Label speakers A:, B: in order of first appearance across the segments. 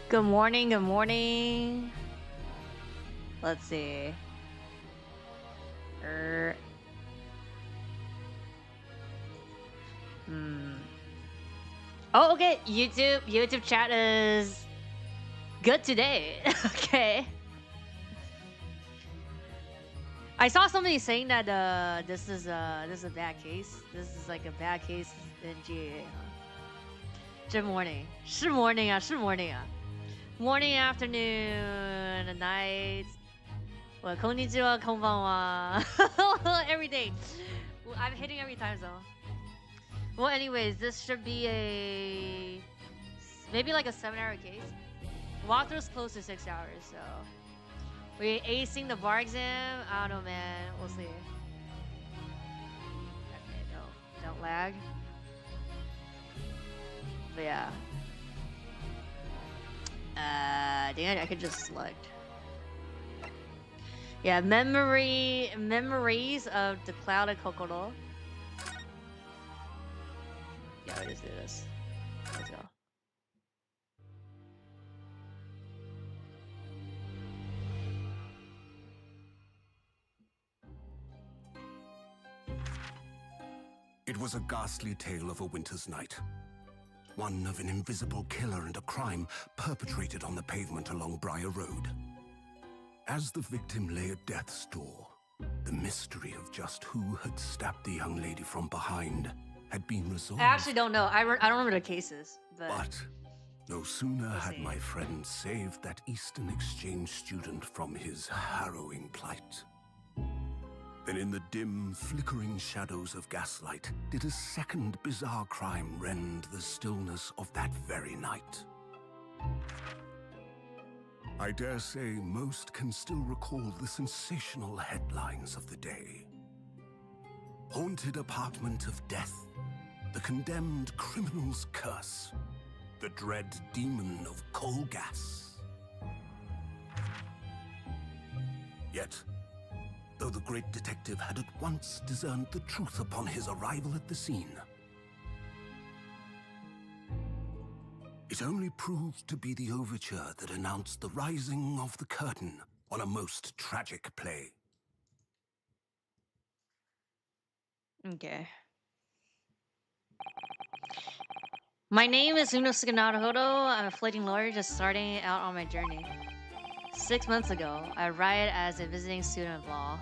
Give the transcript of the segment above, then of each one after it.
A: Good morning, good morning. Let's see. Oh, okay. YouTube chat is good today. Okay. I saw somebody saying that this is a bad case. This is like a bad case in GAA. Good morning. 是 morning 啊，是 morning 啊。Morning, afternoon, night. Well, konnichiwa, konbanwa. Every day. Well, I'm hitting every time zone. Well, anyways, this should be maybe like a 7-hour case. Walkthrough's close to 6 hours, so we acing the bar exam. I don't know, man. We'll see. Okay, don't lag. But yeah. Dang it, I could just select. Yeah, memories of the clouded Kokoro. Yeah, we just do this. Let's go.
B: It was a ghastly tale of a winter's night. One of an invisible killer and a crime perpetrated on the pavement along Briar Road. As the victim lay at death's door, the mystery of just who had stabbed the young lady from behind had been resolved.
A: I actually don't know. I don't remember the cases,
B: but no sooner had my friend saved that Eastern exchange student from his harrowing plight, then in the dim, flickering shadows of gaslight did a second bizarre crime rend the stillness of that very night. I dare say most can still recall the sensational headlines of the day. Haunted apartment of death, the condemned criminal's curse, the dread demon of coal gas. Yet, though the great detective had at once discerned the truth upon his arrival at the scene, it only proved to be the overture that announced the rising of the curtain on a most tragic play.
A: Okay. My name is Unosuke Naruhodo. I'm a fledgling lawyer just starting out on my journey. 6 months ago, I arrived as a visiting student of law,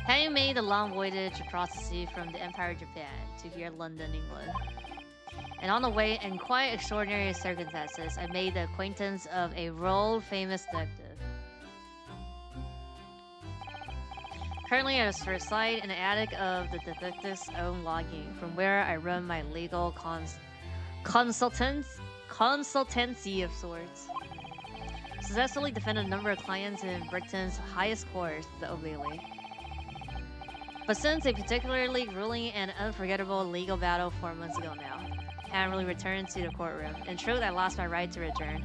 A: having made the long voyage across the sea from the Empire of Japan to here London, England. And on the way, in quite extraordinary circumstances, I made the acquaintance of a world-famous detective. Currently at a site in the attic of the detective's own lodging, from where I run my legal consultancy of sorts. Successfully defended a number of clients in Britain's highest court, the Old Bailey. But since a particularly grueling and unforgettable legal battle 4 months ago now, I haven't really returned to the courtroom. In truth, I lost my right to return.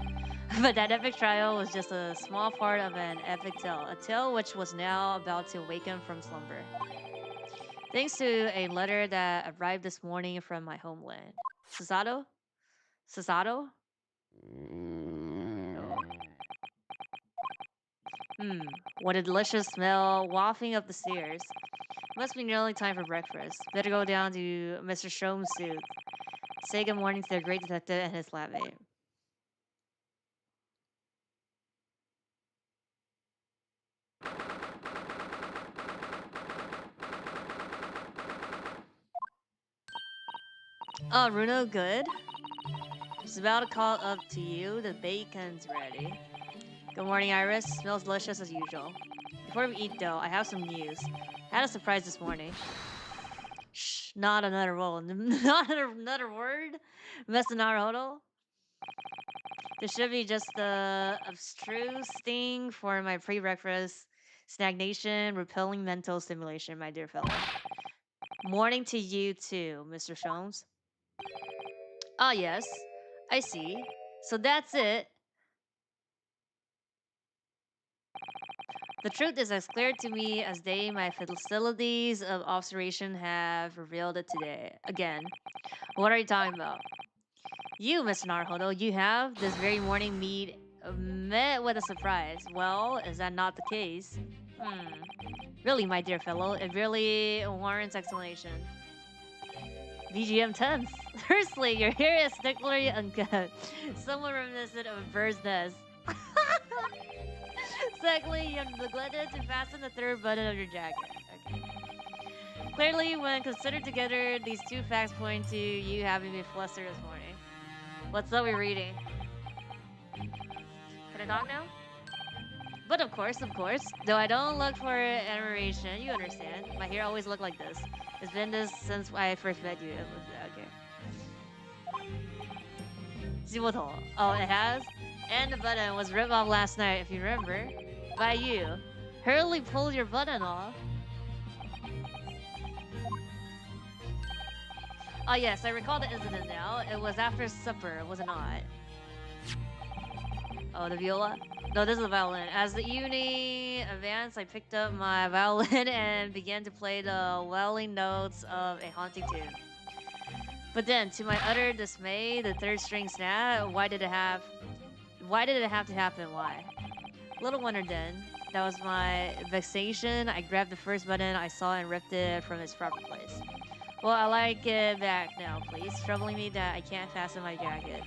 A: But that epic trial was just a small part of an epic tale, a tale which was now about to awaken from slumber. Thanks to a letter that arrived this morning from my homeland. Susato? Susato? What a delicious smell wafting up the stairs. Must be nearly time for breakfast. Better go down to Mr. Sholmes' suit. Say good morning to the great detective and his flatmate. Oh, Runo, good. Just about to call up to you. The bacon's ready. Good morning, Iris. Smells delicious as usual. Before we eat, though, I have some news. I had a surprise this morning. Shh, not another roll. Not another word? Mr. Naruhodo? This should be just the abstruse thing for my pre-breakfast stagnation, repelling mental stimulation, my dear fellow. Morning to you too, Mr. Sholmes. Ah, yes. I see. So that's it. The truth is as clear to me as day. My facilities of observation have revealed it today. Again. What are you talking about? You, Mr. Naruhodo, you have this very morning met with a surprise. Well, is that not the case? Hmm. Really, my dear fellow, it really warrants explanation. VGM tense. Firstly, your hair is particularly uncut. Somewhat reminiscent of a bird's nest. Secondly, you have neglected to fasten the third button of your jacket. Okay. Clearly, when considered together, these two facts point to you having been flustered this morning. What's up we're reading? Can I talk now? But of course, though I don't look for admiration, you understand. My hair always looked like this. It's been this since I first met you. Okay. 仕事. Oh, it has? And the button was ripped off last night, if you remember. By you. Hurriedly pulled your button off. Oh yes, I recall the incident now. It was after supper, was it not? Oh, the viola? No, this is the violin. As the evening advanced, I picked up my violin and began to play the wailing notes of a haunting tune. But then, to my utter dismay, the third string snapped. Why did it have to happen? Why? Little wonder then. That was my vexation. I grabbed the first button I saw and ripped it from its proper place. Well, I like it back now, please. Troubling me that I can't fasten my jacket.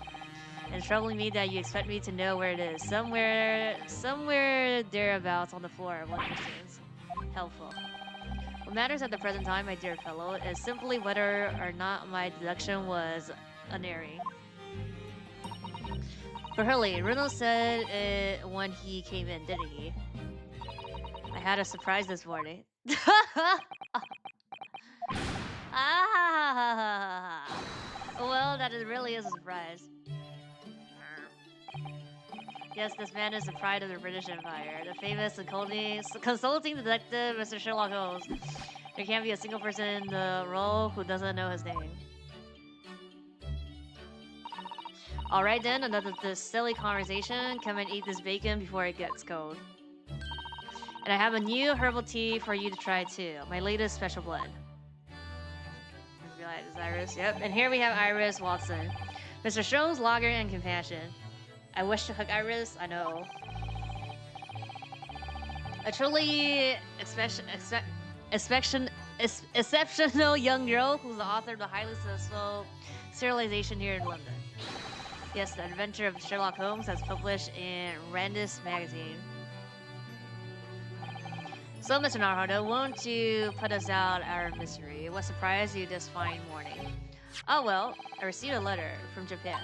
A: And troubling me that you expect me to know where it is. Somewhere thereabouts on the floor, one understands. Helpful. What matters at the present time, my dear fellow, is simply whether or not my deduction was unerring. For Hurley, Reynolds said it when he came in, didn't he? I had a surprise this morning. Ah, well, that really is a surprise. Yes, this man is the pride of the British Empire, the famous consulting detective, Mr. Sherlock Holmes. There can't be a single person in the role who doesn't know his name. Alright then, another this silly conversation. Come and eat this bacon before it gets cold. And I have a new herbal tea for you to try too. My latest special blend. Is Iris? Yep. And here we have Iris Watson. Mr. Sholmes, Lager, and Compassion. I wish to hug Iris, I know. A truly exceptional young girl who's the author of the highly successful serialization here in London. Yes, The Adventure of Sherlock Holmes, as published in Randus magazine. So, Mr. Naruhodo, won't you put us out our misery? What surprised you this fine morning? Oh well, I received a letter from Japan.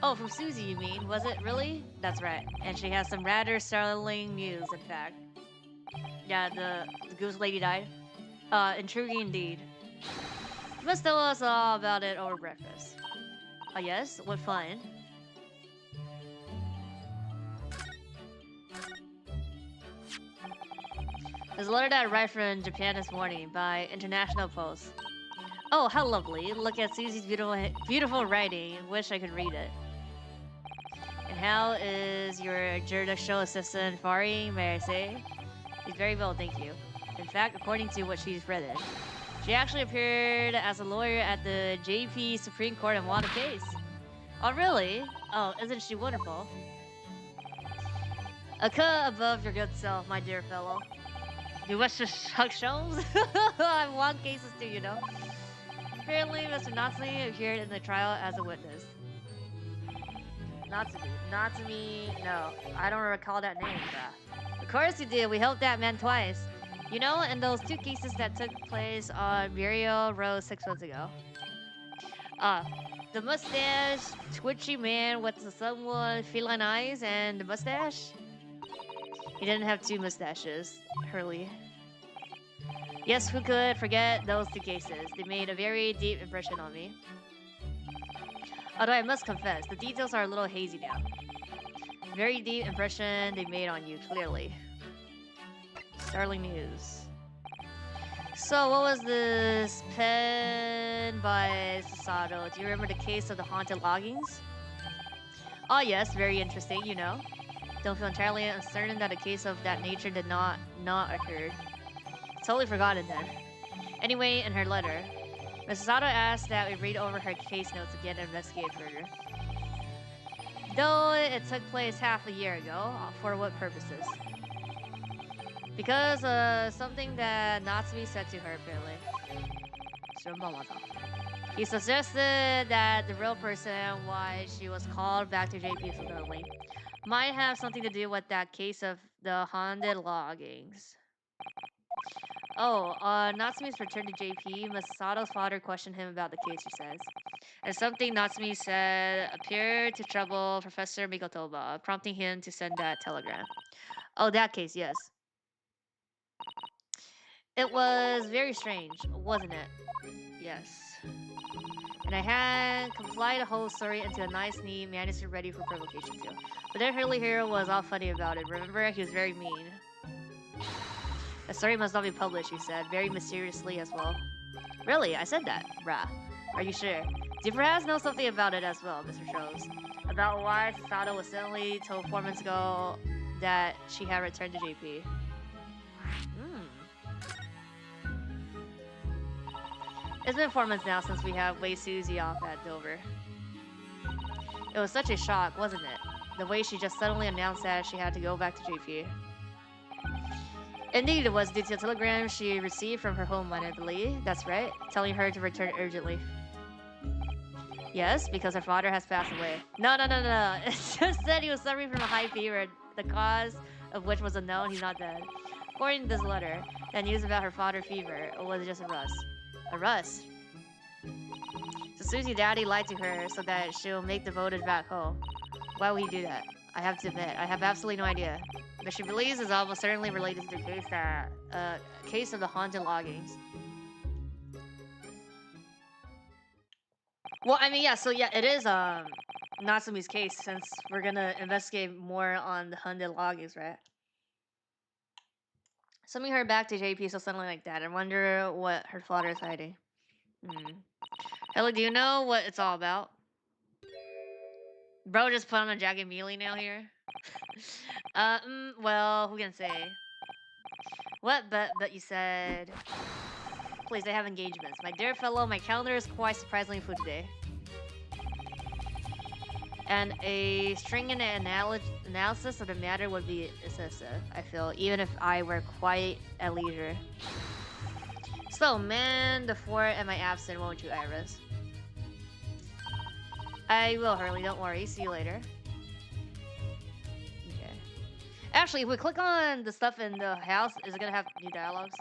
A: Oh, from Susie, you mean? Was it really? That's right. And she has some rather startling news, in fact. Yeah, the goose lady died. Intriguing indeed. You must tell us all about it over breakfast. Oh yes? What fun. There's a letter that arrived from Japan this morning by International Post. Oh, how lovely. Look at Susie's beautiful writing. Wish I could read it. And how is your jurisdictional assistant faring, may I say? She's very well, thank you. In fact, according to what she's read it, she actually appeared as a lawyer at the JP Supreme Court and won a case. Oh, really? Oh, isn't she wonderful? A cut above your good self, my dear fellow. You wish to hug Sholmes? I've won cases too, you know. Apparently, Mr. Natsume appeared in the trial as a witness. Natsume, no. I don't recall that name, bruh. Of course you did, we helped that man twice. You know, in those two cases that took place on Burial Road 6 months ago. The mustache, twitchy man with the somewhat feline eyes and the mustache? He didn't have two mustaches, Hurley. Yes, who could forget those two cases? They made a very deep impression on me. Although I must confess, the details are a little hazy now. Very deep impression they made on you, clearly. Startling news. So, what was this pen by Sasato? Do you remember the case of the haunted loggings? Oh yes, very interesting, you know. Don't feel entirely uncertain that a case of that nature did not occur. Totally forgotten then. Anyway, in her letter, Mrs. Sato asked that we read over her case notes again and investigate further. Though it took place half a year ago, for what purposes? Because something that Natsumi said to her, apparently. He suggested that the real person why she was called back to JP suddenly might have something to do with that case of the haunted loggings. Oh, Natsumi's return to JP, Masato's father questioned him about the case, she says. And something Natsumi said appeared to trouble Professor Mikotoba, prompting him to send that telegram. Oh, that case, yes. It was very strange, wasn't it? Yes. And I had complied the whole story into a nice, neat manuscript ready for publication too. But then Hurley Hero was all funny about it. Remember, he was very mean. The story must not be published, he said, very mysteriously as well. Really? I said that? Bruh. Are you sure? Do you perhaps know something about it as well, Mr. Shows? About why Sato was suddenly told 4 months ago that she had returned to JP? It's been 4 months now since we have weighed Susie off at Dover. It was such a shock, wasn't it? The way she just suddenly announced that she had to go back to JP. Indeed, it was due to a telegram she received from her home, I believe. That's right, telling her to return urgently. Yes, because her father has passed away. No. It just said he was suffering from a high fever, the cause of which was unknown. He's not dead. According to this letter, that news about her father's fever was just a rust. A rust. So Susie's daddy lied to her so that she'll make the voyage back home. Why would he do that? I have to admit, I have absolutely no idea. But she believes it's almost certainly related to the case of the haunted loggings. Well, I mean, yeah, so yeah, it is Natsumi's case since we're gonna investigate more on the haunted loggings, right? Sending her back to JP so suddenly like that. I wonder what her father is hiding. Hello, do you know what it's all about? Bro just put on a jacket melee now here. Well, who can say? What? But you said... Please, I have engagements. My dear fellow, my calendar is quite surprisingly full today. And a stringent analysis of the matter would be excessive, I feel, even if I were quite at leisure. So, man the fort am I absent, won't you, Iris? I will, Hurley, don't worry. See you later. Okay. Actually, if we click on the stuff in the house, is it gonna have new dialogues?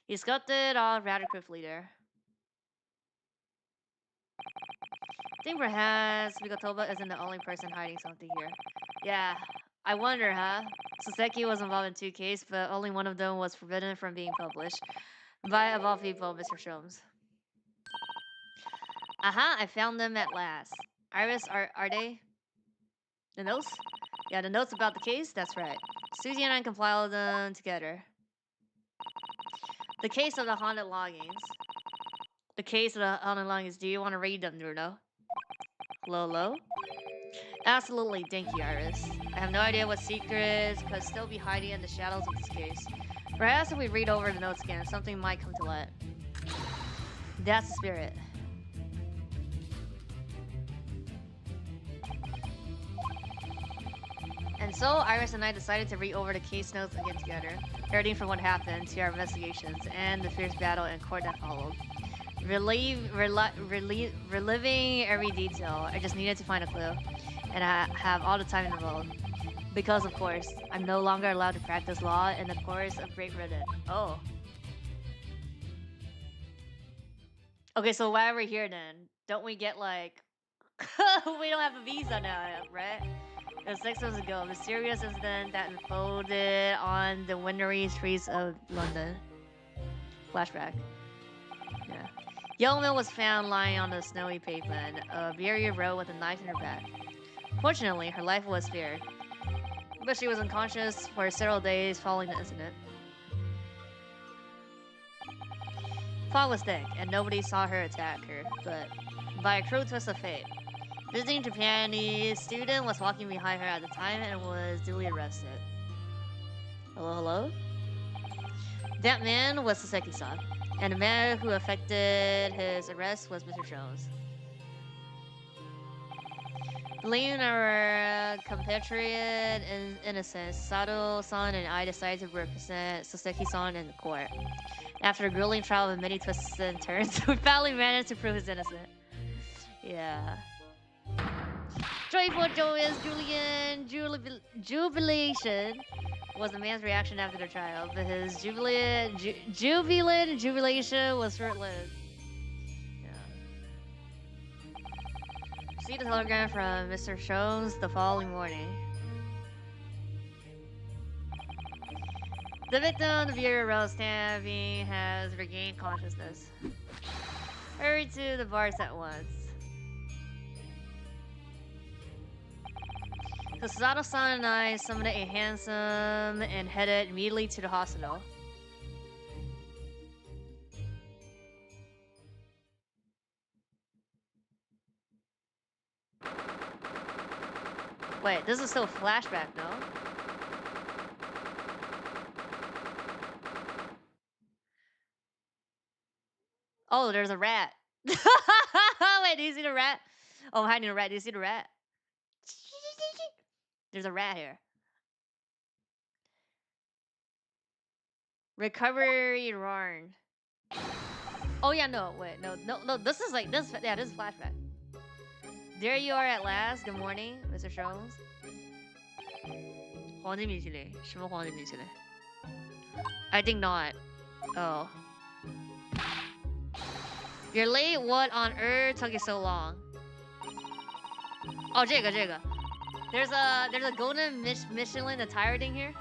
A: He sculpted all rather quickly there. I think perhaps Mikotoba isn't the only person hiding something here. Yeah, I wonder, huh? Soseki was involved in 2 cases, but only one of them was forbidden from being published. By, of all people, Mr. Sholmes. Aha, I found them at last. Iris, are they? The notes? Yeah, the notes about the case? That's right. Susie and I compiled them together. The case of the haunted loggings. The case of the haunted loggings. Do you want to read them, Bruno? Lolo? Absolutely, thank you, Iris. I have no idea what secrets could still be hiding in the shadows of this case. Perhaps if we read over the notes again, something might come to light. That's the spirit. And so, Iris and I decided to read over the case notes again together, learning from what happened to our investigations and the fierce battle in court that followed. Reliving every detail, I just needed to find a clue, and I have all the time in the world. Because, of course, I'm no longer allowed to practice law in the course of Great Britain. Oh. Okay, so while we're here then, don't we get like... we don't have a visa now, right? It was 6 months ago, a mysterious incident that unfolded on the wintry streets of London. Flashback. Yeah. Young woman was found lying on the snowy pavement of Barrier Road with a knife in her back. Fortunately, her life was spared, but she was unconscious for several days following the incident. Fog was thick, and nobody saw her attack her, but by a cruel twist of fate, visiting Japanese student was walking behind her at the time and was duly arrested. Hello? That man was Soseki-san. And the man who affected his arrest was Mr. Jones. Believing our compatriot in innocence, Sato-san and I decided to represent Soseki-san in the court. After a grueling trial with many twists and turns, we finally managed to prove his innocence. Yeah. Joyful joyous jubilation was the man's reaction after the trial, but his jubilant jubilation was short-lived. See the telegram from Mr. Jones the following morning. The victim of the Bureau stabbing has regained consciousness. Hurry to the bars at once. So Sato-san and I summoned a handsome and headed immediately to the hospital. Wait, this is still a flashback, no? Oh, there's a rat. Wait, do you see the rat? Oh, I'm hiding a rat. Do you see the rat? There's a rat here. Recovery run. Oh yeah, no, wait, no. This is like this. Yeah, this is flashback. There you are at last. Good morning, Mr. Jones. 黄金米其林，什么黄金米其林? I think not. Oh. You're late. What on earth took you so long? Oh, 这个. There's a golden Michelin attire thing here.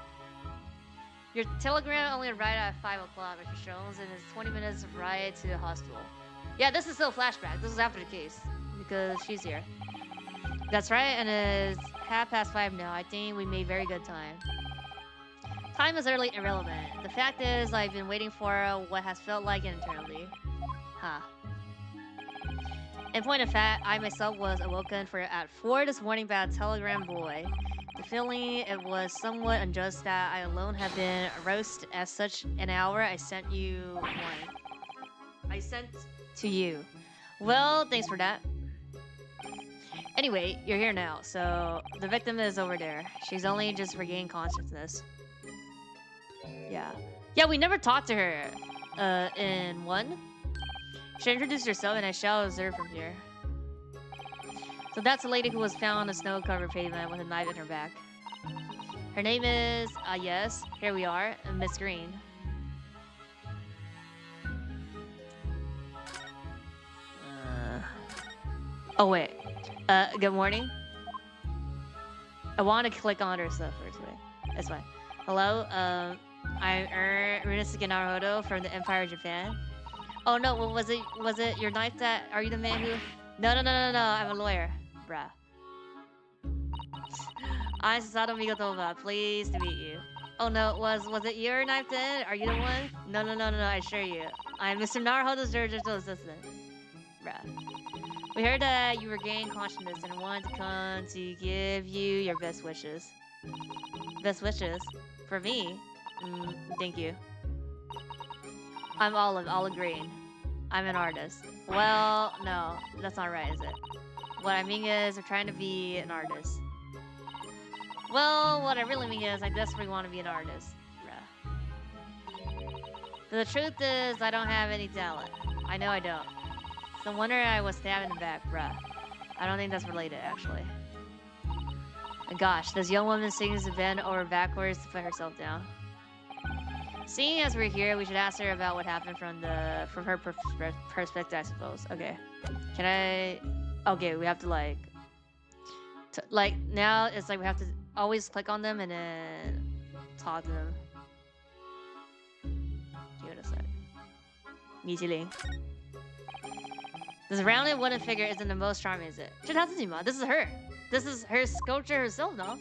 A: Your telegram only arrived at 5 o'clock, Mr. Jones, and it's 20 minutes ride to the hospital. Yeah, this is still flashback. This is after the case because she's here. That's right, and it's 5:30 now. I think we made very good time. Time is utterly irrelevant. The fact is, I've been waiting for what has felt like an eternity. Huh. In point of fact, I myself was awoken at 4 this morning by a telegram boy. The feeling it was somewhat unjust that I alone have been roasted at such an hour. I sent you one. I sent to you. Well, thanks for that. Anyway, you're here now, so the victim is over there. She's only just regained consciousness. Yeah. Yeah, we never talked to her in 1. She introduced herself and I shall observe from here. So that's a lady who was found on a snow-covered pavement with a knife in her back. Her name is, yes, here we are, Miss Green. Oh wait, good morning. I want to click on her stuff first, wait, that's fine. Hello, I'm Runosuke Naruhodo from the Empire of Japan. Oh no, well, was it your knife that, are you the man who? No, I'm a lawyer, bruh. I'm Sasato Migotova, pleased to meet you. Oh no, was it your knife then? Are you the one? No, I assure you. I'm Mr. Naruhodo's judicial assistant. Bruh. We heard that you regained consciousness and wanted to come to give you your best wishes. Best wishes? For me? Thank you. I'm Olive Green. I'm an artist. Well, no, that's not right, is it? What I mean is, we're trying to be an artist. Well, what I really mean is, I desperately want to be an artist. Bruh. But the truth is, I don't have any talent. I know I don't. No wonder I was stabbed in the back, bruh. I don't think that's related, actually. Gosh, this young woman seems to bend over backwards to put herself down. Seeing as we're here, we should ask her about what happened from her perspective, I suppose. Okay. Can I? Okay, we have to like now it's like we have to always click on them and then talk to them. Give it a sec. Mijiling. This rounded wooden figure isn't the most charming, is it? This is her. This is her sculpture herself, no?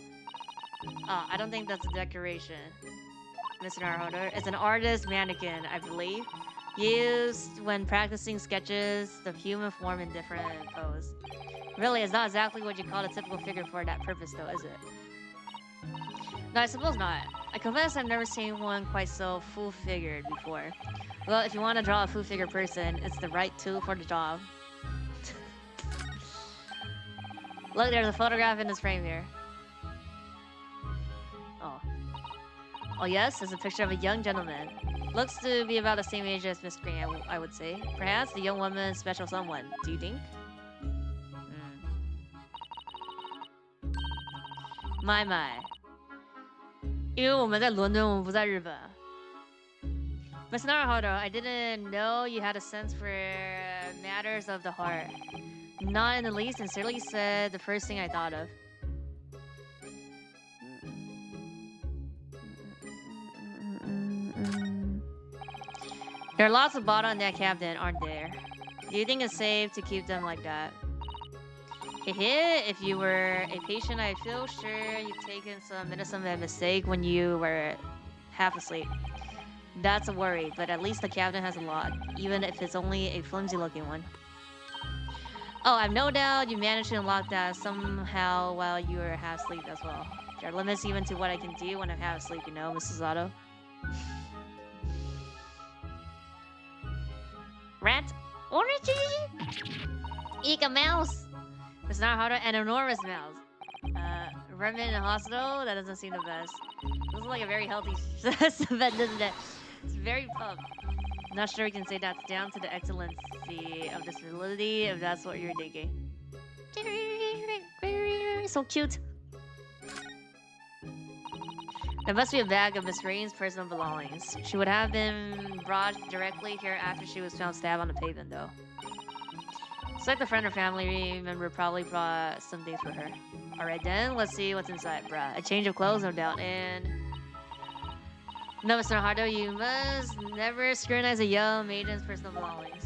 A: I don't think that's a decoration. Mr. Naruhodo. It's an artist mannequin, I believe, used when practicing sketches of human form in different poses. Really, it's not exactly what you call a typical figure for that purpose, though, is it? No, I suppose not. I confess I've never seen one quite so full-figured before. Well, if you want to draw a full-figured person, it's the right tool for the job. Look, there's a photograph in this frame here. Oh. Oh yes, it's a picture of a young gentleman. Looks to be about the same age as Miss Green, I would say. Perhaps the young woman's special someone, do you think? My. 因为我们在伦敦，我们不在日本。Miss Naruhodo, I didn't know you had a sense for matters of the heart. Not in the least, sincerely said the first thing I thought of. There are lots of bottle in that cabin, aren't there? Do you think it's safe to keep them like that? If you were a patient, I feel sure you've taken some medicine by mistake when you were half asleep. That's a worry, but at least the cabinet has a lock, even if it's only a flimsy-looking one. Oh, I've no doubt you managed to unlock that somehow while you were half asleep as well. There are limits even to what I can do when I'm half asleep, you know, Mrs. Otto. Rat? Orange? Eat a mouse! It's not harder, an enormous mouse. Remnant in a hospital? That doesn't seem the best. This is like a very healthy event, isn't it? It's very pumped. Not sure we can say that's down to the excellency of this facility, if that's what you're thinking. So cute. There must be a bag of Miss Rain's personal belongings. She would have been brought directly here after she was found stabbed on the pavement, though. It's like the friend or family member probably brought some things for her. Alright then, let's see what's inside, bruh. A change of clothes, no doubt, and... No, Mr. Hardo, you must never scrutinize a young maiden's personal belongings.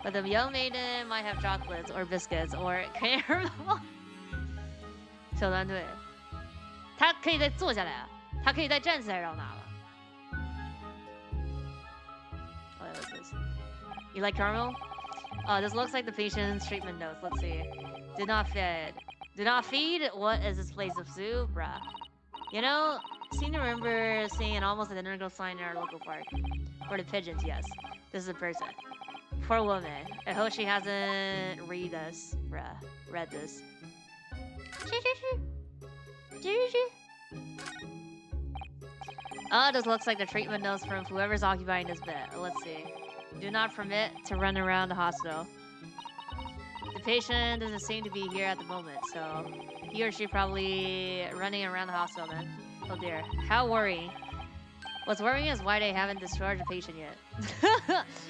A: But the young maiden might have chocolates, or biscuits, or caramel. 手段对，他可以再坐下来啊，他可以再站起来然后拿了。Oh, yeah, what's this? You like caramel? Oh, this looks like the patient's treatment notes. Let's see. Do not feed. Do not feed? What is this place of soup? Bruh. You know, I seem to remember seeing almost an identical sign in our local park. For the pigeons, yes. This is a person. Poor woman. I hope she hasn't read this. Bruh. Read this. Oh, this looks like the treatment notes from whoever's occupying this bed. Let's see. Do not permit to run around the hospital. The patient doesn't seem to be here at the moment, so he or she probably running around the hospital then. Oh dear, how worrying. What's worrying is why they haven't discharged the patient yet.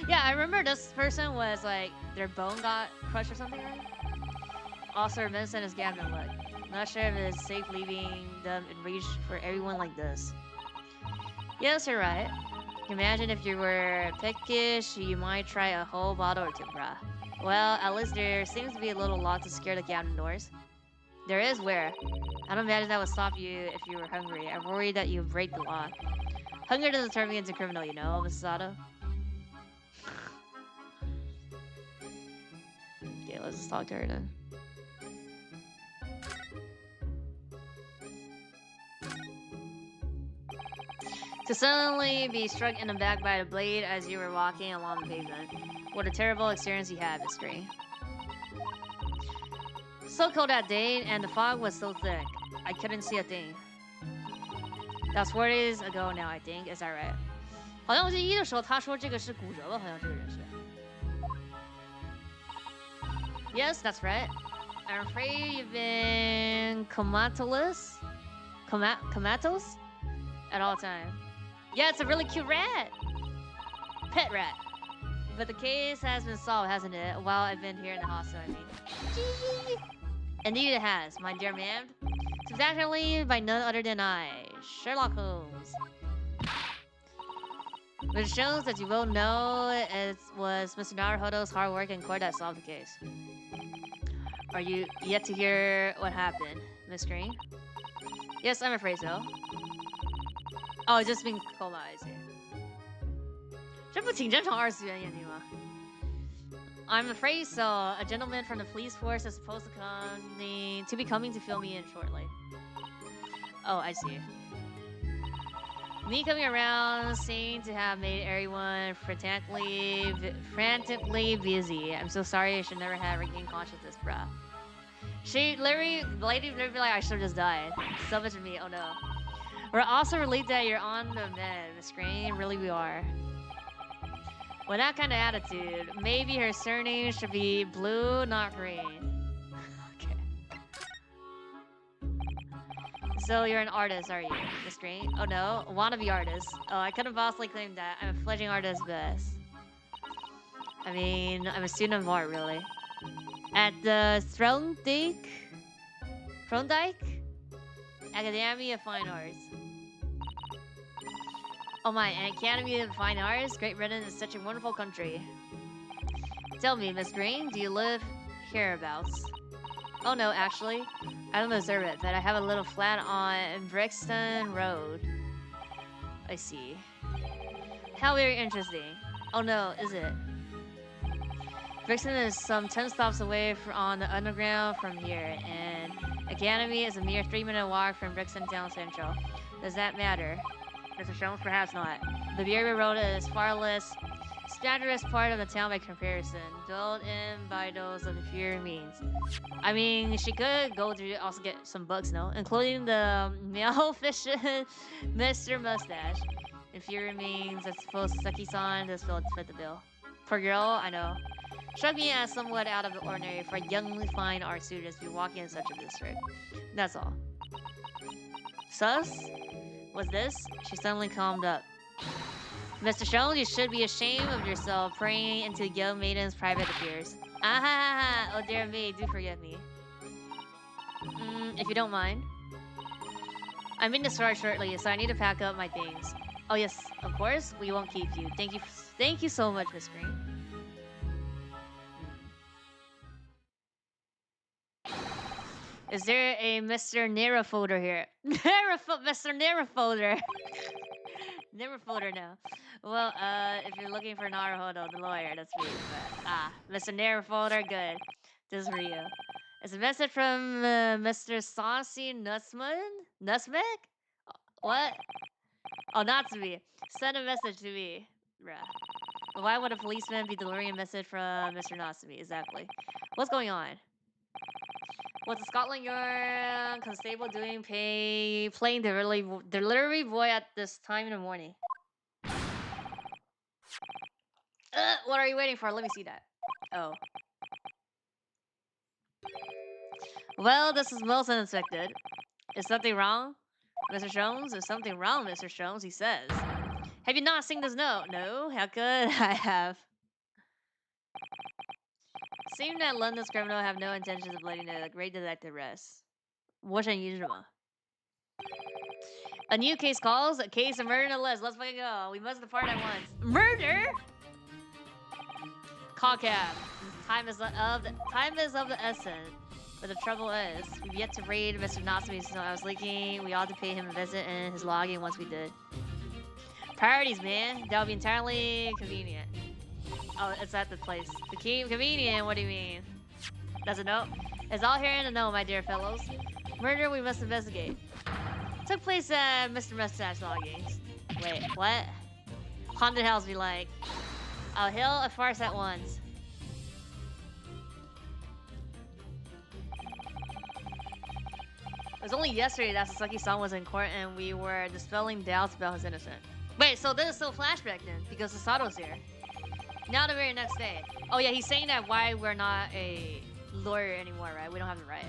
A: Yeah, I remember this person was like, their bone got crushed or something, right? Also, her medicine is gabbing look. Not sure if it's safe leaving them in reach for everyone like this. Yes, you're right. Imagine if you were peckish, you might try a whole bottle or two, bruh. Well, at least there seems to be a little lock to scare the cabin doors. There is where? I don't imagine that would stop you if you were hungry. I'm worried that you break the lock. Hunger doesn't turn me into a criminal, you know, Mrs. Otto. Okay, let's just talk to her then. To suddenly be struck in the back by a blade as you were walking along the pavement. What a terrible experience you had, Miss Green. So cold that day, and the fog was so thick. I couldn't see a thing. That's 4 days ago now, I think. Is that right? 好像我记得1的时候他说这个是骨折吧，好像这个人是。Yes, that's right. I'm afraid you've been comatose at all time. Yeah, it's a really cute rat. Pet rat. But the case has been solved, hasn't it? While I've been here in the hospital, I mean. Indeed it has, my dear ma'am. Substantially by none other than I, Sherlock Holmes. Which shows that you will know it was Mr. Naruhodo's hard work in court that solved the case. Are you yet to hear what happened, Miss Green? Yes, I'm afraid so. Oh, it's just been coma, I see. 这不挺正常二次元眼睛吗? I'm afraid so. A gentleman from the police force is supposed to be coming to fill me in shortly. Oh, I see. Me coming around seemed to have made everyone frantically busy. I'm so sorry. I should never have regained consciousness, bruh. She literally, lady, literally like I should have just died. So much of me. Oh no. We're also relieved that you're on the mend, Miss Green. Really, we are. With that kind of attitude, maybe her surname should be Blue, not Green. Okay. So you're an artist, are you, Miss Green? Oh no, wannabe artist. Oh, I couldn't possibly claim that. I'm a fledgling artist, best. I mean, I'm a student of art, really. At the Thronedike Academy of Fine Arts. Oh my, an Academy of Fine Arts? Great Britain is such a wonderful country. Tell me, Miss Green, do you live hereabouts? Oh no, actually, I don't deserve it, but I have a little flat on Brixton Road. I see. How very interesting. Oh no, is it? Brixton is some 10 stops away on the underground from here, and Academy is a mere 3-minute walk from Brixton Town Central. Does that matter? Mr. Jones, perhaps not. The Beerby Road is far less statuesque part of the town by comparison, built in by those of inferior means. I mean, she could go to also get some books, no? Including the maleficent Mr. Mustache. Inferior means, I suppose Saki-san does fit the bill. Poor girl, I know. Struck me as somewhat out of the ordinary for young fine art students to be walking in such a district. That's all. Sus? What's this? She suddenly calmed up. Mr. Jones, you should be ashamed of yourself praying into young maiden's private affairs. Ah ha ha ha! Oh dear me, do forgive me. If you don't mind. I'm being to start shortly, so I need to pack up my things. Oh yes, of course, we won't keep you. Thank you so much, Miss Green. Is there a Mr. Nera folder here? Mr. Nera folder. Never folder now. Well, if you're looking for Naruhodo, the lawyer, that's me. But, Mr. Nera folder, good. This is for you. It's a message from Mr. Saucy Nutmeg? What? Oh, not to me. Send a message to me. Bruh. But why would a policeman be delivering a message from Mr. Natsumi? Exactly. What's going on? What's the Scotland Yard constable doing playing delivery boy at this time in the morning? What are you waiting for? Let me see that. Oh. Well, this is most unexpected. Is something wrong, Mr. Jones? Is something wrong, Mr. Jones? He says. Have you not seen this note? No? How could I have? Seeing that London's criminal have no intentions of letting the great detective rest. What's unusual? A new case calls, a case of murder no less. Let's fucking go. We must depart at once. Murder? Call cab. Time is of the essence. But the trouble is, we've yet to raid Mr. Natsumi's, so I was thinking we ought to pay him a visit and his logging once we did. Priorities, man. That would be entirely convenient. Oh, it's at the place. Convenient? What do you mean? Does it know? It's all here in the know, my dear fellows. Murder we must investigate. Took place at Mr. Mustache loggings. Wait, what? Haunted house be like. I'll hail a farce at once. It was only yesterday that Sasaki-san was in court and we were dispelling doubts about his innocence. Wait, so this is still flashback then, because Sasato's here. Now the very next day. Oh yeah, he's saying that why we're not a lawyer anymore, right? We don't have the right.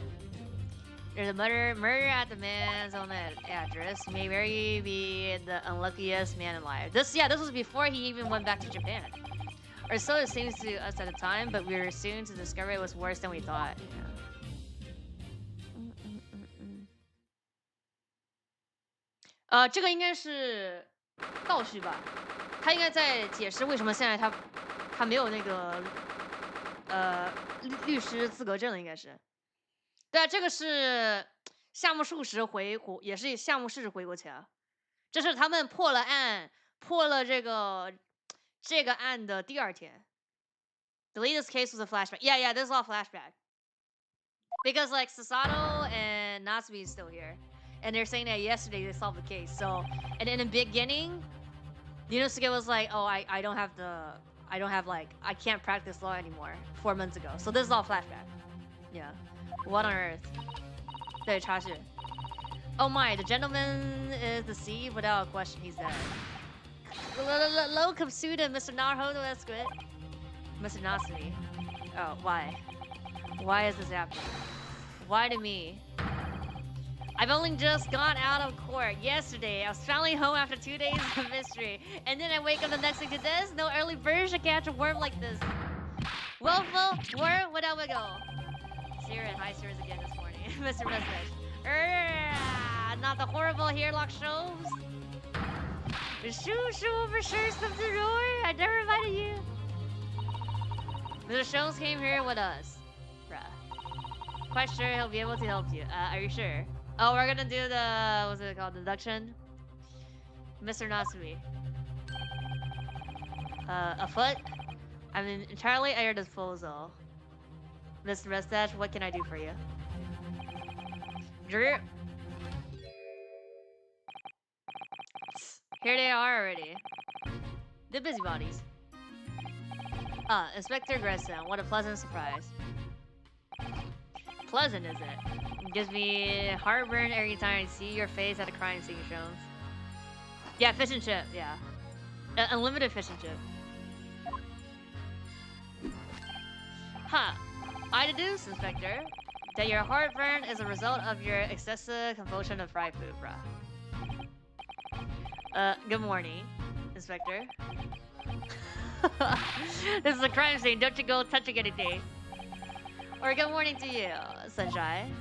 A: There's a murder at the man's own address. May very be the unluckiest man alive. This was before he even went back to Japan. Or so it seems to us at the time, but we were soon to discover it was worse than we thought. Yeah. 这个应该是倒叙吧，他应该在解释为什么现在他没有那个律师资格证了，应该是。对啊，这个是夏目漱石也是夏目漱石回国前，这是他们破了这个案的第2天。The latest case was a flashback. Yeah, this is all flashback. Because like Sasato and Natsumi is still here. and they're saying that yesterday they solved the case. So, and in the beginning, Yunosuke was like, "Oh, I don't have like, I can't practice law anymore." 4 months ago. So this is all flashback. Yeah. What on earth? Oh my, the gentleman is deceived without a question. He's dead. Low Kapsuda, Mr. Naruhodo, that's good. Mr. Nasumi. Oh, why? Why is this happening? Why to me? I've only just gone out of court yesterday. I was finally home after 2 days of mystery. And then I wake up the next day to this? No early bird should catch a worm like this. Woeful worm, without a go. Siren, hi Siren again this morning. Mr. Mustache. Not the horrible hairlock shows. The shoo over sure something the door. I never invited you. Mr. Shows came here with us. Bruh. Quite sure he'll be able to help you. Are you sure? Oh, we're gonna do the, what's it called, deduction? Mr. Nasumi. A foot? I'm entirely at your disposal. Mr. Mustache, what can I do for you? Drew? Here they are already. The busybodies. Inspector Gresson, what a pleasant surprise. Pleasant, is it? It gives me heartburn every time I see your face at a crime scene shows. Yeah, fish and chip, yeah. Unlimited fish and chip. Huh. I deduce, Inspector, that your heartburn is a result of your excessive consumption of fried food, bruh. Good morning, Inspector. This is a crime scene, don't you go touching anything. Or good morning to you, Sunshine.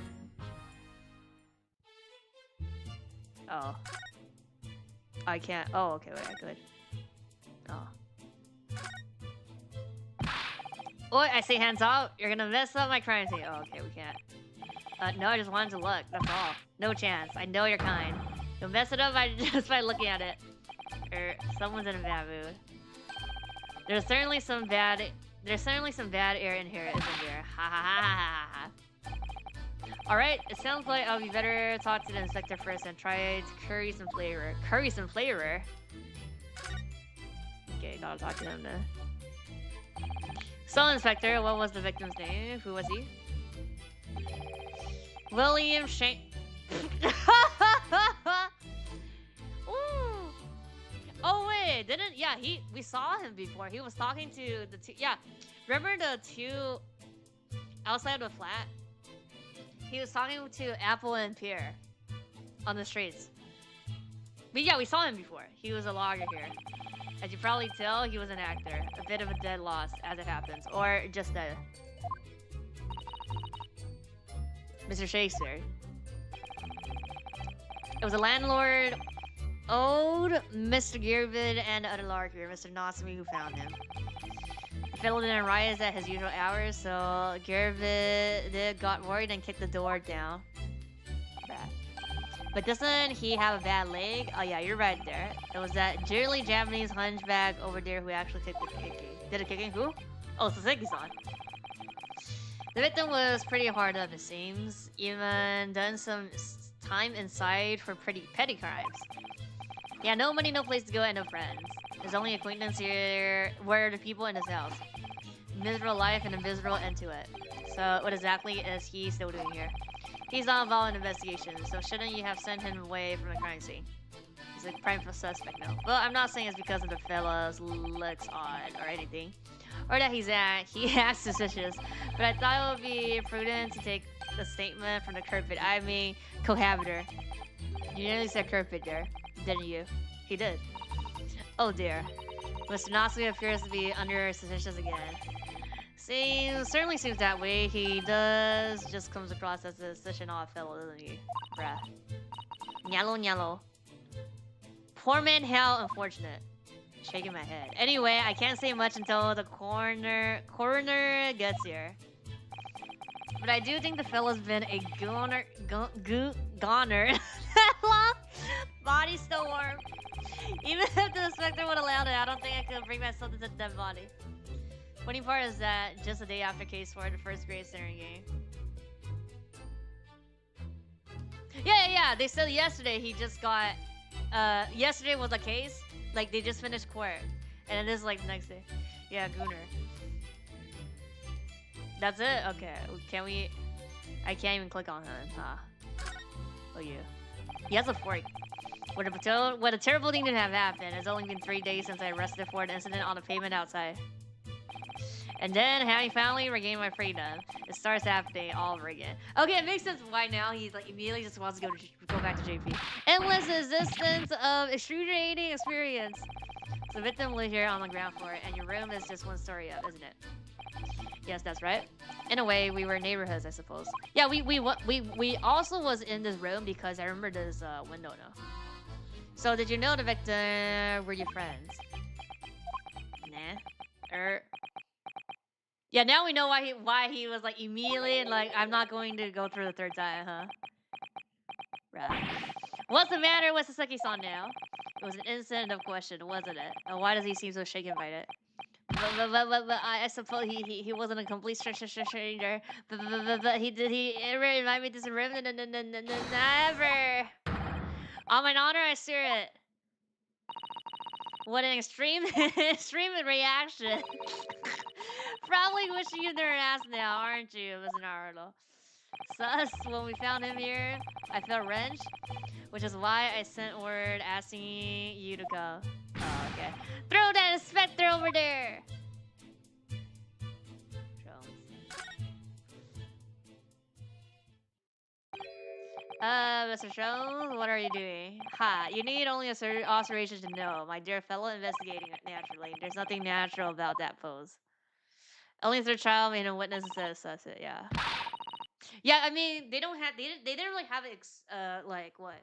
A: Oh. I can't. Oh, okay, wait, I could. Oh. Oh, I see hands out. You're gonna mess up my crime scene. Oh, okay, we can't. No, I just wanted to look. That's all. No chance. I know you're kind. You'll mess it up just by looking at it. Someone's in a bad mood. There's certainly some bad air in here, isn't there? Ha ha ha ha ha. Alright, it sounds like I'll be better talk to the inspector first and try to curry some flavor. Curry some flavor? Okay, gotta talk to him then. So, Inspector, what was the victim's name? Who was he? William Shane. Ooh. Oh wait, we saw him before. He was talking to the two. Yeah, remember the two outside the flat? He was talking to Apple and Pierre on the streets. But yeah, we saw him before. He was a lawyer here. As you probably tell, he was an actor. A bit of a dead loss, as it happens. Or just dead. Mr. Shakespeare. It was a landlord, old Mr. Gearvid, and other lawyer here, Mr. Nasumi, who found him. The fellow didn't rise at his usual hours, so Gearvid got worried and kicked the door down. Bad. But doesn't he have a bad leg? Oh yeah, you're right there. It was that jittery Japanese hunchback over there who actually kicked the kicking. Did the kicking? Who? Oh, Saseki-san. The victim was pretty hard up, it seems. Even done some time inside for pretty petty crimes. Yeah, no money, no place to go, and no friends. His only acquaintance here were the people in his house. Miserable life and a miserable end to it. So what exactly is he still doing here? He's not involved in investigations, so shouldn't you have sent him away from the crime scene? He's a prime suspect now. Well, I'm not saying it's because of the fella's looks odd or anything. Or that he acts suspicious. But I thought it would be prudent to take the statement from the carpet. I mean, cohabiter. You nearly said carpet there, didn't you? He did. Oh dear. Mr. Nasui appears to be under suspicion again. Certainly seems that way. He does just comes across as a such an odd fellow, doesn't he? Bruh. Nyalo nyalo. Poor man hell, unfortunate. Shaking my head. Anyway, I can't say much until the coroner gets here. But I do think the fella's been a goner. That long? Body's still warm. Even if the inspector would allow it, I don't think I could bring myself to the dead body. Funny part is that just a day after case 4, the first grade staring game. Yeah, yeah, they said yesterday he just got. Yesterday was the case. Like they just finished court, and then this is like the next day. Yeah, Gunner. That's it. Okay. Can we? I can't even click on him. Ah. Oh yeah. He has a fork. What a terrible thing to have happened. It's only been 3 days since I arrested for an incident on the pavement outside. And then, having finally regained my freedom, it starts happening all over again. Okay, it makes sense why now he's like immediately just wants to go back to JP. Endless existence of excruciating experience. So the victim lives here on the ground floor, and your room is just one story up, isn't it? Yes, that's right. In a way, we were neighborhoods, I suppose. Yeah, we also was in this room because I remember this window now. So did you know the victim were your friends? Nah. Yeah, now we know why he was like immediately and like I'm not going to go through the third time, huh? Right. What's the matter with Sasaki-san now? It was an incident of question, wasn't it? Why does he seem so shaken by it? But I suppose he wasn't a complete stranger. But he ever invite me to this room? Never. On my honor, I swear it. What an extreme reaction. Probably wishing you their ass now, aren't you, Mr. Naruto? Sus, when we found him here, I felt wrenched, which is why I sent word asking you to go. Oh, okay. Throw that inspector over there! Mr. Jones, what are you doing? Ha, you need only a observation to know, my dear fellow investigating naturally. There's nothing natural about that pose. Only through trial made a witness to assess it, yeah. Yeah, I mean, they didn't really have like what?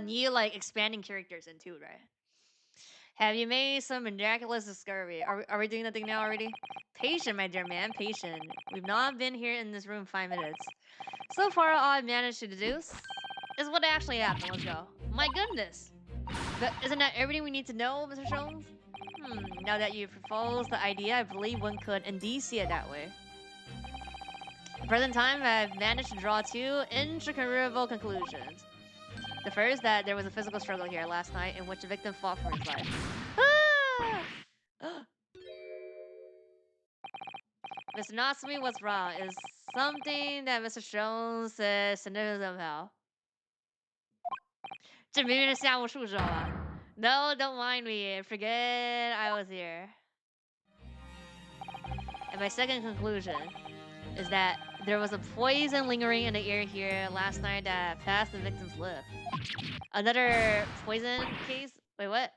A: New like expanding characters into it, right? Have you made some miraculous discovery? Are we doing that thing now already? Patient, my dear man, patient. We've not been here in this room 5 minutes. So far, all I've managed to deduce is what actually happened. Let's go. My goodness. But isn't that everything we need to know, Mr. Jones? Now that you've proposed the idea, I believe one could indeed see it that way. At the present time, I've managed to draw 2 incontrovertible conclusions. The first, that there was a physical struggle here last night in which the victim fought for his life. Mr. Natsumi, what's wrong? Is something that Mr. Jones says significant somehow? No, don't mind me. Forget I was here. And my second conclusion is that there was a poison lingering in the air here last night that passed the victim's lip. Another poison case? Wait, what?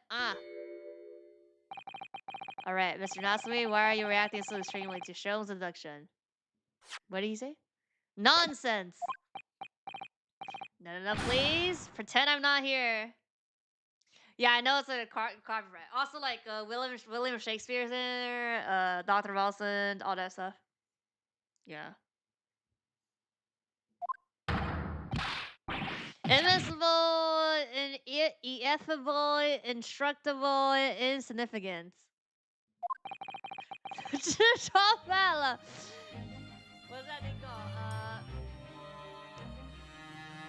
A: Alright, Mr. Natsumi, why are you reacting so extremely to Shone's deduction? What did he say? Nonsense! No, please. Pretend I'm not here. Yeah, I know it's a copyright. Also, like William Shakespeare's in there, Dr. Wilson, all that stuff. Yeah. Invincible, ineffable, instructable, insignificance. Top fella. What's that thing called?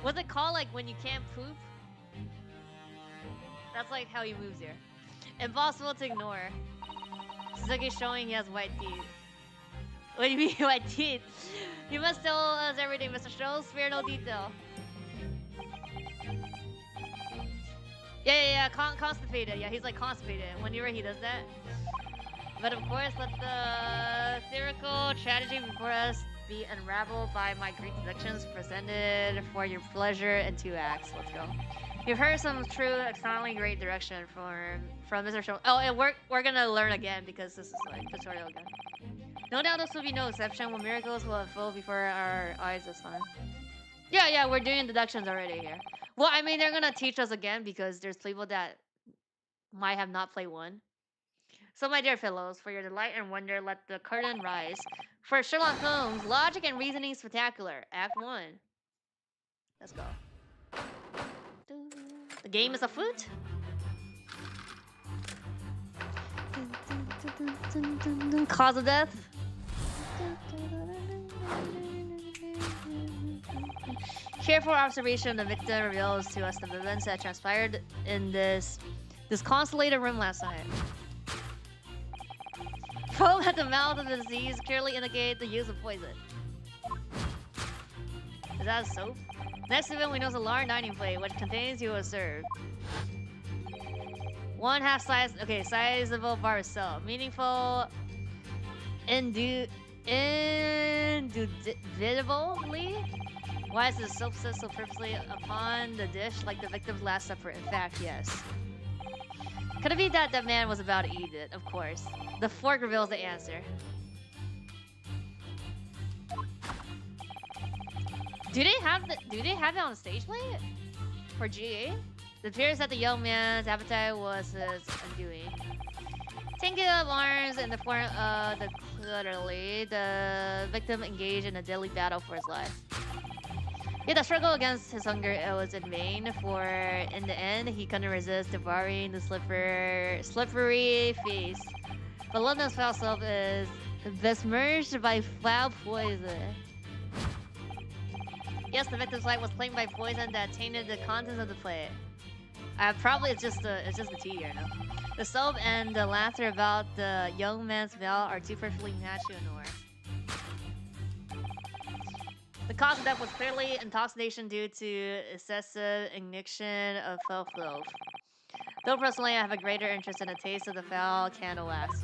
A: What's it called? Like when you can't poop? That's like how he moves here. Impossible to ignore. Suzuki's showing he has white teeth. What do you mean white teeth? You must tell us everything, Mr. Show. Spare no detail. Yeah. Constipated. Yeah, he's like constipated. Whenever he does that. But of course, let the theoretical strategy before us be unraveled by my Greek deductions presented for your pleasure in 2 acts. Let's go. You've heard some true, extremely great direction from Mr. Show. Oh, and we're gonna learn again because this is like tutorial again. No doubt this will be no exception when miracles will unfold before our eyes this time. Yeah, we're doing deductions already here. Well, I mean, they're gonna teach us again because there's people that might have not played 1. So, my dear fellows, for your delight and wonder, let the curtain rise. For Sherlock Holmes, logic and reasoning spectacular. Act 1. Let's go. The game is afoot. Cause of death. careful observation of the victim reveals to us the events that transpired in this constellated room last night. Foam at the mouth of the disease clearly indicate the use of poison. Is that a soap? Next event, we know is a large dining plate, which contains you will serve. 1/2 size, okay, sizable bar of soap. Meaningful, indubitably. Why is the soap set so purposely upon the dish like the victim's last supper? In fact, yes. Could it be that that man was about to eat it? Of course. The fork reveals the answer. Do they have it on stage play for GA? It appears that the young man's appetite was his undoing. Tangled up arms in the form of the clutterly, the victim engaged in a deadly battle for his life. Yet the struggle against his hunger was in vain, for in the end he couldn't resist devouring the slippery feast. But London's foul self is besmirched by foul poison. Yes, the victim's life was claimed by poison that tainted the contents of the plate. Probably it's just the tea here, no? The soap and the laughter about the young man's vow are too perfectly matched to ignore. The cause of death was clearly intoxication due to excessive ignition of foul loaf. Though personally I have a greater interest in the taste of the foul candle wax.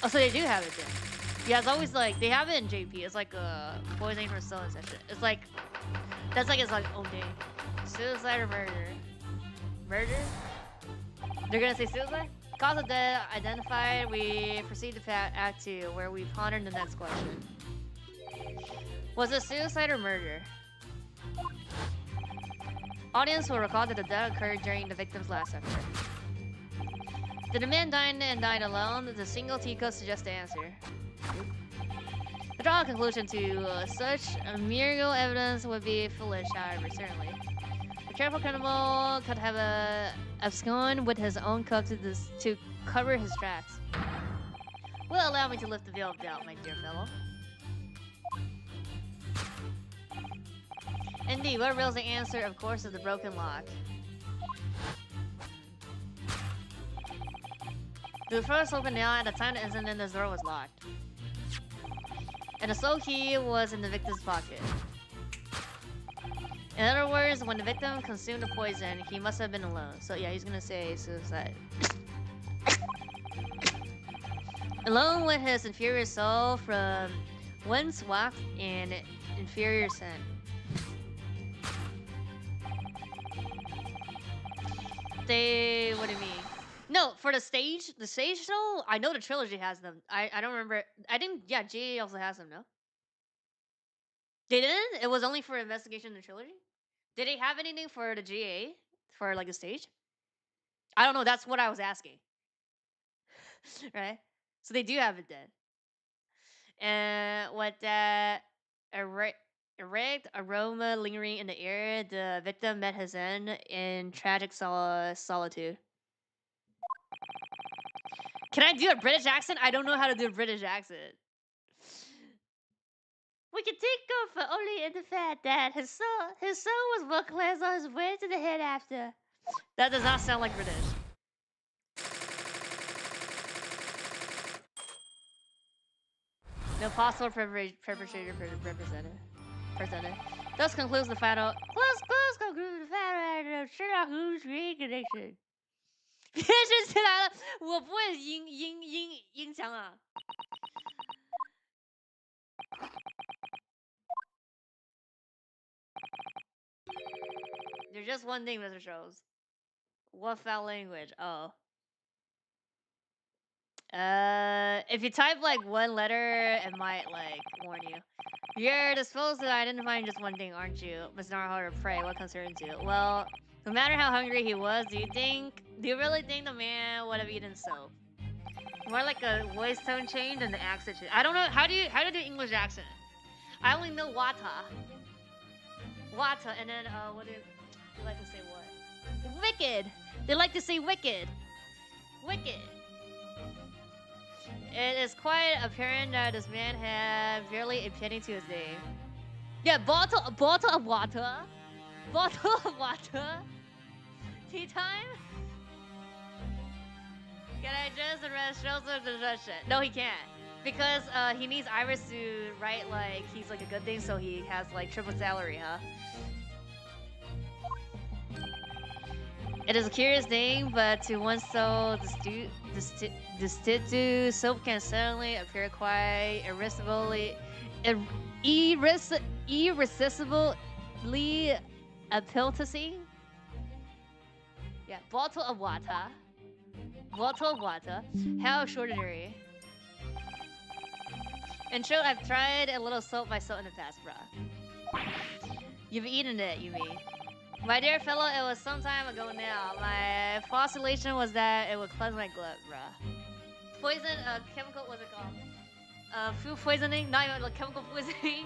A: Oh, so they do have it then. Yeah, it's always like, they have it in JP. It's like poisoning for stolen session. It's like, that's like its like own thing. Suicide or murder? Murder? They're gonna say suicide? Cause of death identified, we proceed to Act 2, where we ponder the next question. Was it suicide or murder? Audience will recall that the death occurred during the victim's last supper. Did the man die and died alone? The single teacup suggests the answer. To draw a conclusion to such mere evidence would be foolish, however, certainly. The careful criminal could have absconded with his own cup to cover his tracks. Will allow me to lift the veil of doubt, my dear fellow. Indeed, what reveals the answer, of course, is the broken lock. The first open nail at the time of the incident, the door was locked. And the sole key was in the victim's pocket. In other words, when the victim consumed the poison, he must have been alone. So yeah, he's gonna say suicide. Alone with his inferior soul from whence walked an inferior sin. What do you mean? No, for the stage show, I know the trilogy has them. I don't remember. I think, yeah, GA also has them, no? They didn't? It was only for investigation in the trilogy? Did they have anything for the GA? For, like, the stage? I don't know, that's what I was asking. Right? So they do have it then. And what that erect aroma lingering in the air, the victim met his end in tragic solitude. Can I do a British accent? I don't know how to do a British accent. We can take comfort only in the fact that his soul was well cleansed on his way to the hereafter. That does not sound like British. No possible perpetrator presented. Thus concludes the final. Thus concludes the final of Sherlock Holmes' reincarnation. 别生起来了，我不会音腔啊。There's just one thing, Mr. Shows. What foul language? Oh. If you type like one letter, it might like warn you. You're disposed to identifying just one thing, aren't you? Miss Narhard of Prey, what concerns you? Well, no matter how hungry he was, do you really think the man would have eaten soap? More like a voice tone change than the accent change. I don't know, how do you do English accent? I only know wata. Wata, and then what do they like to say what? Wicked! They like to say wicked. Wicked. It is quite apparent that this man had barely a penny to his name. Yeah, bottle of water. Bottle of water. Tea time? Can I just arrest Shelter to shit? No, he can't. Because he needs Iris to write like he's like a good thing, so he has like triple salary, huh? It is a curious thing, but to one so destitute, soap can suddenly appear quite irresistibly appeal to see. Yeah, bottle of water. Bottle of water. How extraordinary. In short, I've tried a little soap by soap in the past, bruh. You've eaten it, you mean? My dear fellow, it was some time ago now. My postulation was that it would cleanse my gut, bruh. Poison, chemical, what's it called? Food poisoning? Not even like chemical poisoning.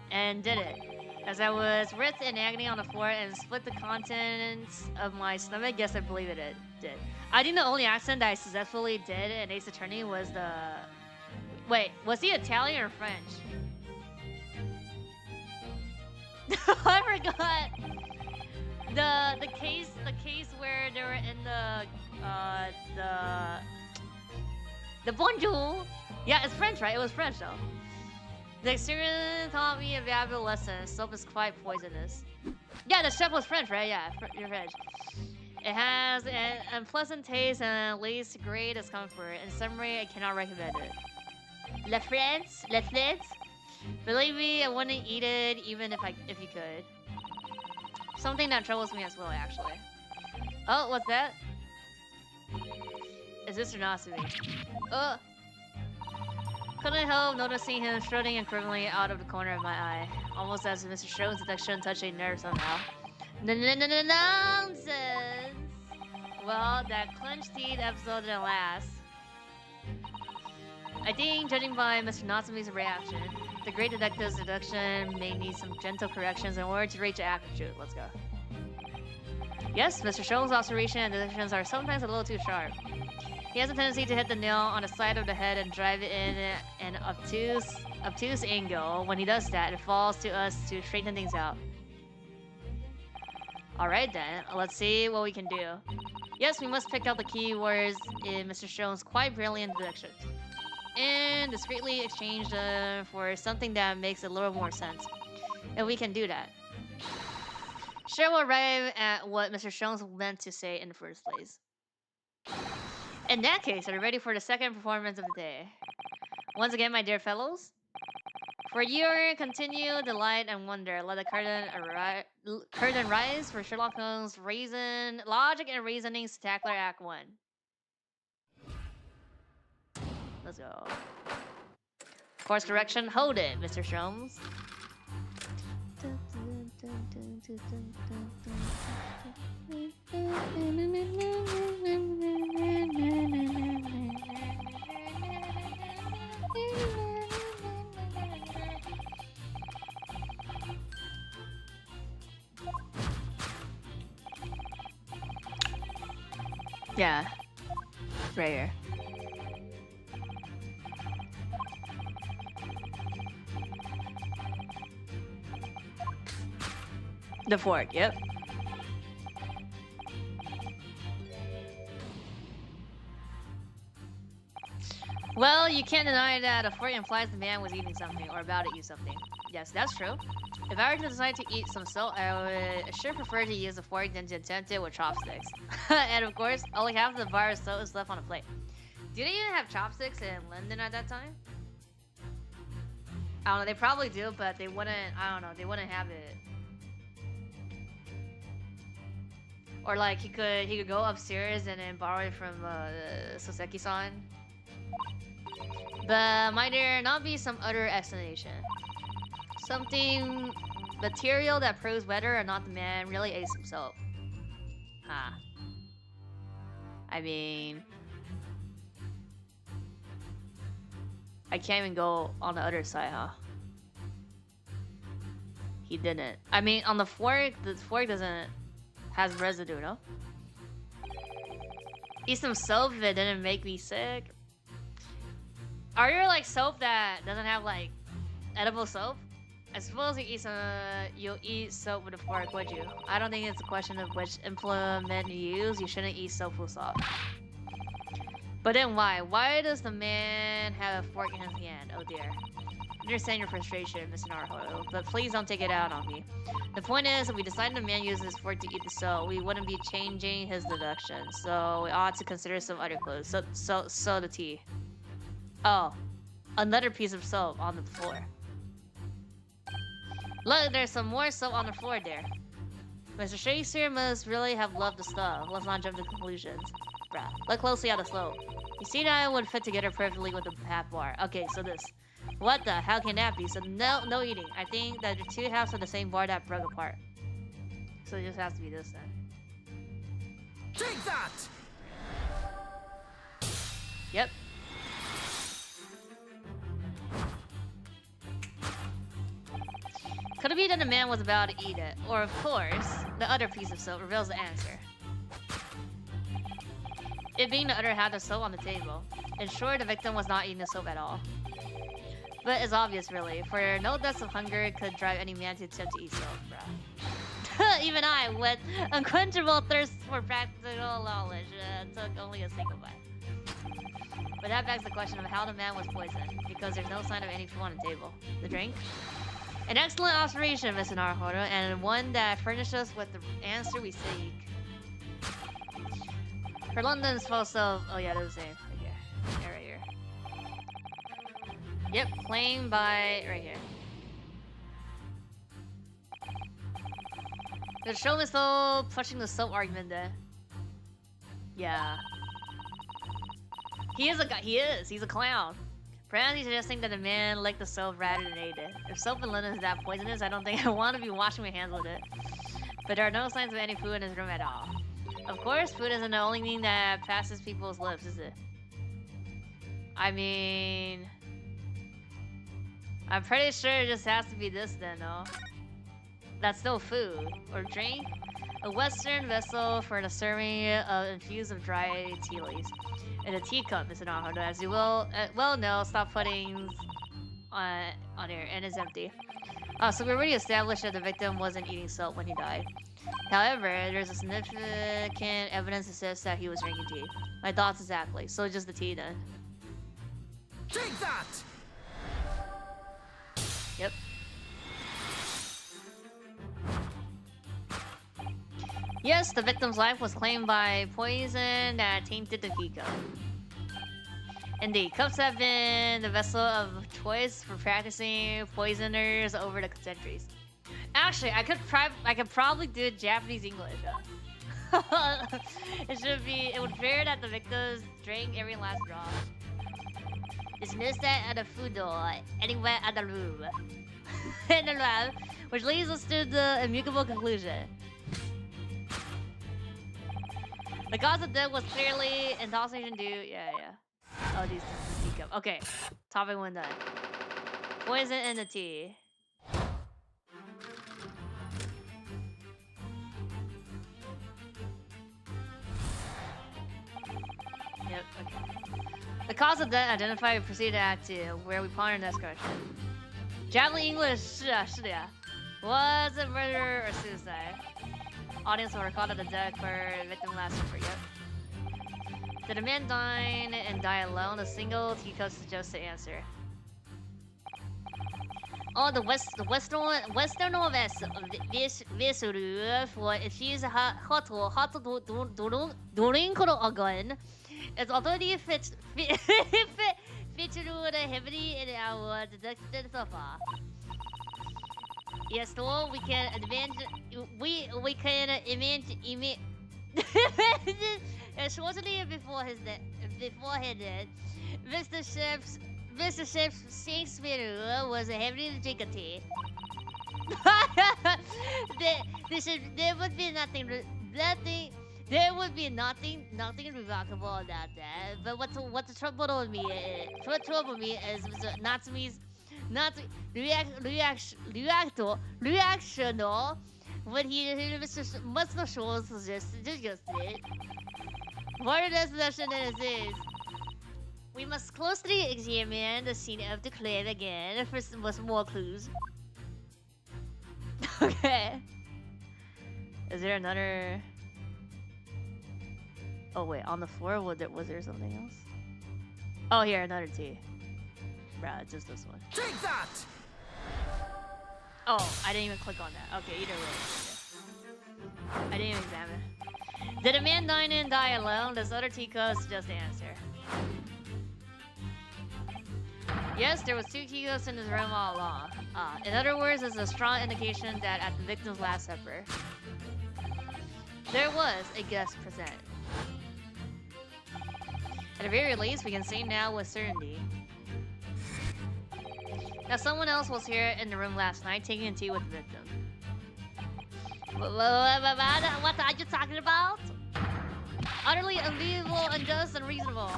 A: And did it. As I was writhed in agony on the floor and split the contents of my stomach, yes, I believe it did. I think the only accent that I successfully did in Ace Attorney was the... Wait, was he Italian or French? I forgot. The case where they were in the bonjour. Yeah, it's French, right? It was French though. The experience taught me a valuable lesson. Soap is quite poisonous. Yeah, the chef was French, right? Yeah, you're French. It has an unpleasant taste and leads to great discomfort. In summary, I cannot recommend it. La France? Believe me, I wouldn't eat it even if you could. Something that troubles me as well, actually. Oh, what's that? Is this Natsumi? Oh! Couldn't help noticing him strutting incrementally out of the corner of my eye. Almost as if Mr. Shone's detection touched a nerve somehow. Nonsense! Well, that clenched teeth episode didn't last. I think, judging by Mr. Natsumi's reaction, the great detective's deduction may need some gentle corrections in order to reach the accurate truth. Let's go. Yes, Mr. Shone's observation and deductions are sometimes a little too sharp. He has a tendency to hit the nail on the side of the head and drive it in an obtuse angle. When he does that, it falls to us to straighten things out. Alright then, let's see what we can do. Yes, we must pick out the keywords in Mr. Shone's quite brilliant deductions and discreetly exchange them for something that makes a little more sense. If we can do that, sure we'll arrive at what Mr. Shones meant to say in the first place. In that case, are you ready for the second performance of the day? Once again, my dear fellows, for your continued delight and wonder, let the curtain rise for Sherlock Holmes' Logic and Reasoning Spectacular Act 1. Let's go. Course correction, hold it, Mr. Sholmes. Yeah, right here. The fork, yep. Well, you can't deny that a fork implies the man was eating something or about to eat something. Yes, that's true. If I were to decide to eat some salt, I would sure prefer to use a fork than to attempt it with chopsticks. And of course, only half of the bar of salt is left on the plate. Do they even have chopsticks in London at that time? I don't know, they probably do, but they wouldn't, I don't know, they wouldn't have it. Or like he could go upstairs and then borrow it from Soseki-san. But might there not be some other explanation? Something material that proves whether or not the man really ate himself. Huh. I mean, I can't even go on the other side, huh? He didn't. I mean, on the fork has residue, no? Eat some soap if it didn't make me sick. Are there like soap that doesn't have like Edible soap? I suppose you'll eat soap with a fork, would you? I don't think it's a question of which implement you use. You shouldn't eat soap full stop. But then why? Why does the man have a fork in his hand? Oh dear. I understand your frustration, Mr. Naruhodo, but please don't take it out on me. The point is, if we decide the man uses his fork to eat the soap, we wouldn't be changing his deduction, so we ought to consider some other clues. So the tea. Oh, another piece of soap on the floor. Look, there's some more soap on the floor there. Mr. Shakespeare must really have loved the stuff. Let's not jump to conclusions. Bruh, look closely at the slope. You see that it would fit together perfectly with the half bar. Okay, so this. What the hell can that be? So no eating. I think that the two halves of the same bar that broke apart. So it just has to be this then.
B: Take that!
A: Yep. Could it be that the man was about to eat it? Or of course, the other piece of soap reveals the answer. It being the other half of soap on the table. In short, the victim was not eating the soap at all. But it's obvious, really, for no deaths of hunger could drive any man to attempt to eat soap, bruh. Even I, with unquenchable thirst for practical knowledge, took only a single bite. But that begs the question of how the man was poisoned, because there's no sign of any food on the table. The drink? An excellent observation, Mr. Naruhodo, and one that furnished us with the answer we seek. For London's post of... Oh yeah, that's the same. Right here. Yeah, right here. Yep, claimed by... Right here. The show is still pushing the soap argument there. Yeah. He is a guy. He is. He's a clown. Perhaps he's suggesting that the man licked the soap rather than ate it. If soap and linen is that poisonous, I don't think I want to be washing my hands with it. But there are no signs of any food in his room at all. Of course, food isn't the only thing that passes people's lips, is it? I mean... I'm pretty sure it just has to be this then, though. That's no food. Or drink? A western vessel for the serving of infused of dry tea leaves. In a teacup, Mr. Naruhodo, as you will well know, stop puddings on here, and it's empty. So we already established that the victim wasn't eating soap when he died. However, there's a significant evidence that says that he was drinking tea. My thoughts exactly. So just the tea then.
B: Take that!
A: Yep. Yes, the victim's life was claimed by poison that tainted the teacup. Indeed, cups have been the vessel of choice for practicing poisoners over the centuries. Actually, I could probably do Japanese English. It would appear that the victims drank every last drop. Dismissed that at the food door, anywhere at the room. In the lab, which leads us to the amicable conclusion. The cause of death was clearly intoxication due. Yeah. Oh, these teacup. Okay, topic 1 done. Poison in the tea. Yep. Okay. The cause of death identified. We proceed to Act 2, where we ponder the next question. Japanese English. 是的呀. Was it murder or suicide? Audience will recall that the death occurred victim last supper. Yep. Did a man dine and die alone? A single teacup suggests the answer. Oh, the western vessel for infused hot drink again. It's already fit featured heavily in our deduction so far. Yes, so we can imagine shortly before his death, Mr. Shakespeare was a heavily drinker tea. There would be nothing remarkable about that. But what troubled me is Natsumi's reaction when he must have shown suggested. What a discussion it is. We must closely examine the scene of the crime again for some more clues. Okay. Is there another? Oh wait, on the floor was there something else? Oh here, another T. Bruh, it's just this one.
B: Take that!
A: Oh, I didn't even click on that. Okay, either way. Okay. I didn't even examine. Did a man dine in die alone? This other T code suggests the answer. Yes, there was 2 key codes in this room all along. In other words, it's a strong indication that at the victim's last supper, there was a guest present. At the very least, we can say now with certainty that someone else was here in the room last night taking tea with the victim. What are you talking about? Utterly unbelievable, unjust, unreasonable.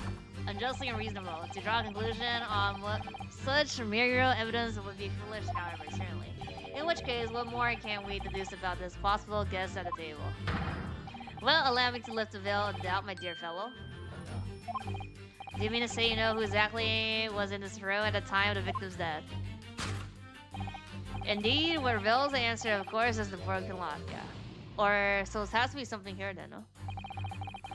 A: Unjustly unreasonable. To draw a conclusion on what such mere evidence would be foolish, however, certainly. In which case, what more can we deduce about this possible guest at the table? Well, allow me to lift the veil of doubt, my dear fellow. Do you mean to say you know who exactly was in this room at the time of the victim's death? Indeed, what reveals the answer, of course, is the broken lock, yeah. Or, so it has to be something here then, no?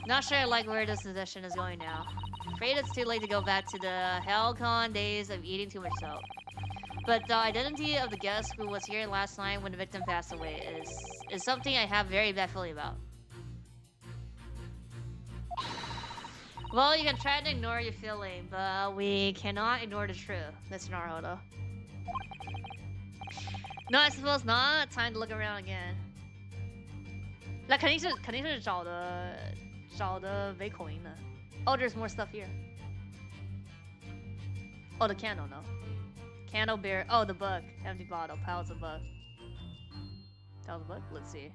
A: Not sure I like where this suggestion is going now. Afraid it's too late to go back to the Hellcon days of eating too much salt. But the identity of the guest who was here last night when the victim passed away is something I have very bad feeling about. Well, you can try to ignore your feeling, but we cannot ignore the truth, Mr. Naruto. No, I suppose not. Time to look around again. 那肯定是找的没口音的。Oh, there's more stuff here. Oh, the candle, no. Candle bear. Oh, the book. Empty bottle. Piles of book. That was a book? Let's see.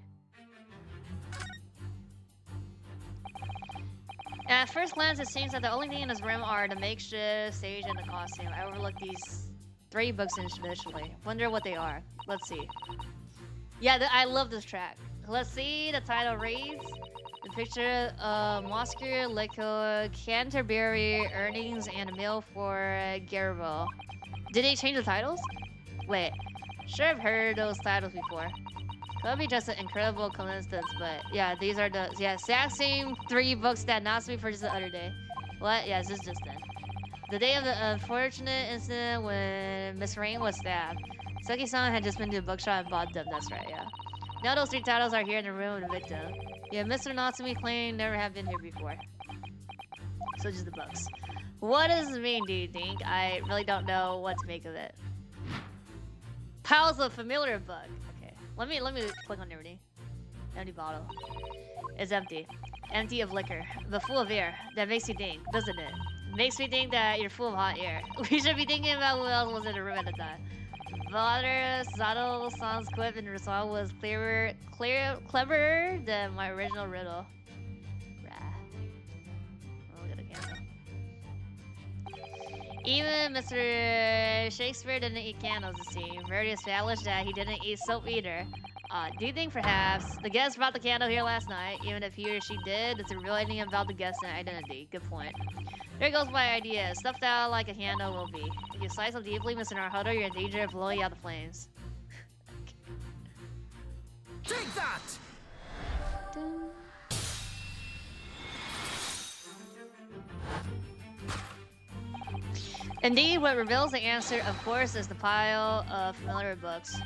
A: At first glance, it seems that the only thing in this room are the makeshift stage and the costume. I overlooked these 3 books initially. Wonder what they are. Let's see. Yeah, I love this track. Let's see. The title reads: the picture of Moscow, liquor, Canterbury, earnings, and a meal for Garibaldi. Did they change the titles? Wait. Sure, I've heard those titles before. Could be just an incredible coincidence, but yeah, these are the exact same 3 books that Natsume purchased the other day. What? Yeah, this is just then. The day of the unfortunate incident when Miss Rain was stabbed. Saki-san had just been to the bookshop and bought them, that's right, yeah. Now those 3 titles are here in the room of the victim. Yeah, Mr. Natsume claimed never have been here before. So just the books. What does this mean, do you think? I really don't know what to make of it. Piles of familiar book. Okay, let me click on everything. Empty bottle. It's empty. Empty of liquor, but full of air. That makes you think, doesn't it? Makes me think that you're full of hot air. We should be thinking about who else was in the room at the time. Father Zato-san's quip in response was cleverer than my original riddle. Rah. Oh, look at the candle. Even Mr. Shakespeare didn't eat candles, it seems. Very established that he didn't eat soap either. Do you think perhaps the guest brought the candle here last night? Even if he or she did, does it reveal anything about the guest's identity? Good point. There goes my idea. Stuffed out like a candle will be. If you slice so deeply, Mr. Naruto, you're in danger of blowing out the flames.
B: Take that!
A: Indeed, what reveals the answer, of course, is the pile of familiar books.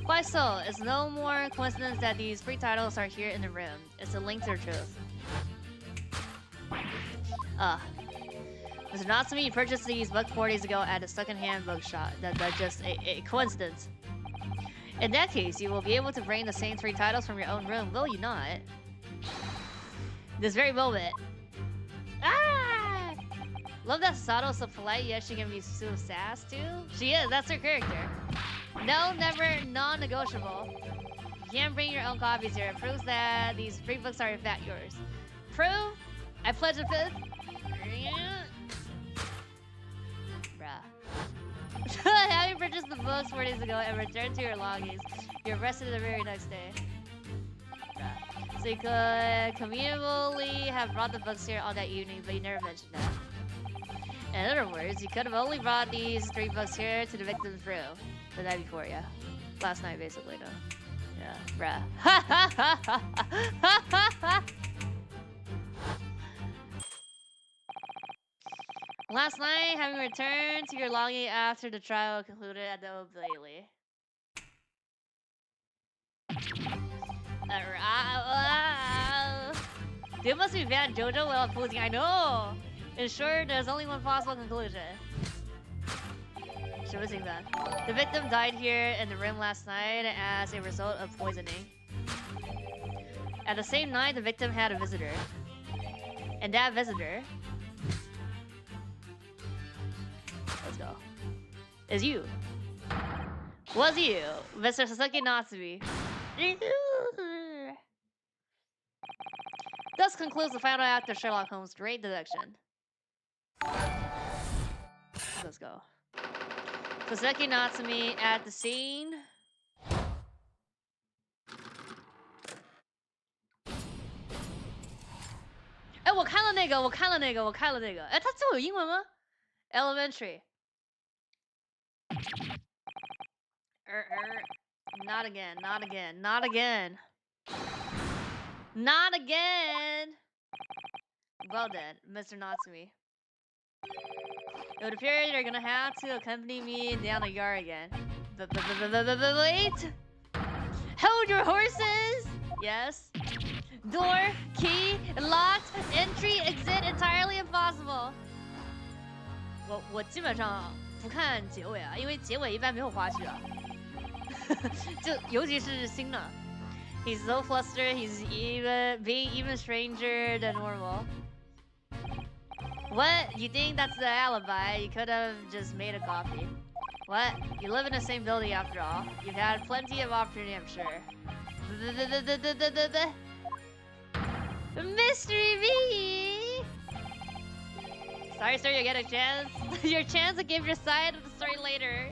A: Why so? It's no more coincidence that these 3 titles are here in the room. It's a link to the truth. Mr. Natsume, you purchased these books 4 days ago at a second-hand bookshop. That's just a coincidence. In that case, you will be able to bring the same 3 titles from your own room, will you not? This very moment. Ah! Love that Sato's so polite, yet she can be so sass too. She is, that's her character. No, never, non-negotiable. You can't bring your own copies here. It proves that these 3 books are in fact yours. Prove? I pledge a fifth. Bruh. Having purchased the books 4 days ago and returned to your logins, you're arrested the very next day. Bruh. So you could conveniently have brought the books here all that evening, but you never mentioned that. In other words, you could have only brought these 3 books here to the victim's room the night before, yeah. Last night, basically, no. Yeah, bruh. Last night, having returned to your longing after the trial concluded at the Old Bailey. They must be banned JoJo without posing. I know! In short, there's only one possible conclusion. The victim died here in the room last night as a result of poisoning. At the same night, the victim had a visitor. And that visitor... Let's go. Is you. Was you, Mr. Sasaki Natsumi. Thus concludes the final act of Sherlock Holmes' great deduction. Let's go. Sasaki Natsumi at the scene. Eh, 我看了那个。哎，他这有英文吗 ？Elementary. Not again. Well then, Mr. Natsumi. It would appear you're gonna have to accompany me down the yard again. Wait! Hold your horses! Yes. Door, key, locked, entry, exit entirely impossible. 我基本上不看结尾啊，因为结尾一般没有花絮啊。就尤其是新的。He's so flustered, he's being even stranger than normal. What? You think that's the alibi? You could have just made a coffee. What? You live in the same building after all. You've had plenty of opportunity, I'm sure. Mystery me! Sorry, sir, you get a chance. Your chance to give your side of the story later.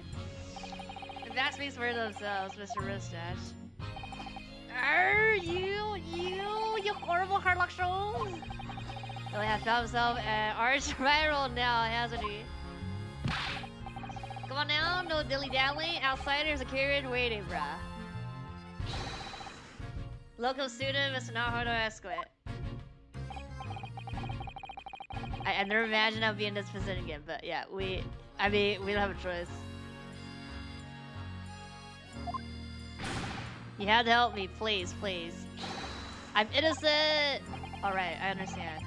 A: The facts speaks for themselves, Mr. Mustache. You horrible Harlock shows! Really has found himself an arch viral now, hasn't he? Come on now, no dilly-dally. Outsiders are carried waiting, bruh. Local student, Mr. Naruto Esquit. I never imagined I'd be in this position again, but yeah, we don't have a choice. You had to help me, please. I'm innocent! Alright, I understand.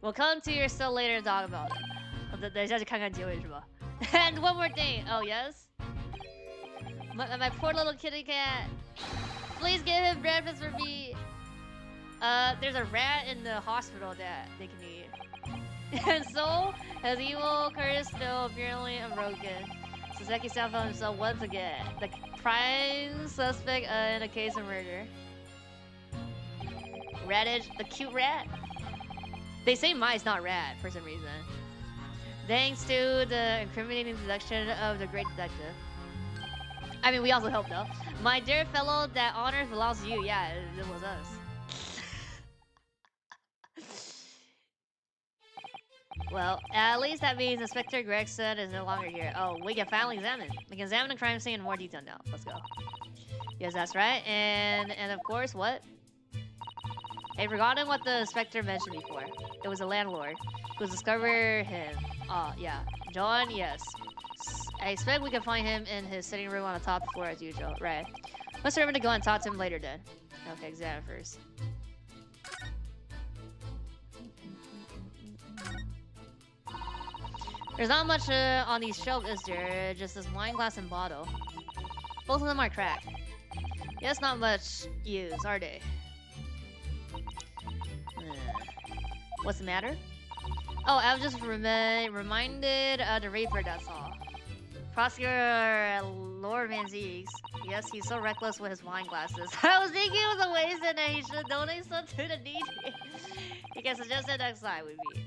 A: We'll come to your cell later and talk about it. 等一下去看看结尾是吧? And one more thing. Oh, yes? My poor little kitty cat. Please give him breakfast for me. There's a rat in the hospital that they can eat. And so, has evil curse still apparently unbroken. Sasaki found himself once again the prime suspect in a case of murder. Radish, the cute rat. They say mice, not rat, for some reason. Thanks to the incriminating deduction of the great detective. I mean, we also helped though. My dear fellow, that honor belongs to you. Yeah, it was us. Well, at least that means Inspector Gregson is no longer here. Oh, we can finally examine. We can examine the crime scene in more detail now. Let's go. Yes, that's right. And of course, what? I'd forgotten what the inspector mentioned before. It was a landlord who discovered him. Oh, yeah. John, yes. I expect we can find him in his sitting room on the top floor as usual. Right. Let's remember to go and talk to him later then. Okay, examine first. There's not much on these shelves, is there? Just this wine glass and bottle. Both of them are cracked. Yes, not much use, are they? What's the matter? Oh, I was just reminded of the Reaper, that's all. Prosecutor Lord Van Ziegs. Yes, he's so reckless with his wine glasses. I was thinking it was a waste and that he should donate some to the needy. You can suggest that next time with me.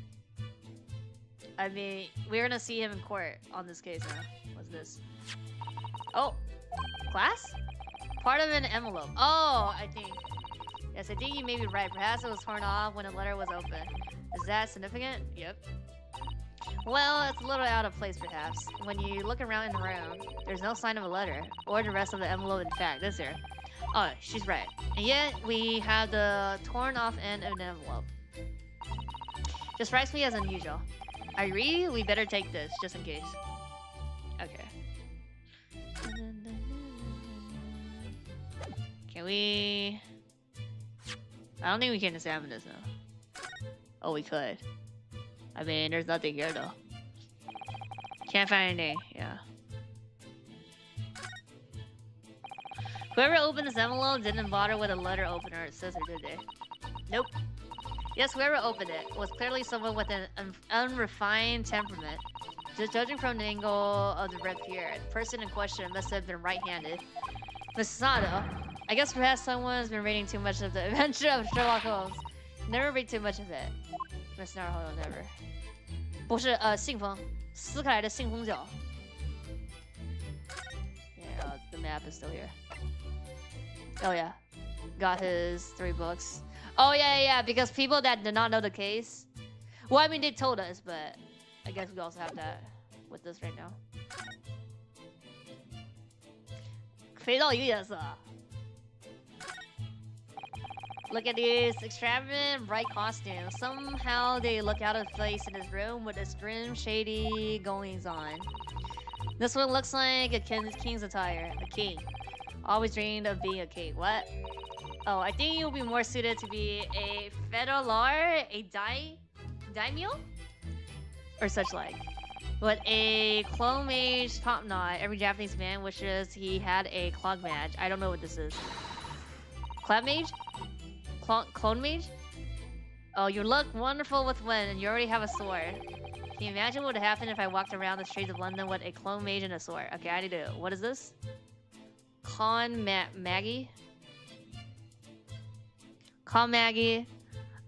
A: I mean, we're gonna see him in court on this case now. What's this? Oh, class? Part of an envelope. Oh, I think. Yes, I think you may be right. Perhaps it was torn off when the letter was open. Is that significant? Yep. Well, it's a little out of place, perhaps. When you look around in the room, there's no sign of a letter, or the rest of the envelope, in fact, is there? Oh, she's right. And yet, we have the torn off end of an envelope. Just strikes me as unusual. I agree, we better take this, just in case. Okay. Can we... I don't think we can examine this now. Oh, we could. I mean, there's nothing here, though. Can't find anything, yeah. Whoever opened this envelope didn't bother with a letter opener or scissor, did they? Nope. Yes, whoever opened it was clearly someone with an unrefined temperament. Just judging from the angle of the red beard, the person in question must have been right-handed. Miss Sato, I guess perhaps someone's been reading too much of the Adventure of Sherlock Holmes. Never read too much of it. Miss Naruto, never. 不是信封，撕开来的信封角。Yeah, the map is still here. Oh yeah, got his 3 books. Oh yeah, because people that did not know the case. Well, I mean they told us, but I guess we also have that with this right now. 飞到一个颜色。 Look at these extravagant, bright costumes. Somehow they look out of place in this room with this grim, shady goings on. This one looks like a king's attire. A king. Always dreamed of being a king. What? Oh, I think you'll be more suited to be a fedolar, a daimyo? Or such like. With a clone mage top knot, every Japanese man wishes he had a clog mage. I don't know what this is. Clap mage? Clone mage? Oh, you look wonderful with wind and you already have a sword. Can you imagine what would happen if I walked around the streets of London with a clone mage and a sword? Okay, I need to... What is this? Maggie? Con Maggie.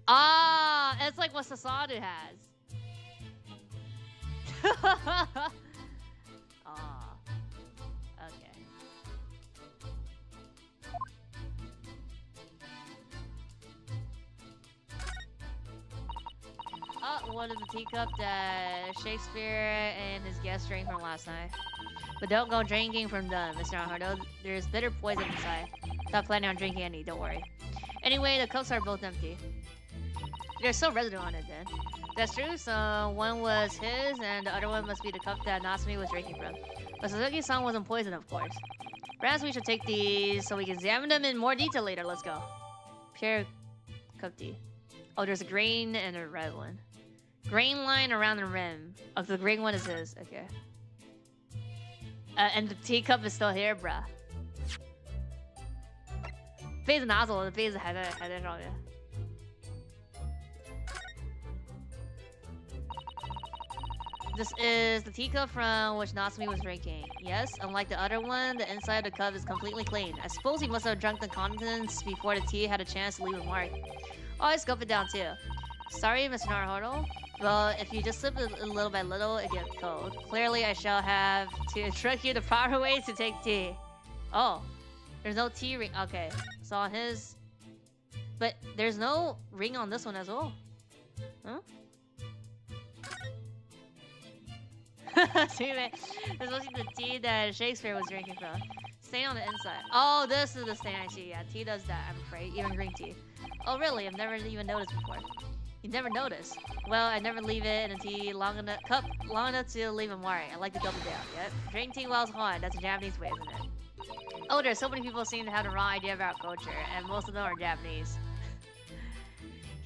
A: Ah! It's like what Sasadu has. Ah. Okay. One of the teacup that Shakespeare and his guests drank from last night. But don't go drinking from them, Mr. Naruto. There's bitter poison inside. Not planning on drinking any, don't worry. Anyway, the cups are both empty. There's still residue on it then. That's true, so one was his and the other one must be the cup that Natsumi was drinking from. But Suzuki-san wasn't poisoned, of course. Perhaps we should take these so we can examine them in more detail later. Let's go. Pure cup tea. Oh, there's a green and a red one. Green line around the rim. Oh, the green one is his. Okay. And the teacup is still here, bruh. 杯子拿走了，杯子还在上面。This is the teacup from which Natsumi was drinking. Yes, unlike the other one, the inside of the cup is completely clean. I suppose he must have drunk the contents before the tea had a chance to leave a mark. Oh, I scooped it down too. Sorry, Mr. Naruto. Well, if you just slip it little by little, it gets cold. Clearly, I shall have to instruct you the proper way to take tea. Oh, there's no tea ring. Okay, so on his... But there's no ring on this one as well. Huh? See, man. This was the tea that Shakespeare was drinking from. Stain on the inside. Oh, this is the stain I see. Yeah, tea does that, I'm afraid. Even green tea. Oh, really? I've never even noticed before. You never noticed? Well, I never leave it in a tea long enough to leave a mark. I like to double down. Yep. Drink tea while it's hot. That's a Japanese way, isn't it? Oh, there's so many people seem to have the wrong idea about culture, and most of them are Japanese.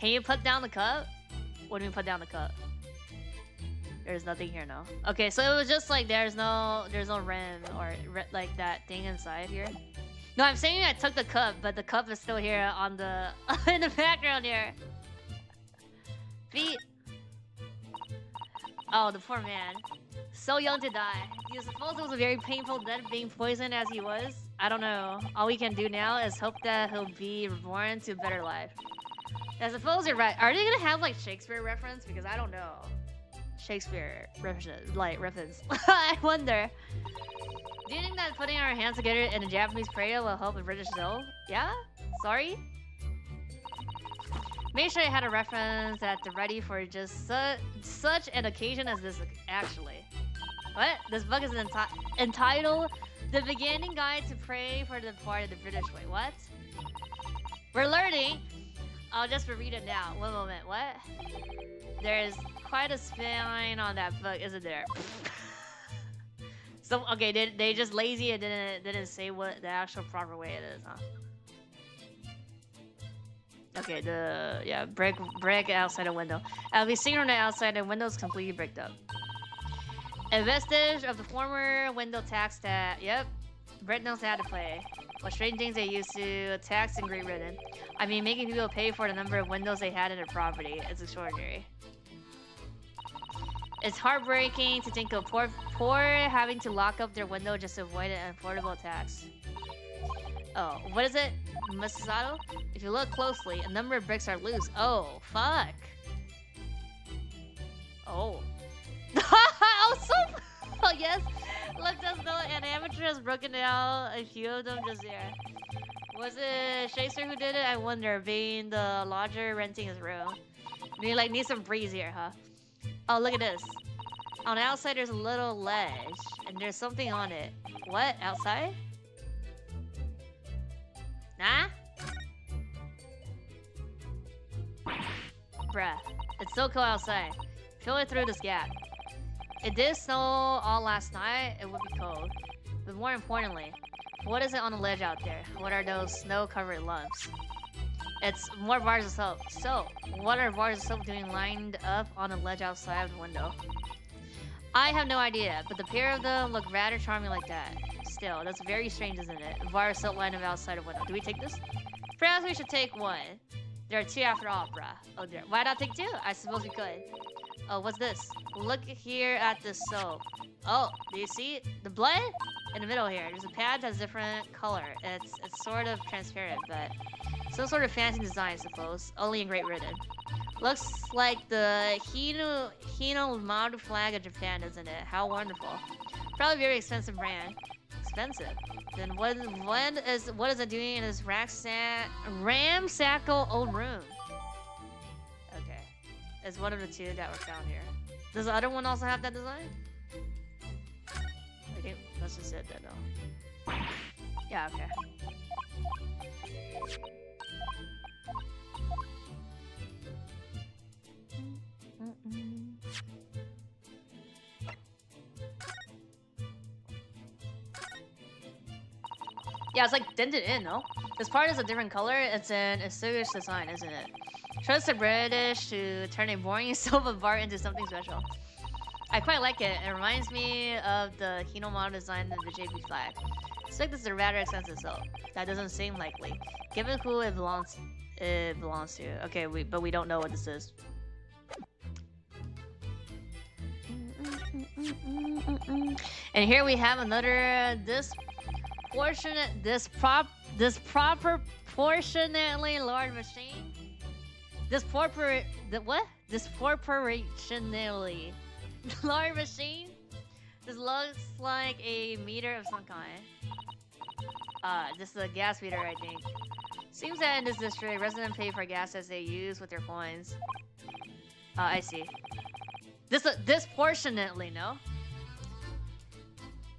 A: Can you put down the cup? What do you mean put down the cup? There's nothing here now. Okay, so it was just like there's no rim or like that thing inside here. No, I'm saying I took the cup, but the cup is still here on the in the background here. Feet. Oh, the poor man. So young to die. Do you suppose it was a very painful death being poisoned as he was? I don't know. All we can do now is hope that he'll be reborn to a better life. I suppose you're right. Are they gonna have like Shakespeare reference? Because I don't know. Shakespeare reference. I wonder. Do you think that putting our hands together in a Japanese prayer will help a British soul? Yeah? Sorry? Make sure I had a reference at the ready for just such an occasion as this, actually. What? This book is entitled The Beginning Guide to Pray for the Departed the British Way. What? We're learning. I'll just read it now. One moment. What? There's quite a spine on that book, isn't there? So, okay, they just lazy and didn't say what the actual proper way it is, huh? Okay, break outside the window. I'll be seen on the outside, the window's completely bricked up. A vestige of the former window tax that, yep, Brett knows how to play. What strange things they used to tax in Great Britain. I mean, making people pay for the number of windows they had in their property. It's extraordinary. It's heartbreaking to think of poor having to lock up their window just to avoid an affordable tax. Oh, what is it? Masato? If you look closely, a number of bricks are loose. Oh, fuck. Oh. Oh, yes. Look, as though an amateur has broken down a few of them just there. Was it Shakespeare who did it? I wonder, being the lodger renting his room. Need some breeze here, huh? Oh, look at this. On the outside, there's a little ledge, and there's something on it. What? Outside? Nah? Bruh. It's so cold outside. Feel it through this gap. It did snow all last night. It would be cold. But more importantly, what is it on the ledge out there? What are those snow-covered lumps? It's more bars of soap. So, what are bars of soap doing lined up on the ledge outside of the window? I have no idea, but the pair of them look rather charming like that. Still, that's very strange, isn't it? A bar of soap lined up outside a window. Do we take this? Perhaps we should take one. There are two after all, bruh. Oh dear. Why not take two? I suppose we could. Oh, what's this? Look here at the soap. Oh, do you see it? The blood? In the middle here. There's a pad that's different color. It's sort of transparent, but some sort of fancy design, I suppose. Only in Great Britain. Looks like the Hino flag of Japan, doesn't it? How wonderful. Probably very expensive brand. Expensive. Then what is it doing in this ramshackle old room? Okay. It's one of the two that were found here. Does the other one also have that design? I think that's just it then, though. Yeah, okay. Yeah, it's like dented in, no? This part is a different color. It's an Assugish design, isn't it? Trust the British to turn a boring sofa bar into something special. I quite like it. It reminds me of the Hino model design of the JP flag. It's like this is a rather expensive soap. That doesn't seem likely, given who it belongs to. Okay, but we don't know what this is. And here we have another disproportionately large machine. Disproportionately large machine. This looks like a meter of some kind. This is a gas meter, I think. Seems that in this district, residents pay for gas as they use with their coins. I see. Disproportionately, no?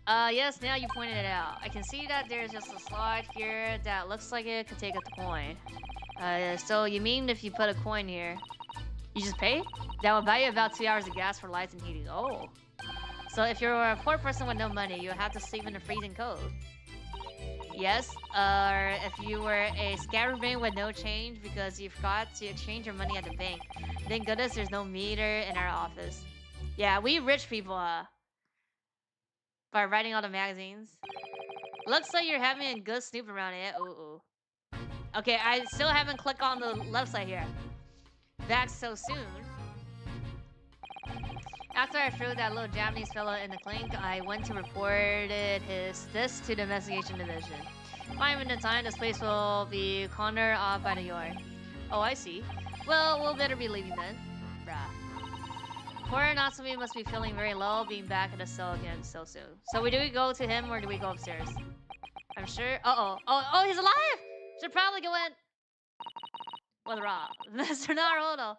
A: Yes, now you pointed it out. I can see that there's just a slot here that looks like it could take a coin. So you mean if you put a coin here, you just pay? That will buy you about 2 hours of gas for lights and heating. Oh. So if you're a poor person with no money, you have to sleep in the freezing cold. Yes, or if you were a scatterbrain with no change because you forgot to exchange your money at the bank. Thank goodness there's no meter in our office. Yeah, we rich people, by writing all the magazines. Looks like you're having a good snoop around it. Ooh. Okay, I still haven't clicked on the left side here. Back so soon. After I threw that little Japanese fellow in the clink, I went to report this to the investigation division. 5 minutes time, this place will be cornered off by the yard. Oh, I see. Well, we'll better be leaving then. Bruh. Poor Natsume must be feeling very low, being back in the cell again so soon. So do we go to him or do we go upstairs? I'm sure. Oh, he's alive! Should probably go in. What's wrong? Mr. Naruto.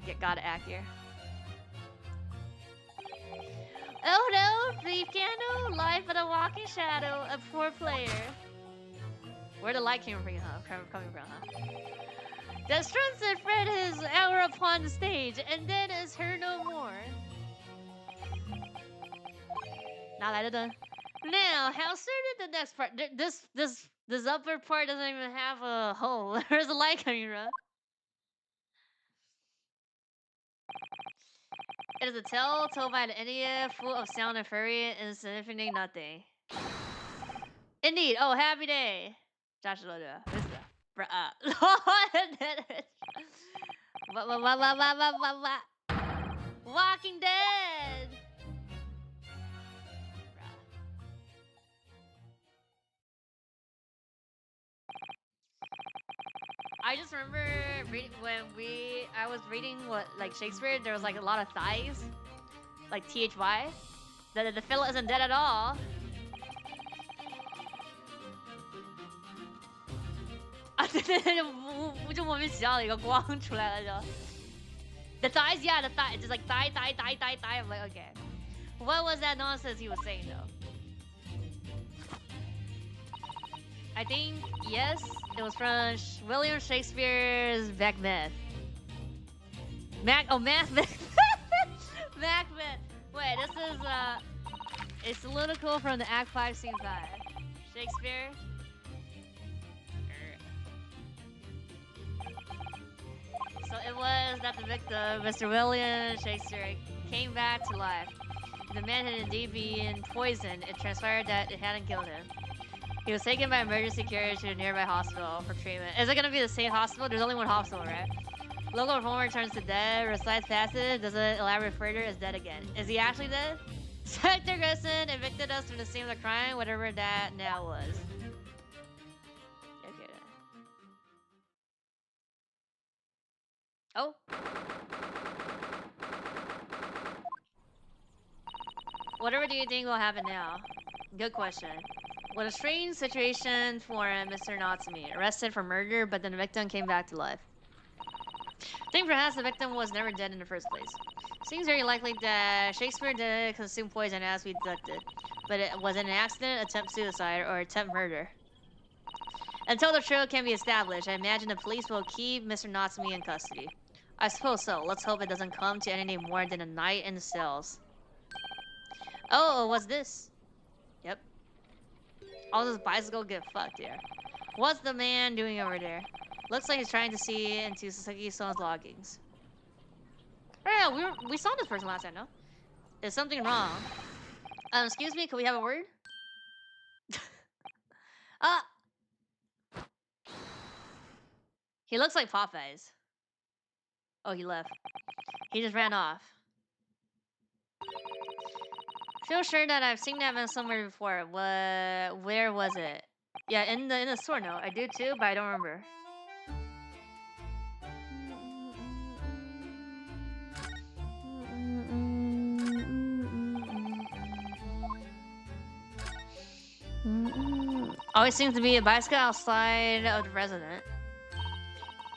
A: Cute. Gotta act here. Oh no! Thief candle! Life of the walking shadow, a poor player. Where the light came from, huh? Coming from, huh? The strength spread his hour upon the stage, and then is heard no more. Now, how certain the next part? This upper part doesn't even have a hole. Where's the light coming from? It is a tale told by an idiot, full of sound and fury, and significantly nothing. Indeed. Oh, happy day. Josh Loda. Walking Dead. I just remember reading when I was reading what like Shakespeare. There was like a lot of thighs, like THY. The fella isn't dead at all. The thighs, yeah, the thigh, just like thigh. I'm like, okay. What was that nonsense he was saying though? I think, yes, it was from William Shakespeare's Macbeth. Macbeth. Macbeth. Wait, this is, it's political from the Act 5, Scene 5. Shakespeare. So it was that the victim, Mr. William Shakespeare, came back to life. The man had indeed been poisoned. It transpired that it hadn't killed him. He was taken by emergency carriage to a nearby hospital for treatment. Is it gonna be the same hospital? There's only one hospital, right? Local performer turns to dead, recites passage, doesn't elaborate further, is dead again. Is he actually dead? Spectre Grisson evicted us from the scene of the crime, whatever that now was. Okay. Oh. Whatever do you think will happen now? Good question. What a strange situation for Mr. Natsumi. Arrested for murder, but then the victim came back to life. I think perhaps the victim was never dead in the first place. Seems very likely that Shakespeare did consume poison as we deducted, but it was an accident, attempt suicide, or attempt murder. Until the truth can be established, I imagine the police will keep Mr. Natsumi in custody. I suppose so. Let's hope it doesn't come to anything more than a night in the cells. Oh, what's this? Yep. All this bicycle get fucked here. What's the man doing over there? Looks like he's trying to see into Sasaki-san's loggings. Oh yeah, we saw this person last time, no? Is something wrong? Excuse me, could we have a word? He looks like Popeyes. Oh, he left. He just ran off. Feel sure that I've seen that man somewhere before. Where was it? Yeah, in the store note. I do too, but I don't remember. Always seems to be a bicycle outside of the resident.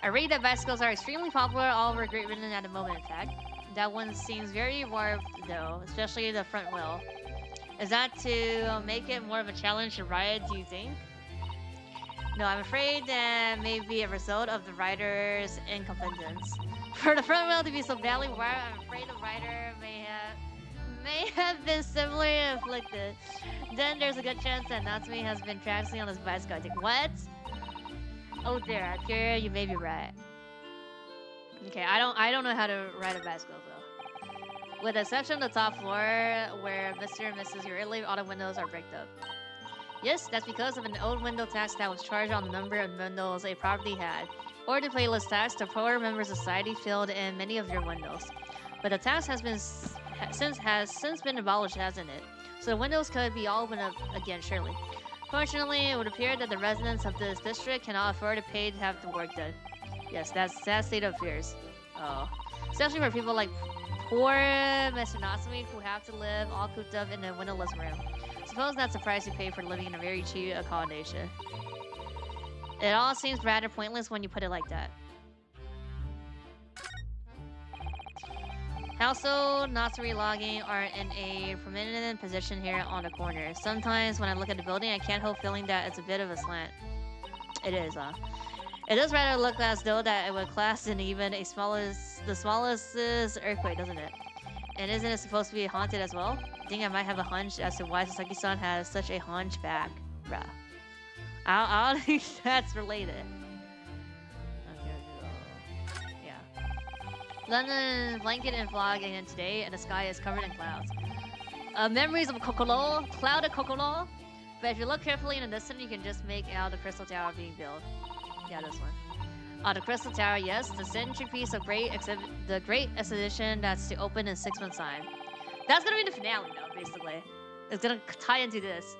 A: I read that bicycles are extremely popular all over Great Britain at the moment, in fact. That one seems very warped, though, especially the front wheel. Is that to make it more of a challenge to ride, do you think? No, I'm afraid that may be a result of the rider's incompetence. For the front wheel to be so badly warped, I'm afraid the rider may have been similarly afflicted. Then there's a good chance that Natsumi has been practicing on his bicycle. I think, what? Oh dear, I fear you may be right. Okay, I don't know how to ride a bicycle though. With the exception of the top floor, where Mr. and Mrs. Urley auto windows are bricked up. Yes, that's because of an old window tax that was charged on the number of windows a property had. Or the playlist tax, the poor member society filled in many of your windows. But the tax has since been abolished, hasn't it? So the windows could be all opened up again, surely. Fortunately, it would appear that the residents of this district cannot afford to pay to have the work done. Yes, that's that state of affairs. Oh. Especially for people like Poor Mr. Natsumi who have to live all cooped up in a windowless room. Suppose that's the price you pay for living in a very cheap accommodation. It all seems rather pointless when you put it like that. Household Natsuri logging are in a prominent position here on the corner. Sometimes when I look at the building, I can't help feeling that it's a bit of a slant. It is, huh? It does rather look as though that it would collapse in even the smallest earthquake, doesn't it? And isn't it supposed to be haunted as well? I think I might have a hunch as to why Sasaki-san has such a hunchback. Bruh. I don't think that's related. Okay, yeah. London blanket and fog again today, and the sky is covered in clouds. Memories of Kokoro, clouded Kokoro. But if you look carefully in the distance, you can just make out the crystal tower being built. Yeah, this one. The crystal tower, yes, the centerpiece of the great exhibition that's to open in 6 months' time. That's gonna be the finale, though, basically. It's gonna tie into this.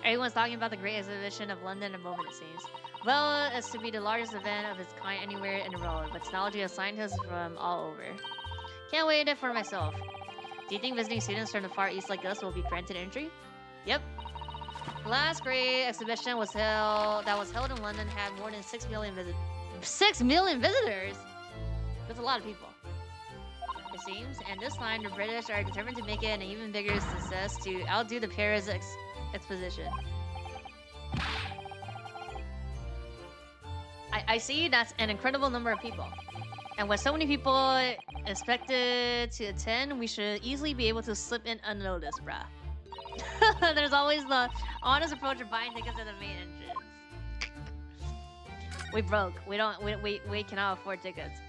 A: Everyone's talking about the great exhibition of London at the moment, it seems. Well, it's to be the largest event of its kind anywhere in the world, with technology and scientists from all over. Can't wait it for myself. Do you think visiting students from the Far East like us will be granted entry? Yep. The last great exhibition was held in London had more than 6 million visitors. 6 million visitors? That's a lot of people, it seems. And this time, the British are determined to make it an even bigger success to outdo the Paris exposition. I see that's an incredible number of people. And with so many people expected to attend, we should easily be able to slip in unnoticed, bruh. There's always the honest approach of buying tickets at the main entrance. We broke. We cannot afford tickets.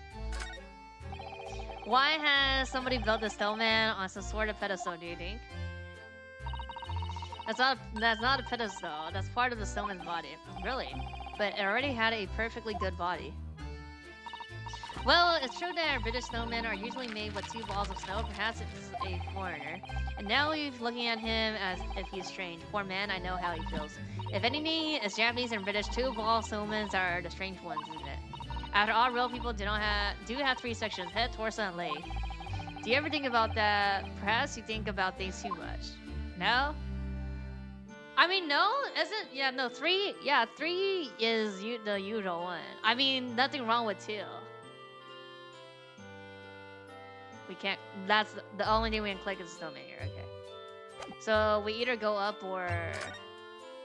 A: Why has somebody built the snowman on some sort of pedestal, do you think? That's not a pedestal. That's part of the snowman's body. Really? But it already had a perfectly good body. Well, it's true that British snowmen are usually made with 2 balls of snow. Perhaps it's a foreigner. And now we're looking at him as if he's strange. Poor man, I know how he feels. If anything, it's Japanese and British 2-ball snowmen are the strange ones, isn't it? After all, real people do have 3 sections: head, torso, and leg. Do you ever think about that? Perhaps you think about things too much. No? I mean, no, isn't? Yeah, no, 3. Yeah, 3 is the usual one. I mean, nothing wrong with 2. We can't. That's the only thing we can click is snowman here. Okay. So we either go up or.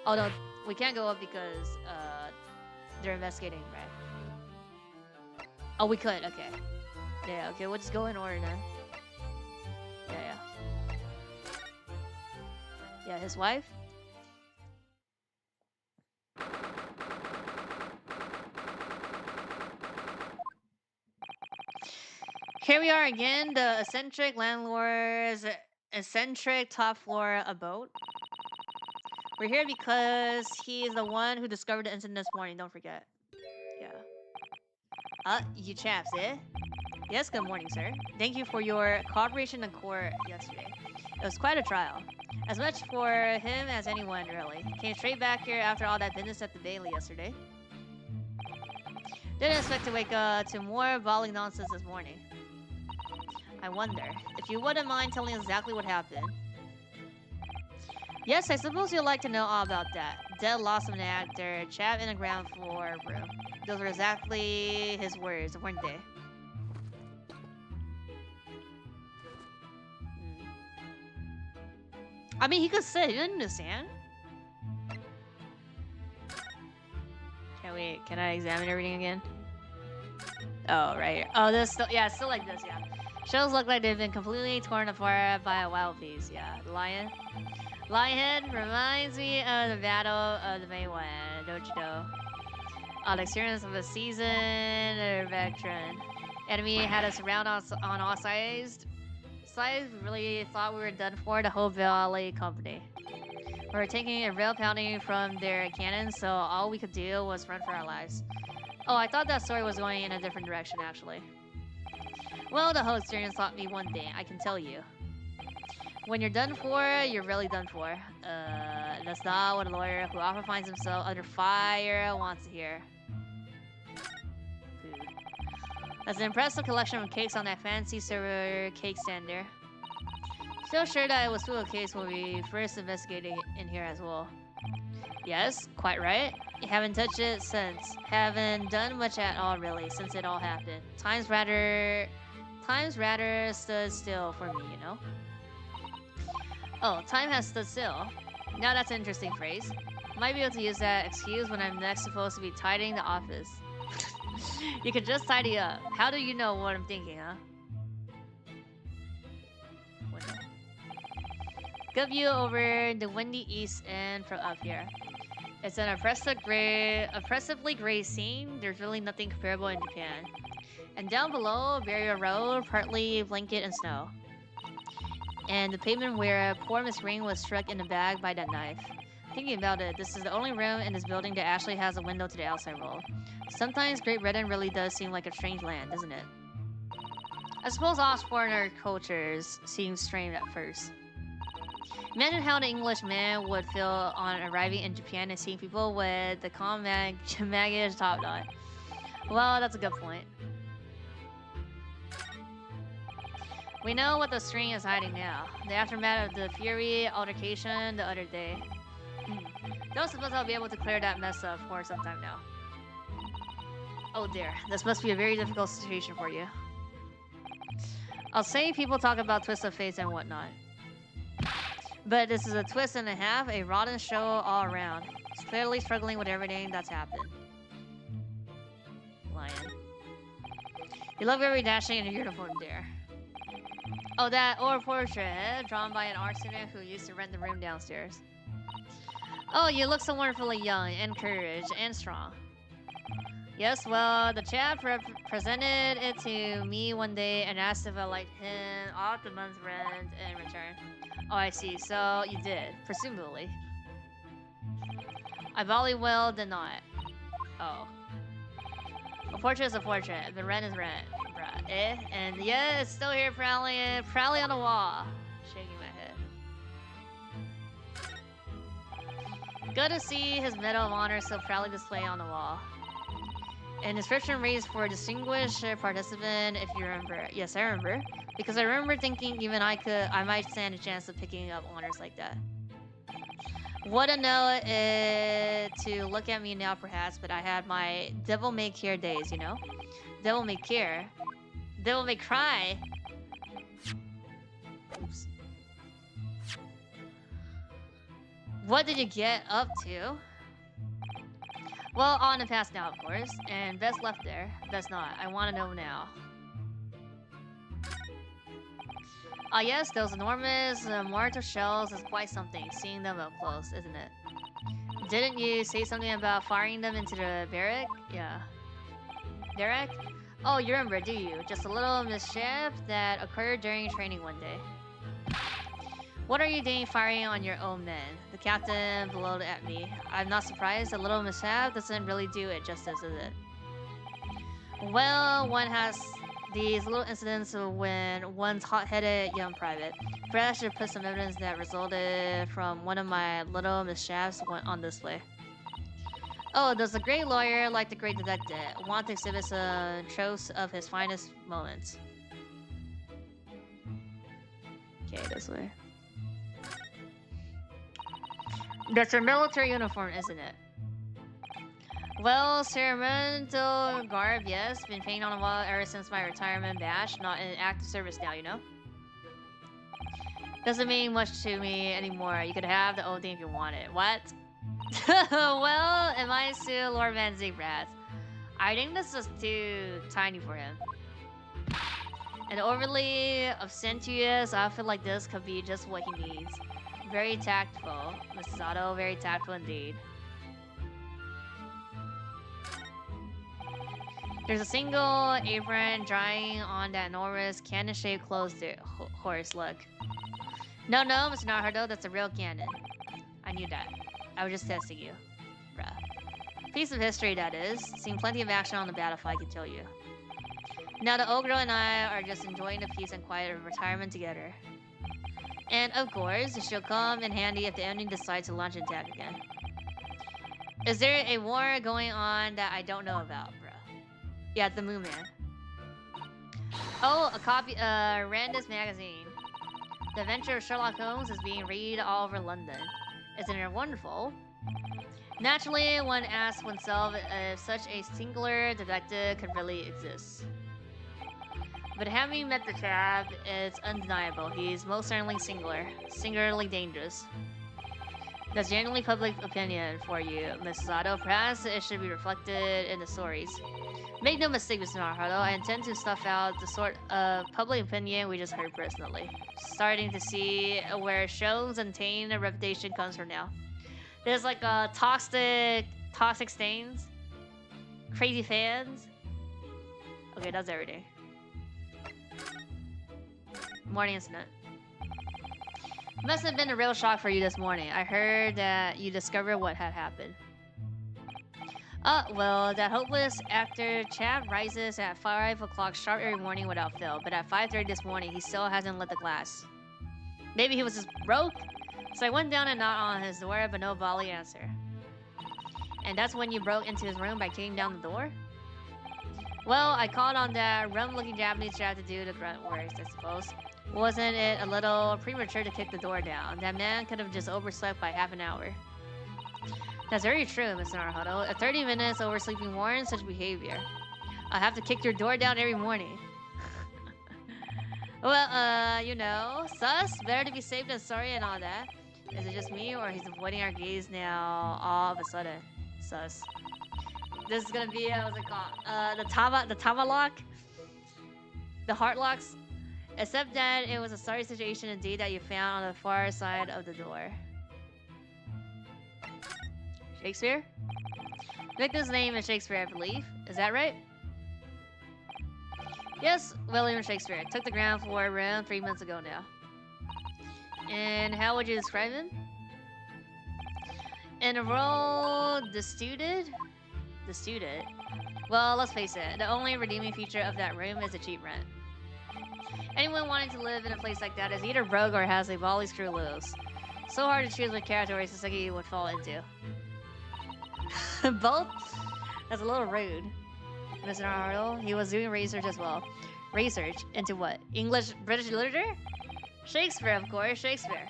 A: Oh no, we can't go up because they're investigating, right? Oh, we could. Okay. Yeah. Okay. We'll just go in order then. Yeah. Yeah. His wife. Here we are again, the eccentric landlord's eccentric top floor abode. We're here because he is the one who discovered the incident this morning, don't forget. Yeah. You chaps, eh? Yes, good morning, sir. Thank you for your cooperation in court yesterday. It was quite a trial. As much for him as anyone, really. Came straight back here after all that business at the Bailey yesterday. Didn't expect to wake up to more bawling nonsense this morning. I wonder if you wouldn't mind telling exactly what happened. Yes, I suppose you'd like to know all about that. Dead loss of an actor, chap in the ground floor room. Those were exactly his words, weren't they? I mean, he could say, you understand? Can I examine everything again? Oh, right. Oh, this still, yeah, still like this, yeah. Shells look like they've been completely torn apart by a wild beast, yeah. Lion? Lionhead reminds me of the Battle of the May one, don't you know? The experience of a seasoned veteran. Enemy had us around on all sides. We really thought we were done for, the whole Valley Company. We were taking a rail pounding from their cannons, so all we could do was run for our lives. Oh, I thought that story was going in a different direction, actually. Well, the whole experience taught me one thing, I can tell you. When you're done for, you're really done for. That's not what a lawyer who often finds himself under fire wants to hear. Food. There's an impressive collection of cakes on that fancy server cake stand there. Still sure that it was full of cakes when we first investigated in here as well. Yes, quite right. You haven't touched it since. Haven't done much at all really since it all happened. Time's rather stood still for me, you know? Oh, time has stood still. Now that's an interesting phrase. Might be able to use that excuse when I'm next supposed to be tidying the office. You could just tidy up. How do you know what I'm thinking, huh? Window. Good view over the windy east end from up here. It's an oppressively gray scene. There's really nothing comparable in Japan. And down below, barrier road, partly blanket and snow. And the pavement where poor Miss Ring was struck in the back by that knife. Thinking about it, this is the only room in this building that actually has a window to the outside world. Sometimes Great Britain really does seem like a strange land, doesn't it? I suppose all foreigner cultures seem strange at first. Imagine how the Englishman would feel on arriving in Japan and seeing people with the calm maggish top knot. Well, that's a good point. We know what the string is hiding now. The aftermath of the Fury altercation the other day. Don't suppose I'll be able to clear that mess up for some time now. Oh dear, this must be a very difficult situation for you. I'll say people talk about twists of fate and whatnot. But this is a twist and a half, a rotten show all around. It's clearly struggling with everything that's happened. Lion. You look very dashing in your uniform there. Oh, that old portrait, drawn by an art student who used to rent the room downstairs. Oh, you look so wonderfully young, and courage, and strong. Yes, well, the chap presented it to me one day and asked if I liked him off the month's rent in return. Oh, I see. So you did, presumably. I volley well did not. Oh. A portrait is a portrait. The rent is rent. Bruh. Eh? And yeah, it's still here proudly on the wall. Shaking my head. Good to see his Medal of Honor still proudly displayed on the wall. And description reads for distinguished participant, if you remember. Yes, I remember. Because I remember thinking even I might stand a chance of picking up honors like that. What a know to look at me now perhaps, but I had my devil may care days, you know? Devil may care. Devil may cry. Oops. What did you get up to? Well, all in the past now, of course. And best left there. Best not. I want to know now. Ah, yes, those enormous mortar shells is quite something, seeing them up close, isn't it? Didn't you say something about firing them into the barrack? Yeah. Barrack? Oh, you remember, do you? Just a little mischief that occurred during training one day. What are you doing firing on your own men? The captain bellowed at me. I'm not surprised. A little mishap doesn't really do it justice, does it? Well, one has these little incidents when one's hot-headed young private. Perhaps I should put some evidence that resulted from one of my little mishaps on display. Oh, does the great lawyer, like the great detective, want to exhibit some tropes of his finest moments? Okay, this way. That's a military uniform, isn't it? Well, ceremonial garb, yes. Been painting on the wall ever since my retirement bash. Not in active service now, you know? Doesn't mean much to me anymore. You could have the old thing if you want it. What? Well, am I still Lord Van Zigbrats? I think this is too tiny for him. An overly obsequious outfit like this could be just what he needs. Very tactful. Mrs. Otto, very tactful indeed. There's a single apron drying on that enormous cannon-shaped closed horse, look. No, Mr. Naruto, that's a real cannon. I knew that. I was just testing you. Bruh. Piece of history, that is. Seen plenty of action on the battlefield, I can tell you. Now the ogre and I are just enjoying the peace and quiet of retirement together. And of course, she'll come in handy if the enemy decides to launch an attack again. Is there a war going on that I don't know about, bruh? Yeah, the Moon Man. Oh, a copy of Randus magazine. The Adventure of Sherlock Holmes is being read all over London. Isn't it wonderful? Naturally, one asks oneself if such a singular detective could really exist. But having met the chap, it's undeniable. He's most certainly singularly dangerous. That's generally public opinion for you, Mrs. Otto. Perhaps it should be reflected in the stories. Make no mistake, Mr. Naruto, I intend to snuff out the sort of public opinion we just heard personally. Starting to see where Shone's untainted reputation comes from now. There's like toxic stains, crazy fans. Okay, that's everything. Morning incident. Must have been a real shock for you this morning. I heard that you discovered what had happened. Well, that hopeless actor chap rises at 5 o'clock sharp every morning without fail, but at 5:30 this morning, he still hasn't lit the glass. Maybe he was just broke? So I went down and knocked on his door, but no volley answer. And that's when you broke into his room by kicking down the door? Well, I called on that rum-looking Japanese chap to do the grunt works, I suppose. Wasn't it a little premature to kick the door down? That man could have just overslept by half an hour. That's very true, Mr. Naruto. A 30 minutes oversleeping warrants such behavior. I'll have to kick your door down every morning. Well, you know, sus. Better to be safe than sorry and all that. Is it just me, or he's avoiding our gaze now all of a sudden? Sus. This is gonna be, what's it called? The Tama lock? The heart locks? Except that it was a sorry situation indeed that you found on the far side of the door. Shakespeare? Victim's name is Shakespeare, I believe. Is that right? Yes, William Shakespeare. Took the ground floor room 3 months ago now. And how would you describe him? In a role disputed? Disputed? Well, let's face it. The only redeeming feature of that room is the cheap rent. Anyone wanting to live in a place like that is either broke or has a volley screw loose. So hard to choose what category Sasaki would fall into. Both? That's a little rude. Mr. Naruto, he was doing research as well. Research? Into what? English, British literature? Shakespeare, of course, Shakespeare.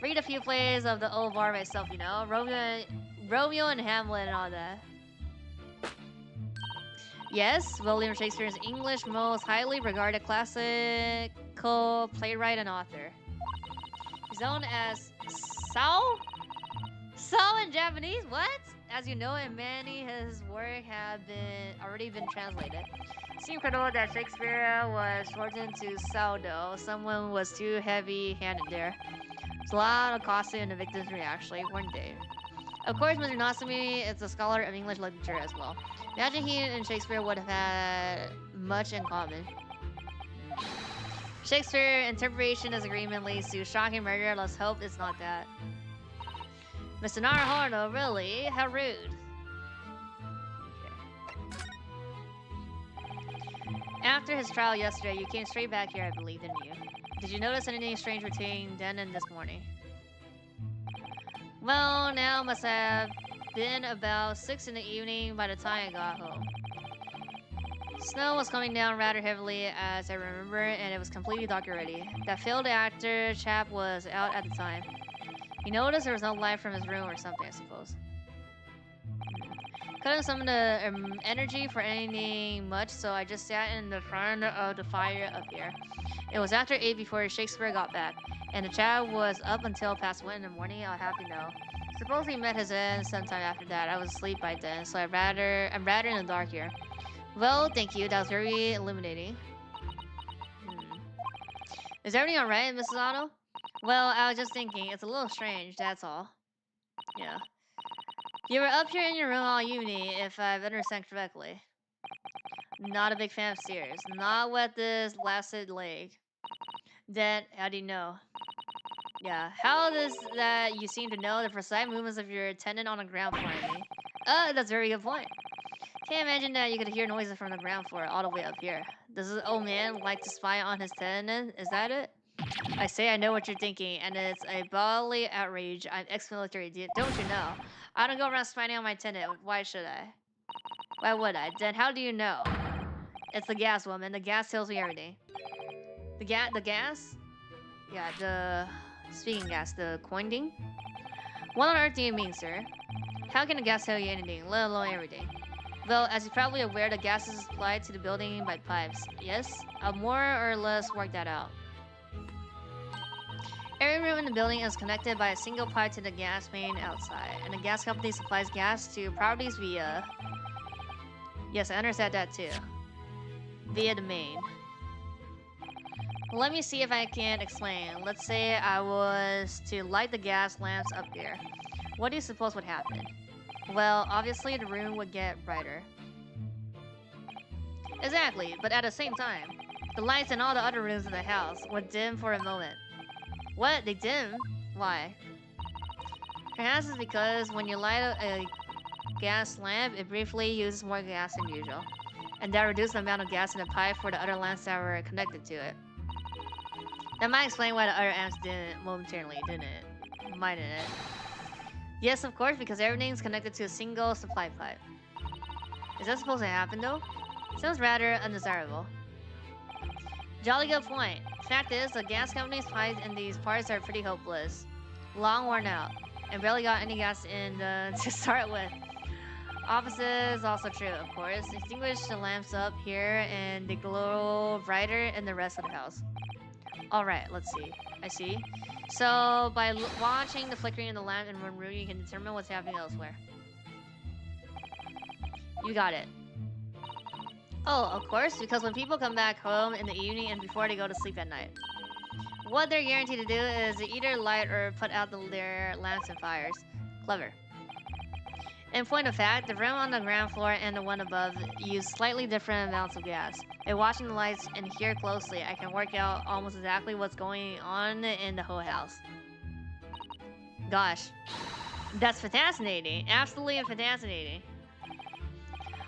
A: Read a few plays of the old bar myself, you know? Romeo and Hamlet and all that. Yes, William Shakespeare is English most highly regarded classical playwright and author. He's known as Sao? Sao in Japanese? What? As you know, and many his work have already been translated. It's incredible that Shakespeare was shortened to Sao though. Someone was too heavy-handed there. There's a lot of costume in the victims actually, weren't they? Of course, Mr. Nasumi is a scholar of English literature as well. Imagine he and Shakespeare would have had much in common. Shakespeare interpretation disagreement leads to shocking murder. Let's hope it's not that. Mr. Naruto, really? How rude. Okay. After his trial yesterday, you came straight back here, I believe, didn't you? Did you notice anything strange between then and this morning? Well, now must have been about 6 in the evening by the time I got home. Snow was coming down rather heavily as I remember, and it was completely dark already. That failed actor chap was out at the time. He noticed there was no light from his room or something, I suppose. Couldn't summon the energy for anything much, so I just sat in the front of the fire up here. It was after 8 before Shakespeare got back, and the chat was up until past 1 in the morning. I'll have to know. Suppose he met his end sometime after that. I was asleep by then, so I'm rather in the dark here. Well, thank you. That was very illuminating. Is everything alright, Mrs. Otto? Well, I was just thinking, it's a little strange, that's all. Yeah. You were up here in your room all evening, if I've understood correctly. Not a big fan of stairs. Not with this lasted leg. Then, how do you know? Yeah, how does that you seem to know the precise movements of your attendant on the ground floor, I mean? That's a very good point. Can't imagine that you could hear noises from the ground floor all the way up here. Does this old man like to spy on his tenant? Is that it? I say I know what you're thinking, and it's a bodily outrage. I'm ex-military, don't you know? I don't go around spying on my tenant. Why should I? Why would I? Then how do you know? It's the gas woman. The gas tells me everything. The gas? Yeah, the... Speaking gas, the coin ding? What on earth do you mean, sir? How can a gas tell you anything, let alone everything? Well, as you're probably aware, the gas is supplied to the building by pipes. Yes? I'll more or less work that out. Every room in the building is connected by a single pipe to the gas main outside, and the gas company supplies gas to properties via... Yes, I understand that too. Via the main. Let me see if I can explain. Let's say I was to light the gas lamps up here. What do you suppose would happen? Well, obviously the room would get brighter. Exactly, but at the same time, the lights in all the other rooms in the house would dim for a moment. What? They dim? Why? Perhaps it's because when you light a gas lamp, it briefly uses more gas than usual. And that reduces the amount of gas in the pipe for the other lamps that were connected to it. That might explain why the other amps didn't momentarily, didn't it? Mightn't it? Yes, of course, because everything's connected to a single supply pipe. Is that supposed to happen, though? Sounds rather undesirable. Jolly good point. Fact is, the gas company's pipes in these parts are pretty hopeless. Long worn out, and barely got any gas in to start with. Opposite is also true, of course. Extinguish the lamps up here, and they glow brighter in the rest of the house. Alright, let's see. I see. So, by watching the flickering of the lamp in one room, you can determine what's happening elsewhere. You got it. Oh, of course, because when people come back home in the evening and before they go to sleep at night, what they're guaranteed to do is to either light or put out their lamps and fires. Clever. In point of fact, the room on the ground floor and the one above use slightly different amounts of gas. By watching the lights and hear closely, I can work out almost exactly what's going on in the whole house. Gosh, that's fascinating. Absolutely fascinating.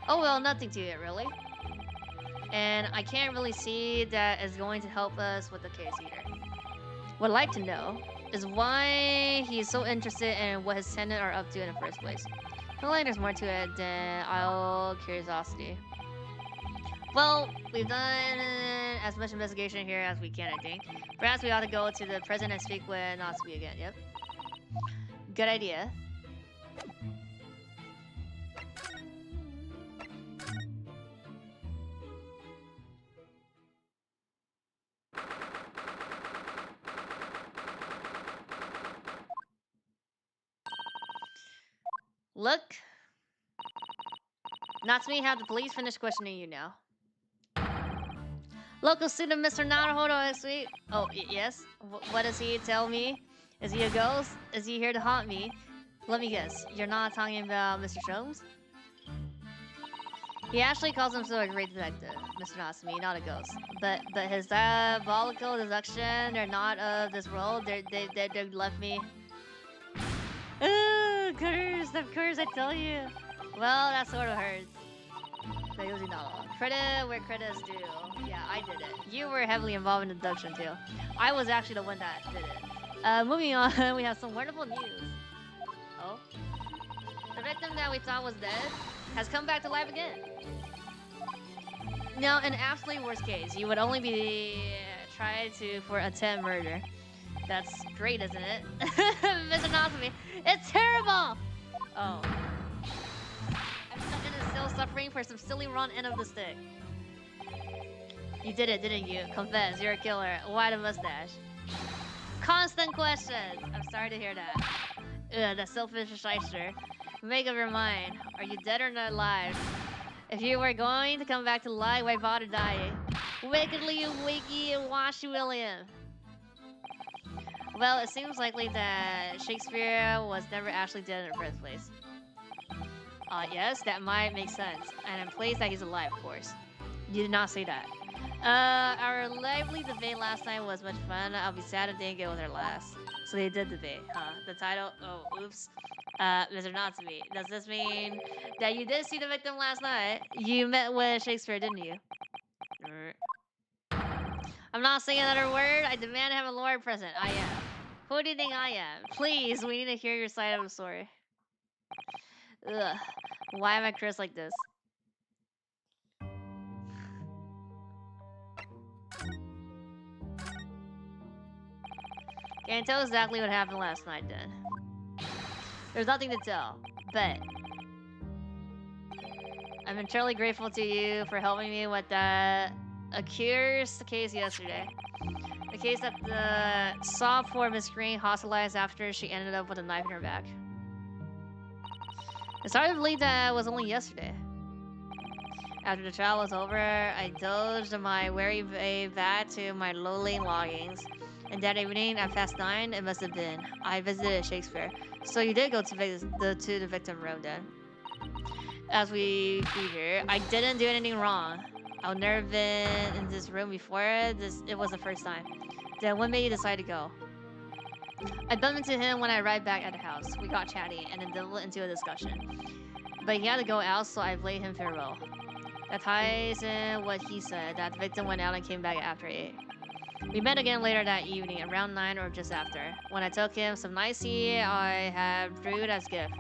A: Oh well, nothing to it really. And I can't really see that as going to help us with the case either. What I'd like to know is why he's so interested in what his tenants are up to in the first place. I feel like there's more to it than all curiosity. Well, we've done as much investigation here as we can, I think. Perhaps we ought to go to the president and speak with Natsume again, yep. Good idea. Look. Natsume, have the police finish questioning you now. Local student Mr. Naruhodo is sweet. Oh, yes? What does he tell me? Is he a ghost? Is he here to haunt me? Let me guess, you're not talking about Mr. Sholmes? He actually calls himself a great detective, Mr. Natsume, not a ghost. But his diabolical deduction, they're not of this world. They left me. Curse, of course, I tell you. Well, that sort of hurts. But usually not all. Credit where credit is due. Yeah, I did it. You were heavily involved in deduction too. I was actually the one that did it. Moving on, we have some wonderful news. Oh? The victim that we thought was dead has come back to life again. Now, in absolutely worst case, you would only be tried for attempt murder. That's great, isn't it? Mr. Natsume, it's terrible! Oh. I'm stuck in a still suffering for some silly wrong end of the stick. You did it, didn't you? Confess, you're a killer. Why the mustache? Constant questions! I'm sorry to hear that. Ugh, that selfish shyster. Make up your mind. Are you dead or not alive? If you were going to come back to life, why bother dying? Wickedly wakey washy William. Well, it seems likely that Shakespeare was never actually dead in the first place. Yes, that might make sense. And I'm pleased that he's alive, of course. You did not say that. Our lively debate last night was much fun. I'll be sad if they didn't get with our last. So they did debate, huh? The title, oh, oops. Mr. Natsume, does this mean that you did see the victim last night? You met with Shakespeare, didn't you? I'm not saying another word. I demand to have a lawyer present. I am. Who do you think I am? Please, we need to hear your side of the story. Ugh. Why am I cursed like this? Can't tell exactly what happened last night then. There's nothing to tell, but I'm eternally grateful to you for helping me with that curious case yesterday. The case that saw poor Miss Green hospitalized after she ended up with a knife in her back. It's hard to believe that was only yesterday. After the trial was over, I dozed my weary way back to my lowly longings. And that evening at past 9, it must have been, I visited Shakespeare. So you did go to the victim room then. As we figure, I didn't do anything wrong. I've never been in this room before. It was the first time. Then what made you decide to go? I bumped into him when I arrived back at the house. We got chatty and then delved into a discussion. But he had to go out, so I played him farewell. That ties in what he said, that the victim went out and came back after 8. We met again later that evening, around 9 or just after, when I took him some nice tea I had brewed as gift.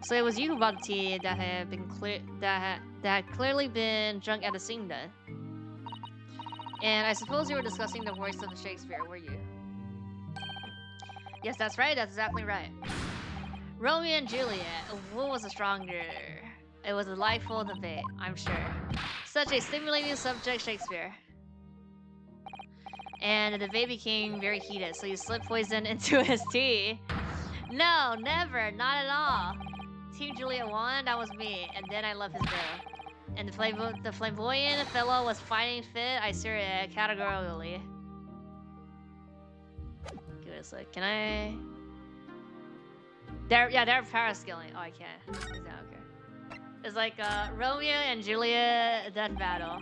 A: So it was you who bought the tea that had clearly been drunk at the scene then. And I suppose you were discussing the voice of Shakespeare, were you? Yes, that's right, that's exactly right. Romeo and Juliet, who was the stronger? It was a delightful debate, I'm sure. Such a stimulating subject, Shakespeare. And the debate became very heated, so you slipped poison into his tea. No, never, not at all. Team Juliet won, that was me, and then I left his girl. And the flamboyant fellow was fighting fit, I steered it categorically. Give it a sec, can I... They're parascaling. Oh, I can't. Is that okay? It's like Romeo and Juliet death battle.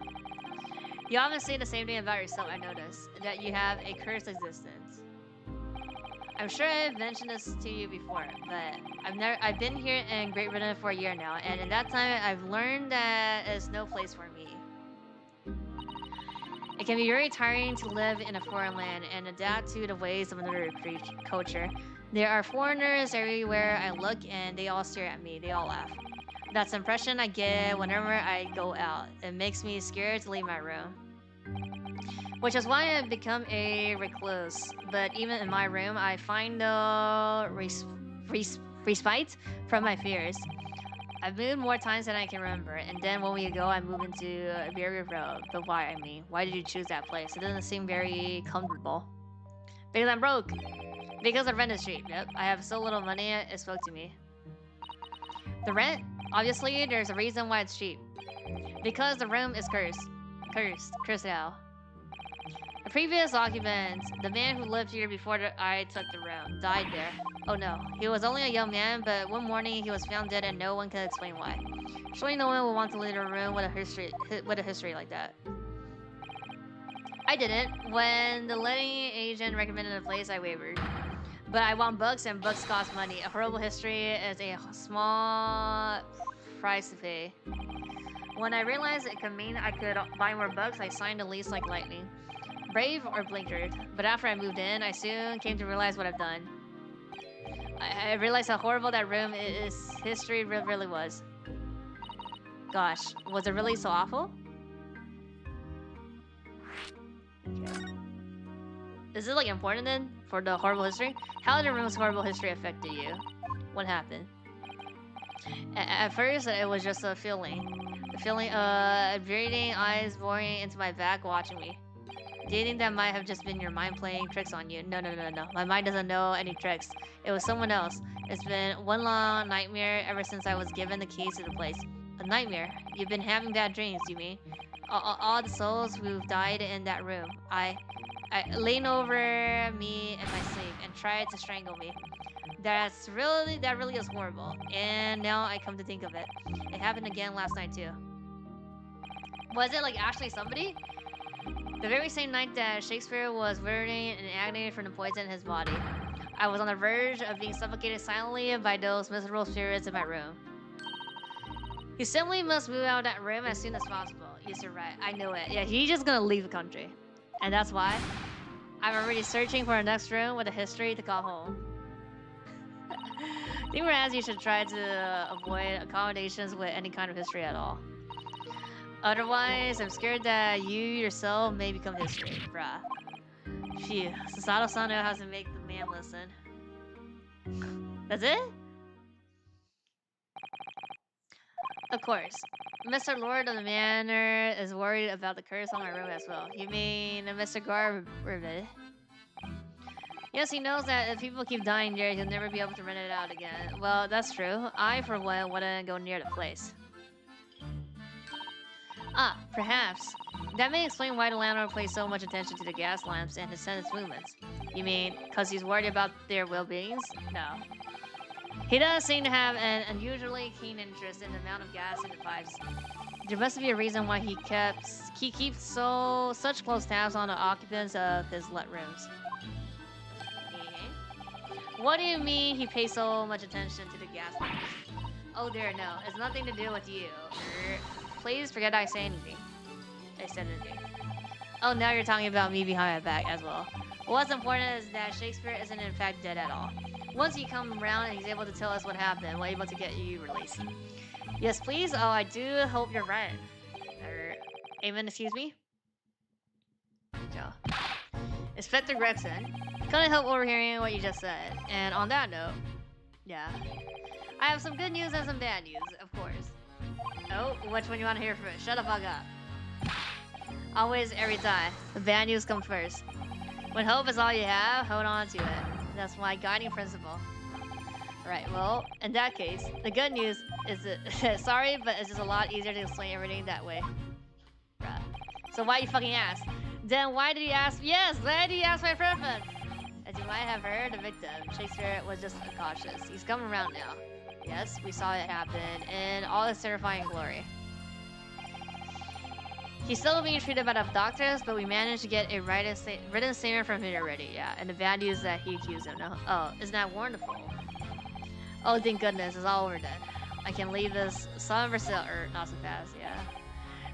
A: You often say the same thing about yourself, I noticed. That you have a cursed existence. I'm sure I've mentioned this to you before, but I've been here in Great Britain for a year now, and in that time I've learned that it's no place for me. It can be very tiring to live in a foreign land and adapt to the ways of another culture. There are foreigners everywhere I look and they all stare at me, they all laugh. That's the impression I get whenever I go out. It makes me scared to leave my room. Which is why I've become a recluse. But even in my room, I find no respite from my fears. I've moved more times than I can remember, and then when we go, I move into Barrier Road. But why, I mean? Why did you choose that place? It doesn't seem very comfortable. Because I'm broke. Because the rent is cheap. Yep, I have so little money, it spoke to me. The rent? Obviously, there's a reason why it's cheap. Because the room is cursed. Cursed out. The previous occupant, the man who lived here before I took the room, died there. Oh no, he was only a young man, but one morning he was found dead and no one can explain why. Surely no one would want to leave a room with a history like that. I didn't. When the letting agent recommended a place, I wavered. But I want books, and books cost money. A horrible history is a small price to pay. When I realized it could mean I could buy more books, I signed the lease like lightning. Brave or blinkered. But after I moved in, I soon came to realize what I've done. I realized how horrible that room is. History really was. Gosh, was it really so awful? Okay. Is it like important then for the horrible history? How did the room's horrible history affected you? What happened? At first, it was just a feeling. The feeling of breathing eyes boring into my back watching me. Do you think that might have just been your mind playing tricks on you? No. My mind doesn't know any tricks. It was someone else. It's been one long nightmare ever since I was given the keys to the place. A nightmare? You've been having bad dreams, you mean? All the souls who've died in that room. I leaned over me in my sleep and tried to strangle me. That really is horrible. And now I come to think of it. It happened again last night too. Was it like actually somebody? The very same night that Shakespeare was writhing in agony from the poison in his body. I was on the verge of being suffocated silently by those miserable spirits in my room. You simply must move out of that room as soon as possible. Yes, you're right. I knew it. Yeah, he's just gonna leave the country. And that's why I'm already searching for a next room with a history to call home. I think perhaps you should try to avoid accommodations with any kind of history at all. Otherwise, I'm scared that you yourself may become history, bruh. Phew, Sasato-san knows how to make the man listen. That's it? Of course. Mr. Lord of the Manor is worried about the curse on my room as well. You mean Mr. Garber? Yes, he knows that if people keep dying there, he'll never be able to rent it out again. Well, that's true. I, for one, wouldn't go near the place. Ah, perhaps. That may explain why the landlord pays so much attention to the gas lamps and his tenants' movements. You mean, because he's worried about their well-beings? No. He does seem to have an unusually keen interest in the amount of gas in the pipes. There must be a reason why he keeps such close tabs on the occupants of his let rooms. What do you mean he pays so much attention to the gas lamps? Oh dear, no. It's nothing to do with you. Please forget I said anything. Oh, now you're talking about me behind my back as well. What's important is that Shakespeare isn't in fact dead at all. Once you come around and he's able to tell us what happened, we're able to get you released. Yes, please? Oh, I do hope you're right. Amen, excuse me? No. Inspector Gregson, couldn't help overhearing what you just said. And on that note, yeah. I have some good news and some bad news, of course. Oh, which one you want to hear first? Shut the fuck up. Always, every time. The bad news comes first. When hope is all you have, hold on to it. That's my guiding principle. Right, well, in that case, the good news is that, sorry, but it's just a lot easier to explain everything that way. Bruh. So why you fucking ask? Then why did you ask? Yes, why did you ask my preference? As you might have heard, the victim, Shakespeare, was just cautious. He's coming around now. Yes, we saw it happen in all its terrifying glory. He's still being treated by the doctors, but we managed to get a written statement from him already, yeah. And the bad news is that he accused him. No? Oh, isn't that wonderful? Oh, thank goodness, it's all over then. I can leave this some Brazil, or not so fast, yeah.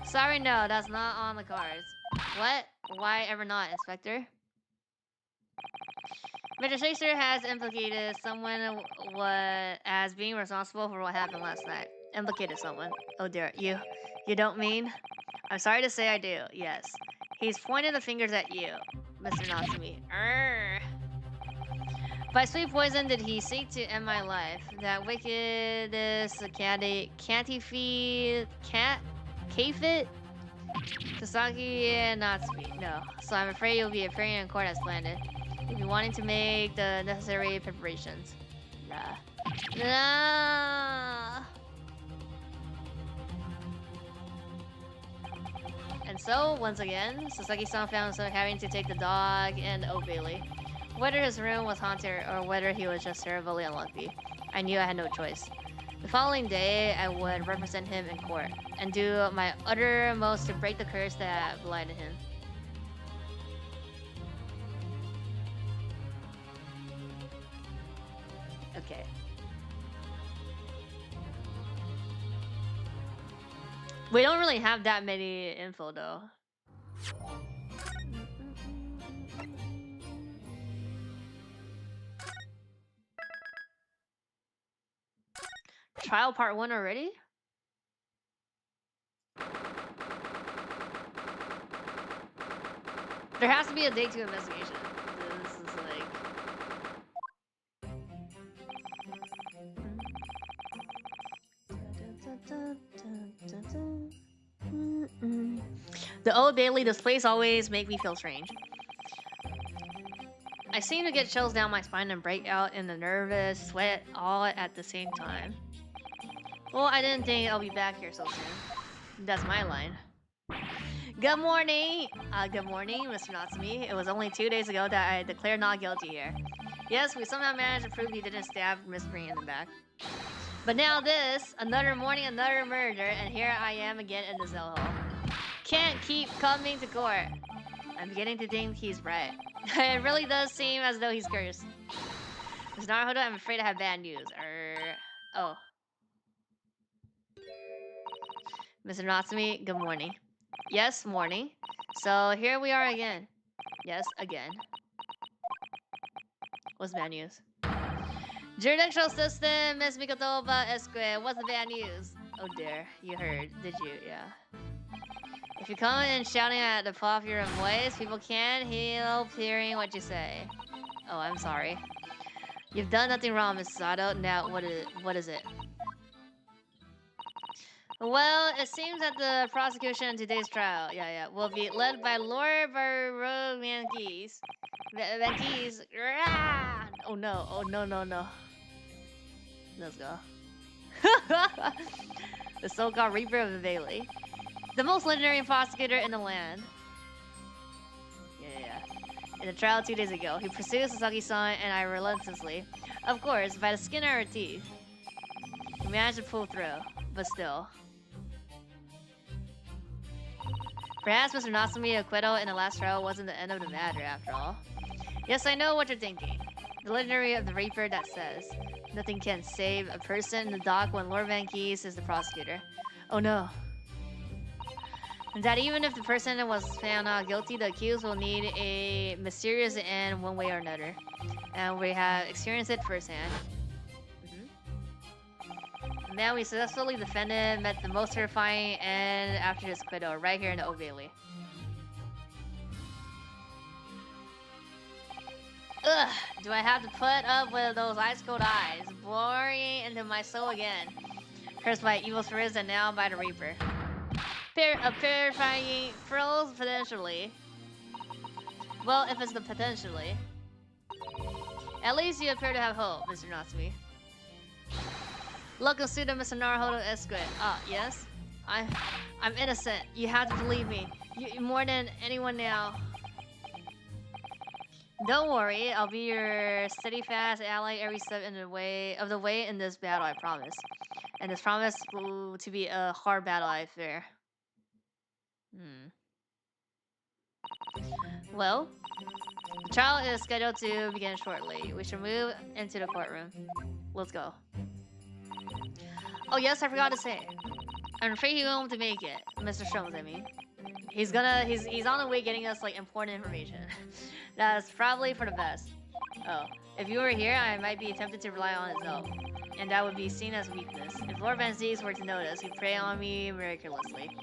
A: Sorry, no, that's not on the cards. What? Why ever not, Inspector? Mr. Shakespeare has implicated someone as being responsible for what happened last night. Implicated someone. Oh dear, you don't mean? I'm sorry to say I do, yes. He's pointed the fingers at you, Mr. Natsumi. By sweet poison did he seek to end my life. That wickedest Kafit? Tasaki Natsumi. No. So I'm afraid you'll be appearing in court as planned. You'll be wanting to make the necessary preparations. Nah. And so, once again, Sasaki-san found himself having to take the dog and Old Bailey. Whether his room was haunted or whether he was just terribly unlucky, I knew I had no choice. The following day, I would represent him in court and do my uttermost to break the curse that blinded him. Okay. We don't really have that many info though. Trial part 1 already? There has to be a day 2 investigation. This is like... The Old Bailey, this place always make me feel strange. I seem to get chills down my spine and break out in the nervous sweat all at the same time. Well, I didn't think I'll be back here so soon. That's my line. Good morning! Good morning, Mr. Natsumi. It was only 2 days ago that I declared not guilty here. Yes, we somehow managed to prove you didn't stab Miss Green in the back. But now this, another morning, another murder, and here I am again in the cell hole. Can't keep coming to court. I'm beginning to think he's right. It really does seem as though he's cursed. Ms. Naruhodo, I'm afraid I have bad news. Oh. Mr. Natsumi, good morning. Yes, morning. So here we are again. Yes, again. What's bad news? Jurisdictional system, Miss Mikotoba Esque. What's the bad news? Oh dear, you heard, did you? Yeah. If you come in shouting at the top of your voice, people can't help hearing what you say. Oh, I'm sorry. You've done nothing wrong, Miss Sato. Now, what is it? Well, it seems that the prosecution in today's trial, will be led by Lord Baron Vankees. Vankees. Oh no! Oh no! No no! Let's go. The so-called Reaper of the Valley, the most legendary prosecutor in the land. Yeah. In the trial 2 days ago, he pursued Sasaki-san and I relentlessly, of course, by the skin of our teeth. We managed to pull through, but still. Perhaps Mr. Natsumi acquittal in the last trial wasn't the end of the matter after all. Yes, I know what you're thinking. The legendary of the Reaper that says, nothing can save a person in the dock when Lord Vankees is the prosecutor. Oh no. And that even if the person was found not guilty, the accused will need a mysterious end one way or another. And we have experienced it firsthand. Now we successfully defended, met the most terrifying end after his acquittal, right here in the Old Valley. Ugh, do I have to put up with those ice cold eyes, boring into my soul again? Cursed by evil spirits and now by the Reaper. A terrifying thrills potentially. Well, if it's the potentially. At least you appear to have hope, Mr. Natsumi. Local student, Mr. Naruhodo Esquit. Ah, yes? I'm innocent. You have to believe me. You more than anyone now. Don't worry, I'll be your steadfast ally every step in the way in this battle, I promise. And this promise to be a hard battle, I fear. Well, the trial is scheduled to begin shortly. We should move into the courtroom. Let's go. Oh yes, I forgot to say. I'm afraid he won't make it, Mr. Sholmes, I mean. He's on the way getting us like important information. That's probably for the best. Oh, if you were here, I might be tempted to rely on his help. And that would be seen as weakness. If Lord Van Zees were to notice, he'd prey on me miraculously.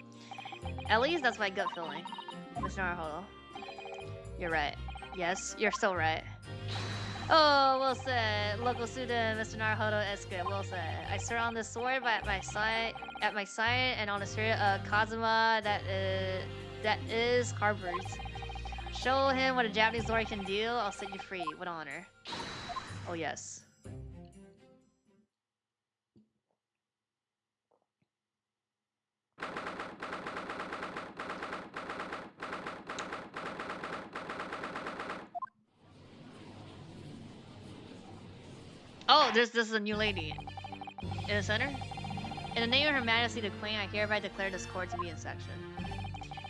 A: At least that's my gut feeling, Mr. Naruhodo. You're right. Yes, you're so right. Oh, well said, local student, Mr. Naruhodo Esquit, well said. I swear on this sword at my side, and on the spirit of Kazuma that is Harvard's. Show him what a Japanese lord can do, I'll set you free, with honor. Oh yes. Oh, this is a new lady. In the center? In the name of Her Majesty the Queen, I hereby declare this court to be in session.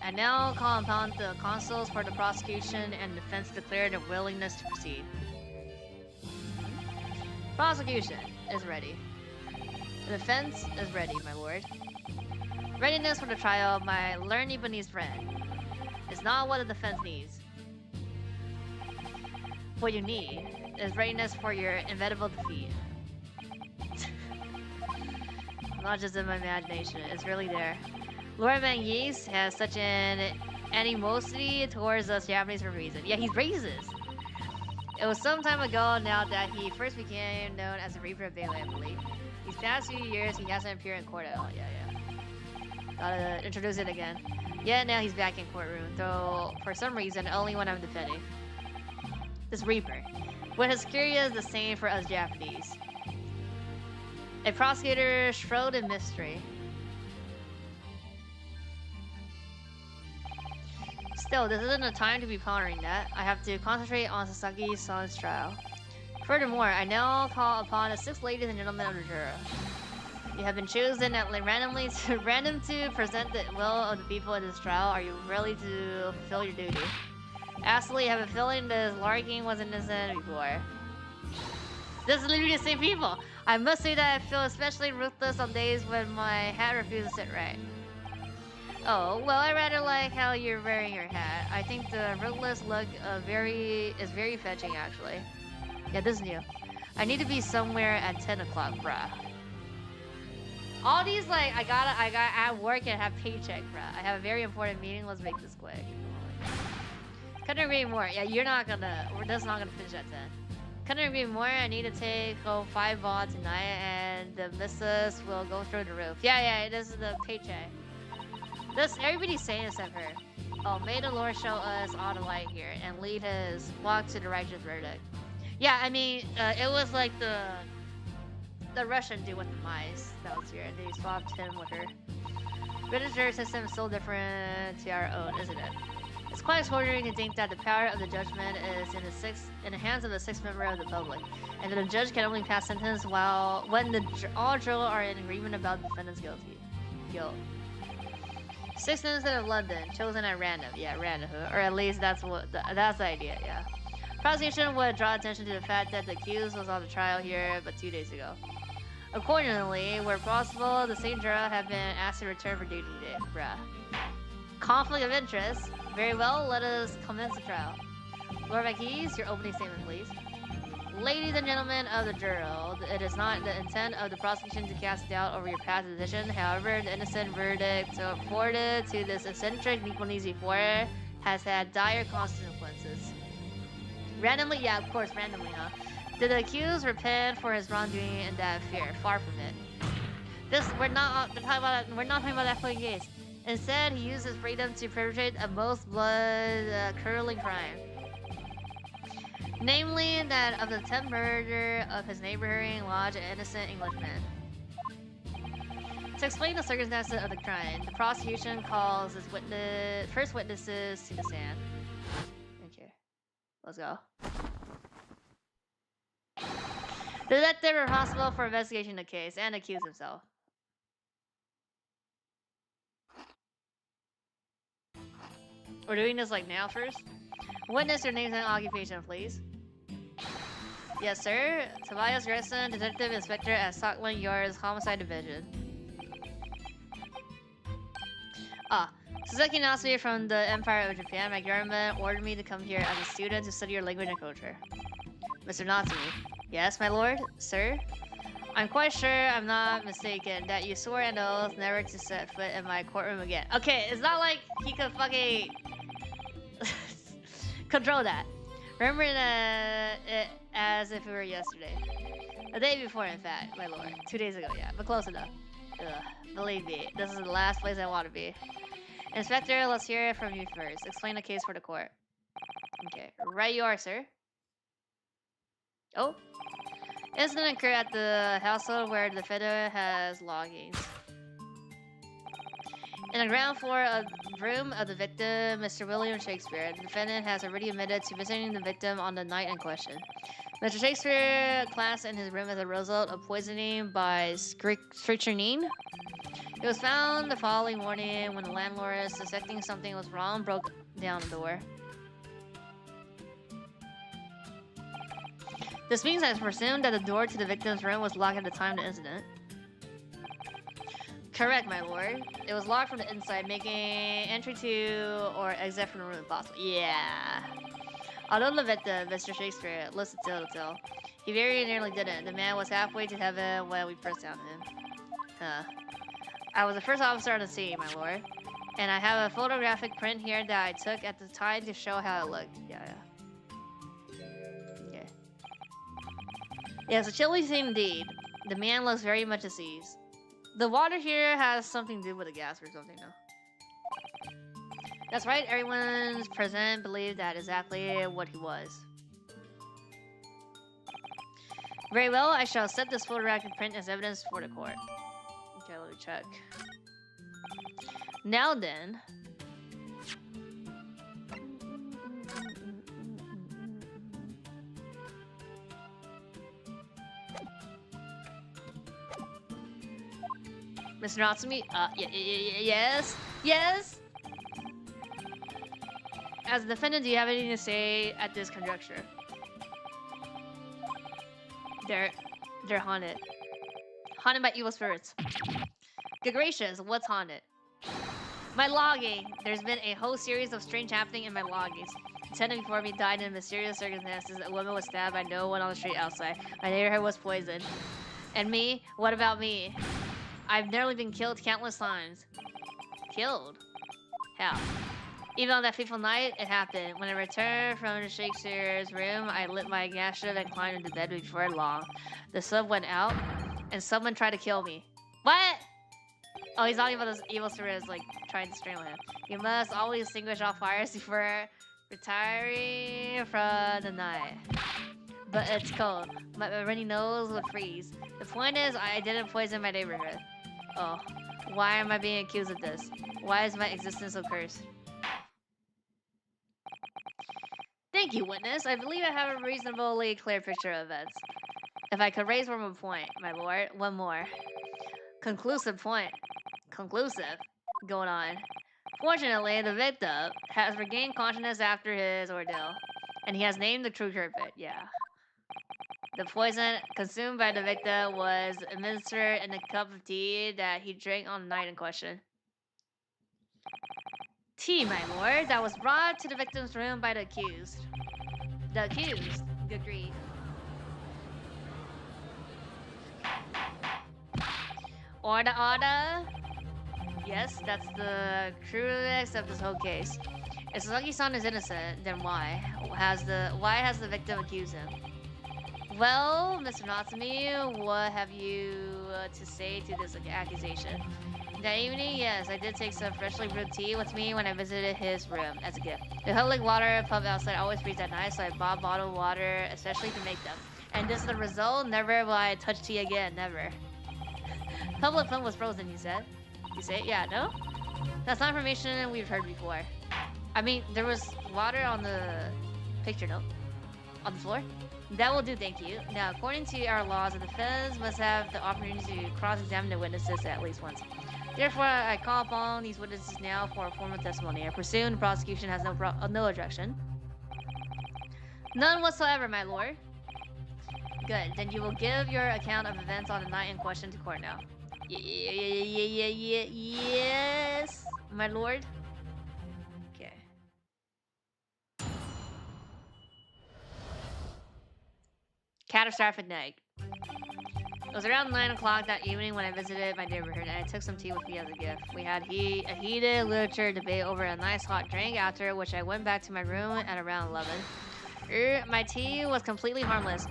A: I now call upon the consuls for the prosecution and defense to declare their willingness to proceed. Prosecution is ready. The defense is ready, my lord. Readiness for the trial of my learned Ibanese friend is not what the defense needs. What you need is readiness for your inevitable defeat. Not just in my imagination, it's really there. Lord Vankees has such an animosity towards us Japanese for a reason. Yeah, he's racist. It was some time ago now that he first became known as the Reaper of Valley, I believe. These past few years, he hasn't appeared in court at all. Yeah. Gotta introduce it again. Yeah, now he's back in courtroom, though for some reason, only when I'm defending. This Reaper. What his curious is the same for us Japanese. A prosecutor shrouded in mystery. Still, this isn't a time to be pondering that. I have to concentrate on Sasaki-san's trial. Furthermore, I now call upon the 6 ladies and gentlemen of the jury. You have been chosen at random to present the will of the people in this trial. Are you ready to fulfill your duty? Actually, I have a feeling this larking was innocent before. This is literally the same people. I must say that I feel especially ruthless on days when my hat refuses to sit right. Oh, well, I rather like how you're wearing your hat. I think the ruthless look is very fetching, actually. Yeah, this is new. I need to be somewhere at 10 o'clock, bruh. All these, like, I got at work and have paycheck, bruh. I have a very important meeting. Let's make this quick. Couldn't agree more. Yeah, you're not gonna. We're just not gonna finish at 10. Couldn't agree more. I need to take home 5 baht tonight, and the missus will go through the roof. Yeah. This is the paycheck. This everybody's saying except her. Oh, may the Lord show us all the light here and lead his flock to the righteous verdict. Yeah, I mean, it was like the Russian dude with the mice that was here, and they swapped him with her. British justice system is so different to our own, isn't it? It's quite extraordinary to think that the power of the judgment is in the hands of the sixth member of the public, and that the judge can only pass sentence when all jurors are in agreement about the defendant's guilt. 6 instead of London, chosen at random. Yeah, random, or at least that's the idea. Yeah. Prosecution would draw attention to the fact that the accused was on the trial here but 2 days ago. Accordingly, where possible, the same juror have been asked to return for duty today. Bruh. Conflict of interest. Very well, let us commence the trial. Lord Marquis, your opening statement, please. Ladies and gentlemen of the jury, it is not the intent of the prosecution to cast doubt over your past decision. However, the innocent verdict afforded to this eccentric Nipponese foreigner has had dire consequences. Randomly? Yeah, of course, randomly, huh? Did the accused repent for his wrongdoing in that affair? Far from it. We're not talking about that fucking case. Instead, he used his freedom to perpetrate a most blood-curdling crime. Namely, that of the attempted murder of his neighboring lodge, an innocent Englishman. To explain the circumstances of the crime, the prosecution calls its first witnesses to the stand. Okay, let's go. The detective responsible for investigating the case and accused himself. We're doing this like now first? Witness your names and occupation, please. Yes, sir. Tobias Gregson, Detective Inspector at Scotland Yard's Homicide Division. Suzuki Natsume from the Empire of Japan. My government ordered me to come here as a student to study your language and culture. Mr. Natsume. Yes, my lord? Sir? I'm quite sure I'm not mistaken that you swore an oath never to set foot in my courtroom again. Okay, it's not like he could fucking control that. Remember it as if it were yesterday. The day before, in fact, my lord. 2 days ago, yeah, but close enough. Believe me, this is the last place I want to be. Inspector, let's hear it from you first. Explain the case for the court. Okay, right you are, sir. Oh. Incident occurred at the household where the defendant has lodgings. In the ground floor room of the victim, Mr. William Shakespeare, the defendant has already admitted to visiting the victim on the night in question. Mr. Shakespeare collapsed in his room as a result of poisoning by strychnine. It was found the following morning when the landlord, suspecting something was wrong, broke down the door. This means I presume that the door to the victim's room was locked at the time of the incident. Correct, my lord. It was locked from the inside, making entry to or exit from the room impossible. Yeah. Although the victim, Mr. Shakespeare, listened to the tale, he very nearly didn't. The man was halfway to heaven when we first found him. I was the first officer on the scene, my lord. And I have a photographic print here that I took at the time to show how it looked. Yeah. Okay. Yeah, it's a chilly scene indeed. The man looks very much at ease. The water here has something to do with the gas or something, no? That's right, everyone's present believed that exactly what he was. Very well, I shall set this photographic print as evidence for the court. Okay, let me check. Now then... Mr. Natsumi? Yes? Yes? As a defendant, do you have anything to say at this conjecture? They're haunted. Haunted by evil spirits. Good gracious, what's haunted? My logging. There's been a whole series of strange happening in my loggings. The tenant before me died in mysterious circumstances. A woman was stabbed by no one on the street outside. My neighborhood was poisoned. And me? What about me? I've nearly been killed countless times. Killed? How? Even on that fateful night, it happened. When I returned from Shakespeare's room, I lit my gas stove and climbed into bed before long. The sub went out, and someone tried to kill me. What? Oh, he's talking about those evil spirits, like, trying to strangle him. You must always extinguish all fires before retiring from the night. But it's cold. My runny nose would freeze. The point is, I didn't poison my neighborhood. Oh, why am I being accused of this? Why is my existence so cursed? Thank you, witness. I believe I have a reasonably clear picture of events. If I could raise one more point, my lord, one more. Conclusive point. Conclusive. Going on. Fortunately, the victim has regained consciousness after his ordeal, and he has named the true culprit. Yeah. The poison consumed by the victim was administered in a cup of tea that he drank on the night in question. Tea, my lord, that was brought to the victim's room by the accused. The accused? Good grief. Order. Yes, that's the crux of this whole case. If Sasaki-san is innocent, then why has the victim accused him? Well, Mr. Natsumi, what have you to say to this accusation? That evening, yes, I did take some freshly brewed tea with me when I visited his room as a gift. The public water pump outside always freezes at night, so I bought bottled water especially to make them. And this is the result. Never will I touch tea again. Never. Public pump was frozen, you said? You say? Yeah, no? That's not information we've heard before. I mean, there was water on the picture, no? On the floor? That will do, thank you. Now, according to our laws, the defense must have the opportunity to cross-examine the witnesses at least once. Therefore, I call upon these witnesses now for a formal testimony. I presume the prosecution has no objection. None whatsoever, my lord. Good. Then you will give your account of events on the night in question to court now. Yes, my lord. Okay. Catastrophic night. It was around 9 o'clock that evening when I visited my neighborhood, and I took some tea with me as a gift. We had a heated literature debate over a nice hot drink, after which I went back to my room at around 11. My tea was completely harmless.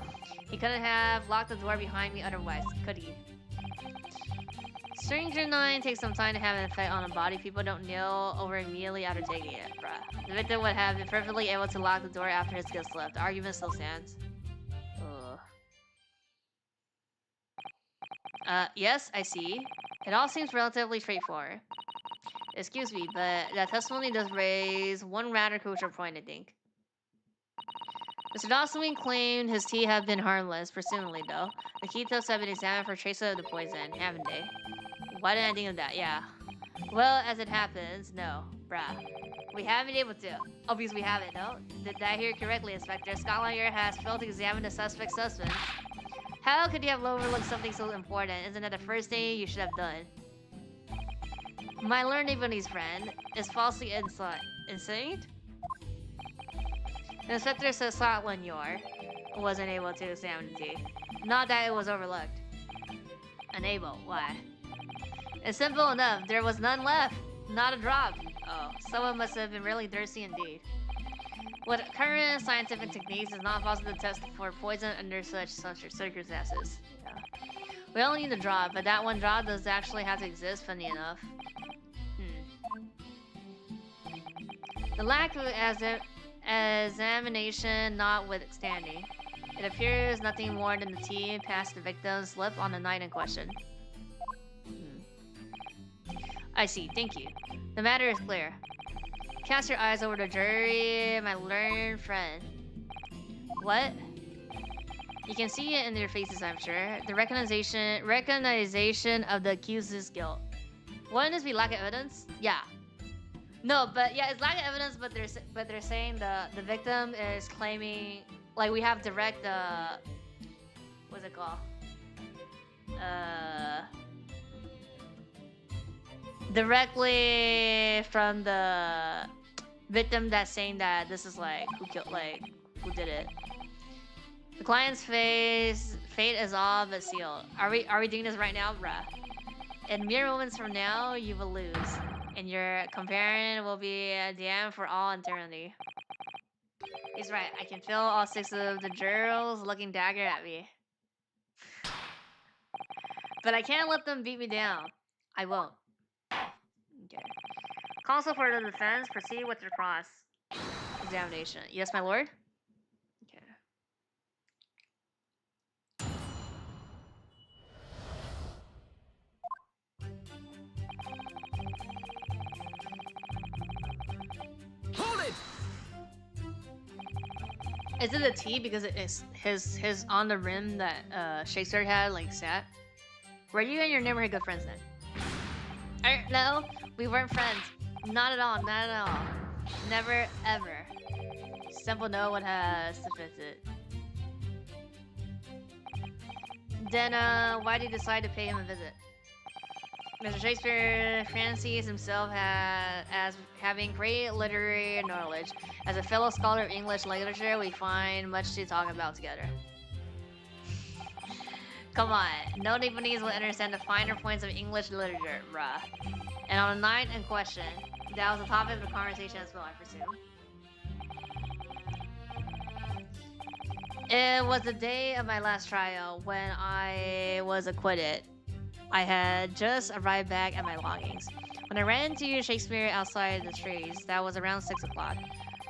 A: He couldn't have locked the door behind me otherwise, could he? Stranger 9 takes some time to have an effect on a body. People don't kneel over immediately after taking it, bruh. The victim would have been perfectly able to lock the door after his guest left. The argument still stands. Yes, I see. It all seems relatively straightforward. Excuse me, but that testimony does raise one rather crucial point, I think. Mr. Dawson claimed his tea had been harmless, presumably though. The key tips have been examined for traces of the poison, haven't they? Why didn't I think of that? Yeah. Well, as it happens, no, bruh. We haven't been able to. Obviously we haven't, no? Did I hear correctly, Inspector? Scotland Yard has failed to examine the suspect's husband. How could you have overlooked something so important? Isn't that the first thing you should have done? My learned Japanese friend is falsely insane? The inspector says Scotland Yard wasn't able to examine the tea. Not that it was overlooked. Unable, why? It's simple enough, there was none left. Not a drop. Oh, someone must have been really thirsty indeed. With current scientific techniques, it's not possible to test for poison under such circumstances. Yeah. We only need a drop, but that one drop does actually have to exist, funny enough. The lack of examination notwithstanding, it appears nothing more than the tea passed the victim's lip on the night in question. I see, thank you. The matter is clear. Cast your eyes over the jury, my learned friend. What? You can see it in their faces, I'm sure. The recognition of the accused's guilt. Wouldn't this be lack of evidence? Yeah. No, but yeah, it's lack of evidence, but they're saying the victim is claiming, like, we have direct what's it called? Directly from the victim that's saying that this is like who did it. The client's fate is all but sealed. Are we doing this right now, bruh? In mere moments from now, you will lose. And your companion will be damned for all eternity. He's right. I can feel all 6 of the girls looking dagger at me. But I can't let them beat me down. I won't. Okay. Counsel for the defense, proceed with your cross examination. Yes, my lord? Okay.
B: Hold it!
A: Is it a T because it is his on the rim that Shakespeare had like sat? Were you and your neighborhood good friends then? No, we weren't friends. Not at all, not at all. Never ever. Simple no one has to fit it. Then why did you decide to pay him a visit? Mr. Shakespeare fancies himself as having great literary knowledge. As a fellow scholar of English literature, we find much to talk about together. Come on, no Japanese will understand the finer points of English literature, bruh. And on the night in question, that was the topic of the conversation as well, I presume. It was the day of my last trial when I was acquitted. I had just arrived back at my lodgings when I ran into Shakespeare outside the trees. That was around 6 o'clock.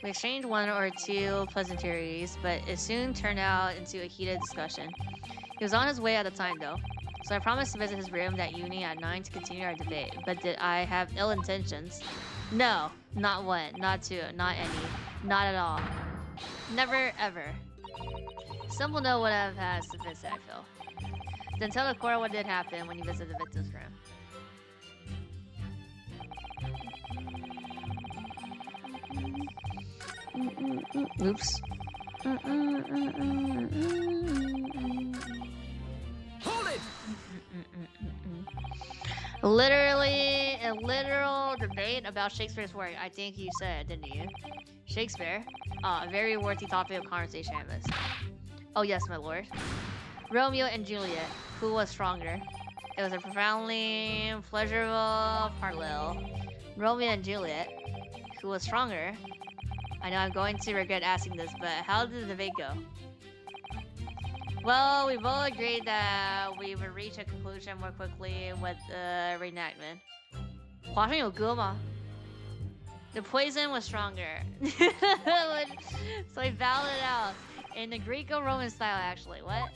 A: We exchanged 1 or 2 pleasantries, but it soon turned out into a heated discussion. He was on his way at the time, though, so I promised to visit his room that evening at 9 to continue our debate. But did I have ill intentions? No, not 1, not 2, not any, not at all. Never, ever. Simple no would have had to visit, I feel. Then tell Kokoro what did happen when you visited the victim's room. Oops.
B: Hold it!
A: Literally, a literal debate about Shakespeare's work, I think you said, didn't you? Shakespeare? A very worthy topic of conversation, I must. Oh yes, my lord. Romeo and Juliet, who was stronger? It was a profoundly pleasurable parallel. Romeo and Juliet, who was stronger? I know I'm going to regret asking this, but how did the debate go? Well, we both agreed that we would reach a conclusion more quickly with the reenactment. 华生有歌吗? The poison was stronger. So he bowed it out in the Greco-Roman style, actually. What?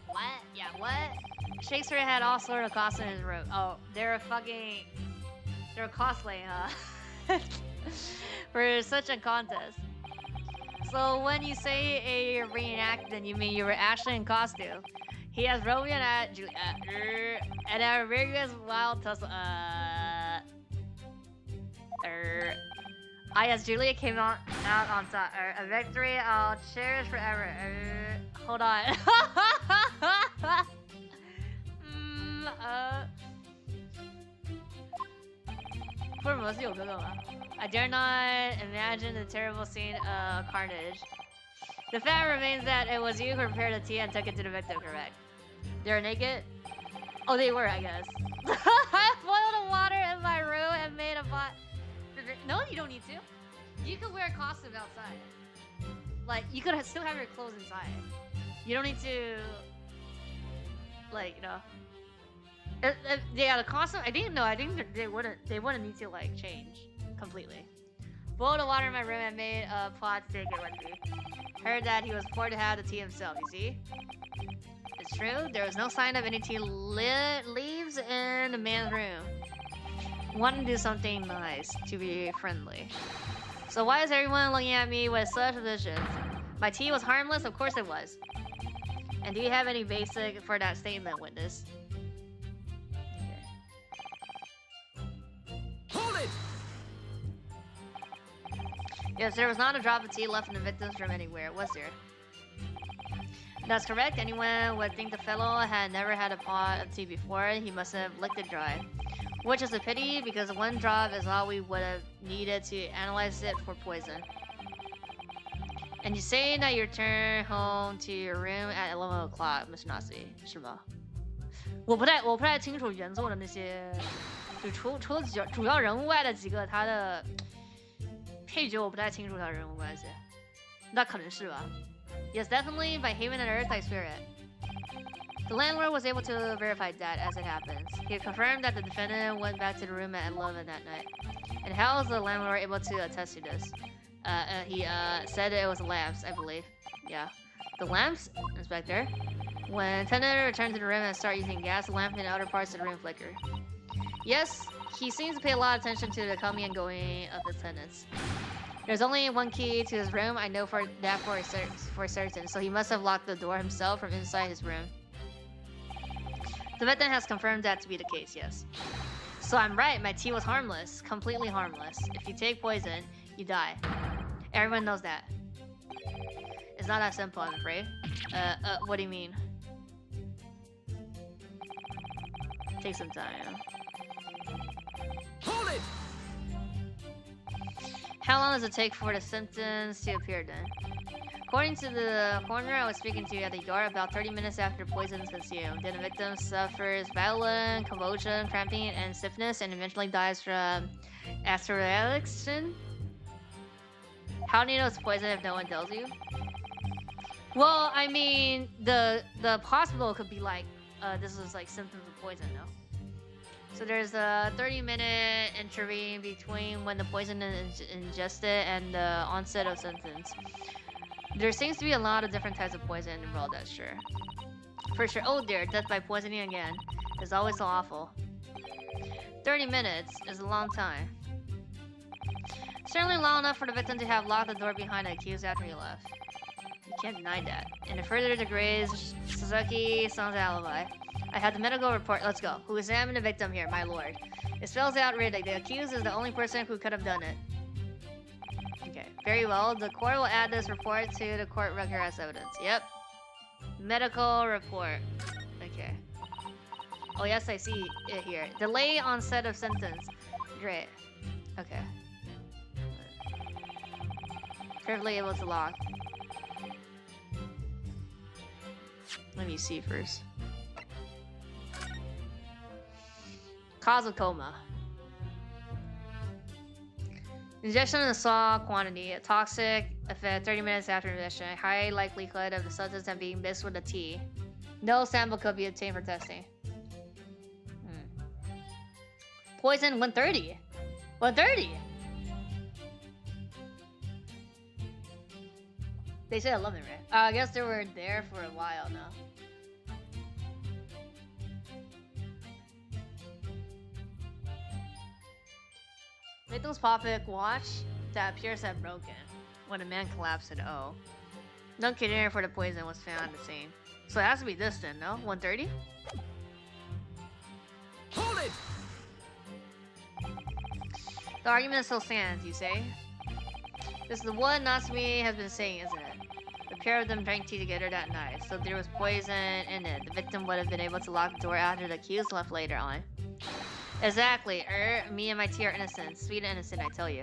A: What? Yeah, what? Shakespeare had all sort of costumes in his room. Oh, they were cosplaying, huh? For such a contest. So when you say a reenact, then you mean you were actually in costume. He has Romeo and Juliet, and a rigorous wild tussle. I as Juliet came out on top. A victory I'll cherish forever. Hold on. I dare not imagine the terrible scene of carnage. The fact remains that it was you who prepared the tea and took it to the victim, correct? They were naked? Oh, they were, I guess. I boiled the water in my room and made a pot. No, you don't need to. You could wear a costume outside. Like, you could still have your clothes inside. You don't need to, like, you know. Yeah, the costume. I think they wouldn't need to like change completely. Boiled the water in my room and made a pot to take it with me. Heard that he was poor to have the tea himself. You see, it's true. There was no sign of any tea leaves in the man's room. Wanted to do something nice to be friendly. So why is everyone looking at me with such suspicion? My tea was harmless. Of course it was. And do you have any basic for that statement, witness?
B: Hold it!
A: Yes, there was not a drop of tea left in the victim's room anywhere, was there? That's correct. Anyone would think the fellow had never had a pot of tea before. He must have licked it dry. Which is a pity, because 1 drop is all we would have needed to analyze it for poison. And you say that you return home to your room at 11 o'clock, Mr. Nasi, 是吧? 我不太清楚原作的那些就除了主要人物外的几个，他的配角我不太清楚他的人物关系，那可能是吧。Yes, definitely by heaven and earth, I swear it. The landlord was able to verify that as it happens. He confirmed that the defendant went back to the room at 11 that night. And how is the landlord able to attest to this? He said it was lamps, I believe. Yeah. The lamps, Inspector? When tenant returned to the room and started using gas, the lamp in other parts of the room flickered. Yes, he seems to pay a lot of attention to the coming and going of his tenants. There's only one key to his room, I know for certain, so he must have locked the door himself from inside his room. The victim has confirmed that to be the case, yes. So I'm right, my tea was harmless, completely harmless. If you take poison, you die. Everyone knows that. It's not that simple, I'm afraid. What do you mean? Take some time.
B: Hold it!
A: How long does it take for the symptoms to appear then? According to the coroner I was speaking to at the yard, about 30 minutes after poison is consumed, then the victim suffers violent convulsion, cramping, and stiffness, and eventually dies from asphyxiation. How do you know it's poison if no one tells you? Well, I mean, the hospital could be like, this is like symptoms of poison, no? So there's a 30-minute intervene between when the poison is ingested and the onset of symptoms. There seems to be a lot of different types of poison involved, that's sure. For sure. Oh dear, death by poisoning again. It's always so awful. 30 minutes is a long time. Certainly long enough for the victim to have locked the door behind the accused after he left. You can't deny that. And it further degrades Suzuki-san's alibi. I had the medical report, let's go, who examined the victim here, my lord. It spells out really, the accused is the only person who could have done it. Okay, very well. The court will add this report to the court record as evidence. Yep. Medical report. Okay. Oh yes, I see it here. Delay onset of symptoms. Great. Okay. Perfectly able to lock. Let me see first. Cause of coma. Injection in a small quantity. A toxic effect 30 minutes after injection. High likelihood of the substance being mixed with the tea. No sample could be obtained for testing. Poison 130. 130. They said 11, right? I guess they were there for a while now. Victim's pocket watch that appears to have broken when a man collapsed at O. No container for the poison was found at the scene. So it has to be this then, no? 130?
B: Hold it!
A: The argument still stands, you say? This is what Natsumi has been saying, isn't it? The pair of them drank tea together that night, so there was poison in it. The victim would have been able to lock the door after the accused left later on. Exactly. Me and my tea are innocent. Sweet and innocent, I tell you.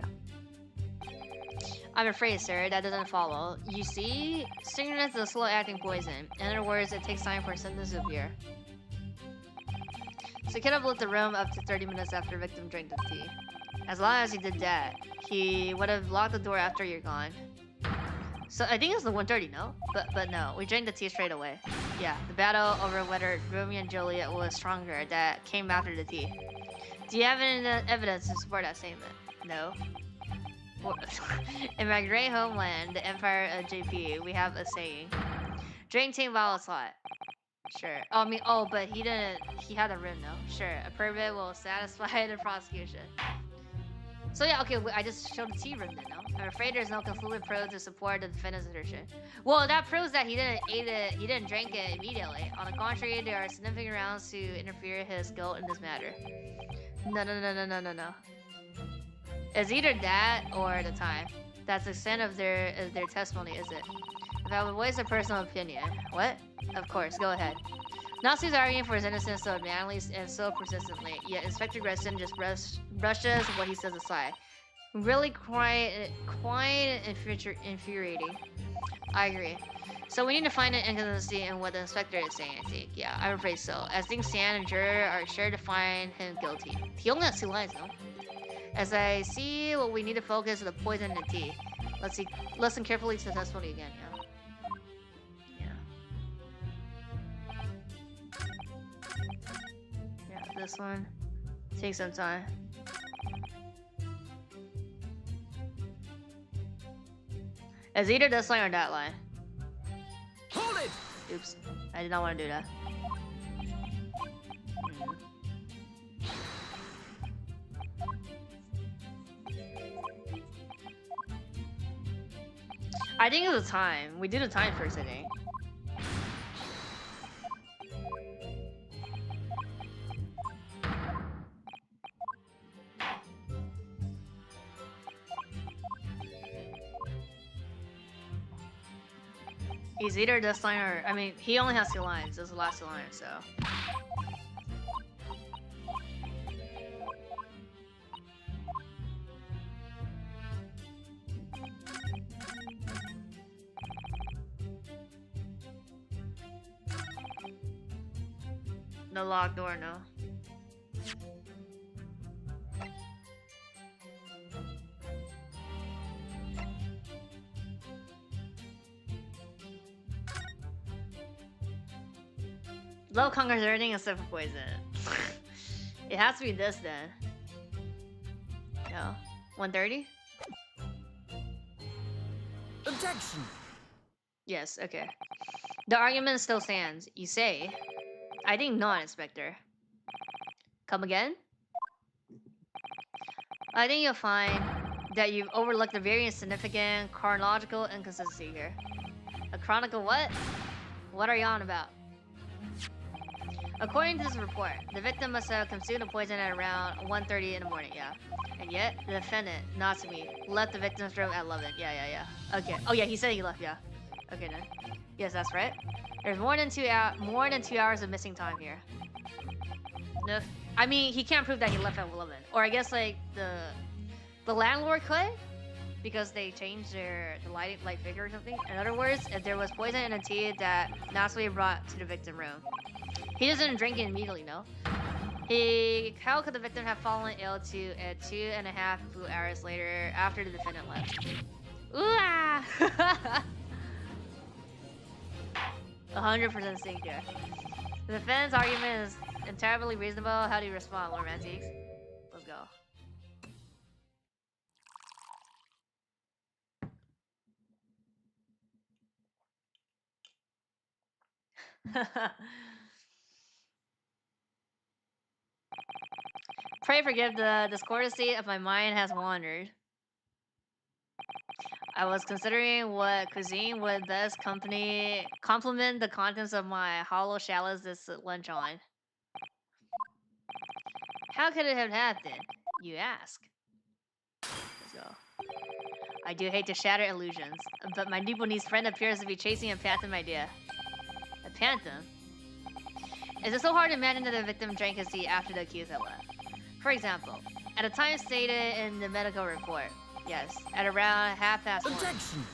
A: I'm afraid, sir, that doesn't follow. You see, synchronous is a slow-acting poison. In other words, it takes time for symptoms to appear. So he could have left the room up to 30 minutes after the victim drank the tea. As long as he did that, he would have locked the door after you're gone. So I think it's the 130, no? But no, we drank the tea straight away. Yeah, the battle over whether Romeo and Juliet was stronger that came after the tea. Do you have any evidence to support that statement? No. In my great homeland, the Empire of JP, we have a saying. Drink tea while it's hot. Sure. Oh, but he didn't, he had a room though. Sure, a permit will satisfy the prosecution. So yeah, okay, I just showed the tea room then, no? I'm afraid there's no conclusive proof to support the defendant's assertion. Well, that proves that he didn't eat it, he didn't drink it immediately. On the contrary, there are significant grounds to interfere his guilt in this matter. No. It's either that or the time. That's the extent of their testimony, is it? If I would voice a personal opinion. What? Of course, go ahead. Natsu's arguing for his innocence so manly and so persistently, yet Inspector Gresson just brushes what he says aside. Really quite infuriating. I agree. So we need to find an inconsistency in what the inspector is saying, I think. Yeah, I'm afraid so. As things stand, and juror are sure to find him guilty. He only has 2 lines, though. As I see, what we need to focus is the poison in the tea. Let's see. Listen carefully to the testimony again, yeah. Yeah, this one. Take some time. It's either this line or that line.
B: Hold it!
A: Oops. I did not want to do that. I think it's the time. We do the time first, I think. He's either this line or... I mean, he only has 2 lines. This is the last 2 lines, so... The locked door, no. Love conquers everything except for poison. It has to be this then. No. 130?
B: Objection!
A: Yes, okay. The argument still stands. You say. I think not, Inspector. Come again? I think you'll find that you've overlooked a very significant chronological inconsistency here. A chronicle what? What are you on about? According to this report, the victim must have consumed the poison at around 1:30 in the morning, yeah. And yet, the defendant, Natsumi, left the victim's room at 11. Yeah. Okay. Oh yeah, he said he left, yeah. Okay then. Yes, that's right. There's more than 2 hours of missing time here. No, I mean, he can't prove that he left at 11. Or I guess like the landlord could, because they changed the light figure or something. In other words, if there was poison in a tea that Natsumi brought to the victim room, he doesn't drink it immediately, no? How could the victim have fallen ill at 2.5 hours later after the defendant left? Ooh ah! 100% sync here. The defendant's argument is entirely reasonable. How do you respond, Lord Mantiques? Let's go. Pray forgive the discordancy of my mind has wandered. I was considering what cuisine would best complement the contents of my hollow shallows this lunch on. How could it have happened, you ask? Let's go. I do hate to shatter illusions, but my Nipponese friend appears to be chasing a phantom idea. A phantom? Is it so hard to imagine that the victim drank his tea after the accused had left? For example, at a time stated in the medical report, yes, at around 1:30.
B: Objection!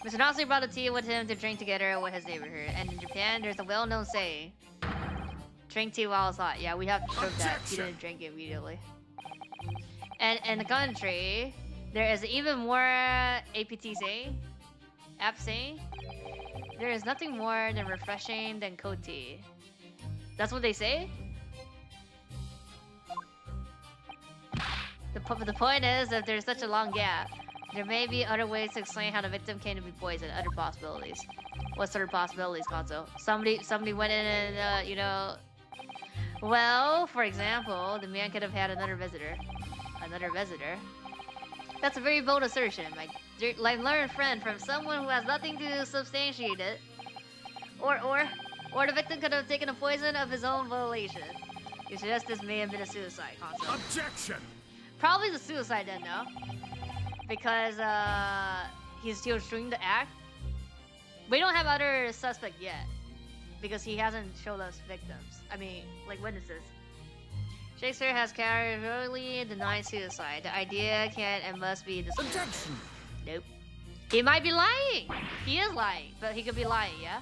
A: Mr. Natsumi brought the tea with him to drink together with his neighborhood, and in Japan, there's a well-known saying, drink tea while it's hot. Yeah, we have to prove that he didn't drink it immediately. And in the country, there is even more APT saying, there is nothing more than refreshing than cold tea. That's what they say? The point is, if there's such a long gap, there may be other ways to explain how the victim came to be poisoned, other possibilities. What sort of possibilities, Konzo? Somebody went in and, you know... Well, for example, the man could have had another visitor. Another visitor? That's a very bold assertion, my learned friend, from someone who has nothing to substantiate it. Or the victim could have taken the poison of his own volition. You suggest this may have been a suicide, Konzo.
B: Objection!
A: Probably the suicide then, no? Because, he's still doing the act. We don't have other suspect yet. Because he hasn't showed us victims. I mean, like witnesses. Shakespeare has categorically denied suicide. The idea can and must be dismissed.
B: Objection!
A: Nope. He might be lying. He is lying, but he could be lying, yeah?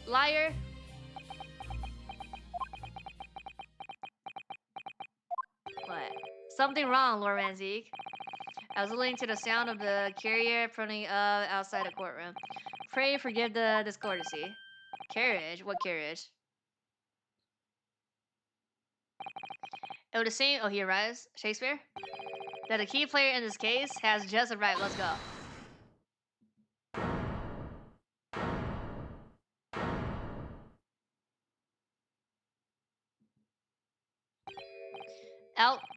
A: Liar. What? Something wrong, Lord Manzik. I was listening to the sound of the carrier pruning up outside the courtroom. Pray forgive the discourtesy. Carriage? What carriage? Oh, the same. Oh, he arrives. Shakespeare? That the key player in this case has just arrived. Let's go.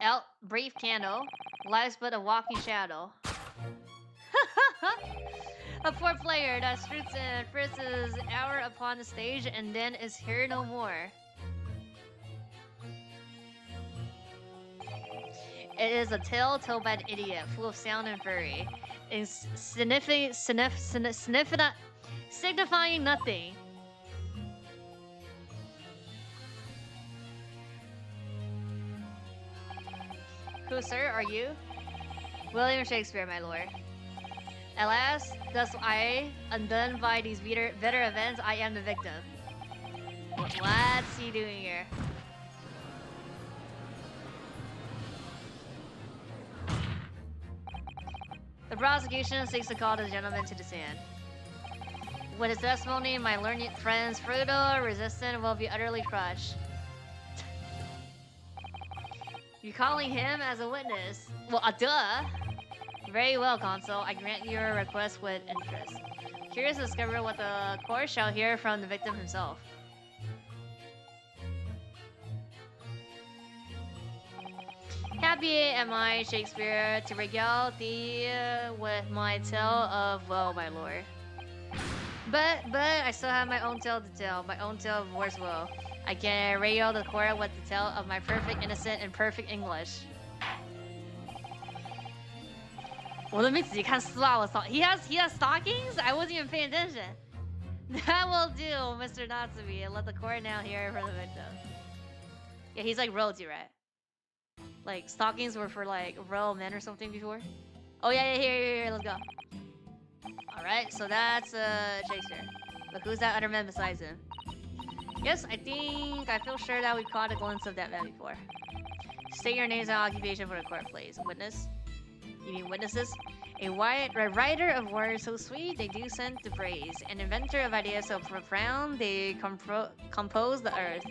A: Out, brief candle. Life's but a walking shadow. A poor player that stroots and fritzes hour upon the stage and then is here no more. It is a tale told by an idiot, full of sound and fury, signifying nothing. Who, sir, are you? William Shakespeare, my lord. At last, thus I, undone by these bitter events, I am the victim. What's he doing here? The prosecution seeks to call this gentleman to the stand. With his testimony, my learned friend's frugal resistance will be utterly crushed. You're calling him as a witness? Well, duh! Very well, Consul. I grant your request with interest. Curious to discover what the court shall hear from the victim himself. Happy am I, Shakespeare, to regale thee with my tale of woe, my lord. But I still have my own tale to tell, my own tale of worse woe. I can regale the court with the tale of my perfect innocent and perfect English. 我都没仔细看丝袜，我操 he has stockings? I wasn't even paying attention. That will do, Mr. Natsume. Let the court now hear from the victim. Yeah, he's like royalty, right? Like stockings were for like royal men or something before. Oh yeah, here, let's go. All right, so that's Shakespeare. Look, who's that other man besides him? Yes, I feel sure that we've caught a glimpse of that man before. State your names and occupation for the court, please. Witness? You mean witnesses? A writer of words so sweet they do send to praise. An inventor of ideas so profound they compose the earth.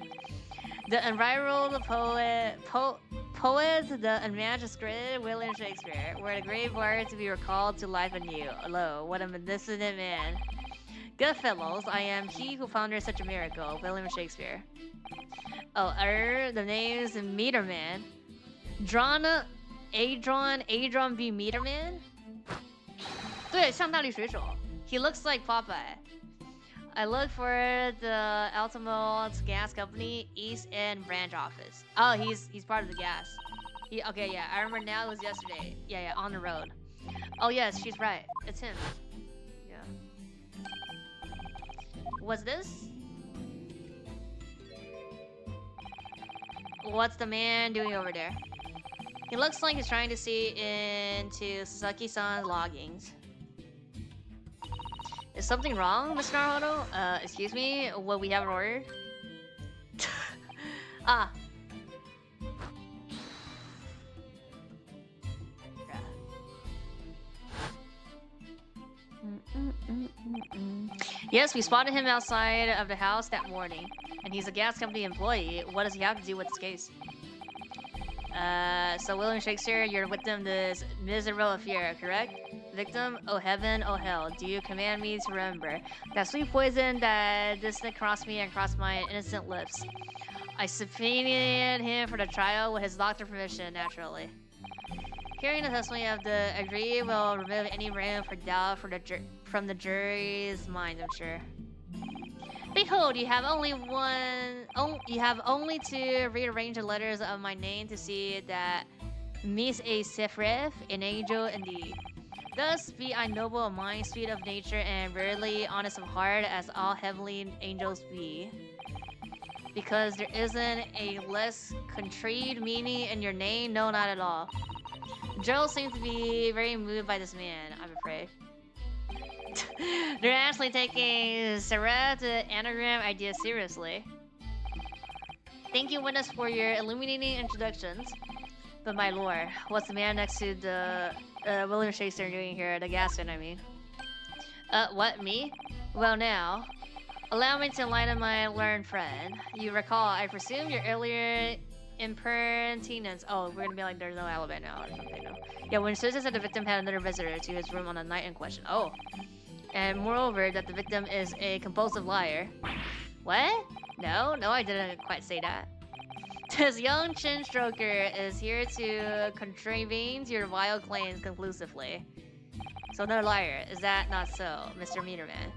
A: The unrivaled poet, the unmatched script, William Shakespeare, were the great word to be recalled to life anew. Lo, what a magnificent man. Good fellows, I am he who founded such a miracle, William Shakespeare. Oh, the name's Meterman. Adron B. Meterman? 对，像大力水手. He looks like Popeye. I look for the Altamont Gas Company East End branch office. Oh, he's part of the gas. Okay, yeah, I remember now. It was yesterday. Yeah, on the road. Oh yes, she's right. It's him. Yeah. What's this? What's the man doing over there? He looks like he's trying to see into Sasaki-san's loggings. Is something wrong, Mr. Naruto? Excuse me, what we haven't ordered? Ah. Yes, we spotted him outside of the house that morning. And he's a gas company employee. What does he have to do with this case? So William Shakespeare, you're the victim of this miserable affair, correct? Victim, oh heaven, oh hell, do you command me to remember that sweet poison that distant crossed me and crossed my innocent lips? I subpoenaed him for the trial with his doctor's permission, naturally. Hearing the testimony of the aggrieved will remove any room for doubt from the jury's mind, I'm sure. Behold, you have only to rearrange the letters of my name to see that Miss a Sephref, an angel indeed. Thus be I noble of mind, sweet of nature, and rarely honest of heart, as all heavenly angels be. Because there isn't a less contrived meaning in your name, no, not at all. Joe seems to be very moved by this man, I'm afraid. They're actually taking Sarah's anagram idea seriously. Thank you, witness, for your illuminating introductions. But my lord, what's the man next to the William Shakespeare doing here? The Gaston, I mean. What, me? Well now, allow me to enlighten my learned friend. You recall, I presume, your earlier impertinence. Oh, we're gonna be like, there's no alibi now or something. No. Yeah, when Susan said the victim had another visitor to his room on the night in question. Oh. And moreover, that the victim is a compulsive liar. What? No, I didn't quite say that. This young chin stroker is here to contravene your vile claims conclusively. So no liar, is that not so, Mr. Meterman?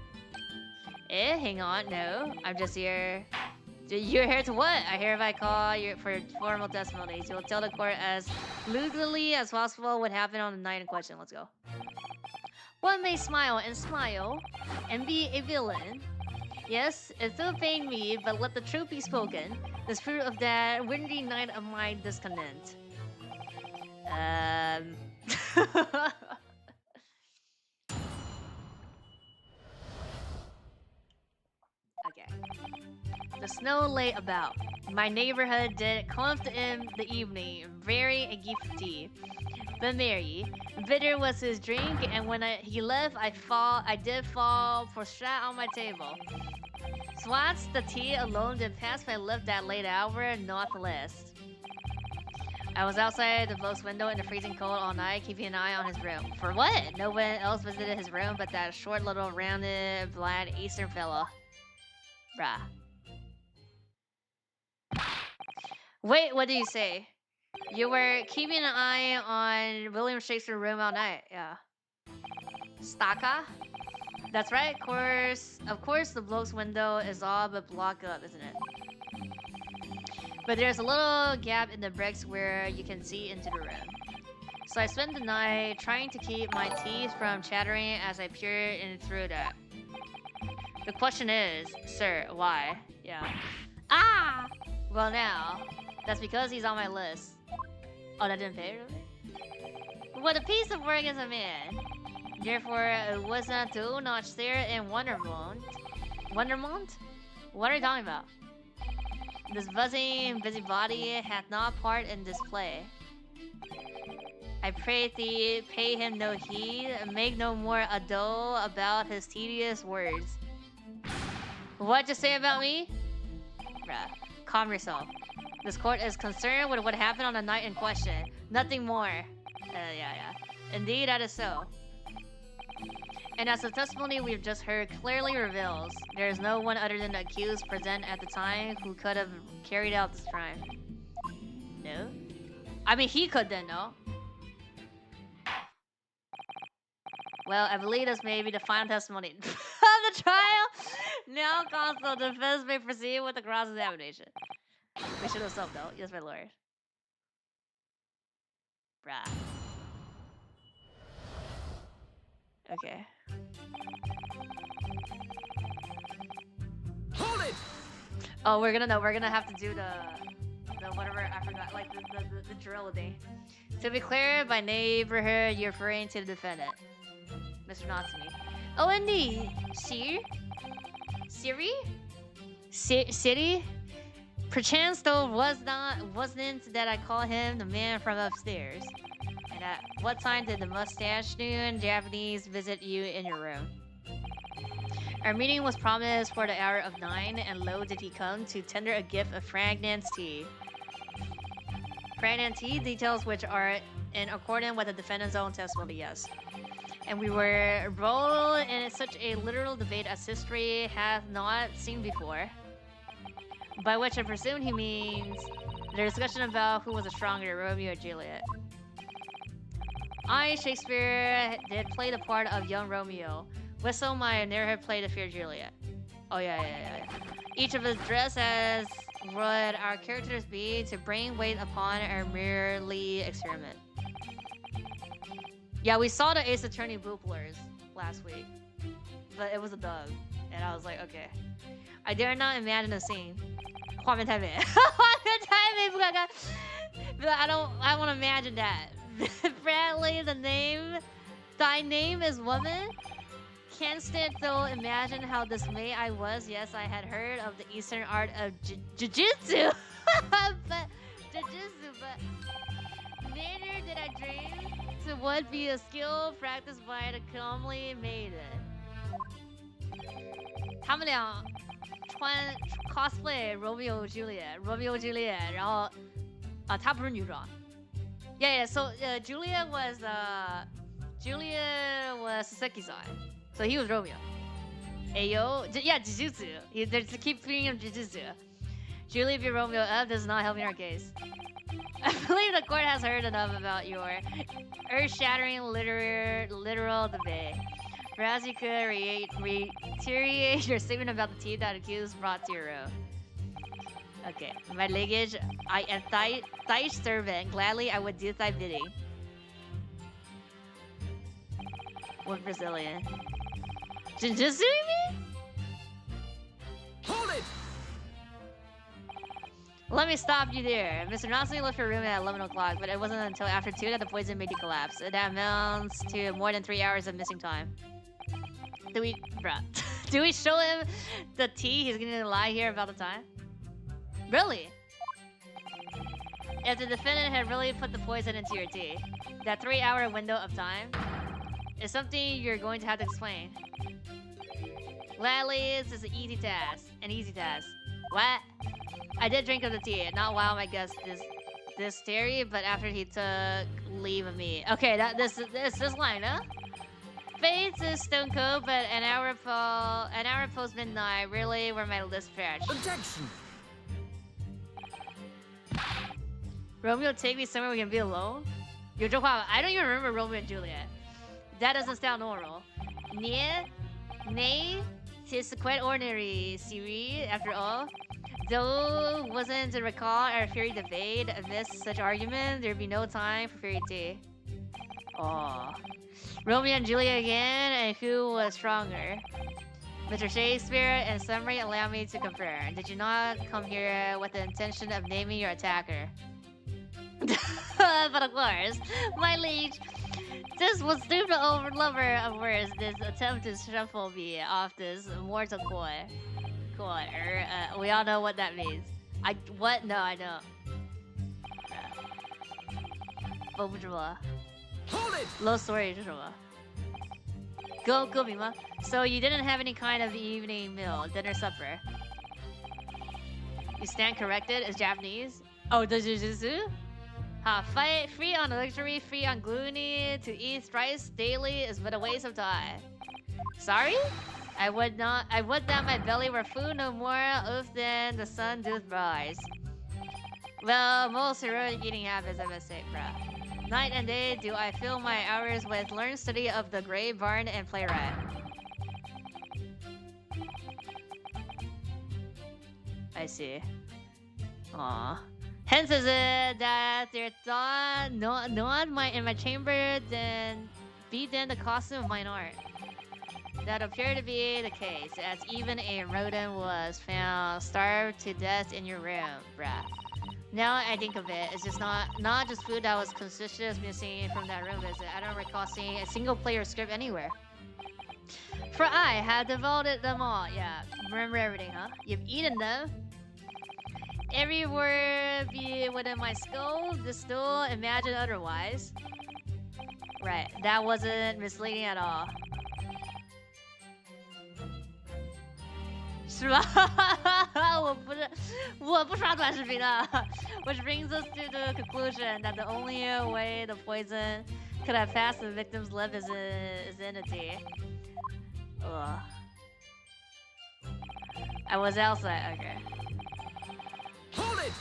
A: Hang on, no, I'm just here. You're here to what? I hereby call you for formal testimonies. You will tell the court as legally as possible what happened on the night in question. Let's go. One may smile and be a villain. Yes, it still pained me, but let the truth be spoken. The spirit of that windy night of my discontent. Okay. The snow lay about. My neighborhood did come in the evening, very gifty, but merry. Bitter was his drink, and when he left, I did fall prostrate on my table. Swats, the tea alone did pass my lip that late hour, not the least. I was outside the bloke's window in the freezing cold all night, keeping an eye on his room. For what? No one else visited his room but that short little rounded, blind Eastern fella. Bruh. Wait, what did you say? You were keeping an eye on William Shakespeare's room all night, yeah. Staka? That's right, of course the bloke's window is all but blocked up, isn't it? But there's a little gap in the bricks where you can see into the room. So I spent the night trying to keep my teeth from chattering as I peered in through that. The question is, sir, why? Yeah. Ah! Well now, that's because he's on my list. Oh, that didn't pay, really? What a piece of work as a man. Therefore, it was not to not stare in wonderment. Wonderment? What are you talking about? This buzzing busybody hath not part in this play. I pray thee, pay him no heed, and make no more ado about his tedious words. What you say about me? Bruh, calm yourself. This court is concerned with what happened on the night in question. Nothing more. Yeah. Indeed, that is so. And as the testimony we've just heard clearly reveals, there is no one other than the accused present at the time who could have carried out this crime. No? I mean, he could then, no? Well, I believe this may be the final testimony of the trial. Now, counsel, the defense may proceed with the cross-examination. We should have stopped, though. Yes, my lord. Bruh. Okay.
B: Hold it!
A: Oh, we're gonna have to do the whatever, I forgot, like the drill thing. To be clear, by neighborhood, you're referring to the defendant, Mr. Natsumi. Oh, indeed. Sir? Siri? City? Perchance though wasn't that I call him the man from upstairs. And at what time did the mustached Japanese visit you in your room? Our meeting was promised for the hour of 9, and lo did he come to tender a gift of fragrant tea. Fragrant tea, details which are in accordance with the defendant's own testimony, yes. And we were embroiled in such a literal debate as history hath not seen before. By which I presume he means the discussion about who was the stronger, Romeo or Juliet. I, Shakespeare, did play the part of young Romeo. Whistle, my narrator played the fair Juliet. Oh yeah. Each of us dressed as would our characters be to bring weight upon our merely experiment. Yeah, we saw the Ace Attorney booblers last week, but it was a dub, and I was like, okay. I dare not imagine a scene. I don't want to imagine that. Bradley, thy name is woman? Can't stand though imagine how dismayed I was. Yes, I had heard of the Eastern art of Jiu-Jitsu. but neither did I dream to would be a skill practiced by the comely maiden. 他们俩穿 cosplay Romeo Juliet， 然后她不是女主。Yeah, so Juliet was Saseki-san, so he was Romeo. Ayo, yeah, Jujutsu. They keep feeding him Jujutsu. Julie beat Romeo up. This is not helping our case. I believe the court has heard enough about your earth-shattering literal debate. Perhaps you could reiterate your statement about the teeth that accused brought to your room. Okay, my lineage, I am thy servant. Gladly I would do thy bidding. What Brazilian? Jujutsu, you mean?
B: Hold it!
A: Let me stop you there. Mr. Nassi left your room at 11 o'clock, but it wasn't until after 2 that the poison made you collapse. That amounts to more than 3 hours of missing time. Do we show him the tea? He's gonna lie here about the time? Really? If the defendant had really put the poison into your tea, that 3-hour window of time is something you're going to have to explain. Gladly, this is an easy task. What? I did drink of the tea, not while my guest this theory, but after he took leave of me. Okay, this line, huh? Fates is stone cold, but an hour post midnight really were my list fresh.
B: Objection!
A: Romeo, take me somewhere we can be alone? I don't even remember Romeo and Juliet. That doesn't sound normal. Nay, it's quite ordinary, Siri, after all. Though wasn't to recall our fairy debate amidst such argument, there'd be no time for fairy tea. Oh. Romeo and Juliet again, and who was stronger? Mr. Shakespeare and summary allow me to confirm. Did you not come here with the intention of naming your attacker? But of course, my liege, this was stupid lover of words, this attempt to shuffle me off this mortal coil. We all know what that means. What? No, I don't.
B: Hold it!
A: Low story, Go, Mima. So you didn't have any kind of evening meal, dinner, supper. You stand corrected as Japanese. Oh, the Jujutsu? Fight free on luxury, free on gloomy. To eat thrice daily is but a waste of time. Sorry? I would that my belly were food no more often the sun doth rise. Well, most heroic eating habits, I must say, bruh. Night and day do I fill my hours with learned study of the grave barn and playwright. I see. Aww. Hence is it that there thought not in my chamber then be then the costume of mine art. That appeared to be the case, as even a rodent was found starved to death in your room, bruh. Now I think of it, it's just not just food that was conspicuous missing from that room visit. I don't recall seeing a single player script anywhere. For I had devoured them all. Yeah, remember everything, huh? You've eaten them. Every word be within my skull, still imagine otherwise. Right, that wasn't misleading at all. Which brings us to the conclusion that the only way the poison could have passed the victim's lip is in a tea. Ugh. I was outside, okay.
B: Hold it!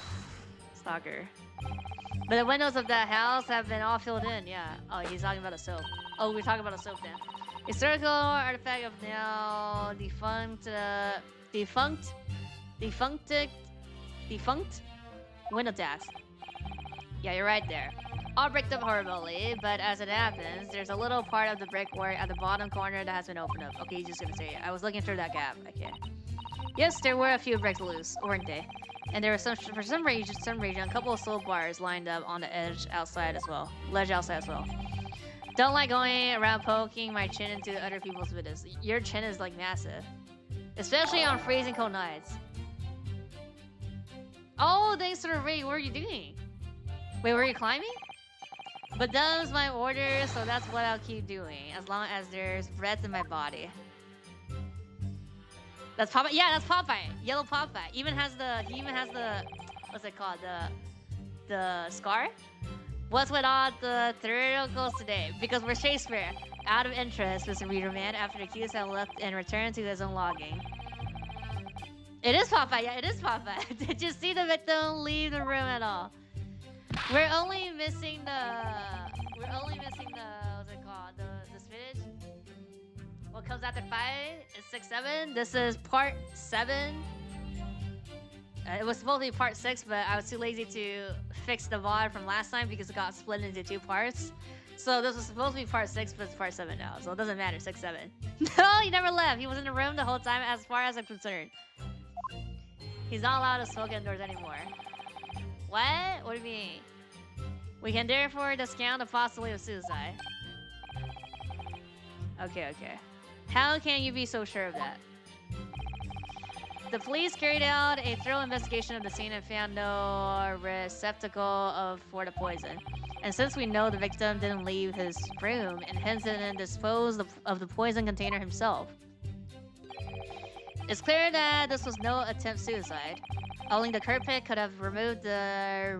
A: Stalker. But the windows of that house have been all filled in, yeah. Oh, he's talking about a soap. Oh, we're talking about a soap then. Historical artifact of now defunct window tax. Yeah, you're right there. All bricked up horribly, but as it happens, there's a little part of the brickwork at the bottom corner that has been opened up. Okay, he's just gonna say it. I was looking through that gap. Okay. Yes, there were a few bricks loose, weren't they? And there was for some reason, a couple of soul bars lined up on the ledge outside as well. Don't like going around poking my chin into other people's business. Your chin is like massive, especially on freezing cold nights. Oh, thanks for the raid. What are you doing? Wait, were you climbing? But that was my order, so that's what I'll keep doing as long as there's breath in my body. That's Popeye. Yeah, that's Popeye. Yellow Popeye. He even has the what's it called? The scar. What's with all the theatricals today? Because we're Shakespeare. Out of interest, Mr. Readerman, after the accused had left and returned to his own logging. It is Popeye. Yeah, it is Popeye. Did you see the victim leave the room at all? We're only missing the what's it called? The spinach. What comes after 5 is 6, 7. This is part 7. It was supposed to be part 6, but I was too lazy to fix the VOD from last time because it got split into 2 parts. So this was supposed to be part 6, but it's part 7 now. So it doesn't matter, 6, 7. No, he never left. He was in the room the whole time as far as I'm concerned. He's not allowed to smoke indoors anymore. What? What do you mean? We can therefore discount the possibility of suicide. Okay. How can you be so sure of that? The police carried out a thorough investigation of the scene and found no receptacle for the poison. And since we know the victim didn't leave his room and hence didn't dispose of the poison container himself, it's clear that this was no attempt suicide. Only the culprit could have removed the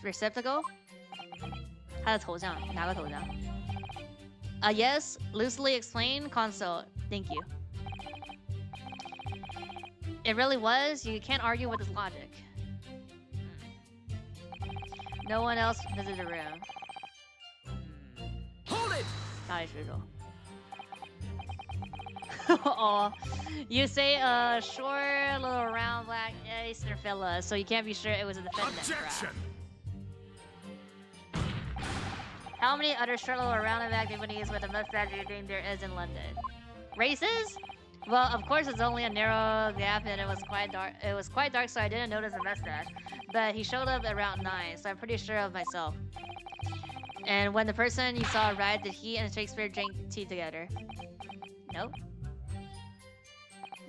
A: receptacle. 他的头像，哪个头像？ yes, loosely explained, console. Thank you. It really was. You can't argue with his logic. No one else visited the room.
B: Hold it!
A: 大力水手。Oh, you say a short, little round black Eastern fella, so you can't be sure it was a defendant.
B: Objection!
A: How many other short, little round and activities with a mustache do you think there is in London? Races? Well, of course, it's only a narrow gap, and it was quite dark, so I didn't notice the mustache. But he showed up around 9, so I'm pretty sure of myself. And when the person you saw arrived, did he and Shakespeare drink tea together? Nope.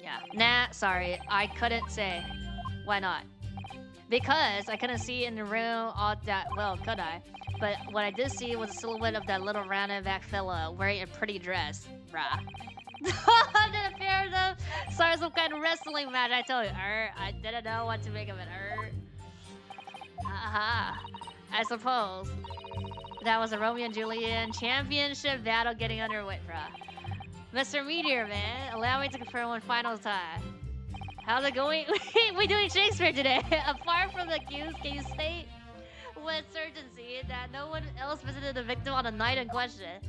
A: Yeah. Nah, sorry. I couldn't say. Why not? Because I couldn't see in the room all that well, could I? But what I did see was a silhouette of that little rounded back fella wearing a pretty dress. Rah. The pair of them started some kind of wrestling match. I told you, I didn't know what to make of it. I suppose that was a Romeo and Juliet championship battle getting underway, bruh. Mr. Meteor, man, allow me to confirm one final time. How's it going? We're doing Shakespeare today. Apart from the accused, can you state with certainty that no one else visited the victim on the night in question?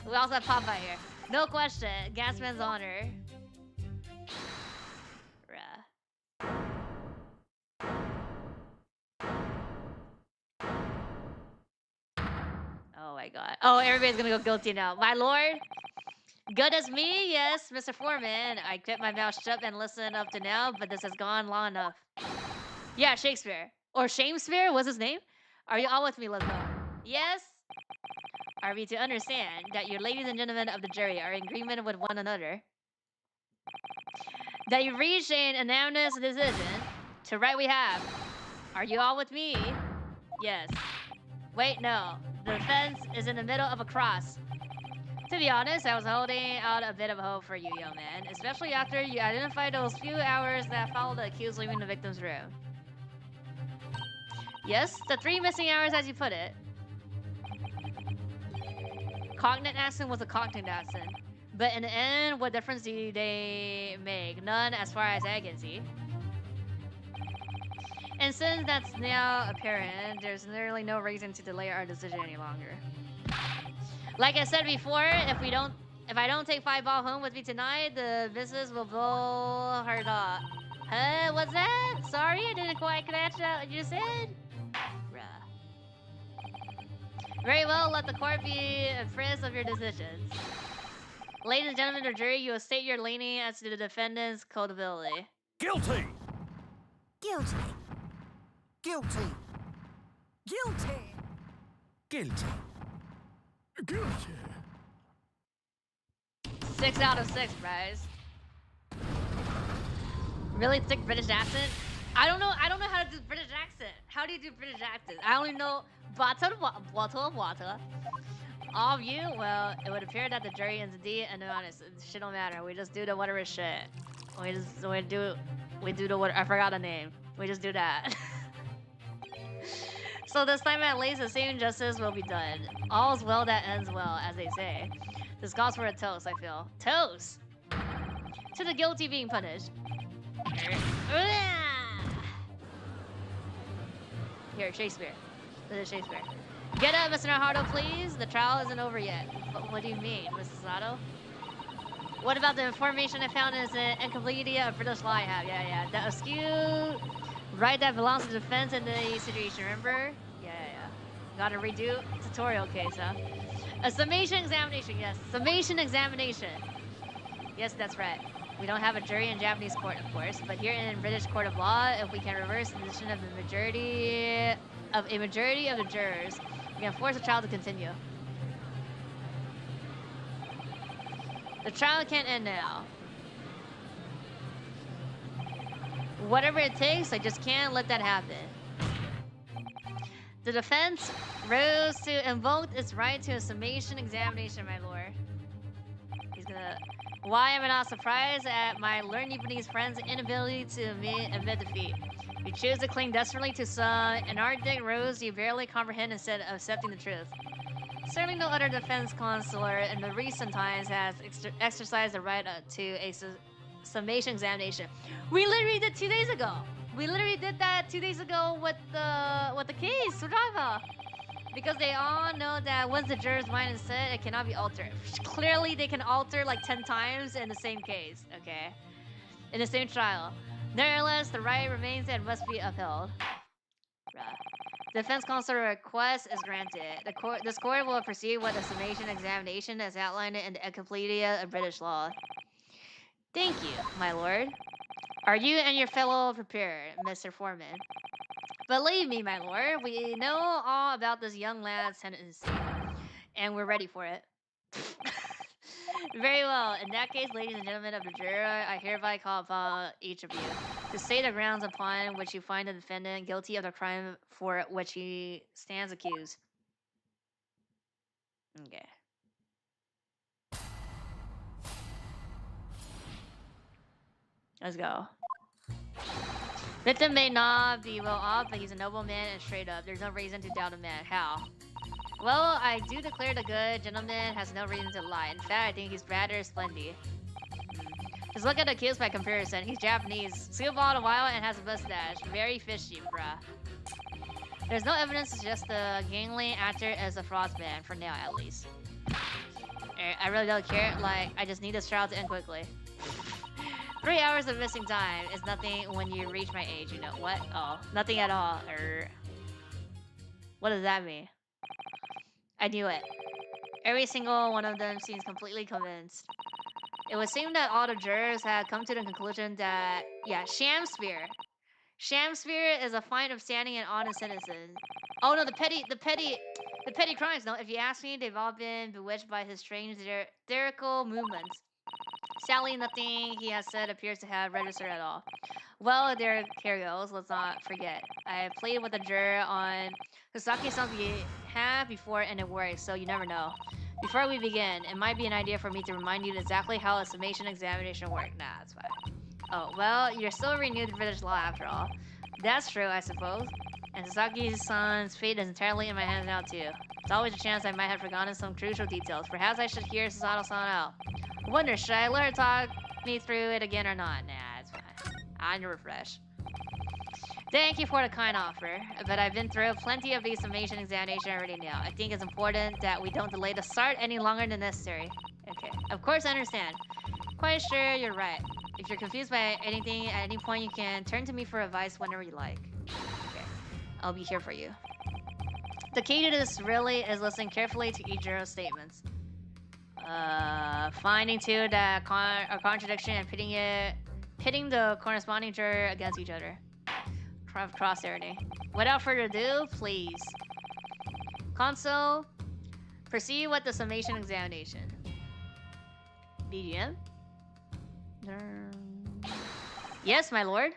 A: We also have Popeye here. No question. Gasman's honor. Oh my god. Oh, everybody's gonna go guilty now. My lord? Good as me? Yes, Mr. Foreman. I kept my mouth shut and listened up to now, but this has gone long enough. Yeah, Shakespeare. Or Shamespeare? What's his name? Are you all with me? Let's go. Yes? Are we to understand that you ladies and gentlemen of the jury are in agreement with one another? That you reached an unanimous decision? To right we have. Are you all with me? Yes. Wait, no. The defense is in the middle of a cross. To be honest, I was holding out a bit of hope for you, young man, especially after you identified those few hours that followed the accused leaving the victim's room. Yes, the 3 missing hours as you put it. Cognate accent was a cognate accent. But in the end, what difference do they make? None as far as I can see. And since that's now apparent, there's literally no reason to delay our decision any longer. Like I said before, if I don't take 5-ball home with me tonight, the business will blow her dog. Huh? What's that? Sorry, I didn't quite catch what you said. Very well, let the court be apprised of your decisions. Ladies and gentlemen of the jury, you will state your leaning as to the defendant's culpability.
B: Guilty!
C: Guilty.
D: Guilty.
C: Guilty.
D: Guilty. Guilty.
A: 6 out of 6, guys. Really thick British accent? I don't know how to do British accent. How do you do British accent? I only know water. All of you? Well, it would appear that the jury is indeed anonymous. Shit don't matter. We just do the whatever shit. We do the what, I forgot the name. We just do that. So this time at least the same justice will be done. All's well that ends well, as they say. This calls for a toast, I feel. Toast! To the guilty being punished. Here, Shakespeare. This is Shakespeare. Get up, Mr. Naruto, please. The trial isn't over yet. What do you mean, Mrs. Sato? What about the information I found in the encyclopedia of British law I have? Yeah. The askew right that belongs to the defense in the situation, remember? Yeah. Gotta redo tutorial case, huh? A summation examination, yes. Summation examination. Yes, that's right. We don't have a jury in Japanese court, of course, but here in British court of law, if we can reverse the decision of a majority of the jurors, we can force the trial to continue. The trial can't end now. Whatever it takes, I just can't let that happen. The defense rose to invoke its right to a summation examination, my lord. He's gonna... Why am I not surprised at my learned Japanese friend's inability to admit defeat? You choose to cling desperately to some anarchic rose you barely comprehend instead of accepting the truth. Certainly no other defense counsel in the recent times has exercised the right to a summation examination. We literally did 2 days ago. We literally did that 2 days ago with the case, Sudava. Because they all know that once the juror's mind is set, it cannot be altered. Clearly, they can alter like 10 times in the same case, okay? In the same trial. Nevertheless, the right remains and must be upheld. Defense counsel request is granted. This court will proceed with a summation examination as outlined in the Encyclopedia of British Law. Thank you, my lord. Are you and your fellow prepared, Mr. Foreman? Believe me, my lord, we know all about this young lad's sentencing, and we're ready for it. Very well. In that case, ladies and gentlemen of the jury, I hereby call upon each of you to state the grounds upon which you find the defendant guilty of the crime for which he stands accused. Okay. Let's go. Victim may not be well off, but he's a noble man and straight up. There's no reason to doubt a man. How? Well, I do declare the good gentleman has no reason to lie. In fact, I think he's rather splendid. Just look at the accused by comparison. He's Japanese, skillball a while, and has a mustache. Very fishy, bruh. There's no evidence to suggest the gangly actor as a fraudman, for now at least. I really don't care. Like, I just need this trial to end quickly. 3 hours of missing time is nothing when you reach my age, you know. What? Oh, nothing at all. What does that mean? I knew it. Every single one of them seems completely convinced. It would seem that all the jurors had come to the conclusion that, yeah, Shamsphere. Shamsphere is a fine, upstanding, and honest citizen. Oh no, the petty crimes. No, if you ask me, they've all been bewitched by his strange theatrical movements. Sadly, nothing he has said appears to have registered at all. Well, there goes. Let's not forget. I played with a juror on Sasaki-san's behalf before, and it worked, so you never know. Before we begin, it might be an idea for me to remind you exactly how a summation examination works. Nah, that's fine. Oh, well, you're still renewed to British law after all. That's true, I suppose. And Sasaki-san's fate is entirely in my hands now, too. There's always a chance I might have forgotten some crucial details. Perhaps I should hear Sasato-san out. I wonder, should I let her talk me through it again or not? Nah, it's fine. I'm refresh. Thank you for the kind offer, but I've been through plenty of these summation examinations already now. I think it's important that we don't delay the start any longer than necessary. Okay, of course I understand. Quite sure you're right. If you're confused by anything at any point, you can turn to me for advice whenever you like. Okay, I'll be here for you. The key to this really is listening carefully to each juror's statements. Finding two that are contradiction and pitting the corresponding juror against each other. cross irony. Without further ado, please. Console, proceed with the summation examination. BGM? Yes, my lord.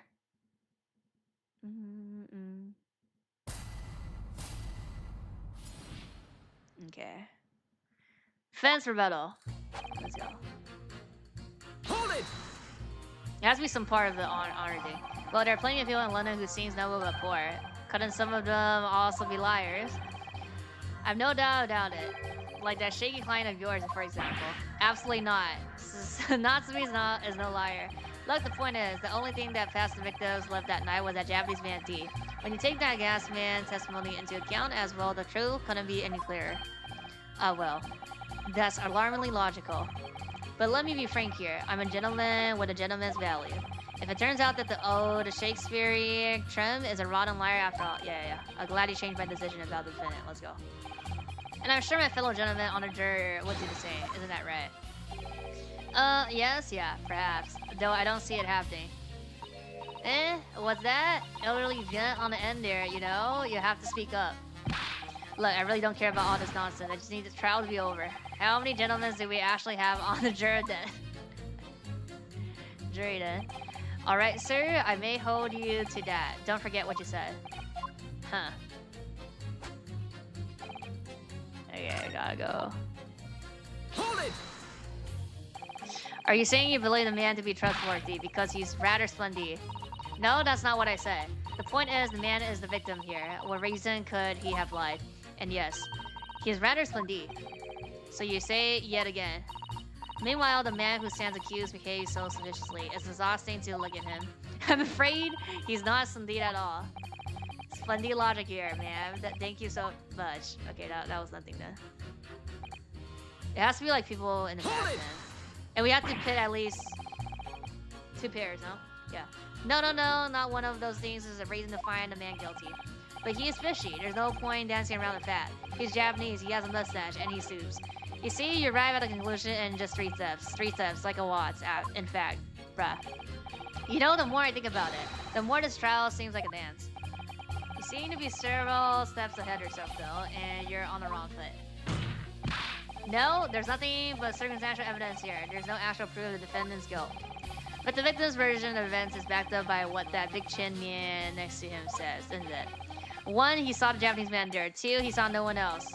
A: Okay. Fence rebuttal. Let's go.
D: Hold it!
A: It has to be some part of the honor thing. Well, there are plenty of people in London who seems noble but poor. Couldn't some of them also be liars? I've no doubt about it. Like that shaky client of yours, for example. Absolutely not. Natsumi is no liar. Look, the point is, the only thing that passed the victims left that night was that Japanese man D. When you take that gas man's testimony into account as well, the truth couldn't be any clearer. Well, that's alarmingly logical. But let me be frank here. I'm a gentleman with a gentleman's value. If it turns out that the old Shakespearean trim is a rotten liar after all, yeah. I'm glad you changed my decision about the defendant. Let's go. And I'm sure my fellow gentlemen on the jury would do the same. Isn't that right? Yes, yeah, perhaps. Though I don't see it happening. What's that? Elderly gent on the end there, you know? You have to speak up. Look, I really don't care about all this nonsense. I just need the trial to be over. How many gentlemen do we actually have on the jury then? Alright, sir, I may hold you to that. Don't forget what you said. Huh. Okay, I gotta go.
D: Hold it!
A: Are you saying you believe the man to be trustworthy because he's rather splendid? No, that's not what I said. The point is, the man is the victim here. What reason could he have lied? And yes, he is rather splendid. So you say it yet again. Meanwhile, the man who stands accused behaves so suspiciously. It's exhausting to look at him. I'm afraid he's not splendid at all. Splendid logic here, man. Thank you so much. Okay, that was nothing then. It has to be like people in the back then. And we have to pit at least 2 pairs, no? Yeah. No, not one of those things is a reason to find a man guilty. But he is fishy. There's no point dancing around the fat. He's Japanese, he has a mustache, and he stoops. You see, you arrive at a conclusion in just 3 steps. 3 steps, like a Watts, in fact. Bruh. You know, the more I think about it, the more this trial seems like a dance. You seem to be several steps ahead yourself, though, and you're on the wrong foot. No, there's nothing but circumstantial evidence here. There's no actual proof of the defendant's guilt. But the victim's version of events is backed up by what that big chin man next to him says, isn't it? 1, he saw the Japanese man there. 2, he saw no one else.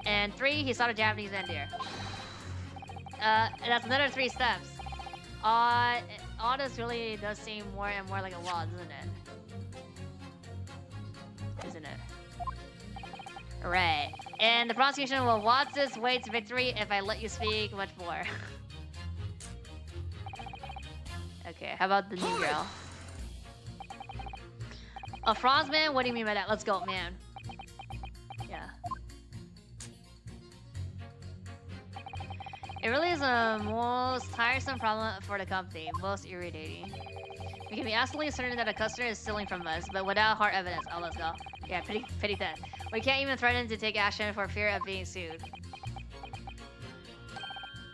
A: And 3, he saw the Japanese man there. That's another 3 steps. All this really does seem more and more like a wall, doesn't it? Isn't it? Right. And the prosecution will watch this way to victory if I let you speak much more. Okay, how about the new girl? A Frostman? What do you mean by that? Let's go, man. Yeah. It really is the most tiresome problem for the company, most irritating. We can be absolutely certain that a customer is stealing from us, but without hard evidence. Oh, let's go. Yeah, pretty thin. We can't even threaten to take action for fear of being sued.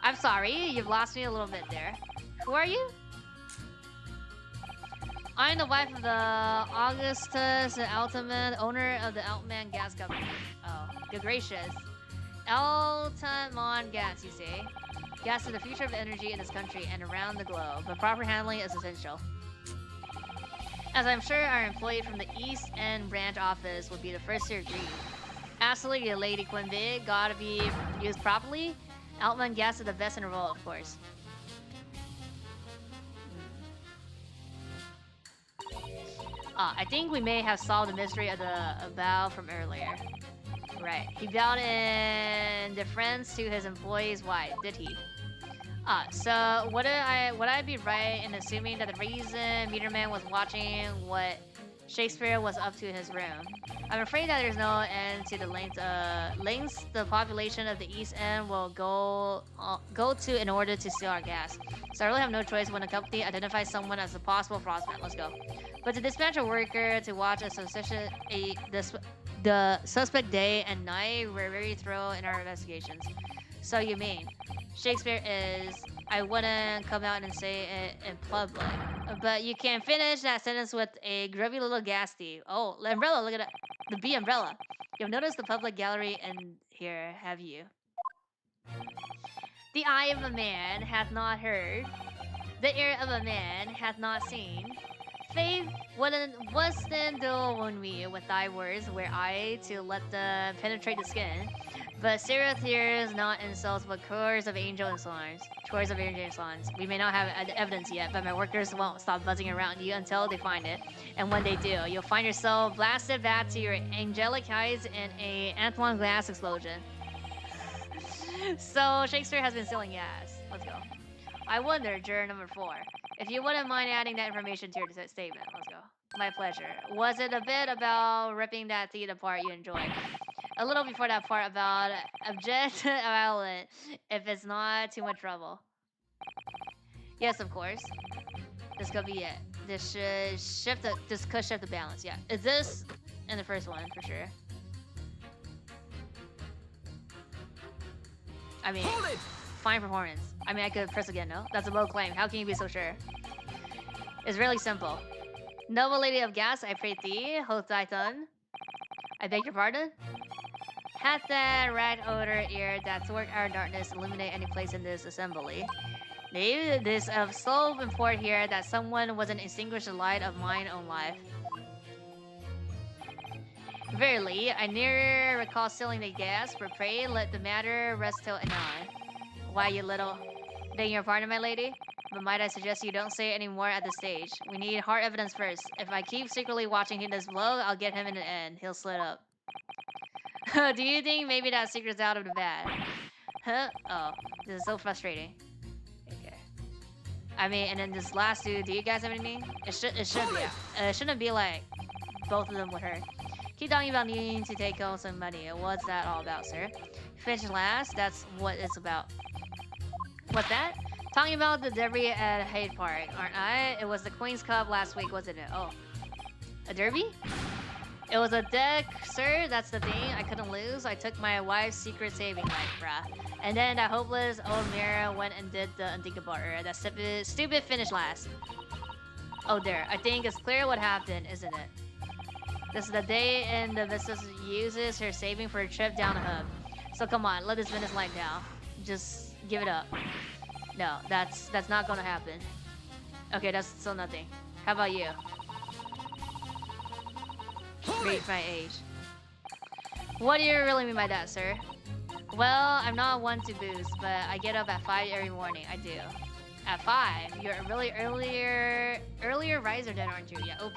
A: I'm sorry, you've lost me a little bit there. Who are you? I'm the wife of the Augustus Altman, owner of the Altman Gas Company. Oh, good gracious. Altamont Gas, you say? Gas is the future of energy in this country and around the globe, but proper handling is essential. As I'm sure our employee from the East End branch office would be the first to agree. Absolutely, Lady Quinvig, gotta be used properly. Altman Gas is the best in the world, of course. I think we may have solved the mystery of the bow from earlier. Right. He bowed in deference to his employee's wife, did he? So would I be right in assuming that the reason Meterman was watching what Shakespeare was up to in his room? I'm afraid that there's no end to the lengths the population of the East End will go to in order to steal our gas. So I really have no choice when a company identifies someone as a possible frostman. Let's go. But to dispatch a worker to watch the suspect day and night, we're very thorough in our investigations. So you mean Shakespeare is? I wouldn't come out and say it in public. But you can finish that sentence with a grubby little gas thief. Oh, the umbrella, look at that. The B umbrella. You've noticed the public gallery in here, have you? The eye of a man hath not heard. The ear of a man hath not seen. Faith was then dull when we, with thy words, were I to let them penetrate the skin. But serial tears, not insults, but chorus of angel insolence. Chorus of angel insolence. We may not have evidence yet, but my workers won't stop buzzing around you until they find it. And when they do, you'll find yourself blasted back to your angelic heights in a Antoine Glass explosion. So Shakespeare has been selling gas. Let's go. I wonder, juror number 4, if you wouldn't mind adding that information to your statement. Let's go. My pleasure. Was it a bit about ripping that teeth apart you enjoyed? A little before that part about object violent, if it's not too much trouble. Yes, of course. This could be it. This should shift the. This could shift the balance. Yeah, is this in the first one for sure? I mean, fine performance. I mean, I could press again. No, that's a low claim. How can you be so sure? It's really simple. Noble lady of gas, I pray thee, hold thy tongue. I beg your pardon. Hath that rag odor ear that toward our darkness illuminate any place in this assembly? Nay, this of sole import here that someone wasn't extinguished the light of mine own life. Verily, I nearer recall stealing the gas, but pray let the matter rest till anon. Why, you little... Begging your pardon, my lady? But might I suggest you don't say any more at this stage? We need hard evidence first. If I keep secretly watching him this blow, I'll get him in the end. He'll slit up. Do you think maybe that secret's out of the bag? Huh? Oh, this is so frustrating. Okay. I mean, and then this last dude, do you guys have anything? It should be. It shouldn't be like both of them with her. Keep talking about needing to take home some money. What's that all about, sir? Finish last? That's what it's about. What's that? Talking about the derby at Hyde Park, aren't I? It was the Queen's Cup last week, wasn't it? Oh. A derby? It was a deck, sir. That's the thing. I couldn't lose. I took my wife's secret saving life, bruh. And then that hopeless old mirror went and did the unthinkable. That stupid finish last. Oh, there. I think it's clear what happened, isn't it? This is the day and the business uses her saving for a trip down the hub. So come on, let this business lie down. Just give it up. No, that's not gonna happen. Okay, that's still nothing. How about you? Reach my age. What do you really mean by that, sir? Well, I'm not one to boost, but I get up at 5 every morning. I do. At 5? You're a really earlier riser then, aren't you? Yeah, OP.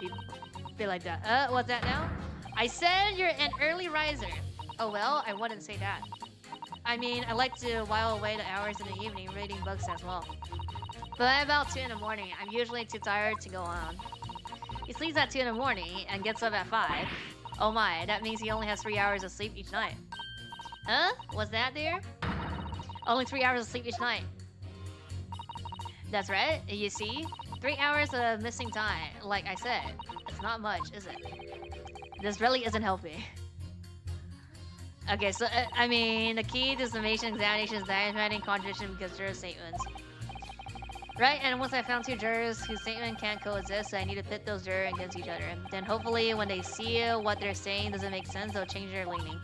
A: Be like that. What's that now? I said you're an early riser. Oh well, I wouldn't say that. I mean, I like to while away the hours in the evening reading books as well. But at about 2 in the morning, I'm usually too tired to go on. He sleeps at 2 in the morning and gets up at 5. Oh my, that means he only has 3 hours of sleep each night. Huh? What's that, dear? Only 3 hours of sleep each night. That's right, you see? 3 hours of missing time, like I said. It's not much, is it? This really isn't helping. Okay, so, I mean, the key to summation examination is diagrammating contradiction because juror statements. Right, and once I found 2 jurors whose statement can't coexist, I need to pit those jurors against each other. Then hopefully when they see what they're saying doesn't make sense, they'll change their leaning.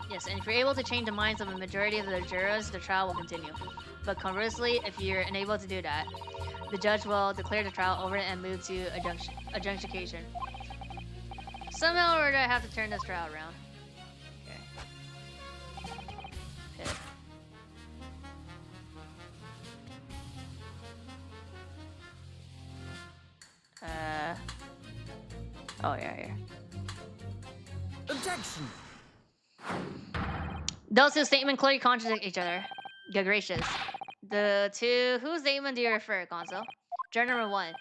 A: Yes, and if you're able to change the minds of a majority of the jurors, the trial will continue. But conversely, if you're unable to do that, the judge will declare the trial over and move to adjudication. Somehow or other, I have to turn this trial around. Oh yeah, here.
D: Objection!
A: Those two statements clearly contradict each other. Good gracious. The two, whose statement do you refer, Gonzo? Juror number 1.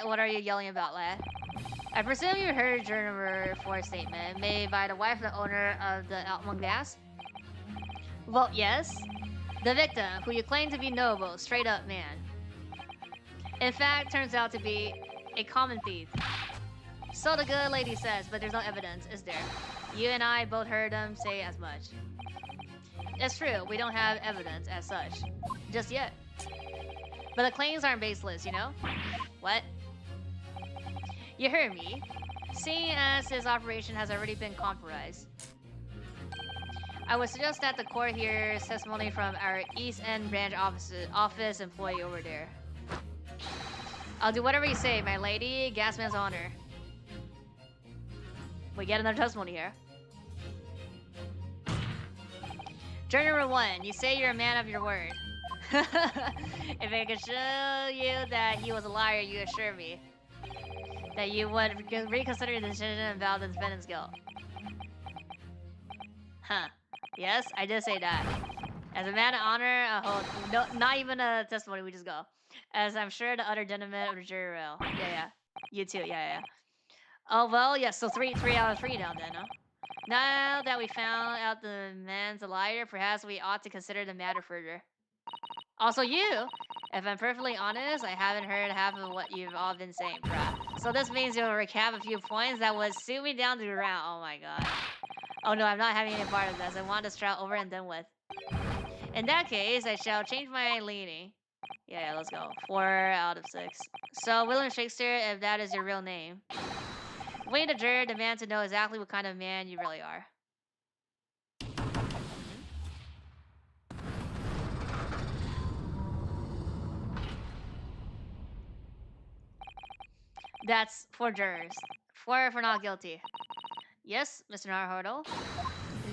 A: What are you yelling about, lad? I presume you heard juror number 4's statement, made by the wife of the owner of the Almond Gas? Well, yes. The victim, who you claim to be noble, straight up man. In fact, turns out to be a common thief. So the good lady says, but there's no evidence, is there? You and I both heard them say as much. It's true, we don't have evidence as such. Just yet. But the claims aren't baseless, you know? What? You heard me. Seeing as his operation has already been compromised, I would suggest that the court hears testimony from our East End branch office employee over there. I'll do whatever you say, my lady. Gasman's honor. We get another testimony here. Juror number 1, you say you're a man of your word. If I could show you that he was a liar, you assure me that you would reconsider the decision about the defendant's guilt. Huh. Yes, I did say that. As a man of honor, no, not even a testimony, we just go. As I'm sure the other gentlemen of the jury will. Yeah. You too, yeah. Oh, well, yeah, so 3 out of 3 now then, huh? Now that we found out the man's a liar, perhaps we ought to consider the matter further. Also you! If I'm perfectly honest, I haven't heard half of what you've all been saying, bruh. So this means you'll recap a few points that would suit me down to the ground. Oh my god. Oh no, I'm not having any part of this. I want this trial over and done with. In that case, I shall change my leaning. Yeah, let's go. 4 out of 6. So, William Shakespeare, if that is your real name. We the juror demand to know exactly what kind of man you really are. That's 4 jurors. 4 for not guilty. Yes, Mr. Naruhodo.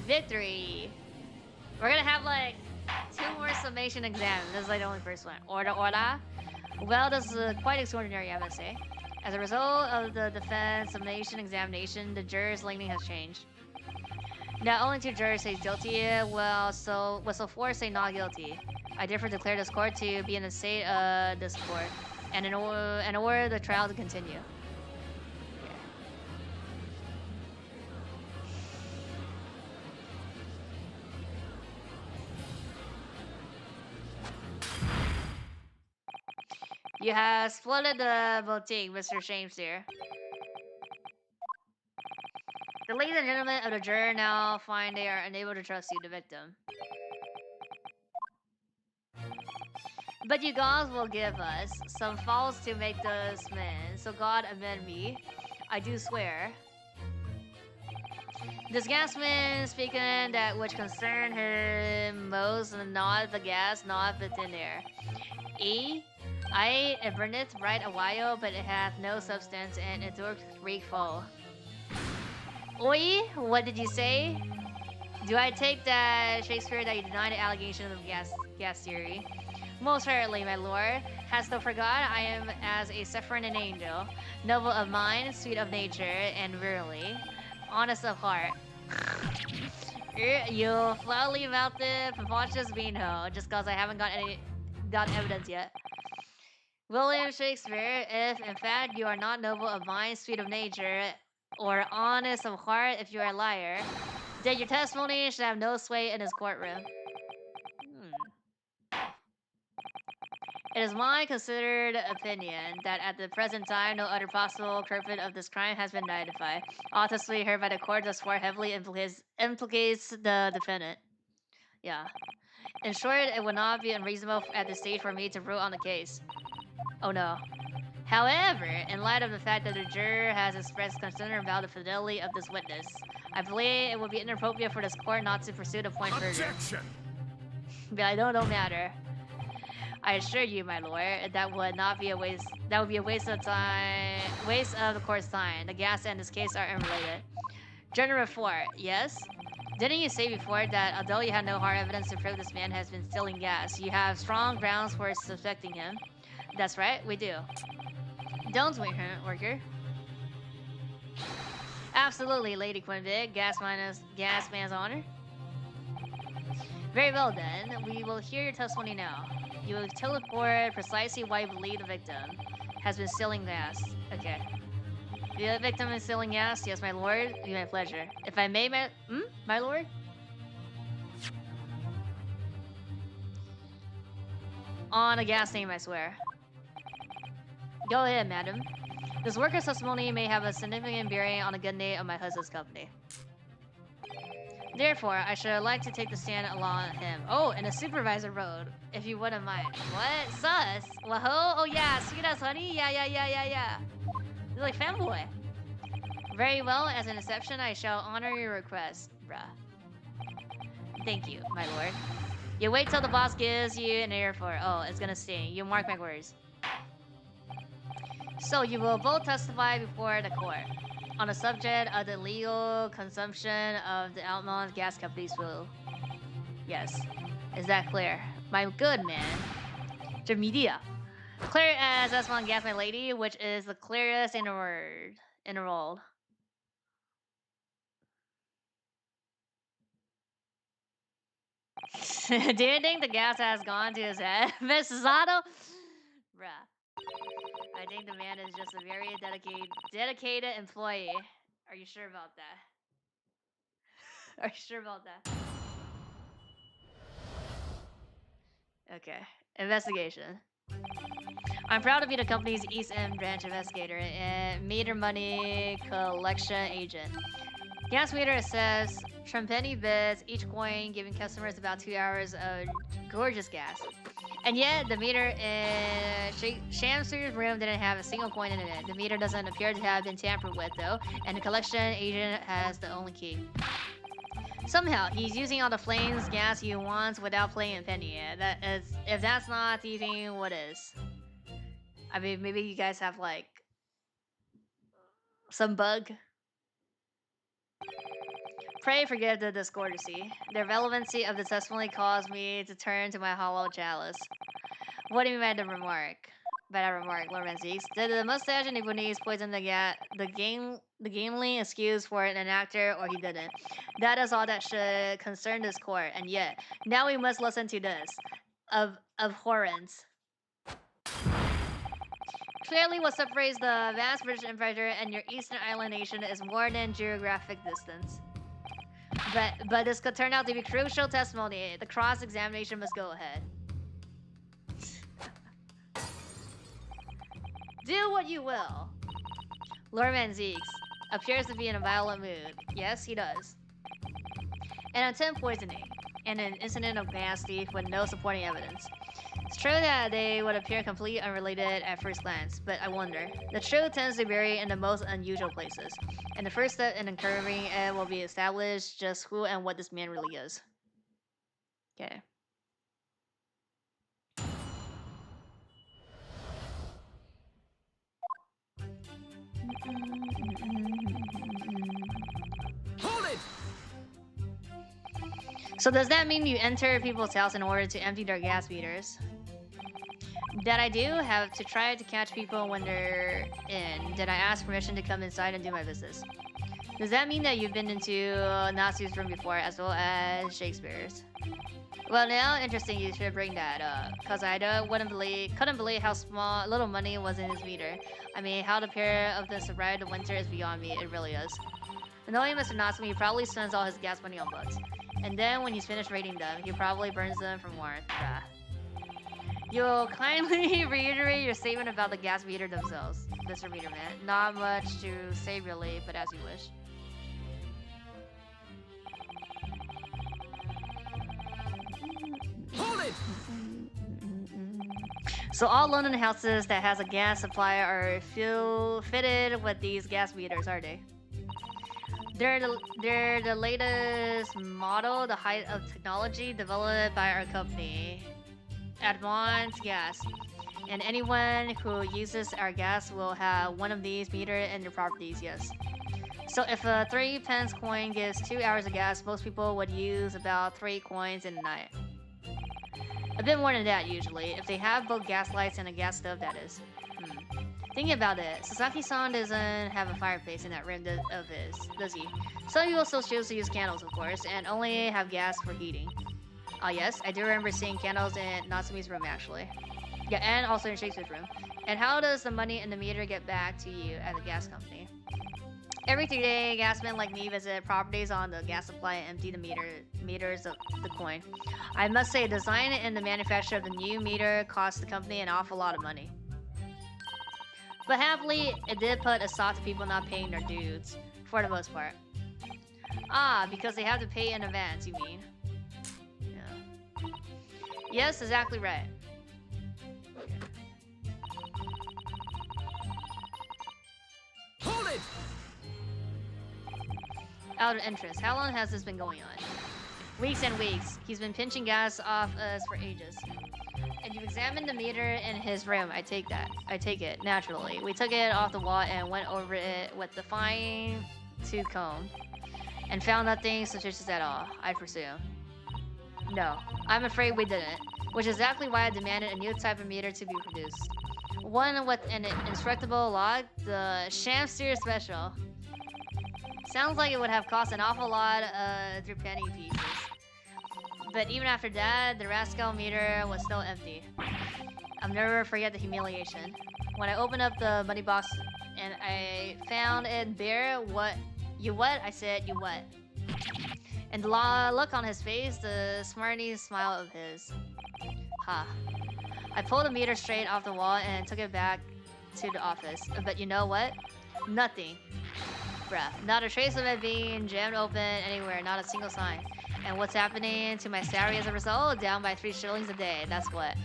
A: Victory! We're gonna have like 2 more summation exams. This is like the only first one. Order. Well, this is quite extraordinary, I must say. As a result of the defense summation examination, the jurors' leaning has changed. Now only 2 jurors say guilty, so 4 say not guilty. I therefore declare this court to be in the state of this court, and in order the trial to continue. You have flooded the boutique, Mr. Shakespeare. The ladies and gentlemen of the jury now find they are unable to trust you, the victim. But you gods will give us some faults to make this man, so God amend me. I do swear. This gasman speaking that which concern him most, not the gas, not the thin air. It burneth right a while, but it hath no substance, and it doth reek full. Oi, what did you say? Do I take that, Shakespeare, that you deny the allegation of gas theory? Most certainly, my lord. Hast thou forgot I am as a suffering an angel, noble of mind, sweet of nature, and really honest of heart. You flowery mouthed preposterous beanho, just cause I haven't got evidence yet. William Shakespeare, if in fact you are not noble of mind, sweet of nature, or honest of heart, if you are a liar, then your testimony should have no sway in this courtroom. It is my considered opinion that at the present time no other possible culprit of this crime has been identified. Obviously heard by the court thus far heavily implicates the defendant. Yeah. In short, it would not be unreasonable at this stage for me to rule on the case. Oh no. However, in light of the fact that the juror has expressed concern about the fidelity of this witness, I believe it would be inappropriate for this court not to pursue the point further. But I don't matter. I assure you, my lord, that would not be a waste. That would be a waste of time. Waste of the court's time. The gas and this case are unrelated. Juror 4, yes. Didn't you say before that although you had no hard evidence to prove this man has been stealing gas, you have strong grounds for suspecting him? That's right, we do. Don't we, worker? Absolutely, Lady Quinvig. Gasman's honor. Very well then, we will hear your testimony now. You will tell the court precisely why you believe the victim has been stealing gas. Okay. The victim is stealing gas? Yes, my lord. It would be my pleasure. If I may, my lord? On a gas name, I swear. Go ahead, madam. This worker's testimony may have a significant bearing on the good name of my husband's company. Therefore, I should like to take the stand along him. Oh, and a supervisor road, if you wouldn't mind. What? Sus? Wahoo? Oh yeah, see us, honey? Yeah. You're like fanboy. Very well, as an exception, I shall honor your request, bruh. Thank you, my lord. You wait till the boss gives you an ear for. Oh, it's gonna sting. You mark my words. So you will both testify before the court on the subject of the legal consumption of the Almond Gas Company's fuel. Yes. Is that clear? My good man. The media. Clear as S1 Gas, my lady, which is the clearest in the word. In the world. Do you think the gas has gone to his head, Mrs. Otto? Bruh. I think the man is just a very dedicated employee. Are you sure about that? Are you sure about that? Okay. Investigation. I'm proud to be the company's East End branch investigator and meter money collection agent. Gas meter assess trumpenny bids, each coin giving customers about 2 hours of gorgeous gas. And yet, the meter in Shamsu's room didn't have a single coin in it. The meter doesn't appear to have been tampered with, though, and the collection agent has the only key. Somehow, he's using all the flames gas he wants without playing a penny. That is, if that's not thieving, what is? I mean, maybe you guys have, like, some bug? Pray forgive the discordancy. The relevancy of the testimony caused me to turn to my hollow chalice. What do you mean by the remark? By that remark, Lord Menzies. Did the mustache and Eboni's poison the gamely excuse for an actor, or he didn't? That is all that should concern this court, and yet, now we must listen to this. Of abhorrence. Clearly what separates the vast British Empire and your eastern island nation is more than geographic distance. But this could turn out to be crucial testimony. The cross-examination must go ahead. Do what you will. Lord Manzeeks appears to be in a violent mood. Yes, he does. An attempt poisoning, and an incident of gas thief with no supporting evidence. It's true that they would appear completely unrelated at first glance, but I wonder. The truth tends to vary in the most unusual places, and the first step in uncovering it will be established just who and what this man really is. Okay.
D: Hold it!
A: So does that mean you enter people's house in order to empty their gas meters? That I do have to try to catch people when they're in. Did I ask permission to come inside and do my business? Does that mean that you've been into Natsu's room before as well as Shakespeare's? Well, now interesting you should bring that up, cause I couldn't believe how little money was in his meter. I mean, how the pair of them survived the winter is beyond me. It really is. Knowing Mr. Natsu, he probably spends all his gas money on books, and then when he's finished rating them, he probably burns them for warmth. You'll kindly reiterate your statement about the gas meter themselves, Mr. Meterman. Not much to say really, but as you wish.
D: Hold it!
A: So all London houses that has a gas supply are fitted with these gas meters, are they? They're the latest model, the height of technology developed by our company, Advanced Gas. And anyone who uses our gas will have one of these metered in their properties, yes. So if a 3 pence coin gives 2 hours of gas, most people would use about 3 coins in a night. A bit more than that usually, if they have both gas lights and a gas stove, that is. Thinking about it, Sasaki-san doesn't have a fireplace in that room of his, does he? Some people still choose to use candles, of course, and only have gas for heating. Ah yes, I do remember seeing candles in Natsumi's room actually. Yeah, and also in Shakespeare's room. And how does the money in the meter get back to you at the gas company? Every 3 days, gasmen like me visit properties on the gas supply and empty the meters of the coin. I must say, design and the manufacture of the new meter cost the company an awful lot of money. But happily, it did put a stop to people not paying their dues, for the most part. Ah, because they have to pay in advance, you mean? Yeah. Yes, exactly right.
D: Hold it!
A: Out of interest, how long has this been going on? Weeks and weeks. He's been pinching gas off us for ages. And you examined the meter in his room. I take it, naturally. We took it off the wall and went over it with the fine-tooth comb. And found nothing suspicious at all, I presume. No, I'm afraid we didn't. Which is exactly why I demanded a new type of meter to be produced. One with an indestructible log, the Shamsteer Special. Sounds like it would have cost an awful lot through penny pieces. But even after that, the rascal meter was still empty. I'll never forget the humiliation. When I opened up the money box and I found it bare, what? You what? I said, you what? And the look on his face, the smarty smile of his. Ha. I pulled the meter straight off the wall and took it back to the office. But you know what? Nothing. Bruh. Not a trace of it being jammed open anywhere, not a single sign. And what's happening to my salary as a result? Down by 3 shillings a day, that's what.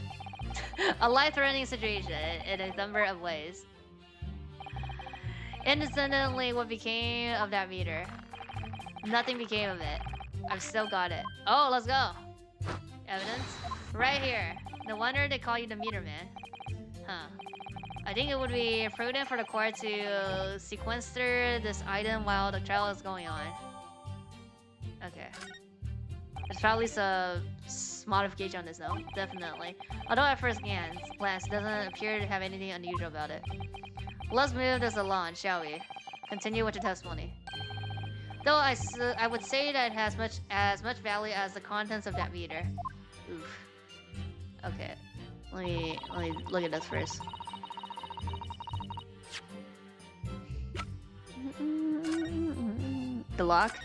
A: A life-threatening situation in a number of ways. Incidentally, what became of that meter? Nothing became of it. I've still got it. Oh, let's go. Evidence? Right here. No wonder they call you the meter man. Huh. I think it would be prudent for the court to sequester this item while the trial is going on. Okay. There's probably some modification on this though, definitely. Although at first glance, it doesn't appear to have anything unusual about it. Let's move this along, shall we? Continue with your testimony. Though I would say that it has as much value as the contents of that meter. Oof. Okay. Let me look at this first. The lock?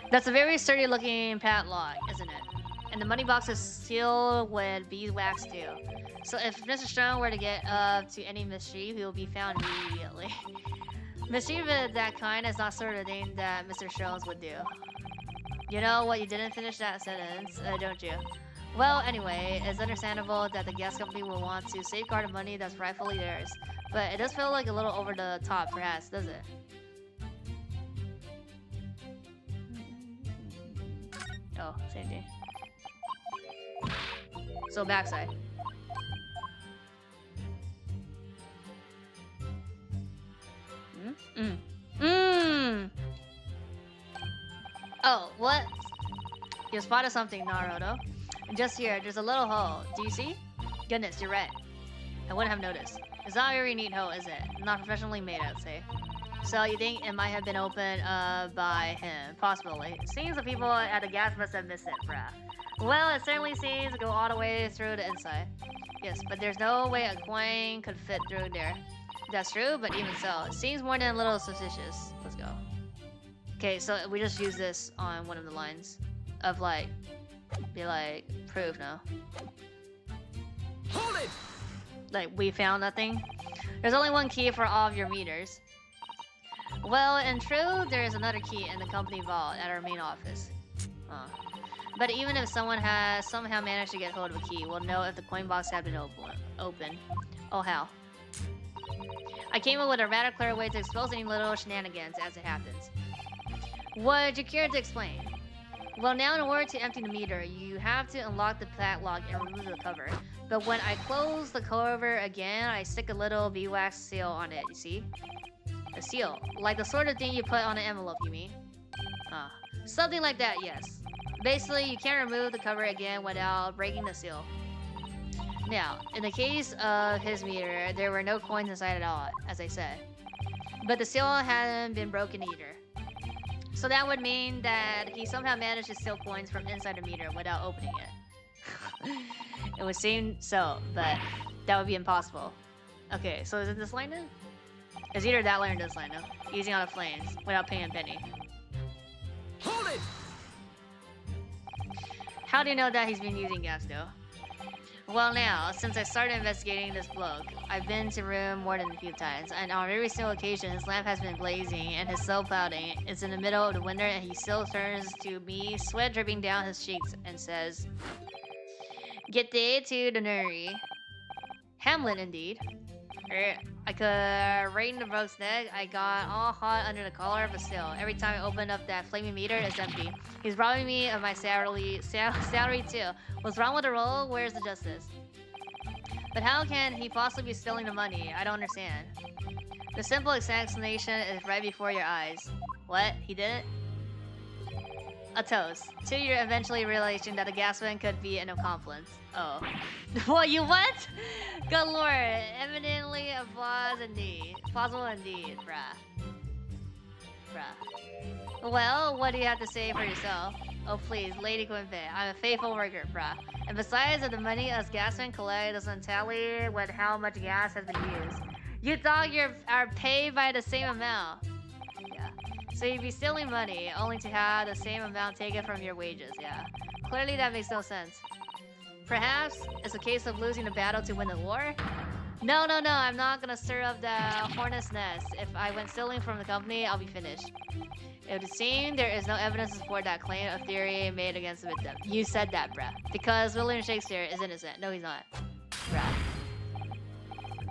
A: That's a very sturdy looking padlock, isn't it? And the money box is sealed with beeswax too. So if Mr. Strong were to get up to any mischief, he will be found immediately. Mischief of that kind is not sort of thing that Mr. Strong would do. You know what? You didn't finish that sentence, don't you? Well, anyway, it's understandable that the gas company will want to safeguard the money that's rightfully theirs. But it does feel like a little over the top, perhaps, does it? Oh, same thing. So backside. Oh, what? You spotted something, Naruto. Just here, there's a little hole. Do you see? Goodness, you're right. I wouldn't have noticed. It's not a very neat hole, is it? Not professionally made, I'd say. So you think it might have been opened by him? Possibly. It seems the people at the gas must have missed it, bruh. Well, it certainly seems to go all the way through the inside. Yes, but there's no way a coin could fit through there. That's true, but even so, it seems more than a little suspicious. Let's go. Okay, so we just use this on one of the lines of like, be like, proof now.
D: Hold it!
A: Like, we found nothing. There's only one key for all of your meters. Well, in truth, there is another key in the company vault at our main office. But even if someone has somehow managed to get hold of a key, we'll know if the coin box had been open. Oh, how? I came up with a rather clever way to expose any little shenanigans as it happens. Would you care to explain? Well, now in order to empty the meter, you have to unlock the padlock and remove the cover. But when I close the cover again, I stick a little beeswax seal on it, you see? A seal. Like the sort of thing you put on an envelope, you mean? Something like that, yes. Basically, you can't remove the cover again without breaking the seal. Now, in the case of his meter, there were no coins inside at all, as I said. But the seal hadn't been broken either. So that would mean that he somehow managed to steal coins from inside the meter without opening it. It would seem so, but that would be impossible. Okay, so is it this line then? It's either that line or this line, no? Easing on the flames without paying a penny.
D: Hold it!
A: How do you know that he's been using gas though? Well now, since I started investigating this bloke, I've been to room more than a few times, and on every single occasion his lamp has been blazing and his cell clouding. It's in the middle of the winter and he still turns to me, sweat dripping down his cheeks, and says, "Get thee to the nursery." Hamlet indeed. I could rain the rogue's neck. I got all hot under the collar, but still, every time I open up that flaming meter, it's empty. He's robbing me of my salary too. What's wrong with the roll? Where's the justice? But how can he possibly be stealing the money? I don't understand. The simple explanation is right before your eyes. What? He did it? A toast to your eventually realization that the gasman could be an accomplice. Oh. What, you what? Good lord, evidently a applause indeed. Plausible indeed, bruh. Well, what do you have to say for yourself? Oh please, Lady Quimpe, I'm a faithful worker, bruh. And besides, if the money us gasmen collect doesn't tally with how much gas has been used, you thought you are paid by the same amount. Yeah. So you'd be stealing money, only to have the same amount taken from your wages, yeah. Clearly that makes no sense. Perhaps it's a case of losing the battle to win the war? No, I'm not gonna stir up the hornet's nest. If I went stealing from the company, I'll be finished. It would seem there is no evidence to support that claim of theory made against the victim. You said that, bruh. Because William Shakespeare is innocent. No, he's not. Bruh.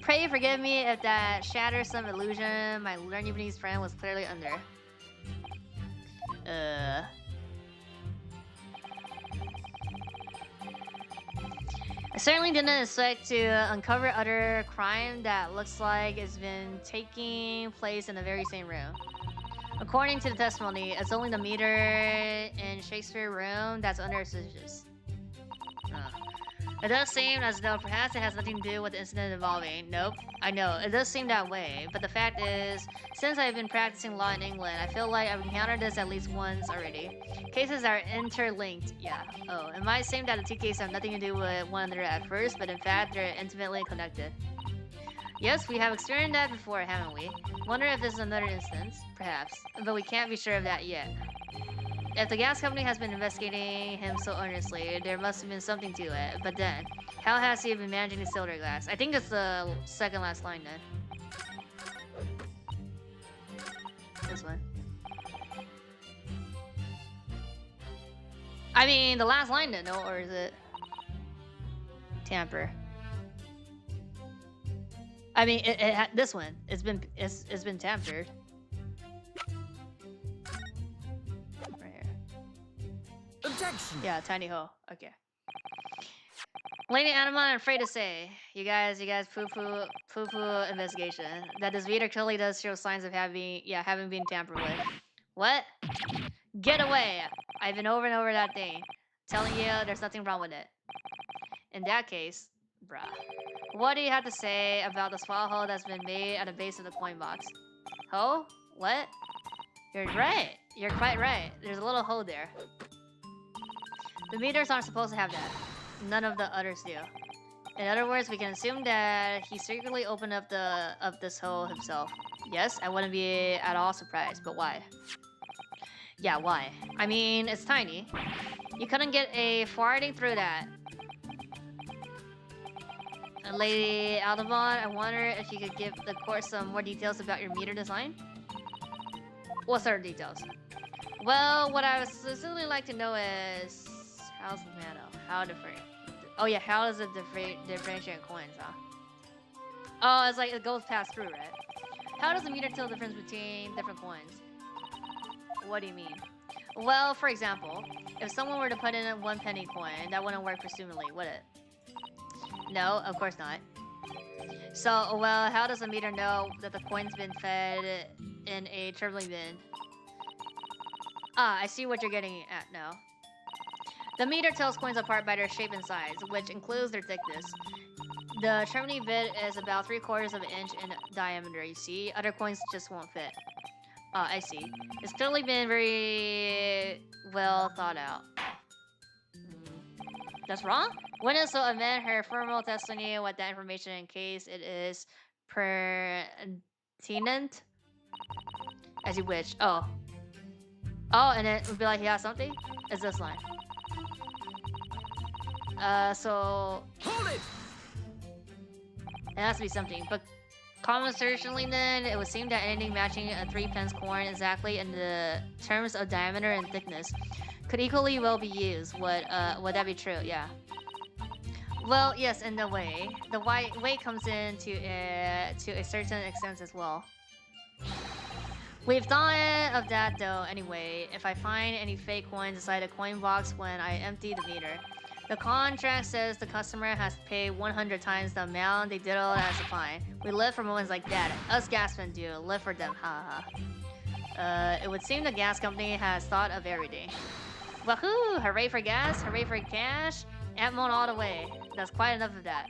A: Pray forgive me if that shatters some illusion my learning Japanese friend was clearly under. I certainly didn't expect to uncover other crime that looks like it's been taking place in the very same room. According to the testimony, it's only the meter in Shakespeare's room that's under suspicion. It does seem as though perhaps it has nothing to do with the incident involving. Nope, I know, it does seem that way, but the fact is, since I've been practicing law in England, I feel like I've encountered this at least once already. Cases are interlinked, yeah. Oh, it might seem that the two cases have nothing to do with one another at first, but in fact, they're intimately connected. Yes, we have experienced that before, haven't we? Wonder if this is another instance, perhaps, but we can't be sure of that yet. If the gas company has been investigating him so earnestly, there must have been something to it. But then, how has he been managing to steal their glass? I think it's the second last line then. This one. I mean, the last line then, no? Or is it tamper? I mean, this one. It's been tampered.
D: Objection!
A: Yeah, tiny hole. Okay. Lady Anima, I'm afraid to say, you guys poo-poo investigation, that this reader clearly does show signs of having been tampered with. What? Get away! I've been over and over that thing, telling you there's nothing wrong with it. In that case, bruh, what do you have to say about the swallow hole that's been made at the base of the coin box? Hole? What? You're right. You're quite right. There's a little hole there. The meters aren't supposed to have that. None of the others do. In other words, we can assume that he secretly opened up this hole himself. Yes, I wouldn't be at all surprised, but why? Yeah, why? I mean, it's tiny. You couldn't get a farthing through that. And Lady Aldemont, I wonder if you could give the court some more details about your meter design? What sort of details? Well, what I would specifically like to know is... how's the matter? How different? Oh yeah, how does it differentiate coins, huh? Oh, it's like it goes past through, right? How does the meter tell the difference between different coins? What do you mean? Well, for example, if someone were to put in a 1 penny coin, that wouldn't work presumably, would it? No, of course not. So, well, how does the meter know that the coin's been fed in a turbulent bin? Ah, I see what you're getting at now. The meter tells coins apart by their shape and size, which includes their thickness. The turbulent bit is about 3/4 of an inch in diameter, you see? Other coins just won't fit. Ah, I see. It's clearly been very well thought out. That's wrong? Witness will amend her formal testimony with that information in case it is pertinent. As you wish. Oh. Oh, and it would be like he has something? It's this line. So
D: Hold it!
A: it has to be something. But conversationally, then it would seem that anything matching a 3-pence coin exactly in the terms of diameter and thickness could equally well be used. Would that be true? Yeah. Well, yes, in a way. The weight comes in to a certain extent as well. We've thought of that though anyway. If I find any fake coins inside a coin box when I empty the meter, the contract says the customer has to pay 100 times the amount they diddled as a fine. We live for moments like that. Us gasmen do. Live for them. Ha ha. It would seem the gas company has thought of everything. Wahoo! Hooray for gas! Hooray for cash! Antmon all the way. That's quite enough of that.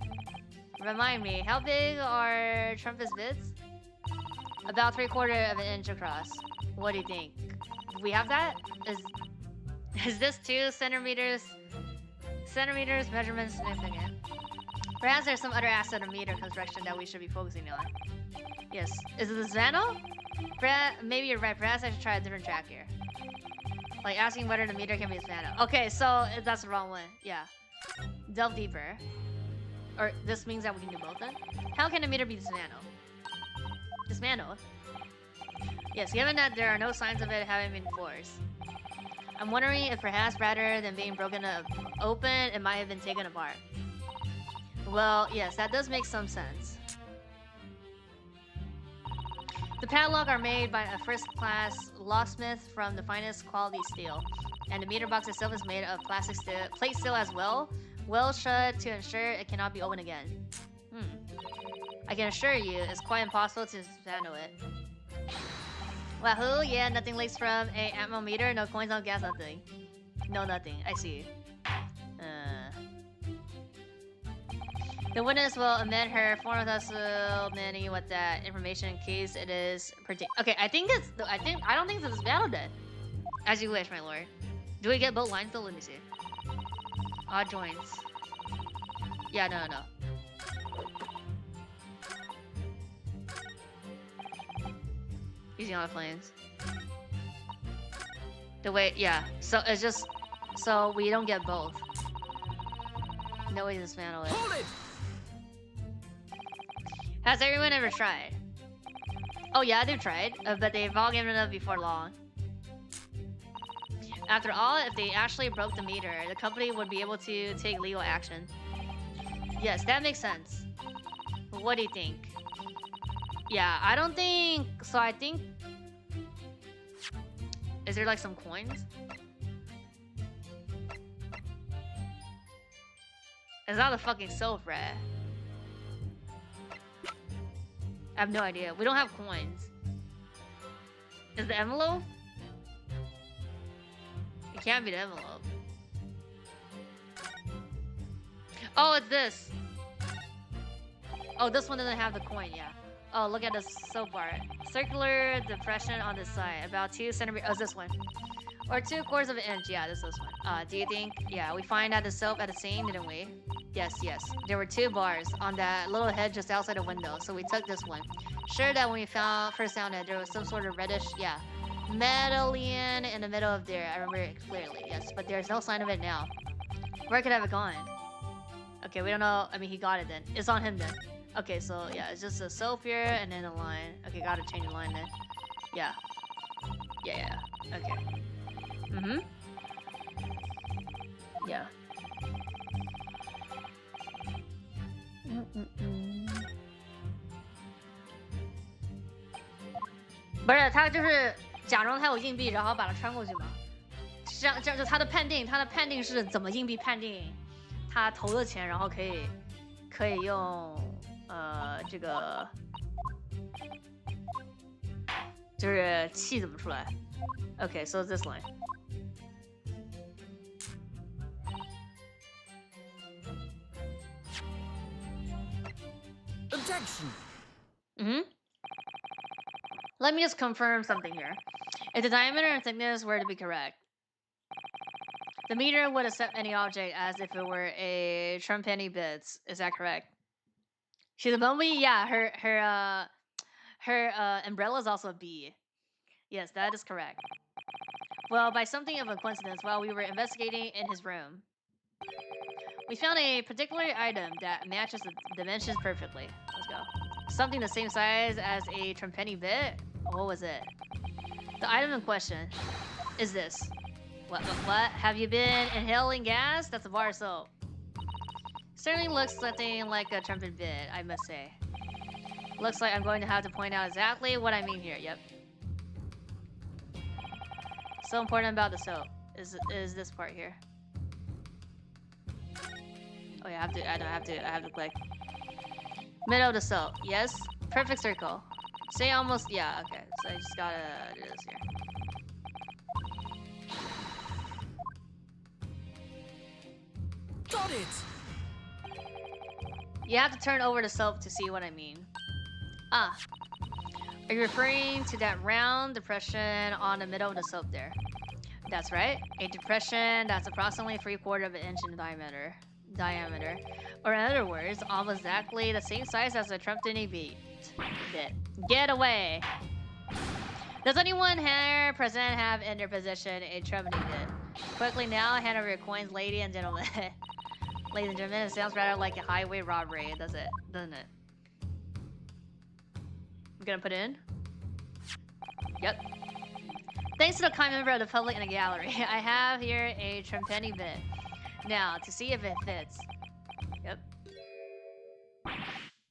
A: Remind me, how big are Trumpet's bits? About 3/4 of an inch across. What do you think? Do we have that? Is this 2 centimeters? Centimeters measurement significant? Perhaps there's some other aspect of meter construction that we should be focusing on. Yes. Is it the Zvano? Maybe you're right. Perhaps I should try a different track here. Like asking whether the meter can be a Zvano. Okay, so that's the wrong one. Yeah. Delve deeper. Or this means that we can do both then? How can a meter be dismantled? Dismantled? Yes, given that there are no signs of it having been forced. I'm wondering if perhaps rather than being broken open, it might have been taken apart. Well, yes, that does make some sense. The padlock are made by a first-class locksmith from the finest quality steel. And the meter box itself is made of plastic steel, plate steel as well, well shut to ensure it cannot be opened again. I can assure you, it's quite impossible to handle it. Wahoo, yeah, nothing leaks from a Atmo meter, no coins, no gas, nothing. No, nothing, I see. The witness will amend her form of testimony with that information in case it is okay, I don't think this is valid then. As you wish, my lord. Do we get both lines though? Let me see. Odd joints. Yeah, no. Using all the planes. The way, yeah. So it's just so we don't get both. No way to dismantle it.
D: Hold it!
A: Has everyone ever tried? Oh yeah, they've tried, but they've all given it up before long. After all, if they actually broke the meter, the company would be able to take legal action. Yes, that makes sense. But what do you think? Yeah, I don't think... So I think... Is there like some coins? It's not a fucking soap, right? I have no idea. We don't have coins. Is the envelope? It can't be the envelope. Oh, it's this. Oh, this one doesn't have the coin, yeah. Oh, look at the soap bar. Circular depression on this side. About 2 centimeters. Oh, it's this one. Or 2/4 of an inch. Yeah, this one. Do you think? Yeah, we find out the soap at the scene, didn't we? Yes. There were 2 bars on that little head just outside the window, so we took this one. Sure that when we first found it, there was some sort of reddish, yeah, medallion in the middle of there. I remember it clearly, yes, but there's no sign of it now. Where could it have gone? Okay, we don't know. I mean, he got it then. It's on him then. Okay, so yeah, it's just a soap here and then a line. Okay, gotta change the line then. Yeah. Yeah. Okay. Yeah. 不是，他就是假装他有硬币，然后把它穿过去嘛。这样就他的判定是怎么硬币判定他投的钱，然后可以用这个就是气怎么出来 ？Okay, so this line.
D: Objection.
A: Let me just confirm something here. If the diameter and thickness were to be correct, the meter would accept any object as if it were a trumpenny bits. Is that correct? She's a bumblebee? Yeah, her umbrella is also a bee. Yes, that is correct. Well, by something of a coincidence, while we were investigating in his room, We found a particular item that matches the dimensions perfectly. Let's go. Something the same size as a trumpenny bit? What was it? The item in question is this. What? Have you been inhaling gas? That's a bar of soap. Certainly looks something like a trumpet bit, I must say. Looks like I'm going to have to point out exactly what I mean here. Yep. So important about the soap is this part here. Oh yeah, I have to click. Middle of the soap. Yes. Perfect circle. Say almost, yeah, okay. So I just gotta do this here.
D: Got it!
A: You have to turn over the soap to see what I mean. Ah. Are you referring to that round depression on the middle of the soap there? That's right. A depression that's approximately 3/4 of an inch in diameter. Or in other words, almost exactly the same size as a trumpet bit. Get away! Does anyone here present have in their possession a trumpet bit? Quickly now, hand over your coins, ladies and gentlemen. Ladies and gentlemen, it sounds rather like a highway robbery, doesn't it? I'm gonna put it in. Yep. Thanks to the kind member of the public in the gallery, I have here a trumpenny bit. Now, to see if it fits. Yep.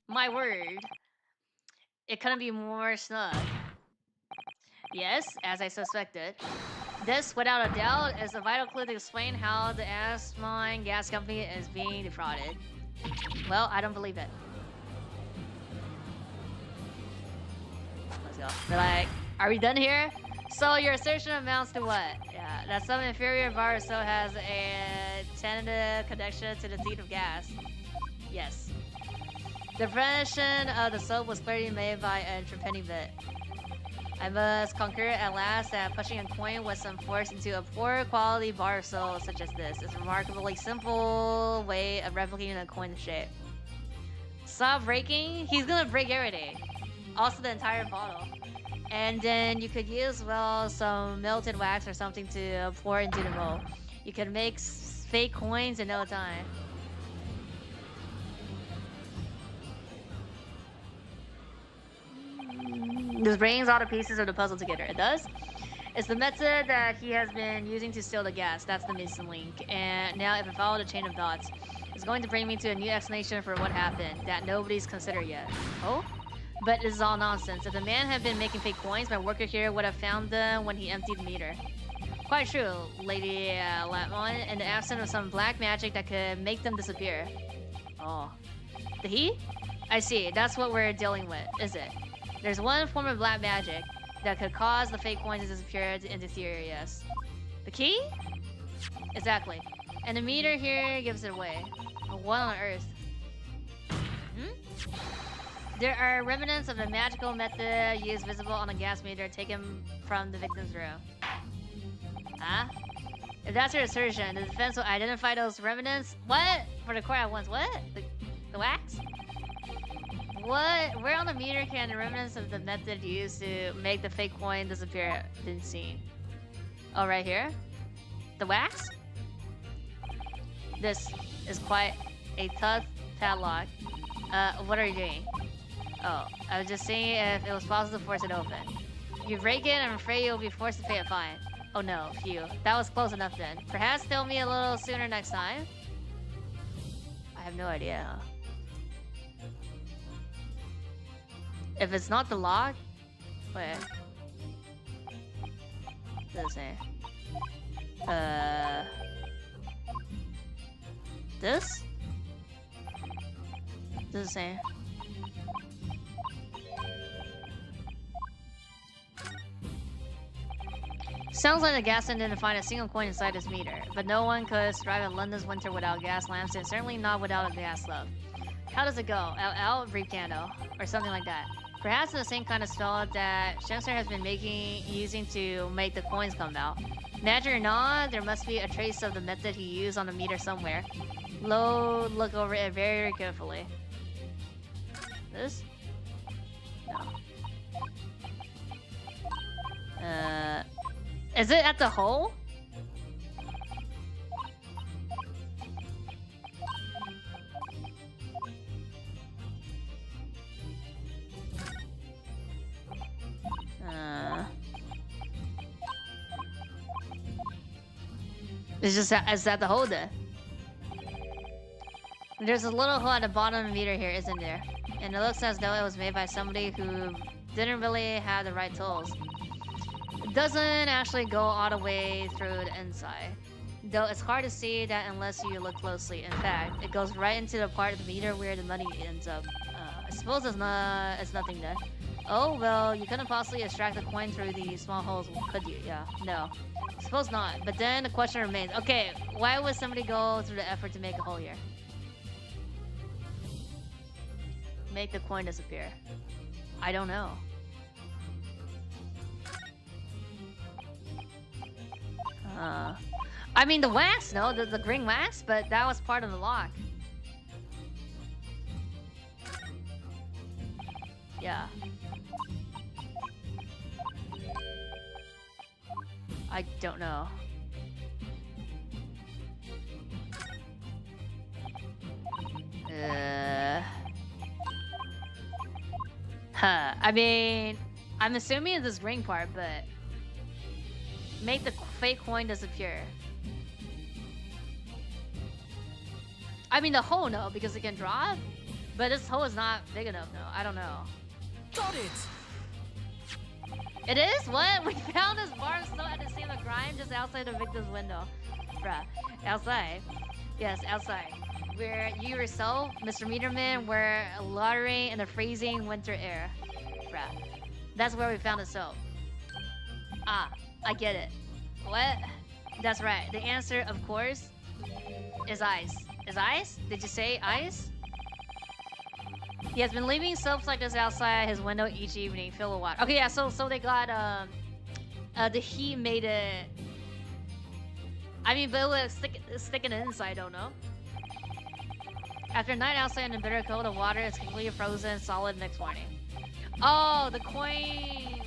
A: My word. It couldn't be more snug. Yes, as I suspected. This, without a doubt, is a vital clue to explain how the Asmine Gas Company is being defrauded. Well, I don't believe it. Let's go. They're like, are we done here? So your assertion amounts to what? Yeah, that some inferior bar so has a tentative connection to the thief of gas. Yes. The impression of the soap was clearly made by a trumpenny bit. I must concur at last that pushing a coin with some force into a poor quality bar of soap such as this is a remarkably simple way of replicating a coin shape. Stop breaking? He's gonna break everything. Also the entire bottle. And then you could use, well, some melted wax or something to pour into the mold. You can make fake coins in no time. This brings all the pieces of the puzzle together. It does? It's the method that he has been using to steal the gas. That's the missing link. And now if I follow the chain of dots, it's going to bring me to a new explanation for what happened that nobody's considered yet. Oh? But this is all nonsense. If the man had been making fake coins, my worker here would have found them when he emptied the meter. Quite true, Lady Latmon, in the absence of some black magic that could make them disappear. Oh. The he? I see, that's what we're dealing with, is it? There's one form of black magic that could cause the fake coins to disappear into theory, yes. The key? Exactly. And the meter here gives it away. What on earth? There are remnants of the magical method used visible on the gas meter taken from the victim's room. Huh? If that's your assertion, the defense will identify those remnants. What? For the court at once. What? The wax? What? Where on the meter can the remnants of the method used to make the fake coin disappear been seen? Oh, right here? The wax? This is quite a tough padlock. What are you doing? Oh, I was just seeing if it was possible to force it open. If you break it, I'm afraid you'll be forced to pay a fine. Oh no, phew. That was close enough then. Perhaps tell me a little sooner next time? I have no idea. If it's not the lock... Wait. What does it say? This? What does it say? Sounds like the gas engine didn't find a single coin inside his meter, but no one could survive in London's winter without gas lamps, and certainly not without a gas stove. How does it go? Out, brief candle, or something like that. Perhaps the same kind of spell that Shamster has been using to make the coins come out. Magic or not, there must be a trace of the method he used on the meter somewhere. Look over it very carefully. This? No. Is it at the hole? It's just that, is that the holder? There's a little hole at the bottom of the meter here, isn't there? And it looks as though it was made by somebody who didn't really have the right tools. It doesn't actually go all the way through the inside. Though it's hard to see that unless you look closely. In fact, it goes right into the part of the meter where the money ends up. I suppose it's nothing there. Oh, well, you couldn't possibly extract the coin through the small holes, could you? Yeah, no. Suppose not. But then the question remains. Okay, why would somebody go through the effort to make a hole here? Make the coin disappear. I don't know. I mean the wax, no, the green wax, but that was part of the lock. Yeah. I don't know. I mean, I'm assuming it's this green part, but make the fake coin disappear. I mean, the hole, no, because it can drop, but this hole is not big enough, no. I don't know.
D: Got it!
A: It is? What? We found this bar of snow at the scene of the crime just outside the victim's window. Bruh. Outside. Yes, outside. Where you yourself, Mr. Meterman, were lottery in the freezing winter air. Bruh. That's where we found the soap. Ah, I get it. What? That's right. The answer, of course, is ice. Is ice? Did you say ice? He has been leaving soaps like this outside his window each evening, filled with water. Okay, yeah, so they got, the heat made it... I mean, but it was sticking inside, I don't know. After a night outside in the bitter cold, the water is completely frozen solid next morning. Oh, the coin...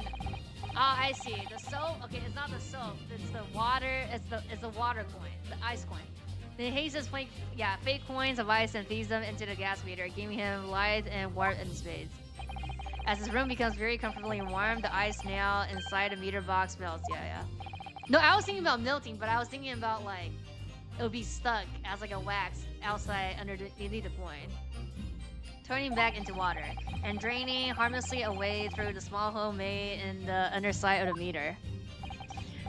A: Ah, I see. The soap... Okay, it's not the soap. It's the water... It's the water coin. The ice coin. Then he says fake coins of ice and feeds them into the gas meter, giving him light and warmth in spades. As his room becomes very comfortably warm, the ice now inside the meter box melts. Yeah. No, I was thinking about melting, but I was thinking about like it would be stuck as like a wax outside underneath the coin, turning back into water and draining harmlessly away through the small hole made in the underside of the meter.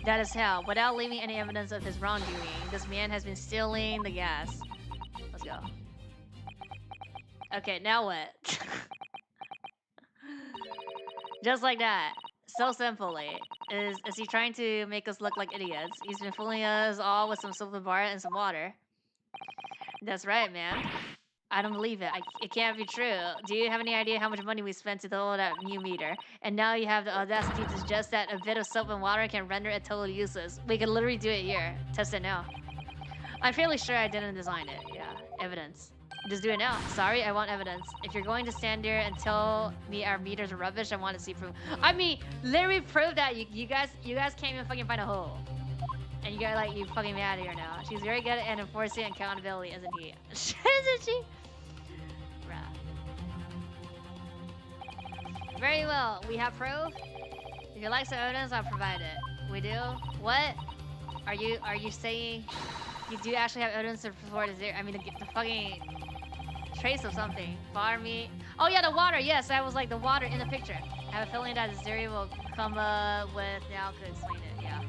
A: That is how, without leaving any evidence of his wrongdoing, this man has been stealing the gas. Let's go. Okay, now what? Just like that. So simply. Is he trying to make us look like idiots? He's been fooling us all with some silver bar and some water. That's right, man. I don't believe it. It can't be true. Do you have any idea how much money we spent to build that new meter? And now you have the audacity to suggest that a bit of soap and water can render it totally useless. We could literally do it here. Test it now. I'm fairly sure I didn't design it. Yeah, evidence. Just do it now. Sorry, I want evidence. If you're going to stand there and tell me our meters are rubbish, I want to see proof. I mean, literally prove that you guys can't even fucking find a hole. And you guys like you fucking mad here now. She's very good at enforcing accountability, isn't he? Isn't she? Very well, we have proof. If you like some evidence, I'll provide it. We do? What? Are you saying you do actually have evidence to support it? I mean, the fucking trace of something. Bar me. Oh yeah, the water. Yes, that was like the water in the picture. I have a feeling that Zuri will come up with now to explain it. Yeah.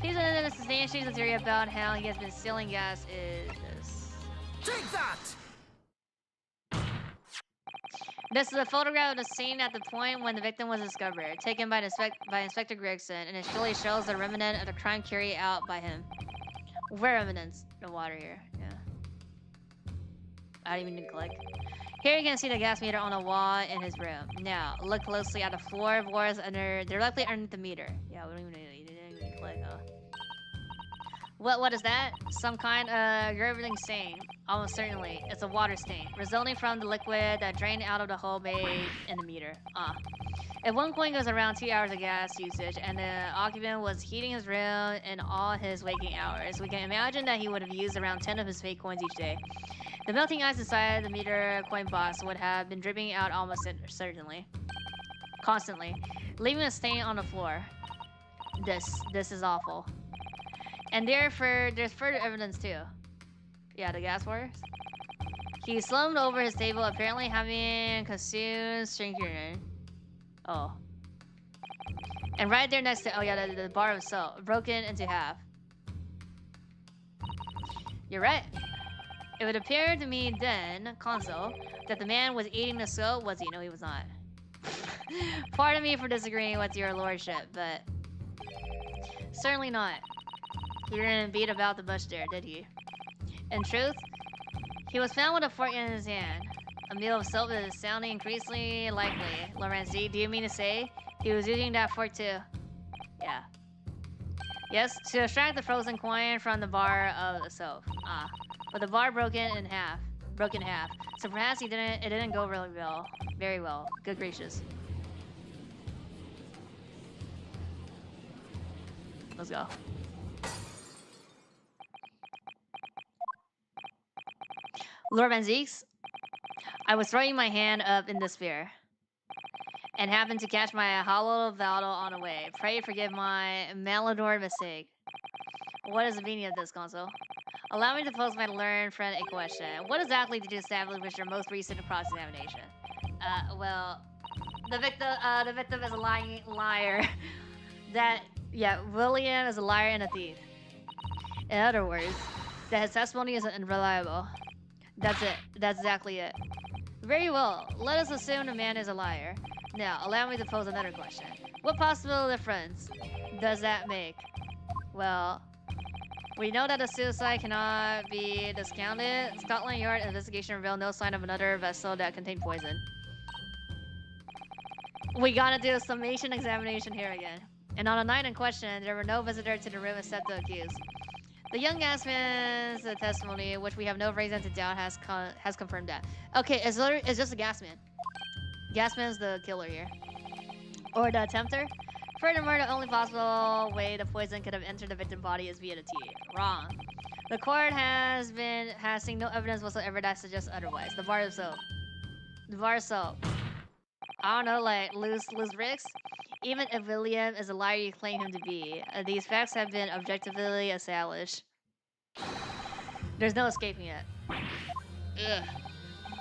A: Please substantiate the theory about how he has been stealing gas is this.
D: Take that!
A: This is a photograph of the scene at the point when the victim was discovered, taken by Inspector Gregson, and it clearly shows the remnant of the crime carried out by him. Where remnants? The water here, yeah. I didn't even need to click. Here you can see the gas meter on the wall in his room. Now, look closely at the floorboards directly underneath the meter. Yeah, we don't even need to click. What is that? Some kind of gurgling stain. Almost certainly, it's a water stain, resulting from the liquid that drained out of the hole made in the meter. If one coin goes around 2 hours of gas usage, and the occupant was heating his room in all his waking hours, we can imagine that he would have used around 10 of his fake coins each day. The melting ice inside the meter coin box would have been dripping out almost certainly. Constantly, leaving a stain on the floor. This is awful. And there's further evidence too. Yeah, the gas wars. He slumped over his table, apparently having consumed strange urine. Oh. And right there next to, oh yeah, the bar of soap, broken into half. You're right. It would appear to me then, console, that the man was eating the soap. Was he? No, he was not. Pardon me for disagreeing with your lordship, but certainly not. He didn't beat about the bush there, did he? In truth, he was found with a fork in his hand. A meal of soap that is sounding increasingly likely. Lorenzi, do you mean to say he was using that fork too? Yeah. Yes, to extract the frozen coin from the bar of the soap. Ah, but the bar broken in half. So perhaps it didn't go really well. Very well. Good gracious. Let's go. Lord Manzeeks, I was throwing my hand up in despair and happened to catch my hollow valdo on the way. Pray forgive my maladroit mistake. What is the meaning of this, console? Allow me to pose my learned friend a question. What exactly did you establish with your most recent cross-examination? Well, the victim is a liar. William is a liar and a thief. In other words, that his testimony is unreliable. That's it. That's exactly it. Very well. Let us assume the man is a liar. Now, allow me to pose another question. What possible difference does that make? Well, we know that the suicide cannot be discounted. Scotland Yard investigation revealed no sign of another vessel that contained poison. We gotta do a summation examination here again. And on the night in question, there were no visitors to the room except the accused. The young gasman's testimony, which we have no reason to doubt, has confirmed that. Okay, it's just a gasman. Gasman's the killer here. Or the attempter. Furthermore, the only possible way the poison could have entered the victim's body is via the tea. Wrong. The court has seen no evidence whatsoever that suggests otherwise. The bar of soap. The bar of soap. I don't know, like loose bricks? Even if William is a liar you claim him to be, these facts have been objectively established. There's no escaping it. Ugh.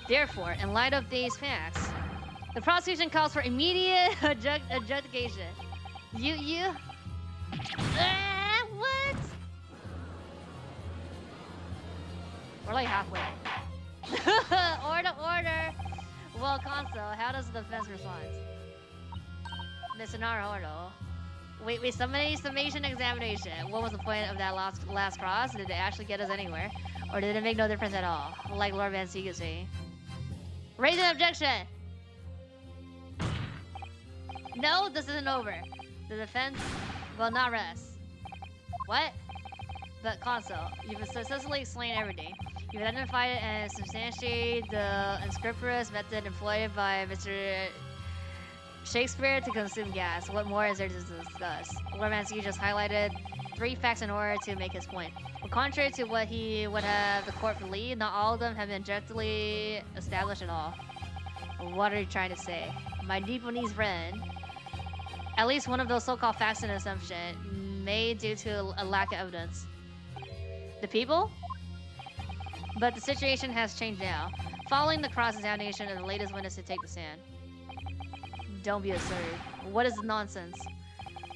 A: Therefore, in light of these facts, the prosecution calls for immediate adjudication. What? We're like halfway. Order. Well, console, how does the defense respond? Mr. Naruhodo. Wait, summation examination. What was the point of that last cross? Did it actually get us anywhere? Or did it make no difference at all? Like Lord Van Sieg is saying. Raise an objection! No, this isn't over. The defense will not rest. What? But console, you've successfully explained everything. You've identified and substantiated the unscrupulous method employed by Mr. Shakespeare to consume gas. What more is there to discuss? Lord Mansky just highlighted 3 facts in order to make his point. But contrary to what he would have the court believe, not all of them have been objectively established at all. What are you trying to say? My Nipponese friend, at least one of those so-called facts and assumption made due to a lack of evidence. The people? But the situation has changed now. Following the cross-examination of the latest witness to take the stand. Don't be absurd. What is the nonsense?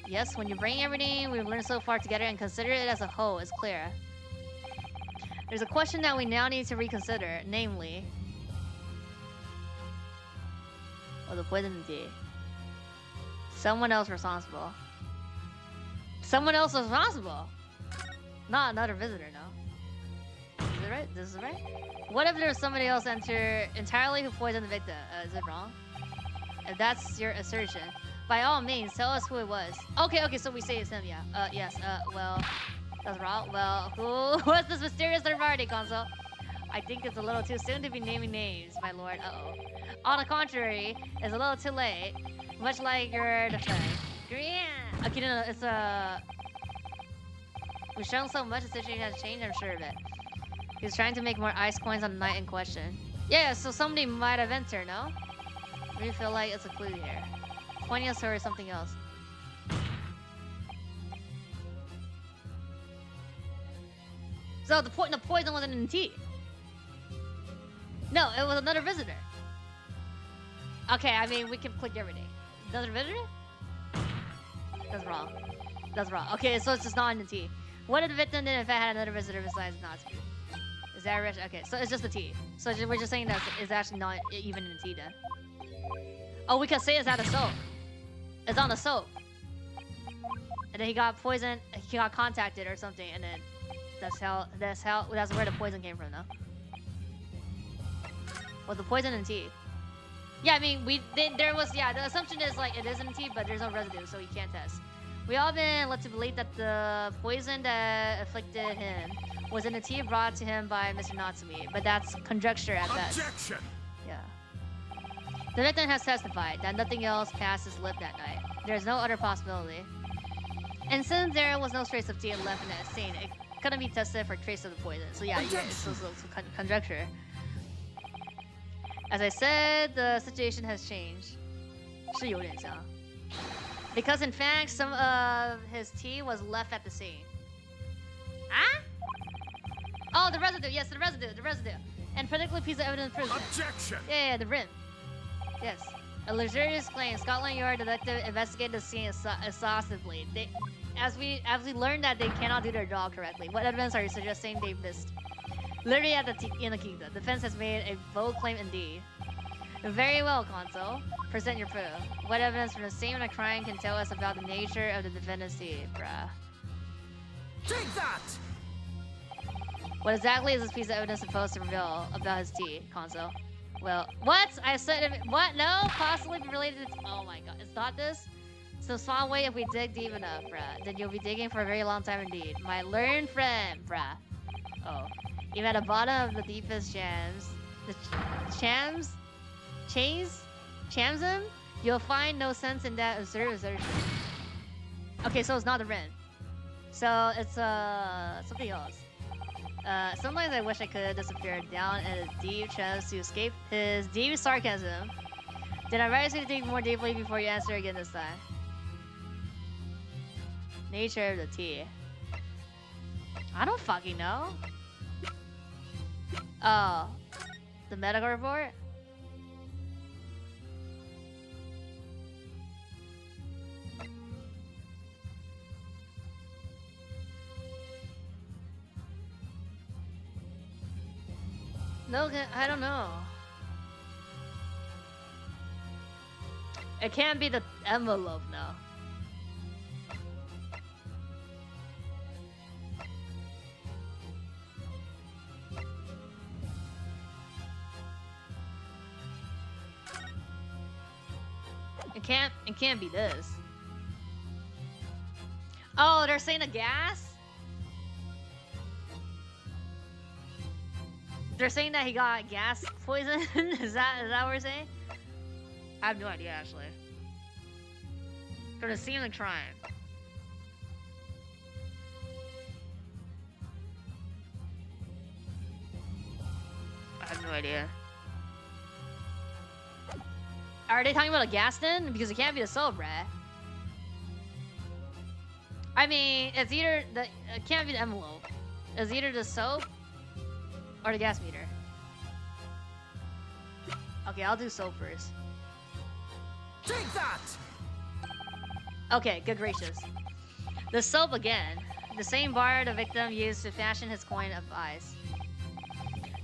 A: Yes, when you bring everything we've learned so far together and consider it as a whole, it's clear. There's a question that we now need to reconsider, namely... the poison tea. Someone else responsible. Someone else responsible? Not another visitor, no. Is it right? This is right? What if there's somebody else entirely who poisoned the victim? Is it wrong? If that's your assertion, by all means, tell us who it was. Okay, so we say it's him, yeah. Yes, well, that's wrong. Well, who was this mysterious third party, console? I think it's a little too soon to be naming names, my lord. Uh-oh. On the contrary, it's a little too late. Much like your defense. Yeah. Okay, no, it's we've shown so much, the situation has changed, I'm sure of it. He's trying to make more ice coins on the night in question. Yeah, so somebody might have entered, no? We feel like it's a clue here. Pointing us towards something else. So the poison wasn't in the tea. No, it was another visitor. Okay, I mean, we can click everything. Another visitor? That's wrong. That's wrong. Okay, so it's just not in the tea. What if the victim did if I had another visitor besides Natsuki? Is that rich? Okay, so it's just the tea. So we're just saying that it's actually not even in the tea then. Oh, we can say it's at the soap. It's on the soap. And then he got poisoned, he got contacted or something, and then that's where the poison came from though. Was the poison in tea? Yeah, I mean, the assumption is like it is in tea, but there's no residue, so we can't test. We all been led to believe that the poison that afflicted him was in the tea brought to him by Mr. Natsumi, but that's conjecture at best.
D: Objection!
A: Yeah. The victim has testified that nothing else passed his lip that night. There's no other possibility. And since there was no trace of tea left in that scene, it couldn't be tested for trace of the poison. So yeah, it's also conjecture. As I said, the situation has changed. 是有点像. Because in fact, some of his tea was left at the scene. Huh? Oh, the residue. Yes, the residue. And particularly piece of evidence proves it.
D: Objection!
A: Yeah, the rim. Yes. A luxurious claim. Scotland Yard detective investigated the scene exhaustively. As we learned that they cannot do their job correctly. What evidence are you suggesting they missed? Literally in the kingdom. Defense has made a bold claim indeed. Very well, Consul. Present your proof. What evidence from the scene of the crime can tell us about the nature of the defendant's tea, bruh?
D: Take that!
A: What exactly is this piece of evidence supposed to reveal about his tea, Consul? Well, what? I said, what? No? Possibly be related to... Oh my god, it's not this? So small way if we dig deep enough, bruh. Then you'll be digging for a very long time indeed. My learned friend, bruh. Oh. Even at the bottom of the deepest chams, you'll find no sense in that absurd assertion. Okay, so it's not the Rin. So it's something else. Sometimes I wish I could disappear down in a deep chest to escape his deep sarcasm. Did I advise you to think more deeply before you answer again this time? Nature of the tea. I don't fucking know. Oh, the medical report? No, I don't know. It can't be the envelope now. It can't be this. Oh, they're saying a gas? They're saying that he got gas poison? Is that what we're saying? I have no idea actually. For the scene of the crime. I have no idea. Are they talking about a gas then? Because it can't be the soap, right? I mean, it's either the... It can't be the envelope. It's either the soap or the gas meter. Okay, I'll do soap first.
D: Take that!
A: Okay, good gracious. The soap again. The same bar the victim used to fashion his coin of ice.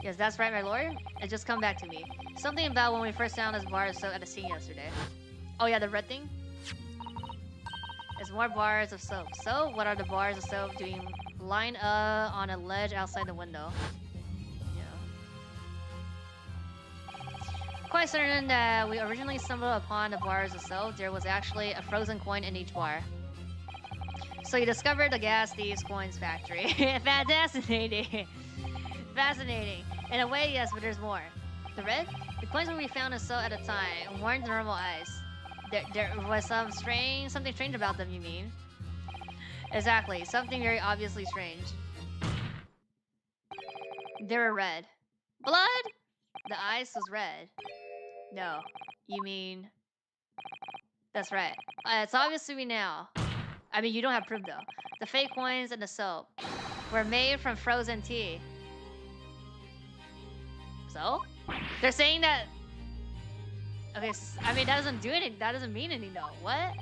A: Yes, that's right, my lord. It just come back to me. Something about when we first found this bar of soap at the scene yesterday. Oh yeah, the red thing? It's more bars of soap. So, what are the bars of soap doing lying on a ledge outside the window? Quite certain that we originally stumbled upon the bars of soap, there was actually a frozen coin in each bar. So you discovered the gas thieves' coins factory. Fascinating. Fascinating. In a way, yes, but there's more. The red? The coins we found in soap at the time weren't normal ice. There was something strange about them, you mean? Exactly. Something very obviously strange. They were red. Blood? The ice was red. No, you mean... That's right. It's obvious to me now. I mean, you don't have proof though. The fake coins and the soap. were made from frozen tea. So? They're saying that... Okay, I mean, that doesn't do anything. That doesn't mean anything, though. What?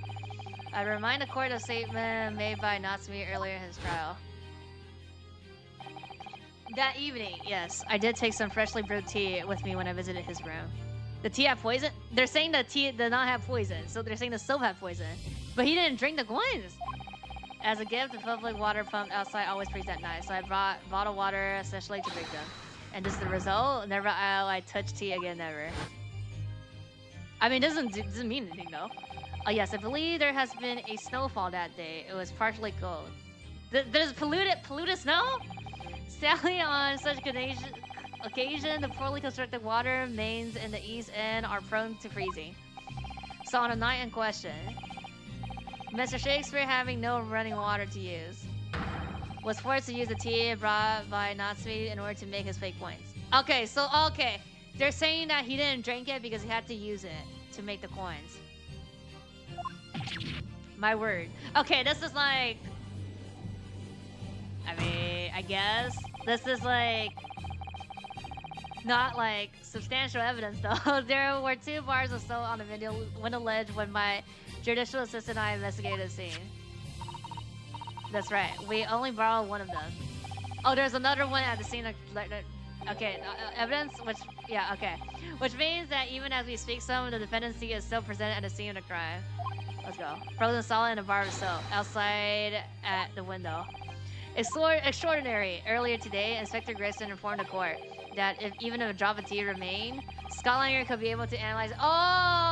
A: I remind the court of statement made by Natsumi earlier in his trial. That evening, yes, I did take some freshly brewed tea with me when I visited his room. The tea had poison? They're saying the tea did not have poison, so they're saying the soap had poison. But he didn't drink the coins! As a gift, the public water pumped outside always freezed at night, so I brought bottled water essentially to drink them. And this is the result? Never I touch tea again, never. I mean, doesn't mean anything, though. Oh yes, I believe there has been a snowfall that day. It was partially cold. There's polluted snow? Sadly, on such occasion, the poorly constructed water mains in the east end are prone to freezing. So on the night in question, Mr. Shakespeare, having no running water to use, was forced to use the tea brought by Natsumi in order to make his fake coins. Okay, so they're saying that he didn't drink it because he had to use it to make the coins. My word. Okay, this is like... I mean, I guess this is like not like substantial evidence though. There were 2 bars of soap on the window ledge when my judicial assistant and I investigated the scene. That's right. We only borrowed one of them. Oh, there's another one at the scene. Okay, evidence. Which means that even as we speak, some of the defendant's tea is still present at the scene of the crime. Let's go. Frozen solid in a bar of soap outside at the window. Extraordinary. Earlier today, Inspector Grayson informed the court that even if a drop of tea remained, Scotland could be able to analyze. I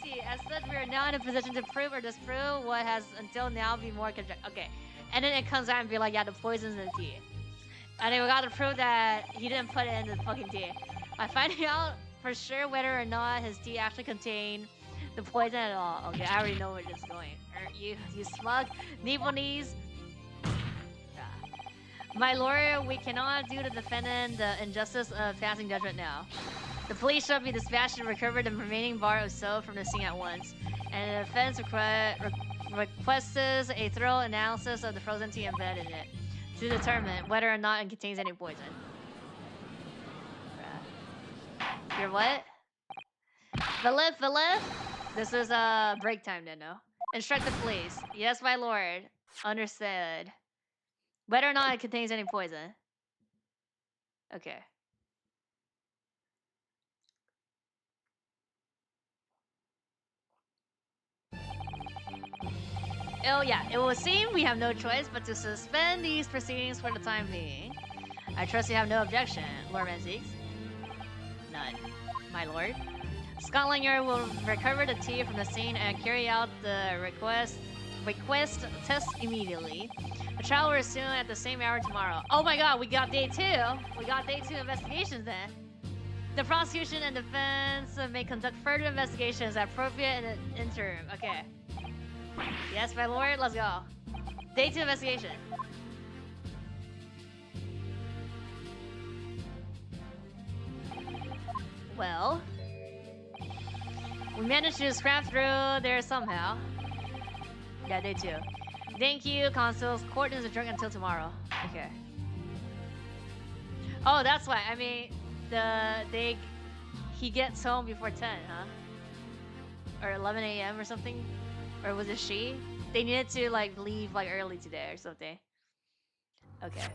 A: see. As such, we are now in a position to prove or disprove what has until now been more okay. And then it comes out and be like, yeah, the poison's in the tea. And then we got to prove that he didn't put it in the fucking tea. By finding out for sure whether or not his tea actually contained the poison at all. Okay, I already know where this is going. You smug Nipponese. My lawyer, we cannot do the defendant the injustice of passing judgment now. The police shall be dispatched to recover the remaining bar of soap from the scene at once. And the defense requests a thorough analysis of the frozen tea embedded in it to determine whether or not it contains any poison. You're what? Philip? This is break time then, no? Instruct the police. Yes, my lord. Understood. Whether or not it contains any poison. Okay. Oh yeah, it will seem we have no choice but to suspend these proceedings for the time being. I trust you have no objection, Lord Menzies. None, my lord. Scotland Yard will recover the tea from the scene and carry out the request test immediately. The trial will resume at the same hour tomorrow. Oh my god, we got day 2! We got day 2 investigations then. The prosecution and defense may conduct further investigations appropriate in the interim. Okay. Yes, my lord, let's go. Day 2 investigation. Well, we managed to scrap through there somehow. Yeah, day 2. Thank you, consuls. Court is adjourned until tomorrow. Okay. Oh, that's why. I mean, he gets home before 10, huh? Or 11 a.m. or something? Or was it she? They needed to like leave like early today or something. Okay.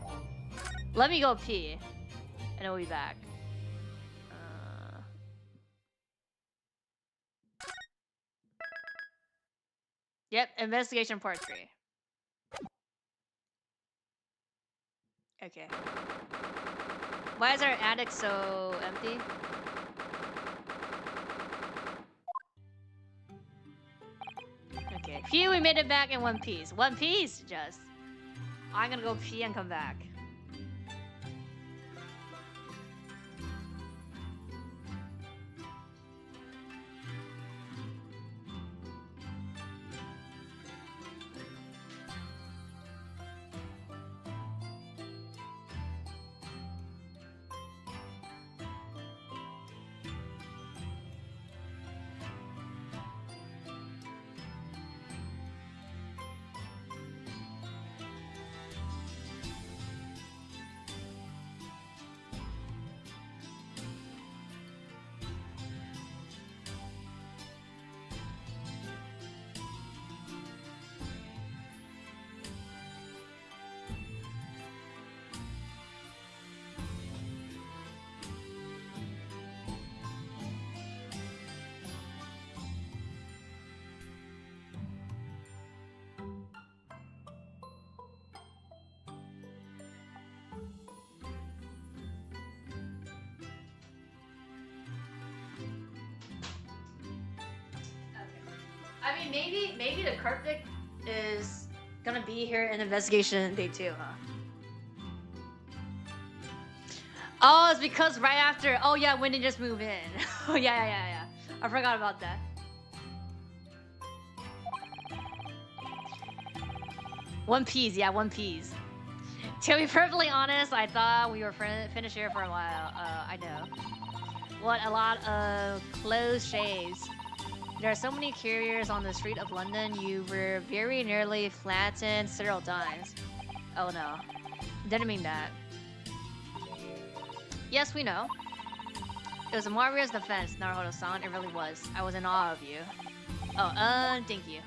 A: Let me go pee, and then we'll be back. Yep, investigation part 3. Okay. Why is our attic so empty? Okay. Phew, we made it back in one piece. One piece, just. I'm gonna go pee and come back. I mean, maybe the Karpik is gonna be here in investigation day 2, huh? Oh, it's because right after. Oh yeah, when did just move in? Oh yeah. I forgot about that. One Piece, yeah, One Piece. To be perfectly honest, I thought we were finished here for a while. I know. What a lot of close shaves. There are so many couriers on the street of London, you were very nearly flattened several times. Oh no. Didn't mean that. Yes, we know. It was a marvelous defense, Naruto-san. It really was. I was in awe of you. Oh, thank you.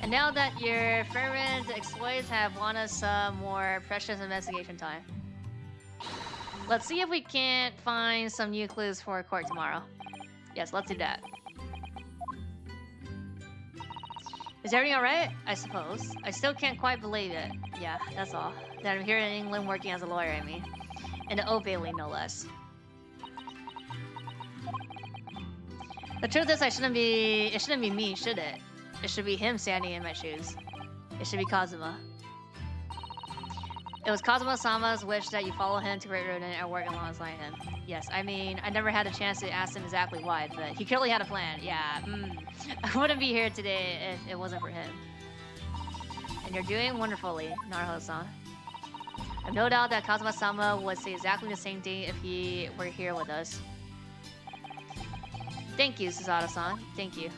A: And now that your fervent exploits have won us some more precious investigation time, let's see if we can't find some new clues for court tomorrow. Yes, let's do that. Is everything alright? I suppose. I still can't quite believe it. Yeah, that's all. That I'm here in England working as a lawyer, I mean. In the Old Bailey, no less. The truth is, it shouldn't be me, should it? It should be him standing in my shoes. It should be Kazuma. It was Kazuma-sama's wish that you follow him to Great Road and work alongside him. Yes, I mean, I never had a chance to ask him exactly why, but he clearly had a plan. Yeah, I wouldn't be here today if it wasn't for him. And you're doing wonderfully, Naruto-san. I've no doubt that Kazuma-sama would say exactly the same thing if he were here with us. Thank you, Susato-san. Thank you.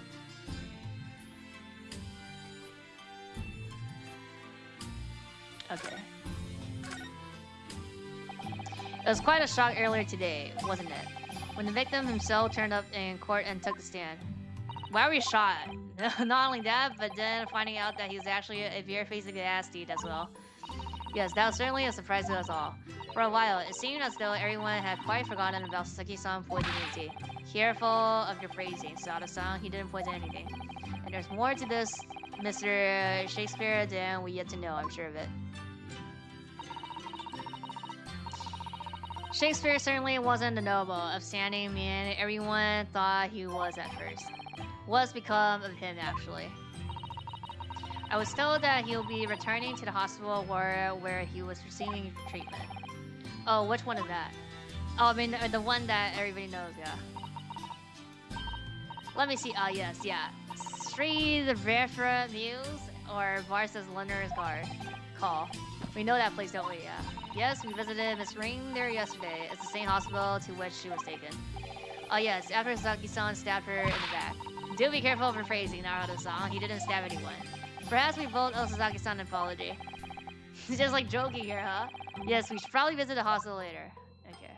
A: Okay. It was quite a shock earlier today, wasn't it? When the victim himself turned up in court and took the stand. Why were you shot? Not only that, but then finding out that he was actually a beer-facing ass dude as well. Yes, that was certainly a surprise to us all. For a while, it seemed as though everyone had quite forgotten about Sasaki-san poisoning tea. Careful of your phrasing, Sada-san. He didn't poison anything. And there's more to this, Mr. Shakespeare, than we yet to know, I'm sure of it. Shakespeare certainly wasn't the noble, upstanding man everyone thought he was at first. What's become of him, actually? I was told that he'll be returning to the hospital where he was receiving treatment. Oh, which one is that? Oh, I mean, the one that everybody knows, yeah. Let me see. Yes, yeah. Sri the Refra Muse or Varsa's Lunder's Guard. Call. We know that place, don't we? Yeah. Yes, we visited Miss Ring there yesterday. It's the same hospital to which she was taken. Oh yes, after Sasaki-san stabbed her in the back. Do be careful of her phrasing, Naruto-san. He didn't stab anyone. Perhaps we both owe Sasaki-san an apology. Just like joking here, huh? Yes, we should probably visit the hospital later. Okay.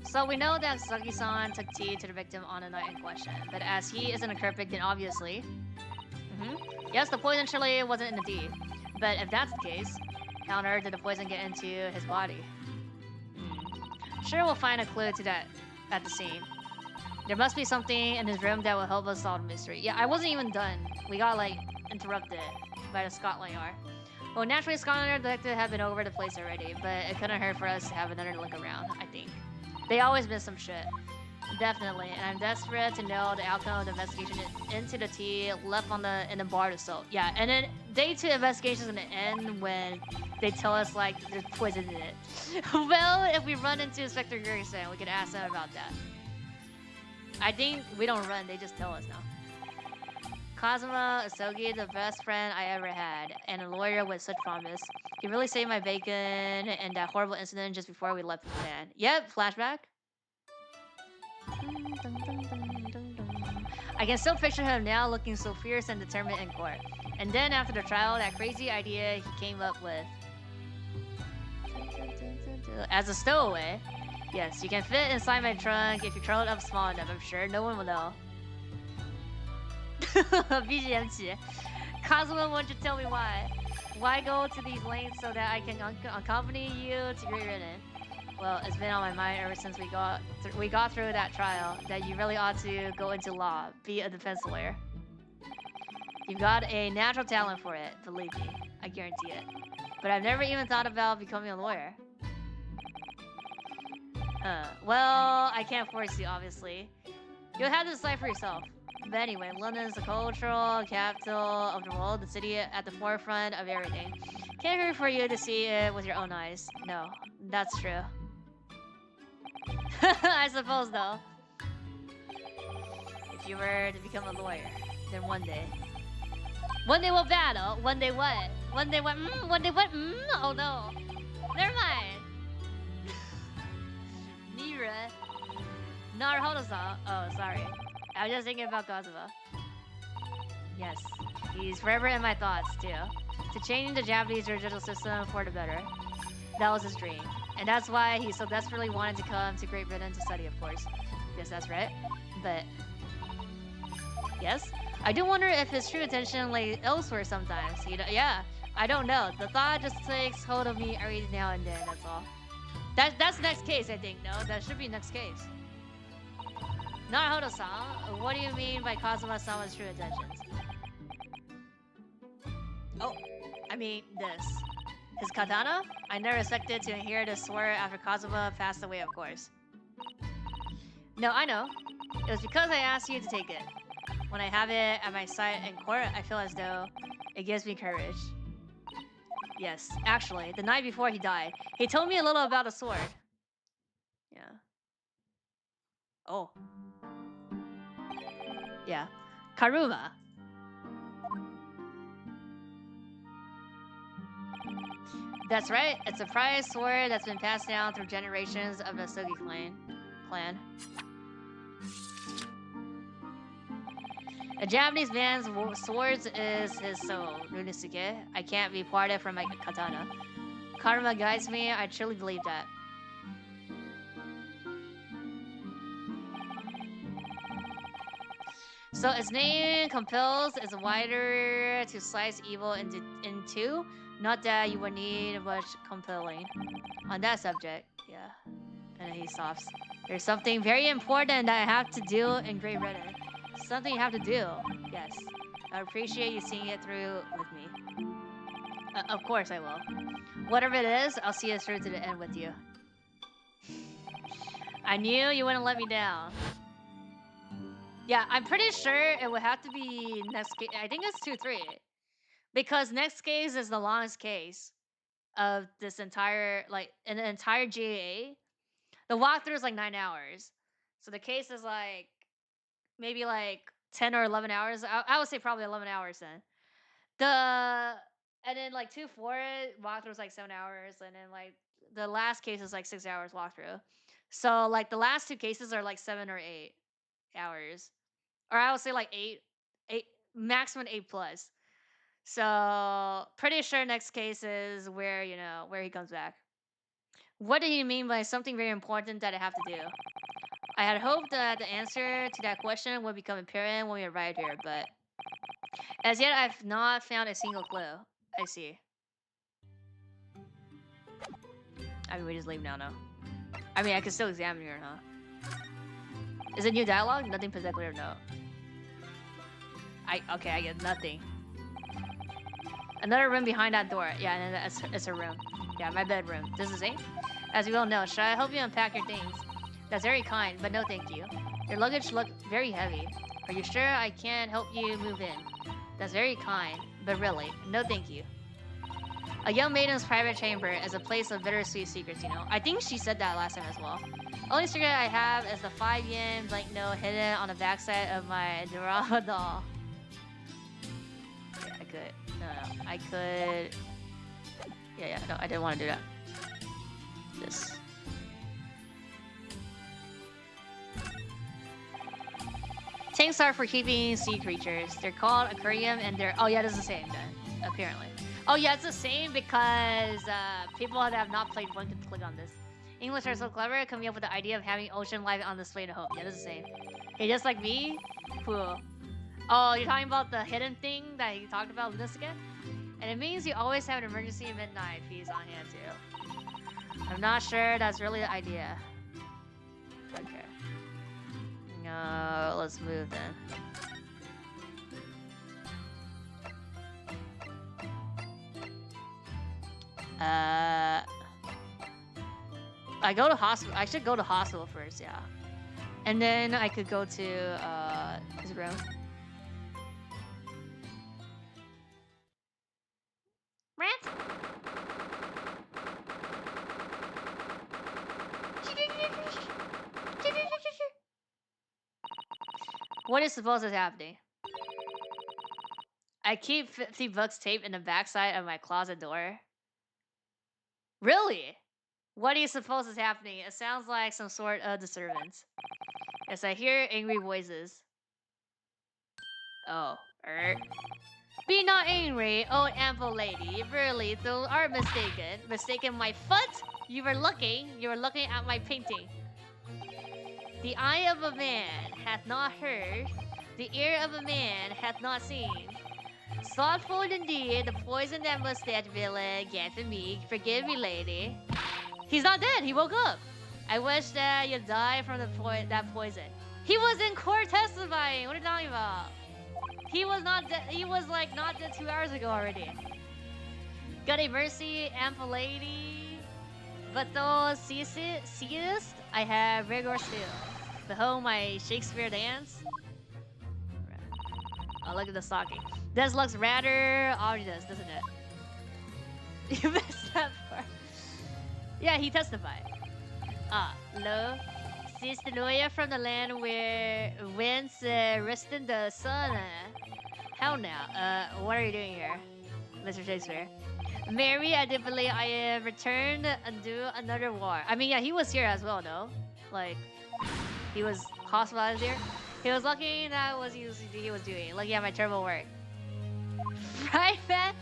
A: So we know that Sasaki-san took tea to the victim on the night in question, but as he isn't a Kurpik, then obviously... Yes, the poison surely wasn't in the tea. But if that's the case, how on earth did the poison get into his body? Sure, we'll find a clue to that at the scene. There must be something in his room that will help us solve the mystery. Yeah, I wasn't even done. We got, like, interrupted by the Scotland Yard. Well, naturally, Scotland Yard detective had been over the place already, but it couldn't hurt for us to have another look around, I think. They always miss some shit. Definitely, and I'm desperate to know the outcome of the investigation into the tea left in the bar to soak. Yeah, and then day 2 investigation is gonna end when they tell us like there's poison in it. Well, if we run into Inspector Gerson, we can ask them about that. I think we don't run; they just tell us now. Kazuma Asogi, the best friend I ever had, and a lawyer with such promise. He really saved my bacon and that horrible incident just before we left Japan. Yep, flashback. I can still picture him now looking so fierce and determined in court. And then after the trial, that crazy idea he came up with. As a stowaway. Yes, you can fit inside my trunk if you curl it up small enough, I'm sure. No one will know. BGM. Kazuma, won't you tell me why? Why go to these lengths so that I can accompany you to Great Britain? Well, it's been on my mind ever since we got through that trial that you really ought to go into law, be a defense lawyer. You've got a natural talent for it, believe me. I guarantee it. But I've never even thought about becoming a lawyer. Well, I can't force you, obviously. You'll have to decide for yourself. But anyway, London is the cultural capital of the world, the city at the forefront of everything. Can't wait for you to see it with your own eyes. No, that's true. I suppose, though. If you were to become a lawyer, then one day. One day we'll battle. One day what? One day what? One day what? Oh no. Never mind. Mira. Naruhodo-san. Oh, sorry. I was just thinking about Kazuha. Yes. He's forever in my thoughts, too. To change the Japanese judicial system for the better. That was his dream. And that's why he so desperately wanted to come to Great Britain to study, of course. Yes, that's right. But... yes? I do wonder if his true attention lay elsewhere sometimes. Yeah, I don't know. The thought just takes hold of me every now and then, that's all. That's next case, I think, no? That should be next case. Naruhodo-san, what do you mean by Kazuma-sama's true intentions? Oh, I mean this. His katana? I never expected to hear this sword after Kazuma passed away, of course. No, I know. It was because I asked you to take it. When I have it at my side in court, I feel as though it gives me courage. Yes, actually, the night before he died, he told me a little about the sword. Yeah. Oh. Yeah. Karuma. That's right. It's a prized sword that's been passed down through generations of the Sogi clan. A Japanese man's swords is his soul, Runisuke. I can't be parted from my katana. Karma guides me, I truly believe that. So its name compels is wider to slice evil into two. Not that you would need much compelling. On that subject, yeah. And then he stops. There's something very important that I have to do in Great Britain. Something you have to do. Yes. I appreciate you seeing it through with me. Of course I will. Whatever it is, I'll see it through to the end with you. I knew you wouldn't let me down. Yeah, I'm pretty sure it would have to be next case. I think it's 2-3. Because next case is the longest case of this entire, like, an entire GAA. The walkthrough is like 9 hours. So the case is like, maybe like 10 or 11 hours. I would say probably 11 hours then. And then like 2-4 walkthrough is like 7 hours. And then like the last case is like 6 hours walkthrough. So like the last two cases are like 7 or 8 hours. Or I would say like 8, maximum 8 plus. So pretty sure next case is where, you know, where he comes back. What did he mean by something very important that I have to do? I had hoped that the answer to that question would become apparent when we arrived here, but as yet I've not found a single clue. I see. I mean, we just leave now, no? I mean, I can still examine here, huh? Is it new dialogue? Nothing particular, no. Okay, I get nothing. Another room behind that door. Yeah, and it's a room. Yeah, my bedroom. This is it? As you well know, should I help you unpack your things? That's very kind, but no thank you. Your luggage looks very heavy. Are you sure I can't help you move in? That's very kind, but really, no thank you. A young maiden's private chamber is a place of bittersweet secrets, you know. I think she said that last time as well. Only secret I have is the 5 yen blank note hidden on the backside of my Dorama doll. Yeah, I could. No, I could. Yeah, no, I didn't want to do that. This. Tanks are for keeping sea creatures. They're called aquarium and they're... oh yeah, this is the same then, apparently. Oh yeah, it's the same because people that have not played one can click on this. English are so clever, coming up with the idea of having ocean life on display at home. Yeah, this is the same. Hey, just like me? Cool. Oh, you're talking about the hidden thing that he talked about with this again? And it means you always have an emergency midnight piece on hand too. I'm not sure that's really the idea. Okay. No, let's move then. I go to hospital. I should go to hospital first, yeah. And then I could go to his room. Rant. What is supposed to happening? I keep $50 tape in the backside of my closet door. Really? What do you suppose is happening? It sounds like some sort of disturbance. Yes, I hear angry voices. Oh, Be not angry, oh ample lady. Really, those are mistaken. Mistaken my foot? You were looking at my painting. The eye of a man hath not heard, the ear of a man hath not seen. Thoughtful indeed, the poison that mustache villain gave to me. Forgive me, lady. He's not dead, he woke up. I wish that you died from that poison. He was in court testifying. What are you talking about? He was not dead. He was like not dead 2 hours ago already. God a mercy, ample lady. But though seest, I have rigor still. Behold my Shakespeare dance. Oh, look at the stocking. This looks rather obvious, doesn't it? You missed that part. Yeah, he testified. Lo, sees the lawyer from the land where winds resting the sun. How now? What are you doing here, Mr. Shakespeare? Mary, I did believe I have returned undo another war. I mean, yeah, he was here as well, no? Like, he was hospitalized here. He was lucky that was he was doing. Looking at my terrible work. Right, man?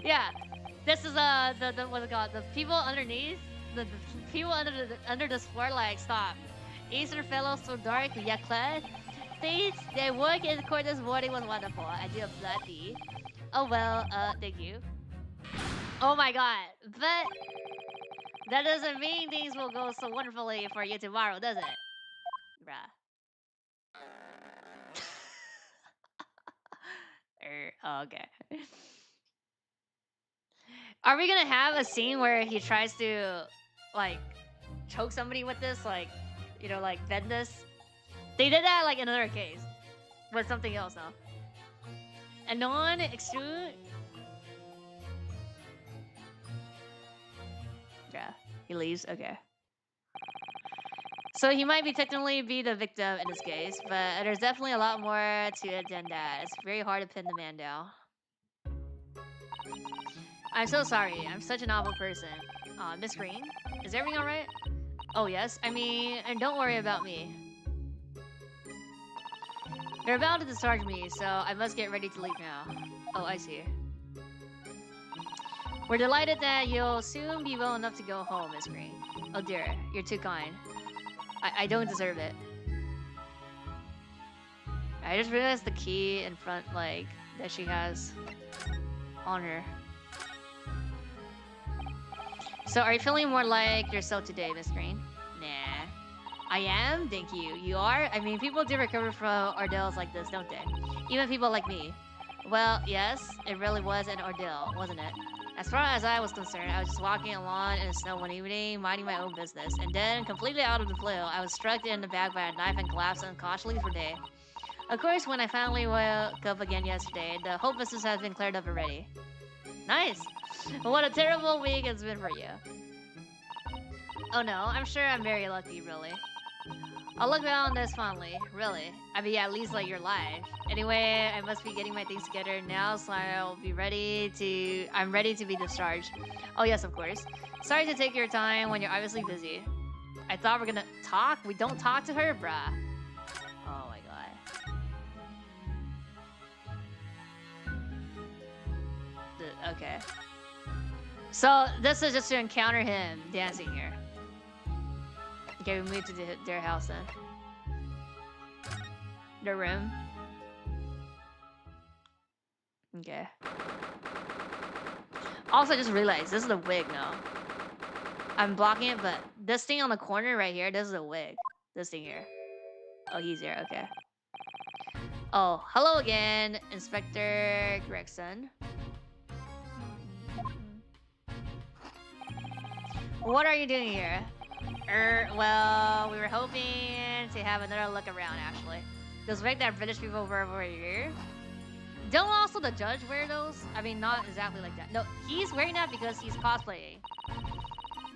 A: Yeah, this is the what's it called? The people underneath, the people under the floor, like, stop. Eastern fellows so dark yet clad. States their work in court this morning was wonderful. I did a bloody. Oh well, thank you. Oh my god, but that doesn't mean things will go so wonderfully for you tomorrow, does it? Bruh. Okay. Are we gonna have a scene where he tries to, like, choke somebody with this? Like, you know, like, bend this? They did that, like, in another case. With something else, though. And extrude. Yeah, he leaves. Okay. So he might technically be the victim in this case, but there's definitely a lot more to it than that. It's very hard to pin the man down. I'm so sorry. I'm such an awful person. Miss Green, is everything alright? Oh yes. I mean, and don't worry about me. They're about to discharge me, so I must get ready to leave now. Oh, I see. We're delighted that you'll soon be well enough to go home, Miss Green. Oh dear, you're too kind. I don't deserve it. I just realized the key in front, like, that she has on her. So, are you feeling more like yourself today, Miss Green? Nah. I am? Thank you. You are? I mean, people do recover from ordeals like this, don't they? Even people like me. Well, yes, it really was an ordeal, wasn't it? As far as I was concerned, I was just walking along in the snow one evening, minding my own business, and then, completely out of the blue, I was struck in the back by a knife and collapsed unconsciously for a day. Of course, when I finally woke up again yesterday, the whole business has been cleared up already. Nice! What a terrible week it's been for you. Oh no, I'm sure I'm very lucky, really. I'll look back on this fondly, really. I mean, at least like your life. Anyway, I must be getting my things together now, so I'm ready to be discharged. Oh yes, of course. Sorry to take your time when you're obviously busy. I thought we're gonna talk? We don't talk to her, bruh. Oh my god. Okay. So, this is just to encounter him dancing here. Okay, we moved to their house then. Their room. Okay. Also, I just realized this is the wig now. I'm blocking it, but this thing on the corner right here, this is a wig. This thing here. Oh, he's here. Okay. Oh, hello again, Inspector Gregson. What are you doing here? Well, we were hoping to have another look around, actually. Those like that British people were over here. Don't also the judge wear those? I mean, not exactly like that. No, he's wearing that because he's cosplaying.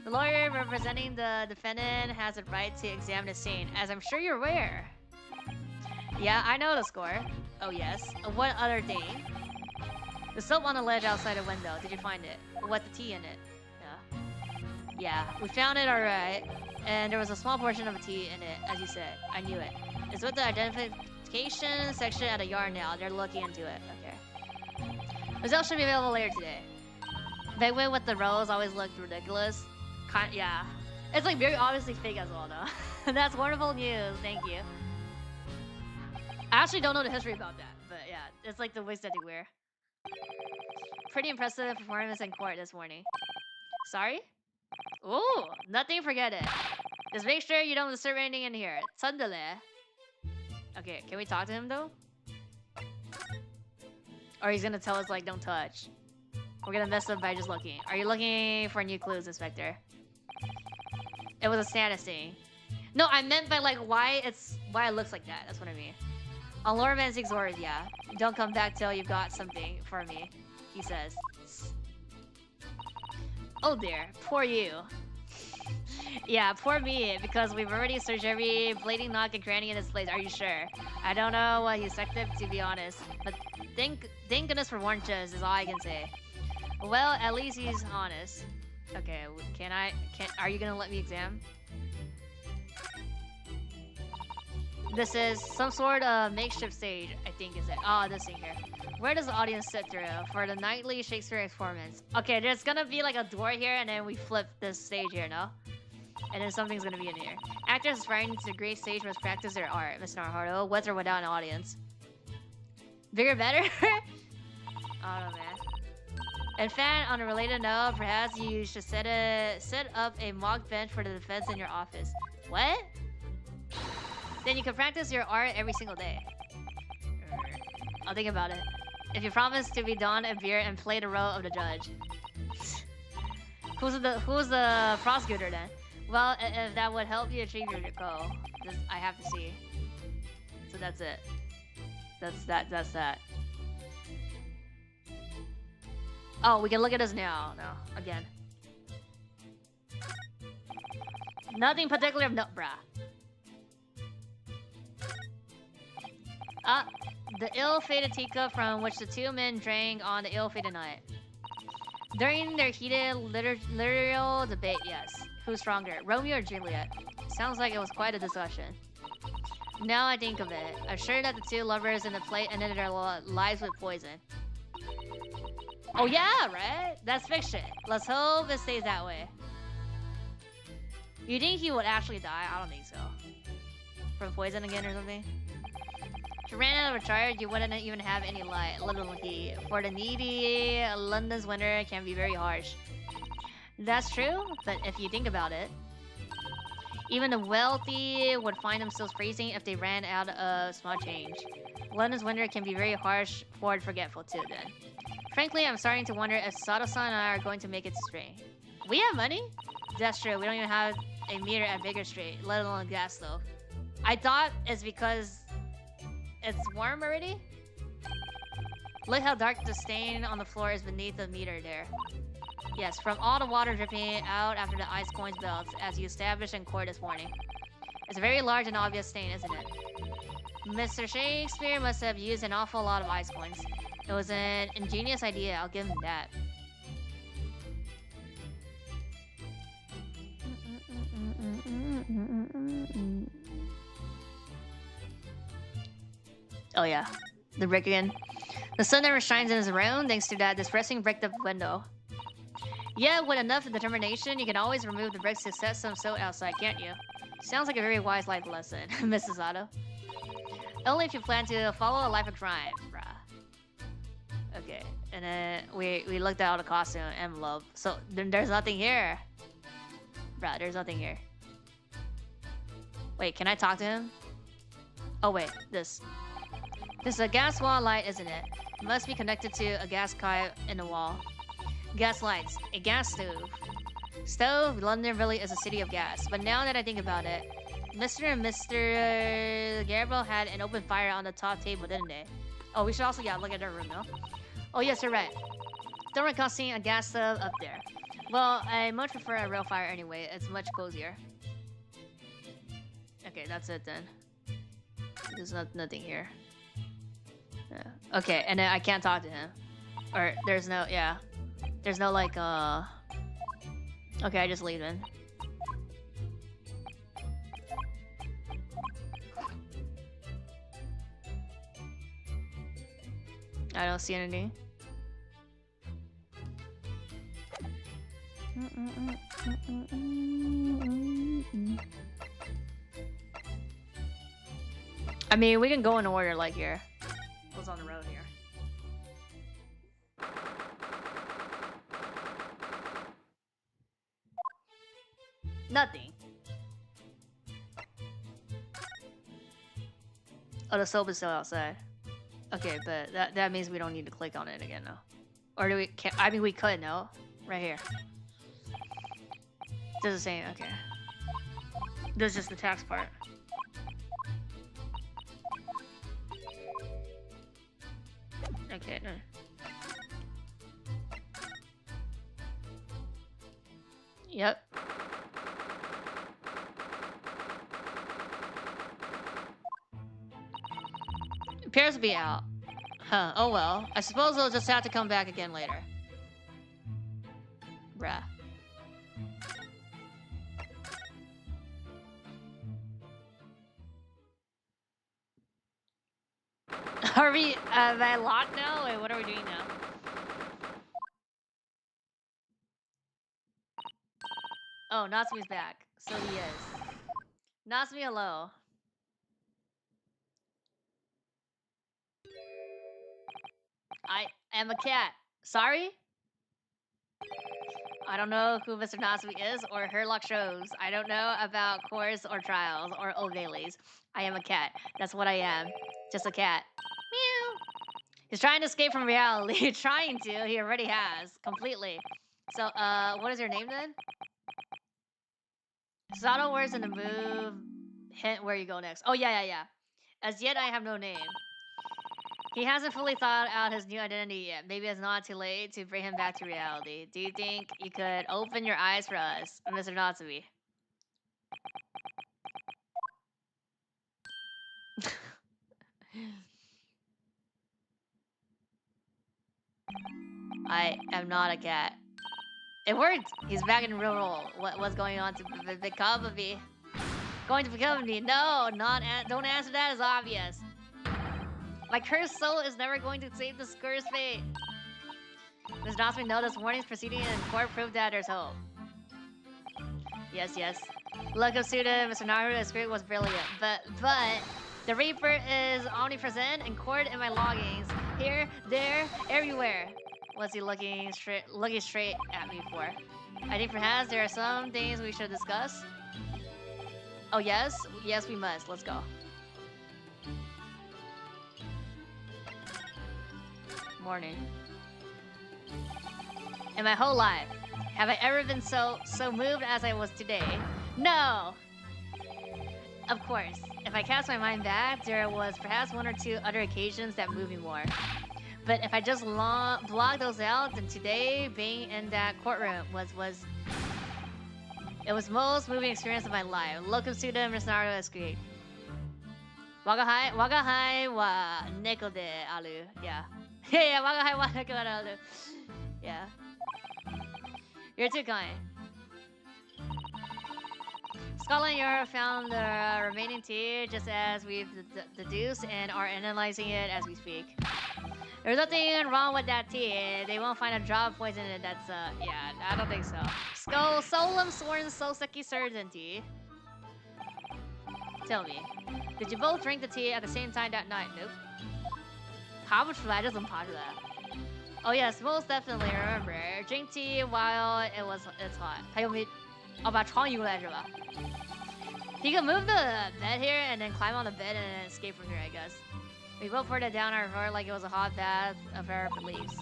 A: The lawyer representing the defendant has a right to examine the scene, as I'm sure you're aware. Yeah, I know the score. Oh, yes. What other thing? The soap on the ledge outside the window. Did you find it? With the tea in it? Yeah. Yeah, we found it alright. And there was a small portion of a tea in it, as you said. I knew it. It's with the identification section at the yard now. They're looking into it. Okay. Results should be available later today. Penguin with the rose always looked ridiculous. Yeah. It's like very obviously fake as well, though. That's wonderful news. Thank you. I actually don't know the history about that, but yeah, it's like the wigs that they wear. Pretty impressive performance in court this morning. Sorry? Ooh, nothing, forget it. Just make sure you don't disturb anything in here. Tsundale. Okay, can we talk to him though? Or he's gonna tell us like, don't touch. We're gonna mess up by just looking. Are you looking for new clues, Inspector? It was a status thing. No, I meant by like why it looks like that. That's what I mean. On Lord Manzig's orders, yeah. Don't come back till you've got something for me, he says. Oh dear, poor you. Yeah, poor me, because we've already searched every blading nook and cranny in this place. Are you sure? I don't know what he's sucked up, to be honest. But thank goodness for warranties is all I can say. Well, at least he's honest. Okay, are you gonna let me examine? This is some sort of makeshift stage, I think, is it? Oh, this thing here. Where does the audience sit through for the nightly Shakespeare performance? Okay, there's gonna be like a door here, and then we flip this stage here, no? And then something's gonna be in here. Actors aspiring to the great stage must practice their art, Mr. Naruto, with or without an audience. Bigger, better? I don't know, man. In fact, on a related note, perhaps you should set up a mock bench for the defense in your office. What? Then you can practice your art every single day. I'll think about it. If you promise to be Don a beer and play the role of the judge. Who's the prosecutor then? Well, if that would help you achieve your goal, I have to see. So that's it. That's that. Oh, we can look at this now. No, again. Nothing particular of note, bruh. The ill-fated teacup from which the two men drank on the ill-fated night. During their heated literal debate, yes. Who's stronger, Romeo or Juliet? Sounds like it was quite a discussion. Now I think of it, I'm sure that the two lovers in the play ended their lives with poison. Oh yeah, right? That's fiction. Let's hope it stays that way. You think he would actually die? I don't think so. From poison again or something? If you ran out of a charge, you wouldn't even have any light, little heat. For the needy, London's winter can be very harsh. That's true, but if you think about it, even the wealthy would find themselves freezing if they ran out of small change. London's winter can be very harsh for the forgetful too then. Frankly, I'm starting to wonder if Sato-san and I are going to make it to spring. We have money? That's true, we don't even have a meter at Baker Street, let alone a gas stove. I thought it's because it's warm already? Look how dark the stain on the floor is beneath the meter there. Yes, from all the water dripping out after the ice coins melts, as you established in court this morning. It's a very large and obvious stain, isn't it? Mr. Shakespeare must have used an awful lot of ice coins. It was an ingenious idea, I'll give him that. Oh yeah, the brick again. The sun never shines in his room thanks to that distressing bricked up window. Yeah, with enough determination, you can always remove the bricks to set some soot outside, can't you? Sounds like a very wise life lesson, Mrs. Otto. Only if you plan to follow a life of crime, bruh. Okay, and then we looked at all the costume envelope. So there's nothing here. Bruh, there's nothing here. Wait, can I talk to him? Oh wait, this. This is a gas wall light, isn't it? It must be connected to a gas coil in the wall. Gas lights, a gas stove. Stove, London really is a city of gas. But now that I think about it, Mr. and Mr. Gabriel had an open fire on the top table, didn't they? Oh, we should also, yeah, look at their room, no? Oh, yes, you're right. Don't recall seeing a gas stove up there. Well, I much prefer a real fire anyway. It's much cozier. Okay, that's it then. There's nothing here. Yeah. Okay, and then I can't talk to him. Or there's no, yeah. There's no like, okay, I just leave then. I don't see anything. I mean, we can go in order like here. What's on the road here? Nothing. Oh, the soap is still outside. Okay, but that means we don't need to click on it again, no? Or do we? I mean, we could, no? Right here. Does the same. Okay. This is just the tax part. Okay. No. Yep. Appears to be out. Huh, oh well. I suppose we'll just have to come back again later. Bruh. Are we, am I locked now? Wait, what are we doing now? Oh, Natsumi's back. So he is. Natsumi, hello. I am a cat. Sorry? I don't know who Mr. Natsumi is or her luck shows. I don't know about courts or trials or Old Baileys. I am a cat. That's what I am. Just a cat. Meow. He's trying to escape from reality. Trying to. He already has. Completely. So, what is your name then? Subtle words in the move. Hint where you go next. Oh, yeah. As yet, I have no name. He hasn't fully thought out his new identity yet. Maybe it's not too late to bring him back to reality. Do you think you could open your eyes for us, Mr. Natsumi? I am not a cat. It worked! He's back in real role. What's going on to become of me? Going to become of me? No, don't answer that, it's obvious. My cursed soul is never going to save the cursed fate. Ms. Natsumi noticed warnings proceeding in court prove that there's hope. Yes. Luck of Suda, Mr. Naruto's script was brilliant, but the Reaper is omnipresent in court in my loggings. Here, there, everywhere. What's he looking straight at me for? I think perhaps there are some things we should discuss. Oh yes, we must. Let's go. Morning. In my whole life, have I ever been so moved as I was today? No! Of course, if I cast my mind back, there was perhaps one or two other occasions that moved me more. But if I just block those out, then today, being in that courtroom was it was the most moving experience of my life. Welcome to the Mr. Naruto is great. Wagahai wa neko de aru. Yeah. Yeah, wagahai wa neko de aru. Yeah. You're too kind. Scotland Yard found the remaining tea just as we've deduced and are analyzing it as we speak. There's nothing wrong with that tea. They won't find a drop of poison in it. That's yeah, I don't think so. Solemn sworn Soseki certainty. Tell me, did you both drink the tea at the same time that night? Nope. How much flat doesn't part of that? Oh yes, most definitely remember. Drink tea while it's hot. He can move the bed here and then climb on the bed and then escape from here, I guess. We both poured it down our throat like it was a hot bath of our beliefs.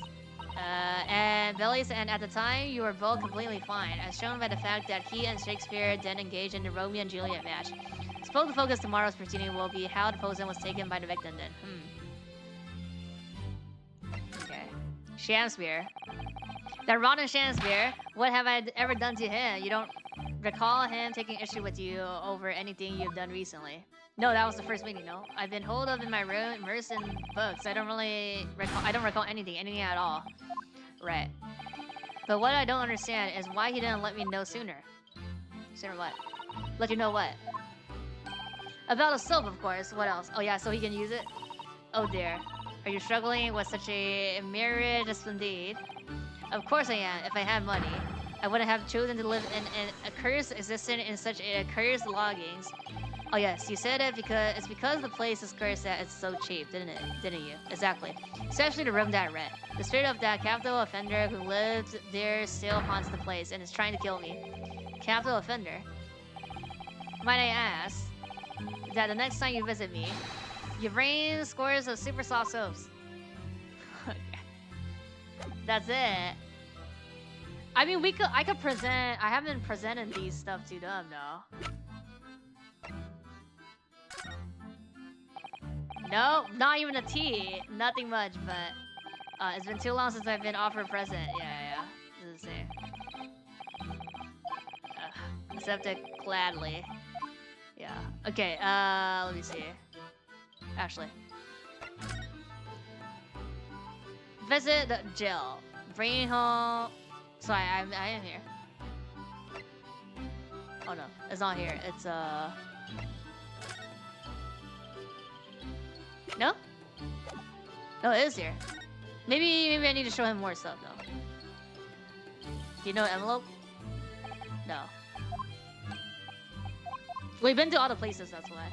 A: And and Billy's, and at the time, you were both completely fine, as shown by the fact that he and Shakespeare then engaged in the Romeo and Juliet match. Suppose the focus tomorrow's proceeding will be how the poison was taken by the victim then. Okay. Shakespeare. That rotten Shakespeare, what have I ever done to him? You don't recall him taking issue with you over anything you've done recently? No, that was the first meeting, no? I've been holed up in my room, immersed in books. I don't recall anything at all. Right. But what I don't understand is why he didn't let me know sooner. Sooner what? Let you know what? About a soap, of course. What else? Oh yeah, so he can use it? Oh dear. Are you struggling with such a marriage splendid? Of course I am, if I had money. I wouldn't have chosen to live in a curse existent in such a cursed lodgings. Oh yes, you said it because the place is cursed that it's so cheap, didn't you? Exactly. Especially the room that I rent. The spirit of that capital offender who lived there still haunts the place and is trying to kill me. Capital offender? Might I ask that the next time you visit me, you bring scores of super soft soaps. Okay. That's it. I mean, I could present. I haven't presented these stuff to them though. No, not even a tea. Nothing much, but it's been too long since I've been offered a present. Yeah. This is the same. Accept it gladly. Yeah. Okay. Let me see. Actually, visit the jail. Bring home. Sorry, I am here. Oh no, it's not here. It's No? No, it is here. Maybe I need to show him more stuff though. Do you know envelope? No. We've been to all the places, that's why.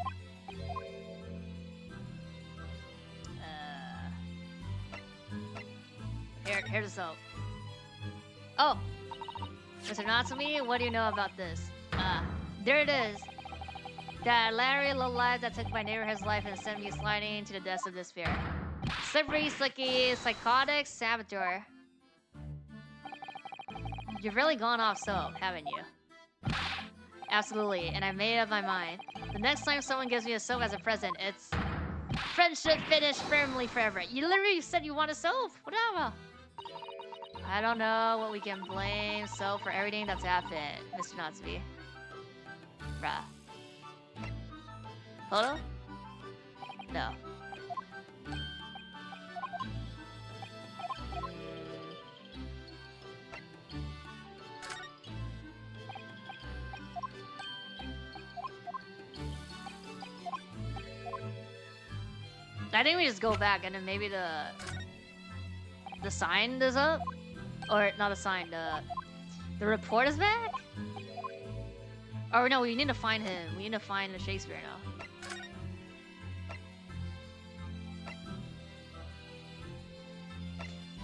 A: Here's the soap. Oh! Mr. Natsumi, what do you know about this? There it is. That Larry lowlife that took my neighborhood's life and sent me sliding into the depths of despair. Slippery, slicky, psychotic saboteur. You've really gone off soap, haven't you? Absolutely, and I made up my mind. The next time someone gives me a soap as a present, it's friendship finished firmly forever. You literally said you want a soap. Whatever. I don't know what we can blame soap for everything that's happened, Mr. Natsubi. Bruh. Photo? No. I think we just go back and then maybe the sign is up? Or not a sign, the report is back? Or no, we need to find him. We need to find the Shakespeare now.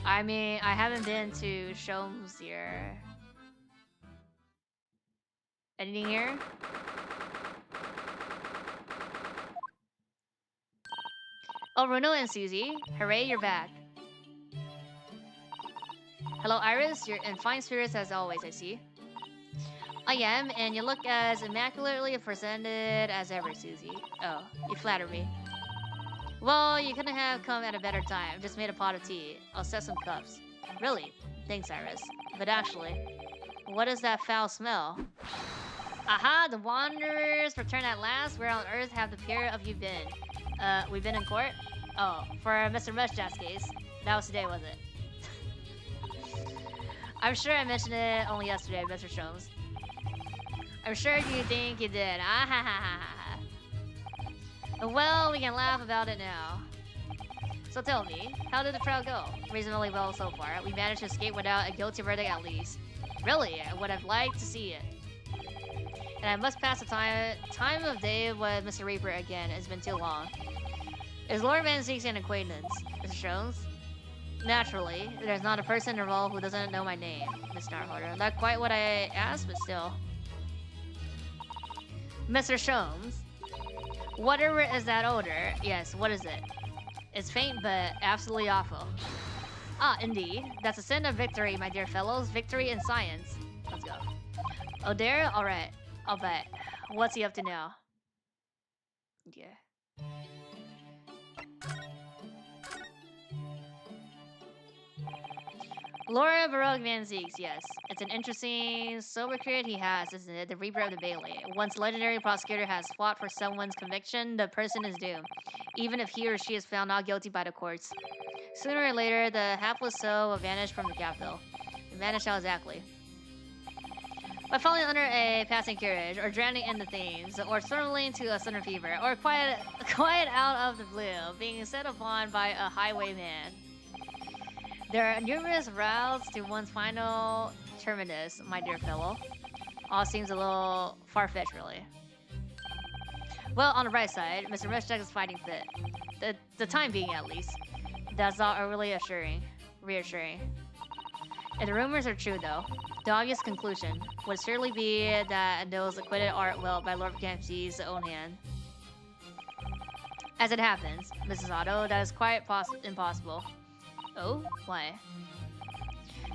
A: I mean, I haven't been to Shomes here. Anything here? Oh, Bruno and Susie. Hooray, you're back. Hello, Iris. You're in fine spirits as always, I see. I am, and you look as immaculately presented as ever, Susie. Oh, you flatter me. Well, you couldn't have come at a better time. Just made a pot of tea. I'll set some cups. Really? Thanks, Iris. But actually, what is that foul smell? Aha! The Wanderers return at last. Where on earth have the pair of you been? We've been in court? Oh, for Mr. Mushjack's case. That was today, was it? I'm sure I mentioned it only yesterday, Mr. Shomes. I'm sure you think you did. Ah ha ha ha ha. Well, we can laugh about it now. So tell me, how did the trial go? Reasonably well so far. We managed to escape without a guilty verdict at least. Really, I would have liked to see it. And I must pass the time of day with Mr. Reaper again. It's been too long. Is Lord Van seeks an acquaintance, Mr. Shones? Naturally, there's not a person involved who doesn't know my name, Miss Narhoarder. Not quite what I asked, but still. Mr. Shomes, whatever is that odor? Yes, what is it? It's faint, but absolutely awful. Ah, indeed. That's a sin of victory, my dear fellows. Victory in science. Let's go. Oh, there? Alright. I'll bet. What's he up to now? Yeah. Laura Baroque Van Zeeks, yes. It's an interesting sobriquet he has, isn't it? The Reaper of the Bailey. Once legendary prosecutor has fought for someone's conviction, the person is doomed, even if he or she is found not guilty by the courts. Sooner or later, the hapless soul will vanish from the capital. Vanish how exactly? By falling under a passing carriage, or drowning in the Thames, or struggling to a sudden fever, or quiet out of the blue, being set upon by a highwayman. There are numerous routes to one's final terminus, my dear fellow. All seems a little far-fetched, really. Well, on the bright side, Mr. Rushjack is fighting fit. The time being, at least. That's not really reassuring. If the rumors are true, though, the obvious conclusion would surely be that those acquitted are, well, by Lord Campsi's own hand. As it happens, Mrs. Otto, that is quite impossible. Oh? Why?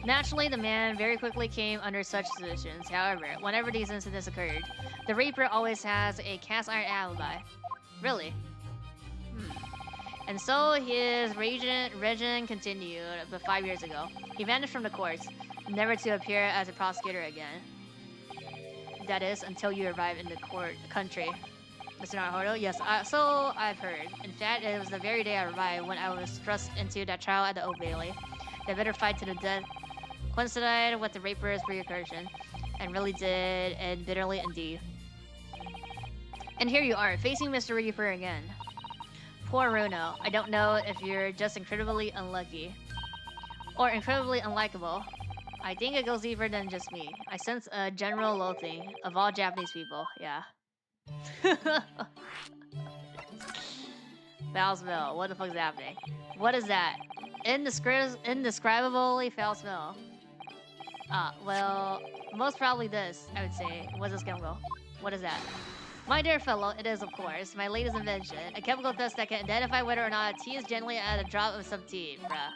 A: Naturally, the man very quickly came under such suspicions. However, whenever these incidents occurred, the Reaper always has a cast-iron alibi. Really? And so his regime continued, but 5 years ago, he vanished from the courts, never to appear as a prosecutor again. That is, until you arrive in the country. Mr. Naruto? Yes, so I've heard. In fact, it was the very day I arrived when I was thrust into that trial at the Old Bailey. They better fight to the death. Coincided with the Reaper's recursion, and really did, and bitterly indeed. And here you are, facing Mr. Reaper again. Poor Runo. I don't know if you're just incredibly unlucky, or incredibly unlikable. I think it goes deeper than just me. I sense a general loathing of all Japanese people, yeah. Foul smell. What the fuck is happening? What is that? Indescribably foul smell. Well, most probably this, I would say. What's this chemical? What is that? My dear fellow, it is, of course, my latest invention. A chemical test that can identify whether or not tea is generally at a drop of some tea, bruh.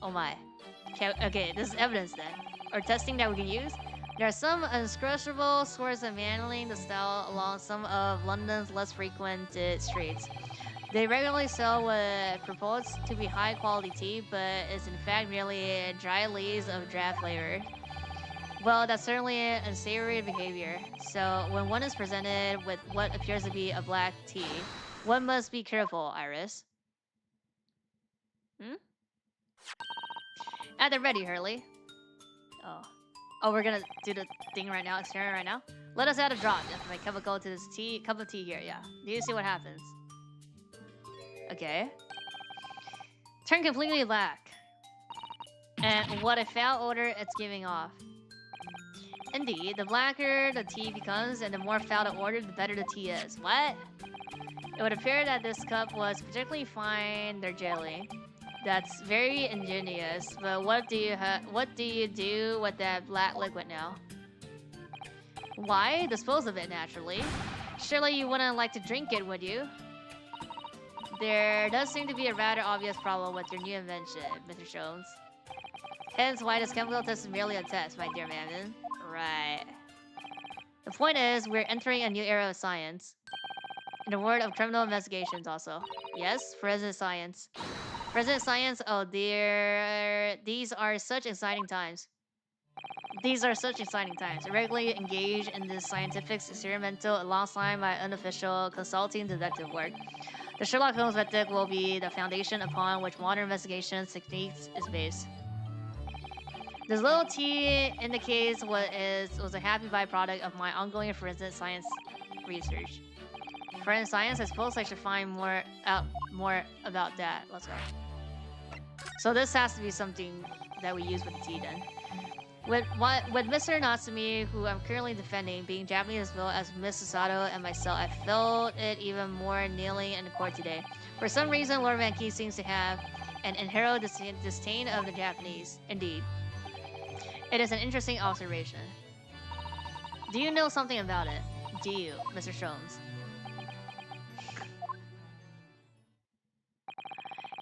A: Oh my. Okay, this is evidence then. Or testing that we can use? There are some unscrutable sources of handling the style along some of London's less frequented streets. They regularly sell what purports to be high-quality tea, but is in fact merely dry leaves of draft flavor. Well, that's certainly unsavory behavior. So, when one is presented with what appears to be a black tea, one must be careful, Iris. At the ready, Hurley. Oh, we're gonna do the thing right now, experiment right now. Let us add a drop of my chemical to this cup of tea here, yeah. Do you see what happens? Okay. Turn completely black. And what a foul odor it's giving off. Indeed, the blacker the tea becomes and the more foul the odor, the better the tea is. What? It would appear that this cup was particularly fine, their jelly. That's very ingenious, but what do you do with that black liquid now? Why? Dispose of it naturally. Surely you wouldn't like to drink it, would you? There does seem to be a rather obvious problem with your new invention, Mr. Jones. Hence why this chemical test is merely a test, my dear Mammon. Right. The point is, we're entering a new era of science. In the world of criminal investigations also. Yes, forensic science. Forensic science, oh dear, these are such exciting times. These are such exciting times. I regularly engage in this scientific experimental alongside my unofficial consulting detective work. The Sherlock Holmes method will be the foundation upon which modern investigation techniques is based. This little T indicates was a happy byproduct of my ongoing forensic science research. Forensic science, I suppose I should find more about that. Let's go. So this has to be something that we use with the T then. With Mr. Natsumi, who I'm currently defending, being Japanese as well as Miss Sato and myself, I felt it even more kneeling in the court today. For some reason, Lord Van Key seems to have an inherent disdain of the Japanese. Indeed. It is an interesting observation. Do you know something about it? Do you, Mr. Jones?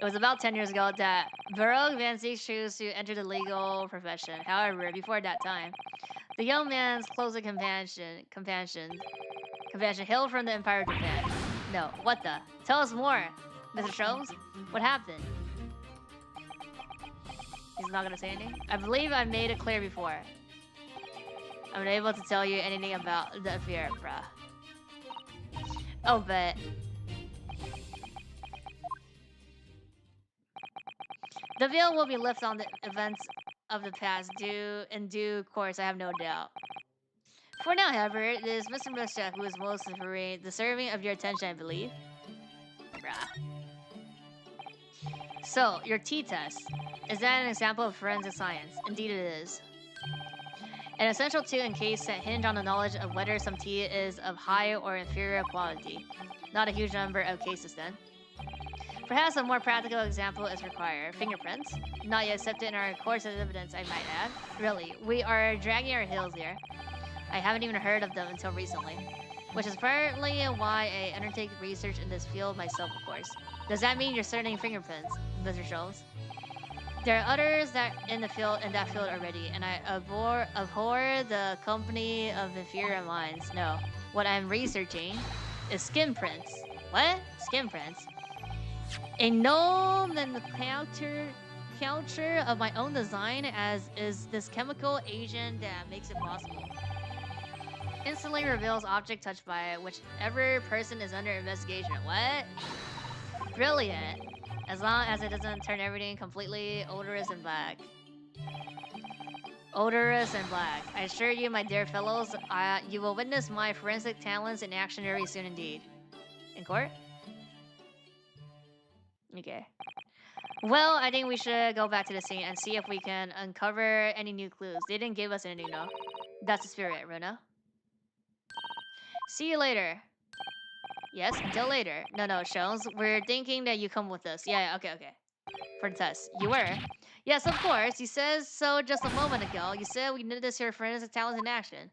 A: It was about 10 years ago that Baroque Van Zeke chose to enter the legal profession. However, before that time, the young man's closest companion hailed from the Empire of Japan. No, what the? Tell us more, Mr. Sholmes. What happened? He's not gonna say anything? I believe I made it clear before. I'm unable to tell you anything about the affair, bruh. Oh, but... the veil will be lifted on the events of the past in due course, I have no doubt. For now, however, it is Mr. Mushak who is most deserving of your attention, I believe. Bruh. So, your T-test. Is that an example of forensic science? Indeed it is. An essential tool in case that hinge on the knowledge of whether some tea is of high or inferior quality. Not a huge number of cases then. Perhaps a more practical example is required. Fingerprints? Not yet accepted in our course of evidence, I might add. Really, we are dragging our heels here. I haven't even heard of them until recently. Which is partly why I undertake research in this field myself, of course. Does that mean you're studying fingerprints, Mr. Schultz? There are others that in that field already, and I abhor the company of inferior minds. No, what I'm researching is skin prints. What? Skin prints? A nomenclature of my own design, as is this chemical agent that makes it possible. Instantly reveals object touched by it, whichever person is under investigation. What? Brilliant. As long as it doesn't turn everything completely odorous and black. Odorous and black. I assure you, my dear fellows, you will witness my forensic talents in action very soon indeed. In court? Okay. Well, I think we should go back to the scene and see if we can uncover any new clues. They didn't give us anything, though. That's the spirit, Runa. See you later. Yes, until later. No, Shones, we're thinking that you come with us. Yeah, okay. For the test. You were? Yes, of course. You said so just a moment ago. You said we needed this here forensic talents in action.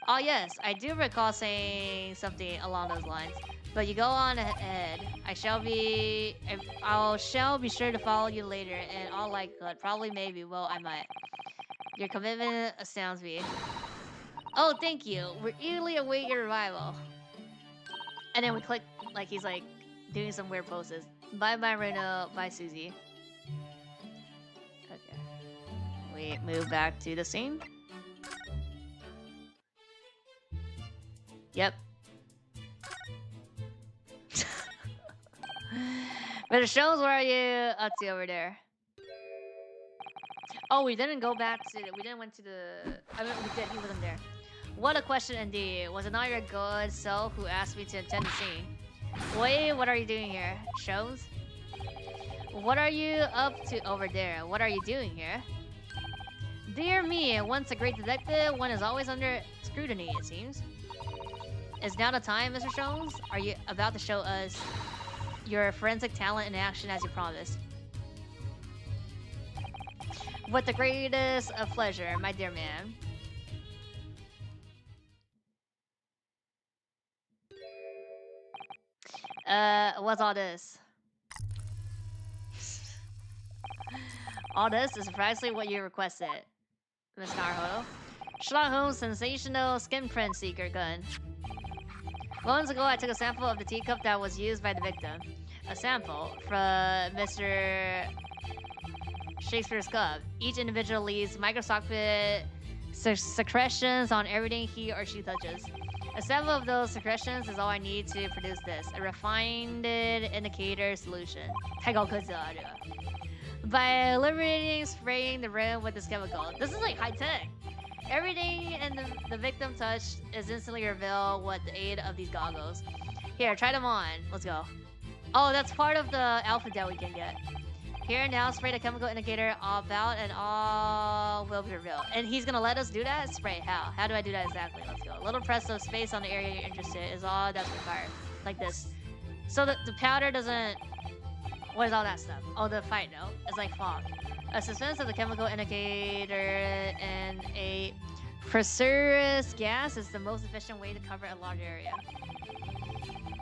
A: Oh, yes, I do recall saying something along those lines. But you go on ahead. I shall be sure to follow you later in all likelihood. Probably, maybe. Well, I might. Your commitment astounds me. Oh, thank you. We eagerly await your arrival. And then we click, like he's like doing some weird poses. Bye, Reno. Bye, Susie. Okay. We move back to the scene. Yep. Mr. Shows, where are you up to over there? Oh, we didn't go back to we didn't went to the I mean we did, he wasn't there. What a question indeed. Was it not your good self who asked me to attend the scene? Wait, what are you doing here? Shows? What are you up to over there? What are you doing here? Dear me, once a great detective, one is always under scrutiny, it seems. Is now the time, Mr. Jones? Are you about to show us your forensic talent in action as you promised? With the greatest of pleasure, my dear man. What's all this? All this is precisely what you requested, Miss Naruto. Sherlock Holmes' sensational skin print seeker gun. Moments ago, I took a sample of the teacup that was used by the victim. A sample from Mr. Shakespeare's cup. Each individual leaves microscopic secretions on everything he or she touches. A sample of those secretions is all I need to produce this. A refined indicator solution. By liberating, spraying the room with this chemical. This is like high tech. Everything in the victim touched is instantly revealed with the aid of these goggles. Here, try them on. Let's go. Oh, that's part of the outfit that we can get. Here, now spray the chemical indicator about and all will be revealed. And he's gonna let us do that? Spray, how? How do I do that exactly? Let's go. A little press of space on the area you're interested in is all that's required. Like this. So the powder doesn't... What is all that stuff? Oh, the fight note. It's like fog. A suspense of the chemical indicator and a precursor gas is the most efficient way to cover a large area.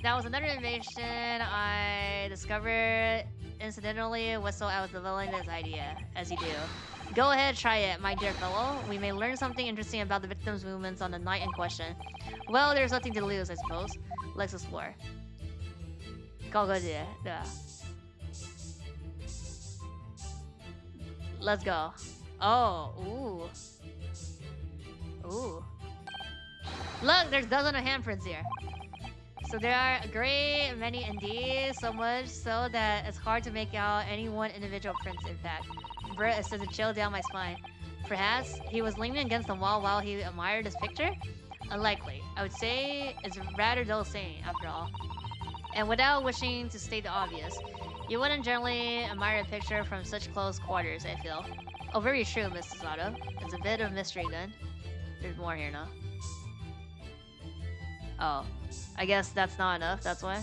A: That was another innovation I discovered incidentally whistle I was developing this idea, as you do. Go ahead, try it, my dear fellow. We may learn something interesting about the victim's movements on the night in question. Well, there's nothing to lose, I suppose. Let's explore. Go. Let's go. Oh, ooh. Look, there's dozens of handprints here. So there are a great many indeed, so much so that it's hard to make out any one individual print, in fact. Brett is to chill down my spine. Perhaps he was leaning against the wall while he admired this picture? Unlikely. I would say it's rather dull saying, after all. And without wishing to state the obvious, you wouldn't generally admire a picture from such close quarters, I feel. Oh, very true, Mrs. Sato. It's a bit of mystery then. There's more here now. Oh. I guess that's not enough, that's why.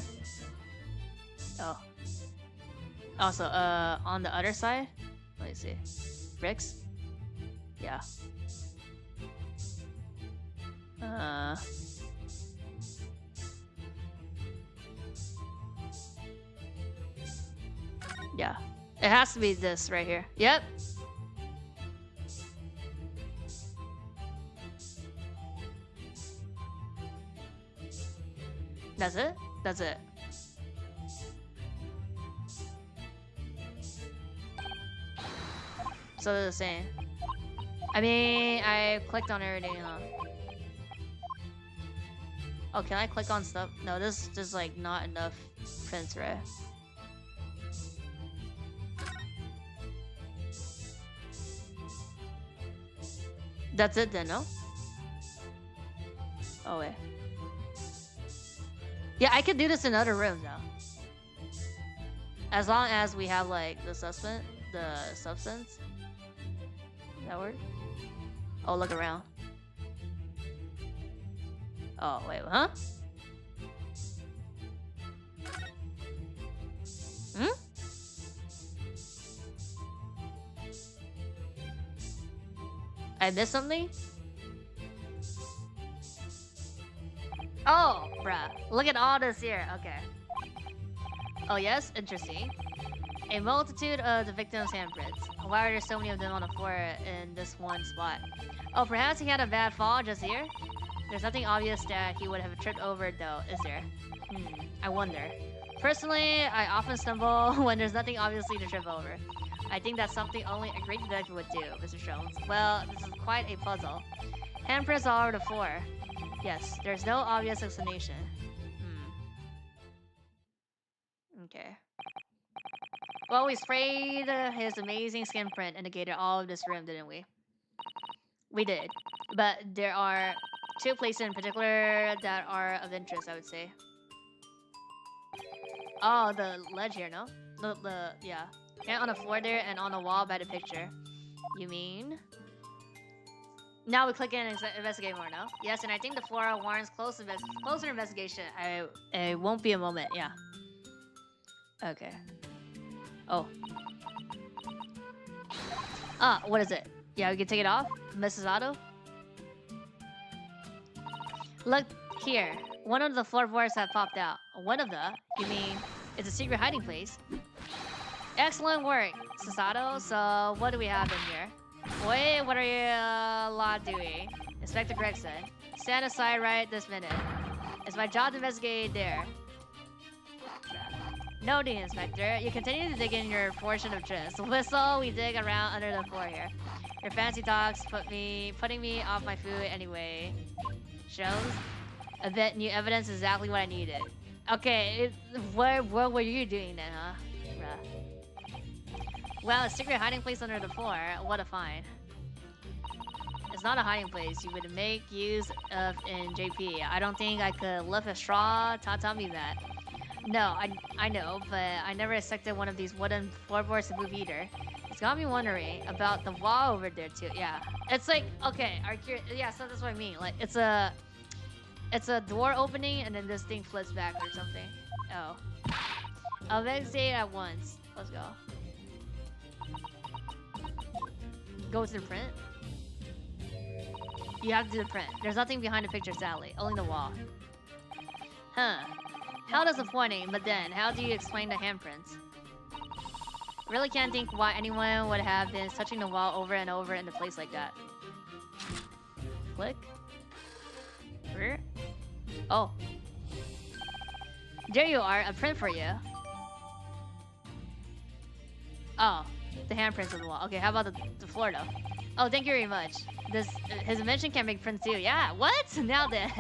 A: Oh. Also, on the other side? Let me see. Bricks? Yeah. Yeah. It has to be this right here. Yep. That's it? That's it. So they're the same. I mean, I clicked on everything, huh? Oh, can I click on stuff? No, this is like not enough prints, right? That's it then, no? Oh wait. Yeah, I could do this in other rooms now. As long as we have like the substance. Does that work? Oh, look around. Oh, wait, huh? Hmm? I missed something? Oh, bruh. Look at all this here. Okay. Oh, yes? Interesting. A multitude of the victim's handprints. Why are there so many of them on the floor in this one spot? Oh, perhaps he had a bad fall just here? There's nothing obvious that he would have tripped over, though, is there? I wonder. Personally, I often stumble when there's nothing obviously to trip over. I think that's something only a great detective would do, Mr. Jones. Well, this is quite a puzzle. Handprints all over the floor. Yes, there's no obvious explanation. Okay. Well, we sprayed his amazing skin print indicator all of this room, didn't we? We did. But there are two places in particular that are of interest, I would say. Oh, the ledge here, no? Yeah. And on the floor there and on the wall by the picture. You mean? Now we click in and investigate more, no? Yes, and I think the floor warrants closer investigation. It won't be a moment, yeah. Okay. Oh. Ah, what is it? Yeah, we can take it off? Mrs. Otto? Look here. One of the floorboards have popped out. One of the? You mean it's a secret hiding place? Excellent work, Sasato. So, what do we have in here? Wait, what are you lot doing? Inspector Greg said. Stand aside right this minute. It's my job to investigate there. No, the Inspector. You continue to dig in your portion of trust. Whistle, we dig around under the floor here. Your fancy talks putting me off my food anyway. Shows? I bet new evidence is exactly what I needed. Okay, what were you doing then, huh? Well, a secret hiding place under the floor. What a find. It's not a hiding place you would make use of in JP. I don't think I could lift a straw. Tell me that. No, I know, but I never expected one of these wooden floorboards to move either. It's got me wondering about the wall over there too. Yeah, it's like, okay, yeah, so that's what I mean. Like it's a door opening and then this thing flips back or something. Oh, I'll investigate at once. Let's go. Go to the print. You have to do the print. There's nothing behind the picture, sadly. Only the wall. Huh. How does the pointing, but then how do you explain the handprints? Really can't think why anyone would have been touching the wall over and over in a place like that. Click. Where? Oh. There you are, a print for you. Oh, the handprints on the wall. Okay, how about the floor though? Oh, thank you very much. His invention can make prints too. Yeah, what? Now then.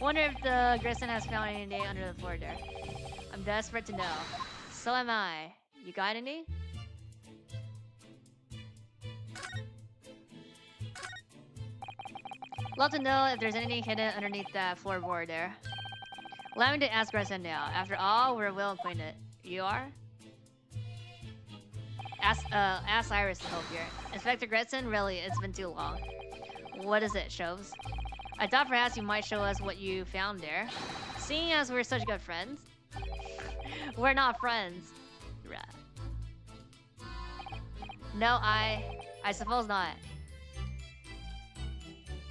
A: Wonder if the Grissom has found anything under the floor there. I'm desperate to know. So am I. You got any? Love to know if there's anything hidden underneath that floorboard there. Allow me to ask Grissom now. After all, we're well acquainted. You are? Ask Iris to help here. Inspector Gretson, really, it's been too long. What is it, Shoves? I thought perhaps you might show us what you found there. Seeing as we're such good friends. We're not friends. No, I suppose not.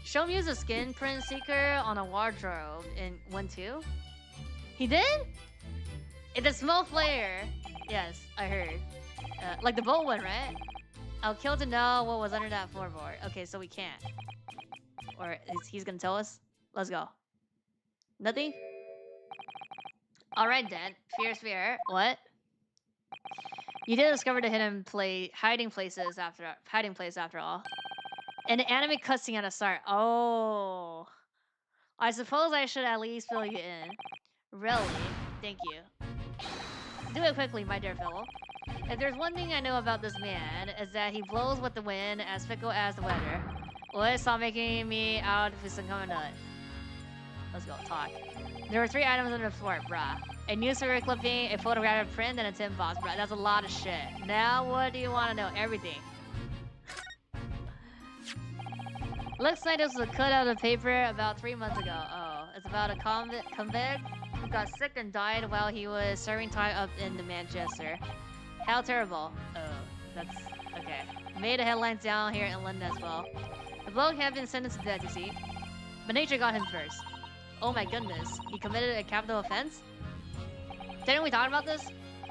A: Show me a skin print seeker on a wardrobe in 1-2. He did? It's a small flare. Yes, I heard. Like the bold one, right? I'll kill to know what was under that floorboard. Okay, so we can't. Or he's gonna tell us? Let's go. Nothing? Alright then. Fear. What? You did discover the hiding place after all. And the anime cutscene at the start. Oh. I suppose I should at least fill you in. Really? Thank you. Do it quickly, my dear fellow. If there's one thing I know about this man, is that he blows with the wind as fickle as the weather. Well, stop making me out if it's a nut. Let's go, talk. There were 3 items on the floor, bruh. A newspaper clipping, a photographic print, and a tin box, bruh. That's a lot of shit. Now, what do you want to know? Everything. Looks like this was a cut out of paper about 3 months ago. Oh, it's about a convict who got sick and died while he was serving time up in Manchester. How terrible. Oh, that's... okay. Made the headlines down here in London as well. The bloke had been sentenced to death, you see. But nature got him first. Oh my goodness. He committed a capital offense? Didn't we talk about this?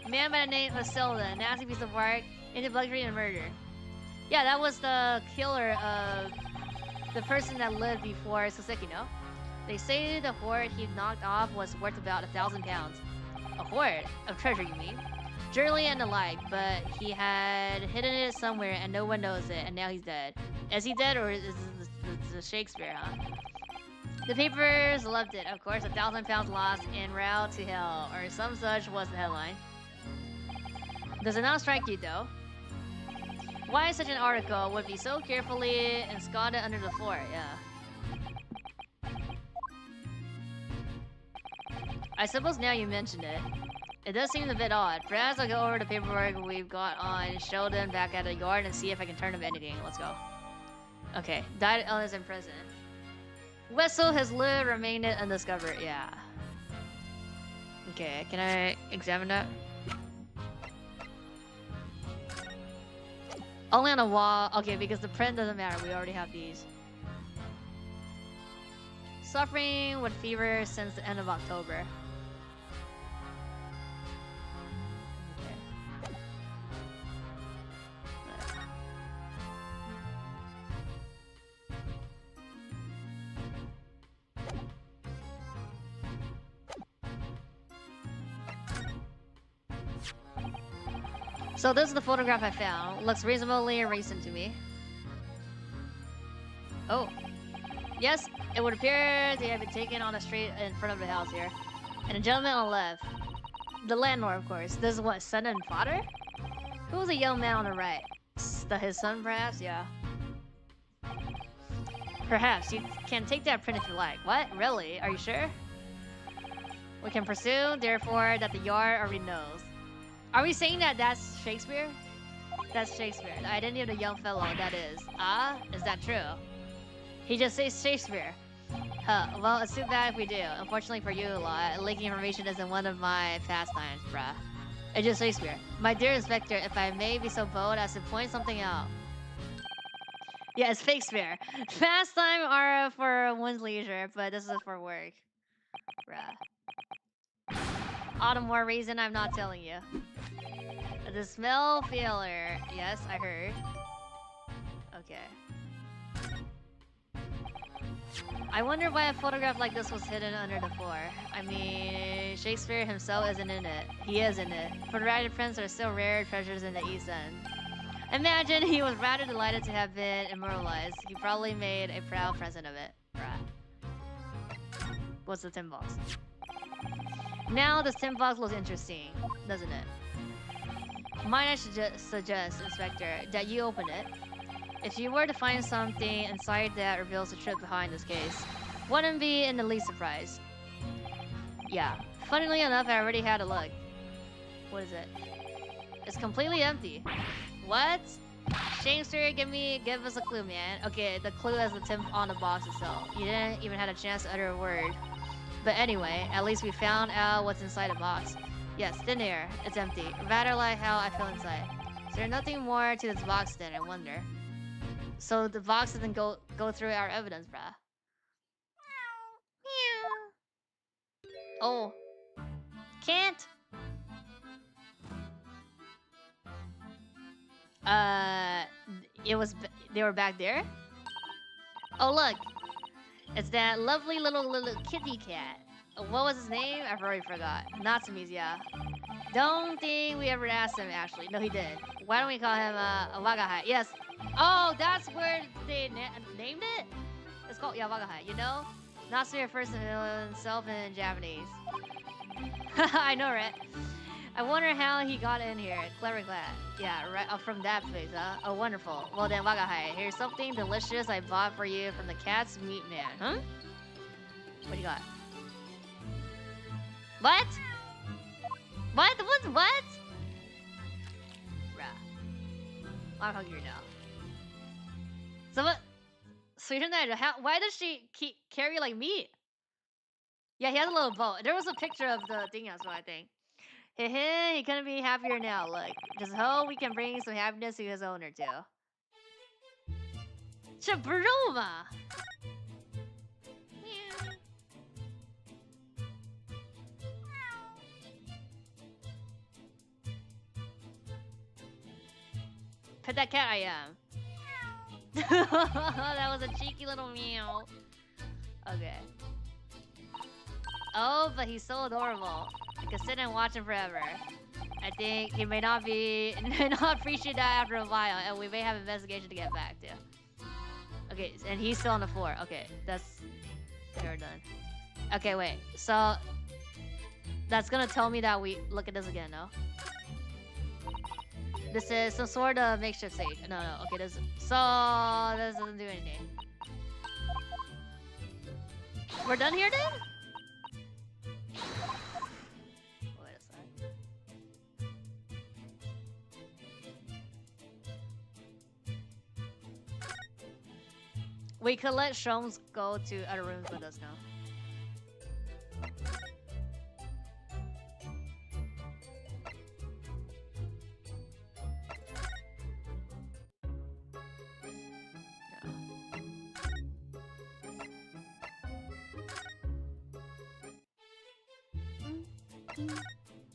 A: A man by the name of Silda, a nasty piece of work, into luxury and murder. Yeah, that was the killer of the person that lived before Soseki, no? They say the hoard he knocked off was worth about £1,000. A hoard? Of treasure, you mean? Jewelry and the like, but he had hidden it somewhere and no one knows it, and now he's dead. Is he dead, or is this Shakespeare, huh? The papers loved it, of course. £1,000 lost en route to hell, or some such was the headline. Does it not strike you, though? Why such an article would be so carefully ensconced under the floor, yeah. I suppose now you mentioned it. It does seem a bit odd. Perhaps I'll go over the paperwork we've got on Sheldon back at the yard and see if I can turn him anything. Let's go. Okay, died illness in prison. Wessel has lived, remained undiscovered. Yeah. Okay, can I examine that? Only on the wall. Okay, because the print doesn't matter. We already have these. Suffering with fever since the end of October. So this is the photograph I found. Looks reasonably recent to me. Oh. Yes, it would appear they have been taken on the street in front of the house here. And a gentleman on the left. The landlord, of course. This is what, son and father? Who's a young man on the right? His son, perhaps? Yeah. Perhaps. You can take that print if you like. What? Really? Are you sure? We can presume, therefore, that the yard already knows. Are we saying that that's Shakespeare? That's Shakespeare. The identity of the young fellow, that is. Ah? Is that true? He just says Shakespeare. Huh. Well, it's too bad if we do. Unfortunately for you, leaking information isn't one of my pastimes, bruh. It's just Shakespeare. My dear Inspector, if I may be so bold as to point something out. Yeah, it's Shakespeare. Pastime are for one's leisure, but this is for work. Bruh. All the more reason I'm not telling you. The smell feeler. Yes, I heard. Okay. I wonder why a photograph like this was hidden under the floor. I mean, Shakespeare himself isn't in it. He is in it. Photographic prints are still rare treasures in the East End. Imagine he was rather delighted to have been immortalized. He probably made a proud present of it. Bruh. What's the tin box? Now this tin box looks interesting, doesn't it? Might I suggest, Inspector, that you open it? If you were to find something inside that reveals the truth behind this case, wouldn't be in the least surprised. Yeah. Funnily enough, I already had a look. What is it? It's completely empty. What? Shamester, give us a clue, man. Okay, the clue is the tip on the box itself. You didn't even have a chance to utter a word. But anyway, at least we found out what's inside the box. Yes, thin air. It's empty. Rather like how I feel inside. Is there nothing more to this box then, I wonder? So the box doesn't go through our evidence, bruh. Oh. Can't. They were back there? Oh, look. It's that lovely little kitty cat. What was his name? I've already forgot. Natsumi's, yeah. Don't think we ever asked him, actually. No, he did. Why don't we call him Wagahai? Yes. Oh, that's where they named it? It's called, yeah, Wagahai, you know? Natsumi refers to himself in Japanese. I know, right? I wonder how he got in here. Clever cat. Yeah, right. Oh, from that place, huh? Oh, wonderful. Well then, Wagahai, here's something delicious I bought for you from the cat's meat man. Huh? What do you got? What? What? Bruh. I'm hungry now. So what? Why does she carry like meat? Yeah, he has a little boat. There was a picture of the thing as well, I think. Heh, he couldn't be happier now. Look, just hope we can bring some happiness to his owner too. Chabruma! Pet that cat, I am. That was a cheeky little meow. Okay. Oh, but he's so adorable. I could sit and watch him forever. I think he may not appreciate that after a while, and we may have investigation to get back to. Okay, and he's still on the floor. Okay, they're done. Okay, wait. So that's gonna tell me that we look at this again, no? This is some sort of makeshift stage. No. Okay, this doesn't do anything. We're done here then? Wait a sec. We could let Sholmes go to other rooms with us now.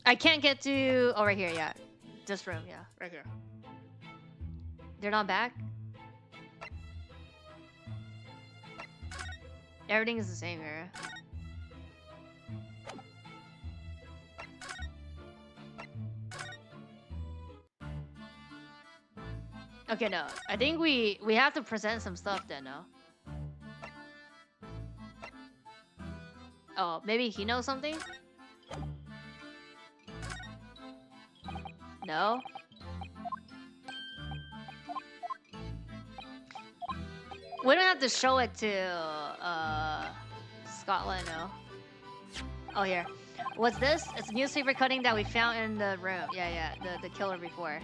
A: I can't get to... Oh, right here, yeah. This room, yeah. Right here. They're not back? Everything is the same here. Okay, no. I think we have to present some stuff then, no? Oh, maybe he knows something? No? We don't have to show it to Scotland, no. Oh, here. What's this? It's a newspaper cutting that we found in the room. Yeah, the killer before.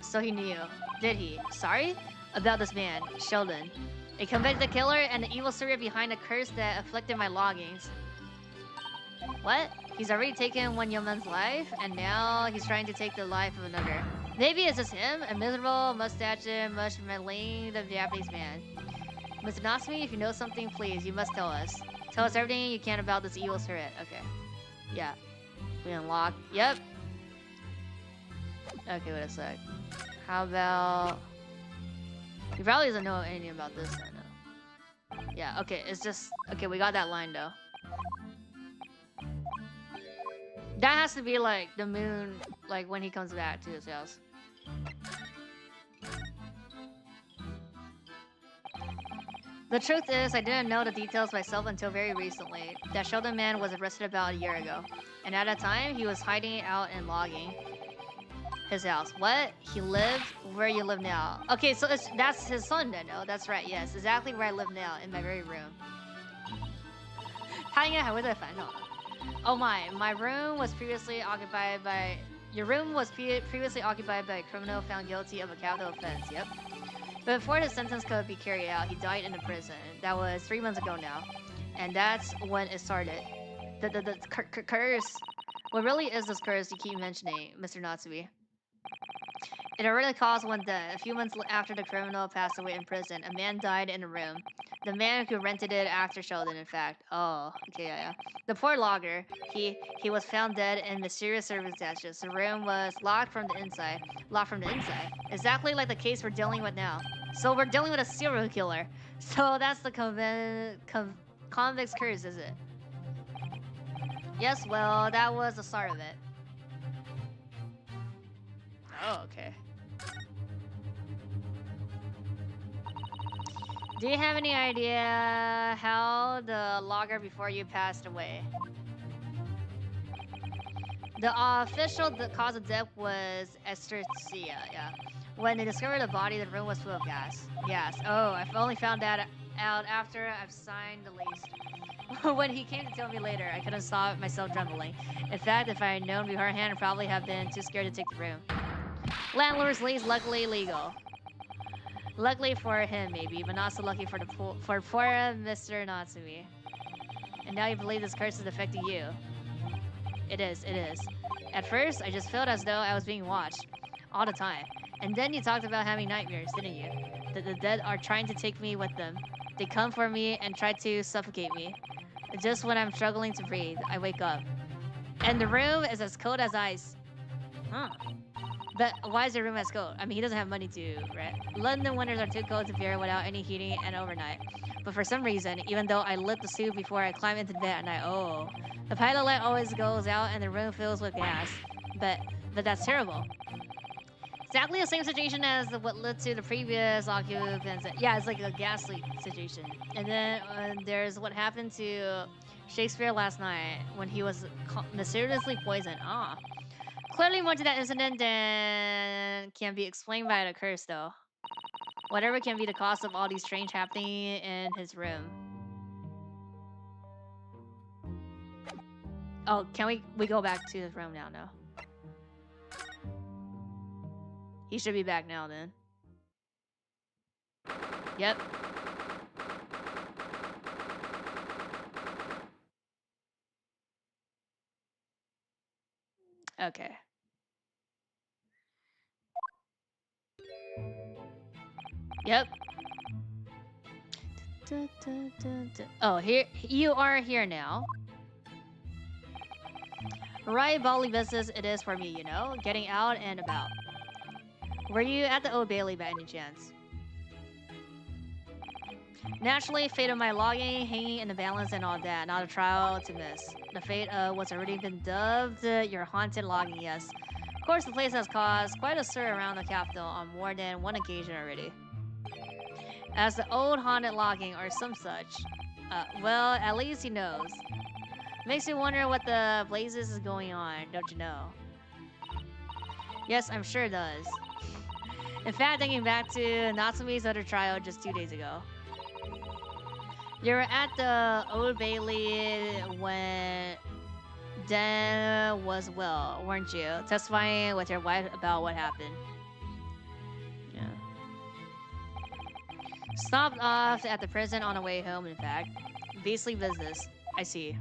A: So he knew. Did he? Sorry? About this man, Sheldon. A convicted killer and the evil spirit behind the curse that afflicted my longings. What? He's already taken one young man's life, and now he's trying to take the life of another. Maybe it's just him, a miserable, mustached, malign Japanese man. Mr. Natsumi, if you know something, please, you must tell us. Tell us everything you can about this evil spirit. Okay. Yeah. We unlock. Yep. Okay, wait a sec. How about... He probably doesn't know anything about this then, no. Yeah, okay, it's just... Okay, we got that line, though. That has to be, like, the moon, like, when he comes back to his house. The truth is, I didn't know the details myself until very recently. That Sheldon man was arrested about a year ago. And at that time, he was hiding out and logging his house. What? He lived where you live now. Okay, so that's his son then, no? That's right, yes. Exactly where I live now, in my very room. 他应该还会再烦恼的. Oh my room was previously occupied by... Your room was previously occupied by a criminal found guilty of a capital offense, yep. But before his sentence could be carried out, he died in a prison. That was 3 months ago now. And that's when it started. The curse. What really is this curse you keep mentioning, Mr. Natsui? It already caused one death. A few months after the criminal passed away in prison, a man died in a room. The man who rented it after Sheldon, in fact. Oh, okay, yeah. The poor logger, he was found dead in mysterious circumstances. The room was locked from the inside. Locked from the inside. Exactly like the case we're dealing with now. So we're dealing with a serial killer. So that's the convict's curse, is it? Yes, well, that was the start of it. Oh, okay. Do you have any idea how the logger before you passed away? The official cause of death was asphyxia, yeah. When they discovered the body, the room was full of gas. Gas. Oh, I've only found that out after I've signed the lease. When he came to tell me later, I couldn't stop myself trembling. In fact, if I had known beforehand, I'd probably have been too scared to take the room. Landlord's lease, luckily legal. Luckily for him, maybe, but not so lucky for poor Mr. Natsumi. And now you believe this curse is affecting you. It is, it is. At first, I just felt as though I was being watched. All the time. And then you talked about having nightmares, didn't you? That the dead are trying to take me with them. They come for me and try to suffocate me. Just when I'm struggling to breathe, I wake up. And the room is as cold as ice. Huh. But why is the room as cold? I mean, he doesn't have money to, right? London winters are too cold to bear without any heating and overnight. But for some reason, even though I lit the soup before I climb into bed at night, oh, the pilot light always goes out and the room fills with gas. But that's terrible. Exactly the same situation as what led to the previous occupants. Yeah, it's like a gas leak situation. And then there's what happened to Shakespeare last night when he was mysteriously poisoned. Ah. Clearly more to that incident than can be explained by the curse, though. Whatever can be the cause of all these strange happening in his room. Oh, can we go back to his room now? No. He should be back now, then. Yep. Okay. Yep. Oh, here you are here now. Right, bodily business it is for me, you know, getting out and about. Were you at the Old Bailey by any chance? Naturally, fate of my logging, hanging in the balance and all that, not a trial to miss. The fate of what's already been dubbed your haunted logging, yes. Of course, the place has caused quite a stir around the capital on more than one occasion already. As the old haunted logging or some such. Well, at least he knows. Makes you wonder what the blazes is going on, don't you know? Yes, I'm sure it does. In fact, thinking back to Natsumi's other trial just 2 days ago. You were at the Old Bailey when Dan was well, weren't you? Testifying with your wife about what happened. Yeah. Stopped off at the prison on the way home, in fact. Beastly business. I see.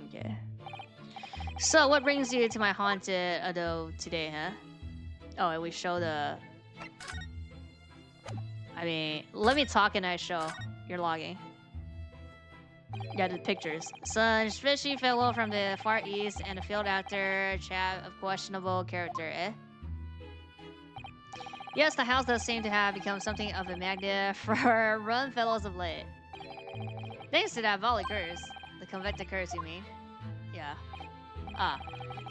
A: Okay. So, what brings you to my haunted abode today, huh? Oh, and we show the... I mean, let me talk and I show your logging. Yeah, the pictures. Some fishy fellow from the Far East and a field actor chap of questionable character, eh? Yes, the house does seem to have become something of a magnet for run fellows of late. Thanks to that volley curse. The convicted curse, you mean? Yeah. Ah,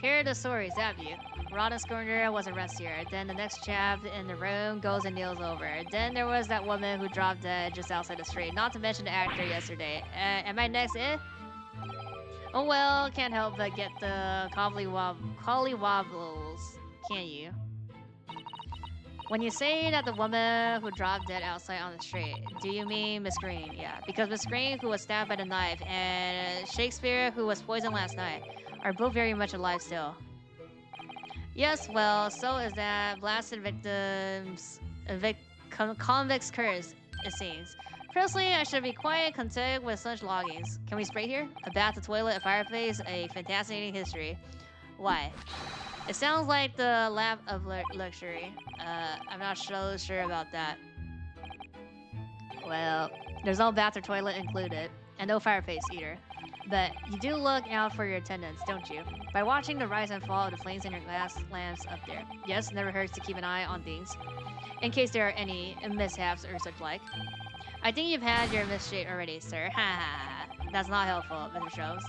A: here are the stories, have you? Rod and Scorner was arrested here. Then the next chap in the room goes and kneels over. Then there was that woman who dropped dead just outside the street. Not to mention the actor yesterday. Am I next, eh? Oh well, can't help but get the collywobbles, can't you? When you say that the woman who dropped dead outside on the street, do you mean Miss Green? Yeah, because Miss Green, who was stabbed by the knife, and Shakespeare, who was poisoned last night, are both very much alive still. Yes, well, so is that blasted convict's curse, it seems. Personally, I should be quite content with such loggings. Can we spray here? A bath, a toilet, a fireplace, a fascinating history. Why? It sounds like the lap of luxury. I'm not so sure about that. Well, there's no bath or toilet included, and no fireplace either. But you do look out for your attendants, don't you? By watching the rise and fall of the flames in your glass lamps up there. Yes, never hurts to keep an eye on things, in case there are any mishaps or such like. I think you've had your misshake already, sir. Ha ha ha. That's not helpful, Mr. Shows.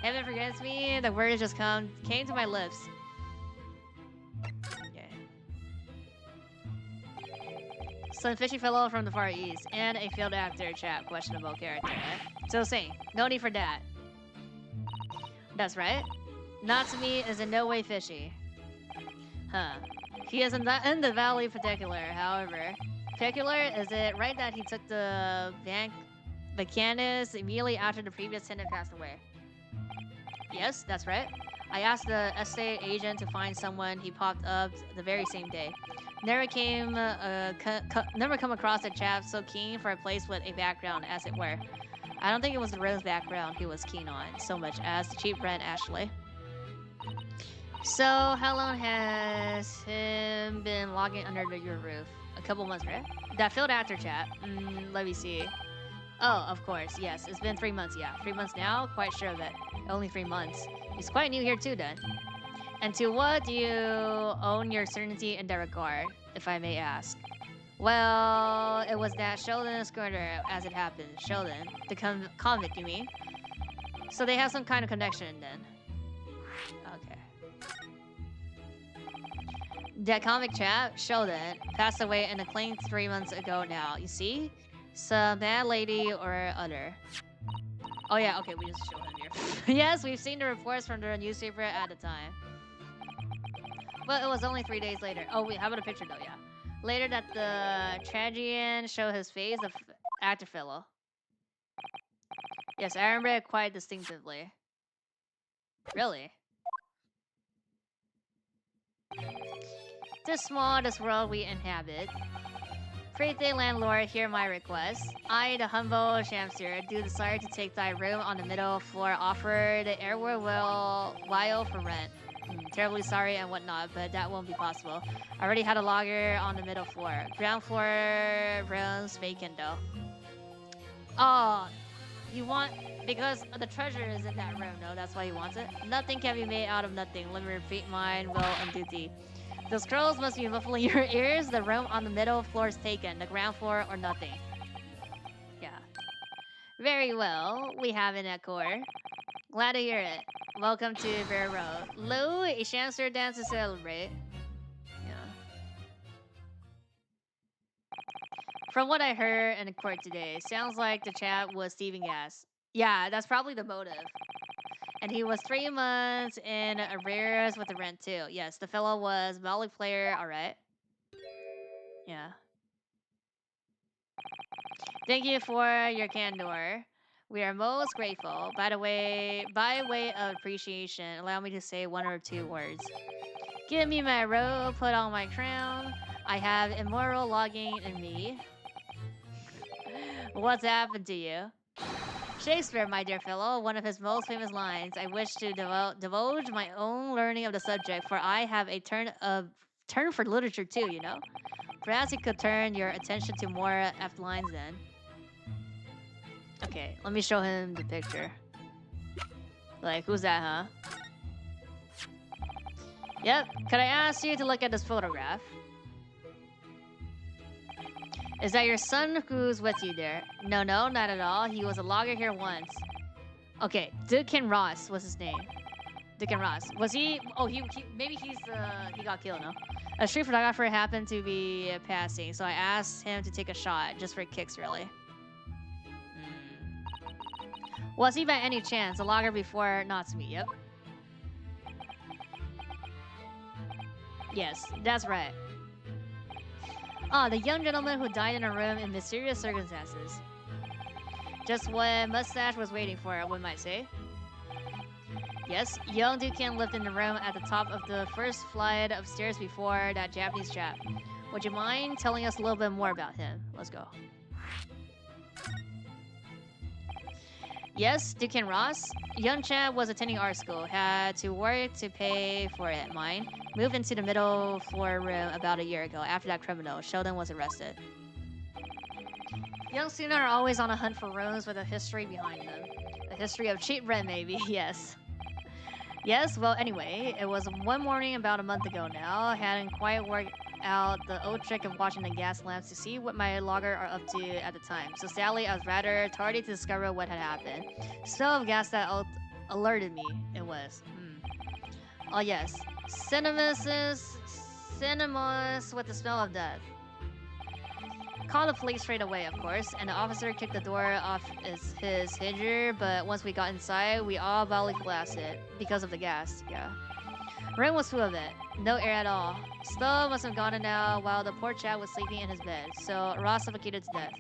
A: Heaven forgets me, the words just came to my lips. Okay. Some fishy fellow from the Far East, and a field actor chap, questionable character, eh? So saying, no need for that. That's right. Not to me is in no way fishy. Huh. He is in the valley particular, however. Particular, is it right that he took the Vacanus immediately after the previous tenant passed away? Yes, that's right. I asked the estate agent to find someone. He popped up the very same day. Never come across a chap so keen for a place with a background, as it were. I don't think it was the rose background he was keen on so much as the cheap rent, actually. So, how long has him been logging under your roof? A couple months, right? That field actor chap. Let me see. Oh, of course, yes. It's been 3 months, yeah. 3 months now? Quite sure of it. Only 3 months. He's quite new here too, then. And to what do you own your certainty in that regard, if I may ask? Well, it was that Sheldon Squirter, as it happened. Sheldon. The convict, you mean? So they have some kind of connection, then. Okay. That convict chap, Sheldon, passed away in a claim 3 months ago now. You see? Some bad lady or other. Oh yeah, okay, we just showed him here. Yes, we've seen the reports from the newspaper at the time. Well, it was only 3 days later. Oh wait, how about a picture though, yeah. Later that the tragedian showed his face, the actor fellow. Yes, I remember it quite distinctively. Really? Tis small, this world we inhabit. Pray thee, landlord, hear my request. I, the humble shamster, do desire to take thy room on the middle floor, offer the airware while for rent. Terribly sorry and whatnot, but that won't be possible. I already had a logger on the middle floor. Ground floor rooms vacant though. Oh, you want... Because the treasure is in that room, no? That's why he wants it? Nothing can be made out of nothing. Let me repeat mine, will and duty. Those crows must be muffling your ears. The room on the middle floor is taken. The ground floor or nothing. Yeah. Very well. We have an accord. Glad to hear it. Welcome to Bear Road. Lou, a shamster dance to celebrate. Yeah. From what I heard in the court today, sounds like the chap was thieving gas. Yeah, that's probably the motive. And he was 3 months in arrears with the rent too. Yes, the fellow was Molly player, alright. Yeah. Thank you for your candor. We are most grateful. By way of appreciation, allow me to say 1 or 2 words. Give me my robe, put on my crown. I have immoral logging in me. What's happened to you? Shakespeare, my dear fellow, one of his most famous lines. I wish to divulge my own learning of the subject, for I have a turn for literature too, you know? Perhaps you could turn your attention to more apt lines then. Okay, let me show him the picture. Like, who's that, huh? Yep, could I ask you to look at this photograph? Is that your son who's with you there? No, not at all. He was a logger here once. Okay, Dukin Ross was his name. Dukin Ross. Was he... Oh, maybe he got killed, no? A street photographer happened to be passing, so I asked him to take a shot, just for kicks, really. Was he by any chance a logger before Natsumi? Yep. Yes, that's right. Ah, the young gentleman who died in a room in mysterious circumstances. Just what Mustache was waiting for, one might say. Yes, young Dukan lived in the room at the top of the first flight of stairs before that Japanese chap. Would you mind telling us a little bit more about him? Let's go. Yes, Dukan Ross. Young chap was attending art school, had to work to pay for it, mine. Moved into the middle floor room about a year ago. After that criminal, Sheldon was arrested. Young students are always on a hunt for rooms with a history behind them. A history of cheap rent, maybe, yes. Yes, well, anyway, it was one morning about a month ago now. I hadn't quite worked out the old trick of watching the gas lamps to see what my logger are up to at the time. So sadly, I was rather tardy to discover what had happened. Smell of gas that alerted me, it was. Oh yes, cinemas with the smell of death. Called the police straight away, of course, and the officer kicked the door off his hinge, but once we got inside, we all badly blasted because of the gas, yeah. Room was full of it, no air at all. Stove must have gone in now while the poor chap was sleeping in his bed, so Ross suffocated to death.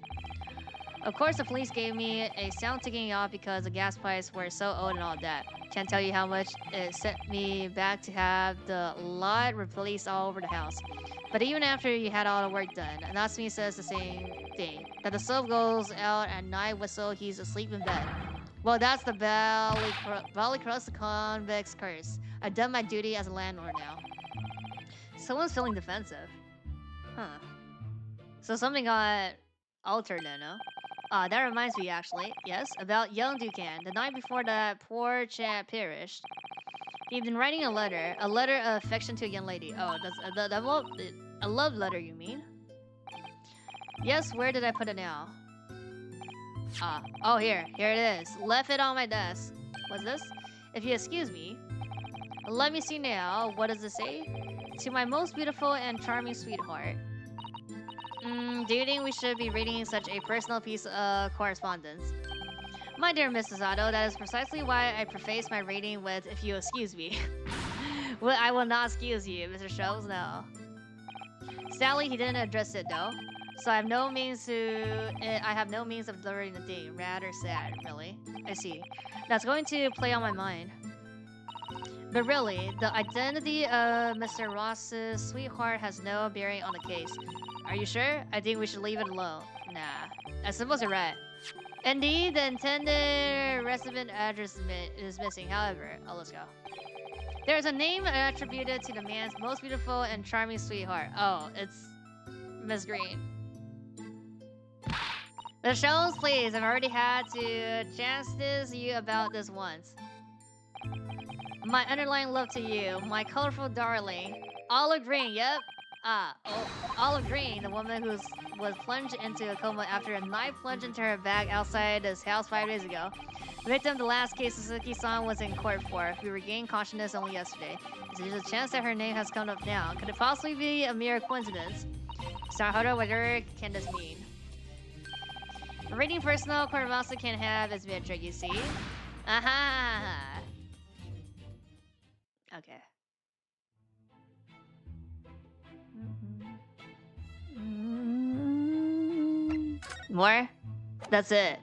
A: Of course, the police gave me a sound ticking off because the gas pipes were so old and all that. Can't tell you how much it sent me back to have the lot replaced all over the house. But even after you had all the work done, Natsumi says the same thing. That the stove goes out at night whistle, he's asleep in bed. Well, that's the Valley Cross the convict's curse. I've done my duty as a landlord now. Someone's feeling defensive. Huh. So something got altered then, no? That reminds me actually, yes, about young Dukan. The night before that poor chap perished, he'd been writing a letter of affection to a young lady. Oh, that's a love letter, you mean? Yes, where did I put it now? Oh, here it is. Left it on my desk. What's this? If you excuse me. Let me see now. What does it say? To my most beautiful and charming sweetheart. Do you think we should be reading such a personal piece of correspondence? My dear Mrs. Otto, that is precisely why I preface my reading with, if you excuse me. Well, I will not excuse you, Mr. Schultz, no. Sadly, he didn't address it, though. So I have no means of delivering the thing. Rather sad, really. I see. That's going to play on my mind. But really, the identity of Mr. Ross's sweetheart has no bearing on the case. Are you sure? I think we should leave it alone. Nah. I suppose you're right. Indeed, the intended resident address is missing. However, let's go. There's a name attributed to the man's most beautiful and charming sweetheart. Oh, it's Miss Green. The shows, please. I've already had to chastise you about this once. My underlying love to you, my colorful darling. Olive Green, yep. Olive Green, the woman who was plunged into a coma after a knife plunged into her back outside this house 5 days ago. Victim, the last case Suzuki-san was in court for. We regained consciousness only yesterday. There's a chance that her name has come up now. Could it possibly be a mere coincidence? Sarahara, whatever can this mean? Reading personal correspondence can have its bit trick, you see. Aha! Okay. More? That's it.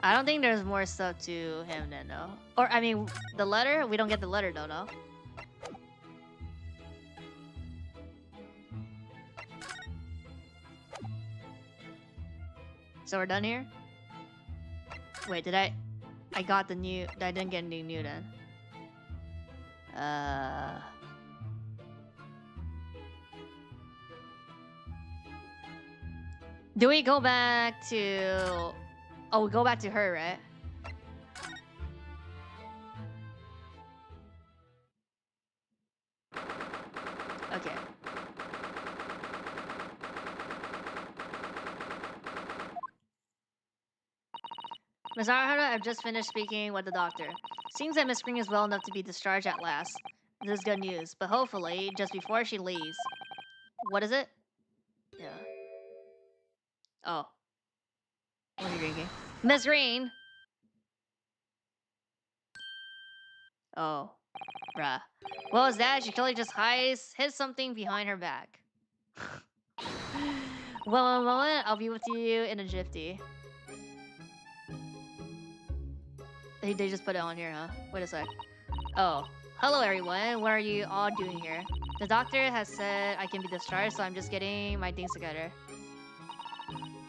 A: I don't think there's more stuff to him then, no. Or, I mean, the letter? We don't get the letter though, no? So we're done here? Wait, did I got the new... I didn't get anything new then. Do we go back to Oh, we go back to her, right? Okay. Ms. Arhara, I've just finished speaking with the doctor. Seems that Miss Green is well enough to be discharged at last. This is good news, but hopefully, just before she leaves. What is it? Yeah. Oh. What are you drinking? Miss Green! Oh. Bruh. What was that? She clearly just hid something behind her back. Well, in a moment, I'll be with you in a jiffy. They just put it on here, huh? Wait a sec. Oh. Hello, everyone. What are you all doing here? The doctor has said I can be discharged, so I'm just getting my things together.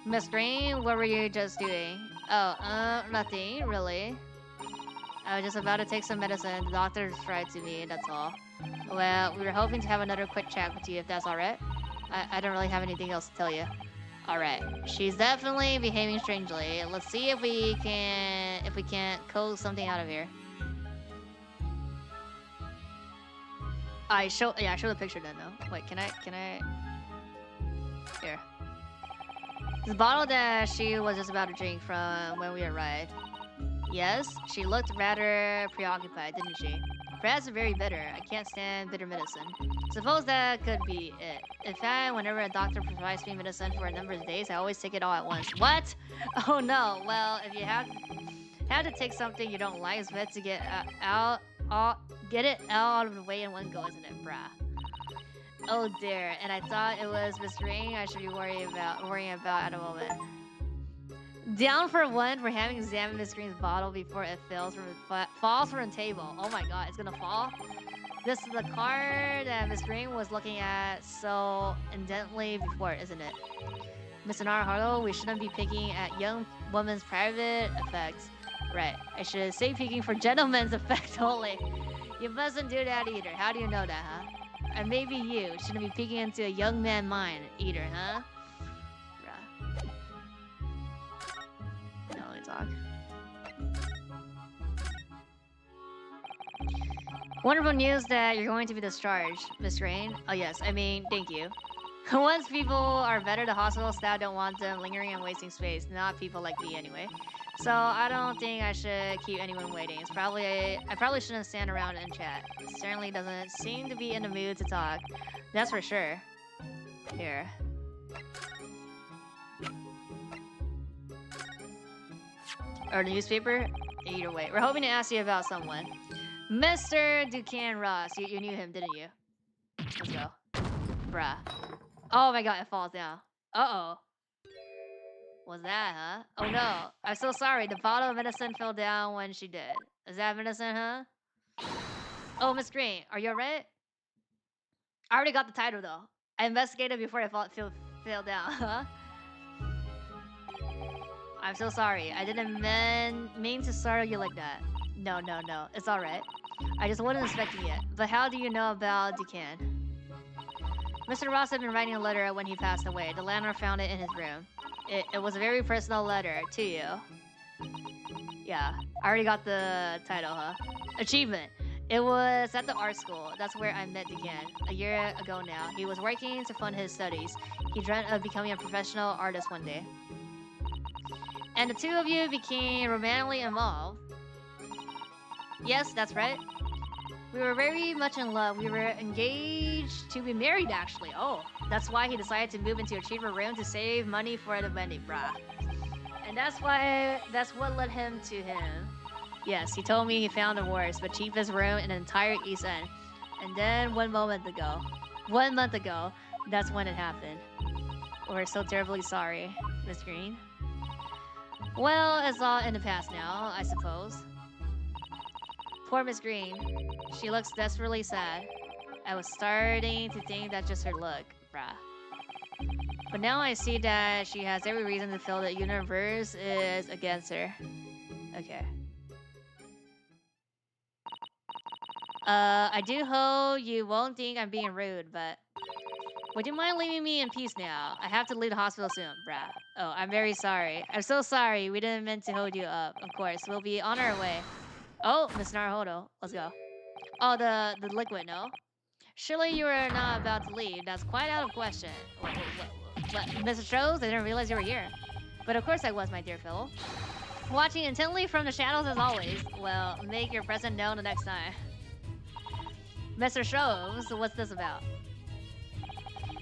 A: Miss Green, what were you just doing? Oh, nothing, really. I was just about to take some medicine. The doctor referred to me, that's all. Well, we were hoping to have another quick chat with you, if that's alright. I don't really have anything else to tell you. Alright. She's definitely behaving strangely. Let's see if we can't coax something out of here. I show the picture then though. Wait, can I here. The bottle that she was just about to drink from when we arrived. Yes, she looked rather preoccupied, didn't she? Perhaps very bitter. I can't stand bitter medicine. Suppose that could be it. In fact, whenever a doctor provides me medicine for a number of days, I always take it all at once. What? Oh no. Well, if you have to take something you don't like, it's better to get get it out of the way in one go, isn't it, brah? Oh dear. And I thought it was Miss Ring I should be worrying about at the moment. Down for one for having examined Miss Green's bottle before it falls from the table. Oh my god, it's gonna fall? This is the card that Miss Green was looking at so intently before, isn't it? Mr. Naruhodo, we shouldn't be picking at young woman's private effects. Right, I should say picking for gentlemen's effect only. You mustn't do that either. How do you know that, huh? And maybe you shouldn't be peeking into a young man's mind either, huh? No, let me talk. Wonderful news that you're going to be discharged, Miss Rain. Oh yes, I mean, thank you. Once people are better, the hospital staff don't want them lingering and wasting space. Not people like me, anyway. So I don't think I should keep anyone waiting. I probably shouldn't stand around and chat. Certainly doesn't seem to be in the mood to talk. That's for sure. Here. Or the newspaper? Either way. We're hoping to ask you about someone. Mr. Duquesne Ross. You knew him, didn't you? Let's go. Bruh. Oh my god, it falls down. Uh-oh. Was that, huh? Oh no. I'm so sorry. The bottle of medicine fell down when she did. Is that medicine, huh? Oh, Miss Green, are you alright? I already got the title though. I investigated before it fell down, huh? I'm so sorry. I didn't mean to startle you like that. No. It's alright. I just wasn't expecting it. But how do you know about Duquesne? Mr. Ross had been writing a letter when he passed away. The landlord found it in his room. It was a very personal letter to you. Yeah, I already got the title, huh? Achievement. It was at the art school. That's where I met Duquesne. A year ago now. He was working to fund his studies. He dreamt of becoming a professional artist one day. And the two of you became romantically involved. Yes, that's right. We were very much in love. We were engaged to be married, actually. Oh, that's why he decided to move into a cheaper room to save money for the wedding, brah. And that's what led him to him. Yes, he told me he found the worst, but cheapest room in the entire East End. And then 1 month ago, that's when it happened. We're so terribly sorry, Miss Green. Well, it's all in the past now, I suppose. Poor Miss Green. She looks desperately sad. I was starting to think that's just her look, brah. But now I see that she has every reason to feel the universe is against her. Okay. I do hope you won't think I'm being rude, but Would you mind leaving me in peace now? I have to leave the hospital soon, bruh. Oh, I'm very sorry. I'm so sorry. We didn't mean to hold you up. Of course, we'll be on our way. Oh, Miss Naruhodo. Let's go. Oh, the liquid, no? Surely you were not about to leave. That's quite out of question. What, Mr. Strohs, I didn't realize you were here. But of course I was, my dear fellow. Watching intently from the shadows as always. Well, make your presence known the next time. Mr. Strohs, what's this about?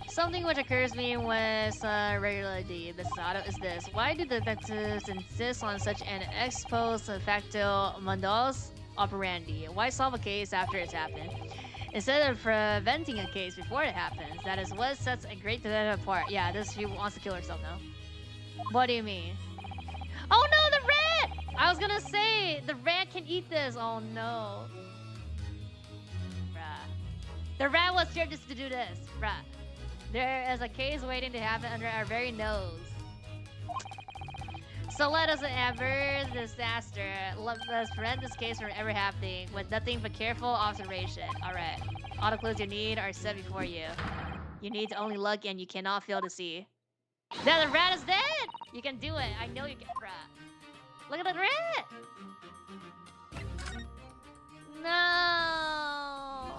A: Something which occurs to me with regularity, Mrs. Otto, is this. Why do detectives insist on such an ex post facto modus operandi? Why solve a case after it's happened? Instead of preventing a case before it happens, that is what sets a great detective apart. Yeah, this she wants to kill herself now. What do you mean? Oh no, the rat! I was gonna say, the rat can eat this. Oh no. Bruh. The rat was here just to do this. Bruh. There is a case waiting to happen under our very nose. So let us avert disaster. Let us prevent this case from ever happening with nothing but careful observation. Alright. All the clues you need are set before you. You need only look and you cannot fail to see. Now the rat is dead! You can do it. I know you can, bruh. Look at the rat! No!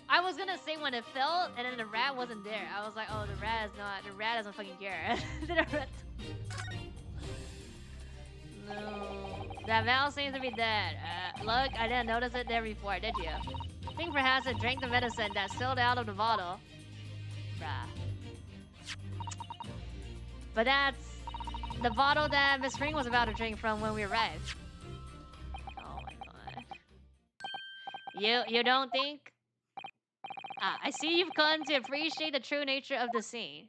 A: I was gonna say when it fell and then the rat wasn't there. I was like, oh, the rat doesn't fucking care. No. That mouse seems to be dead. Look, I didn't notice it there before, did you? I think perhaps it drank the medicine that spilled out of the bottle. Bruh. But that's the bottle that Miss Spring was about to drink from when we arrived. Oh my god. You don't think? I see you've come to appreciate the true nature of the scene.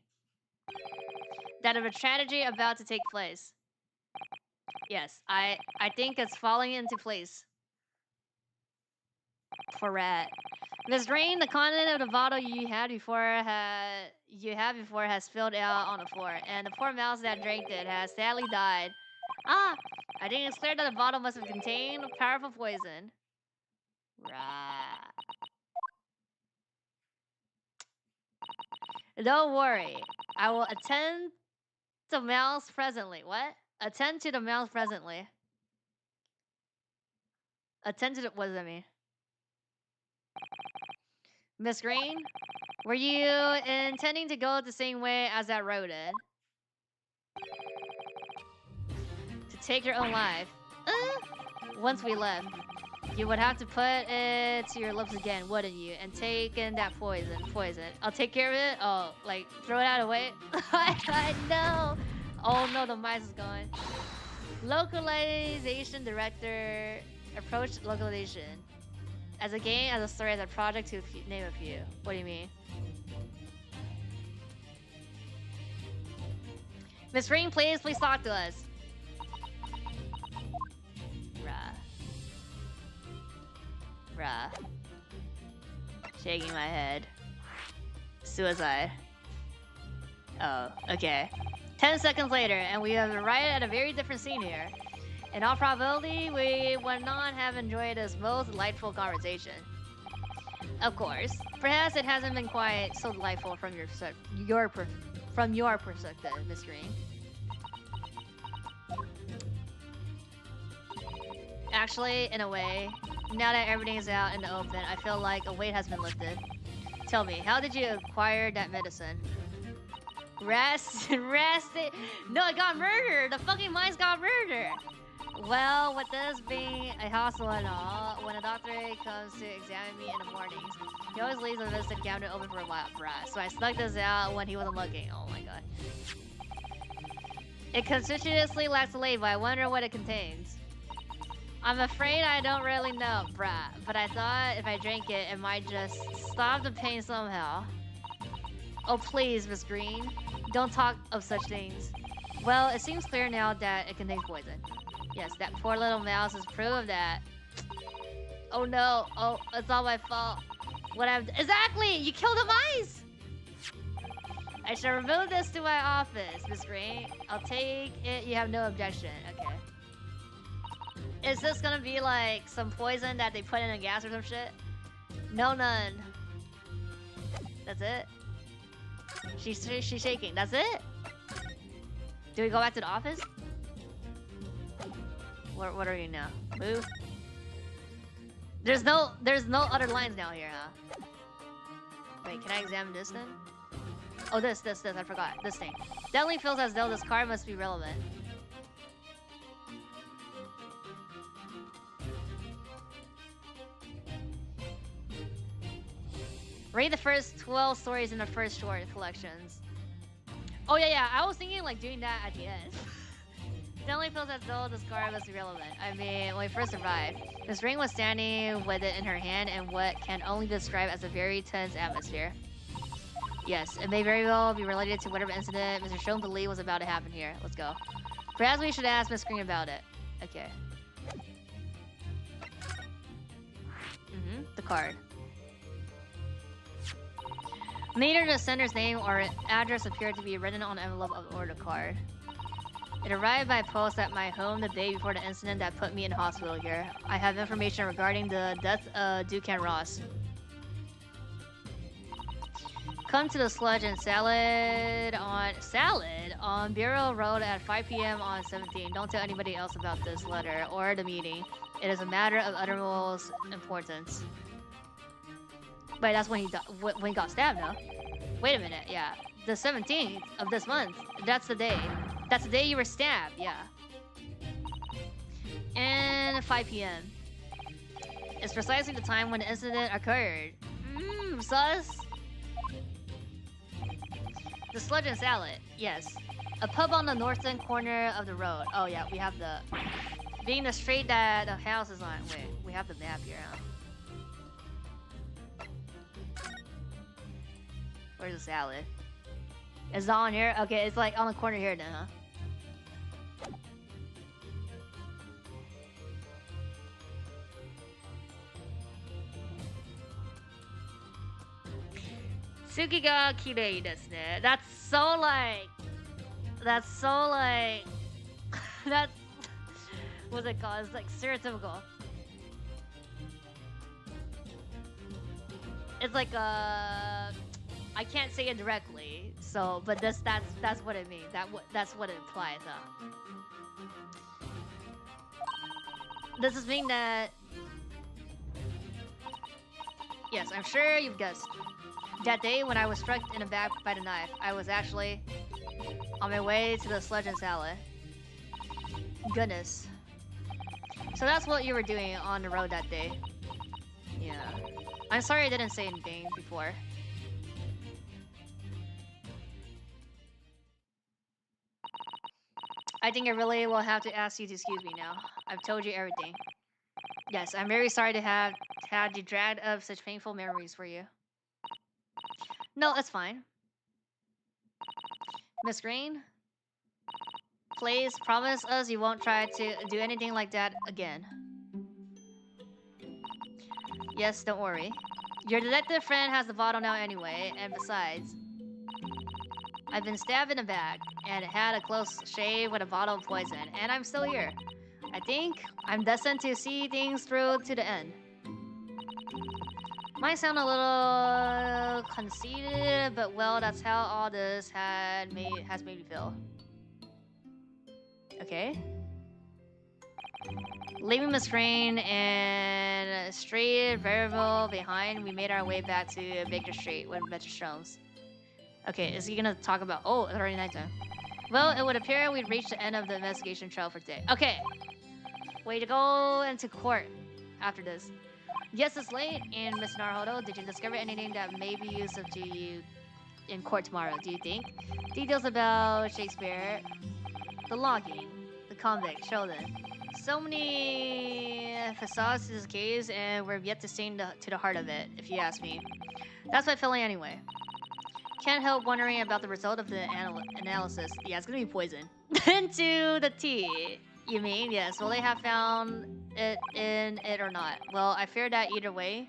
A: That of a tragedy about to take place. Yes, I think it's falling into place. For rat. Miss Rain, the content of the bottle you had before has spilled out on the floor, and the poor mouse that drank it has sadly died. I think it's clear that the bottle must have contained powerful poison. Right. Don't worry. I will attend to the mouse presently. What? Attend to the mouse presently. Attend to the... What does that mean? Miss Green? Were you intending to go the same way as that rodent? To take your own life? Once we left, you would have to put it to your lips again, wouldn't you? And take in that poison. I'll take care of it? Oh, like, throw it out away? I know! Oh no, the mice is gone. Localization director. Approach localization. As a game, as a story, as a project, to name a few. What do you mean? Miss Rain, please talk to us. Bruh. Shaking my head. Suicide. Oh, okay. 10 seconds later, and we have arrived at a very different scene here. In all probability, we would not have enjoyed this most delightful conversation. Of course. Perhaps it hasn't been quite so delightful from your perspective, Miss Green. Actually, in a way, now that everything is out in the open, I feel like a weight has been lifted. Tell me, how did you acquire that medicine? Rest. No, I got murdered. The fucking mice got murdered. Well, with this being a hospital and all, when a doctor comes to examine me in the mornings, he always leaves the visit cabinet open for a while, bruh. So I snuck this out when he wasn't looking. Oh my god. It conspicuously lacks a label. I wonder what it contains. I'm afraid I don't really know, bruh. But I thought if I drank it, it might just stop the pain somehow. Oh please, Miss Green. Don't talk of such things. Well, it seems clear now that it contains poison. Yes, that poor little mouse is proof of that. Oh no. Oh, it's all my fault. What I've... Exactly! You killed the mice! I shall remove this to my office, Miss Green. I'll take it. You have no objection. Okay. Is this gonna be like some poison that they put in a gas or some shit? No, none. That's it? She's shaking. That's it? Do we go back to the office? What are you now? Move. There's no other lines now here, huh? Wait, can I examine this then? Oh, this, I forgot. This thing. Definitely feels as though this card must be relevant. Read the first 12 stories in the first short collections. Oh yeah, I was thinking like doing that at the end. Definitely feels as though this card must be relevant. I mean, when we first arrived, Miss Ring was standing with it in her hand in what can only be described as a very tense atmosphere. Yes, it may very well be related to whatever incident Mr. Shon believed was about to happen here. Let's go. Perhaps we should ask Miss Green about it. Okay. The card. Neither the sender's name or address appeared to be written on the envelope or the card. It arrived by post at my home the day before the incident that put me in hospital here. I have information regarding the death of Dukan Ross. Come to the Sludge and Salad on Bureau Road at 5 p.m. on 17. Don't tell anybody else about this letter or the meeting. It is a matter of uttermost importance. But that's when he got stabbed, no? Wait a minute, yeah. The 17th of this month. That's the day. That's the day you were stabbed, yeah. And 5 p.m. It's precisely the time when the incident occurred. Sus? The Sludge and Salad, yes. A pub on the northern corner of the road. Oh yeah, we have the... Being the street that the house is on. Wait, we have the map here, huh? Where's the salad? It's not on here? Okay, it's like on the corner here then, huh? Tsuki ga kirei desu ne. That's so like... That's what's it called? It's like stereotypical. It's like I can't say it directly, so but that's what it means. That's what it implies, huh? Does this mean that? Yes, I'm sure you've guessed. That day when I was struck in the back by the knife, I was actually on my way to the Sludge and Salad. Goodness. So that's what you were doing on the road that day. Yeah. I'm sorry I didn't say anything before. I think I really will have to ask you to excuse me now. I've told you everything. Yes, I'm very sorry to have had the dread of such painful memories for you. No, that's fine. Miss Green? Please promise us you won't try to do anything like that again. Yes, don't worry. Your detective friend has the bottle now anyway, and besides, I've been stabbed in the back and had a close shave with a bottle of poison, and I'm still here. I think I'm destined to see things through to the end. Might sound a little conceited, but well, that's how all this has made me feel. Okay. Leaving Miss Crane and straight variable behind, we made our way back to Baker Street with Mr. Stromes. Okay, is he gonna talk about... Oh, it's already nighttime. Well, it would appear we'd reached the end of the investigation trail for today. Okay. Way to go into court after this. Yes, it's late, and Miss Naruhodo, did you discover anything that may be useful to you in court tomorrow, do you think? Details about Shakespeare, the logging, the convict, Sheldon. So many facades to this case, and we're yet to see to the heart of it, if you ask me. That's my feeling anyway. Can't help wondering about the result of the analysis. Yeah, it's gonna be poison. Into the tea, you mean? Yes, will they have found it in it or not? Well, I fear that either way,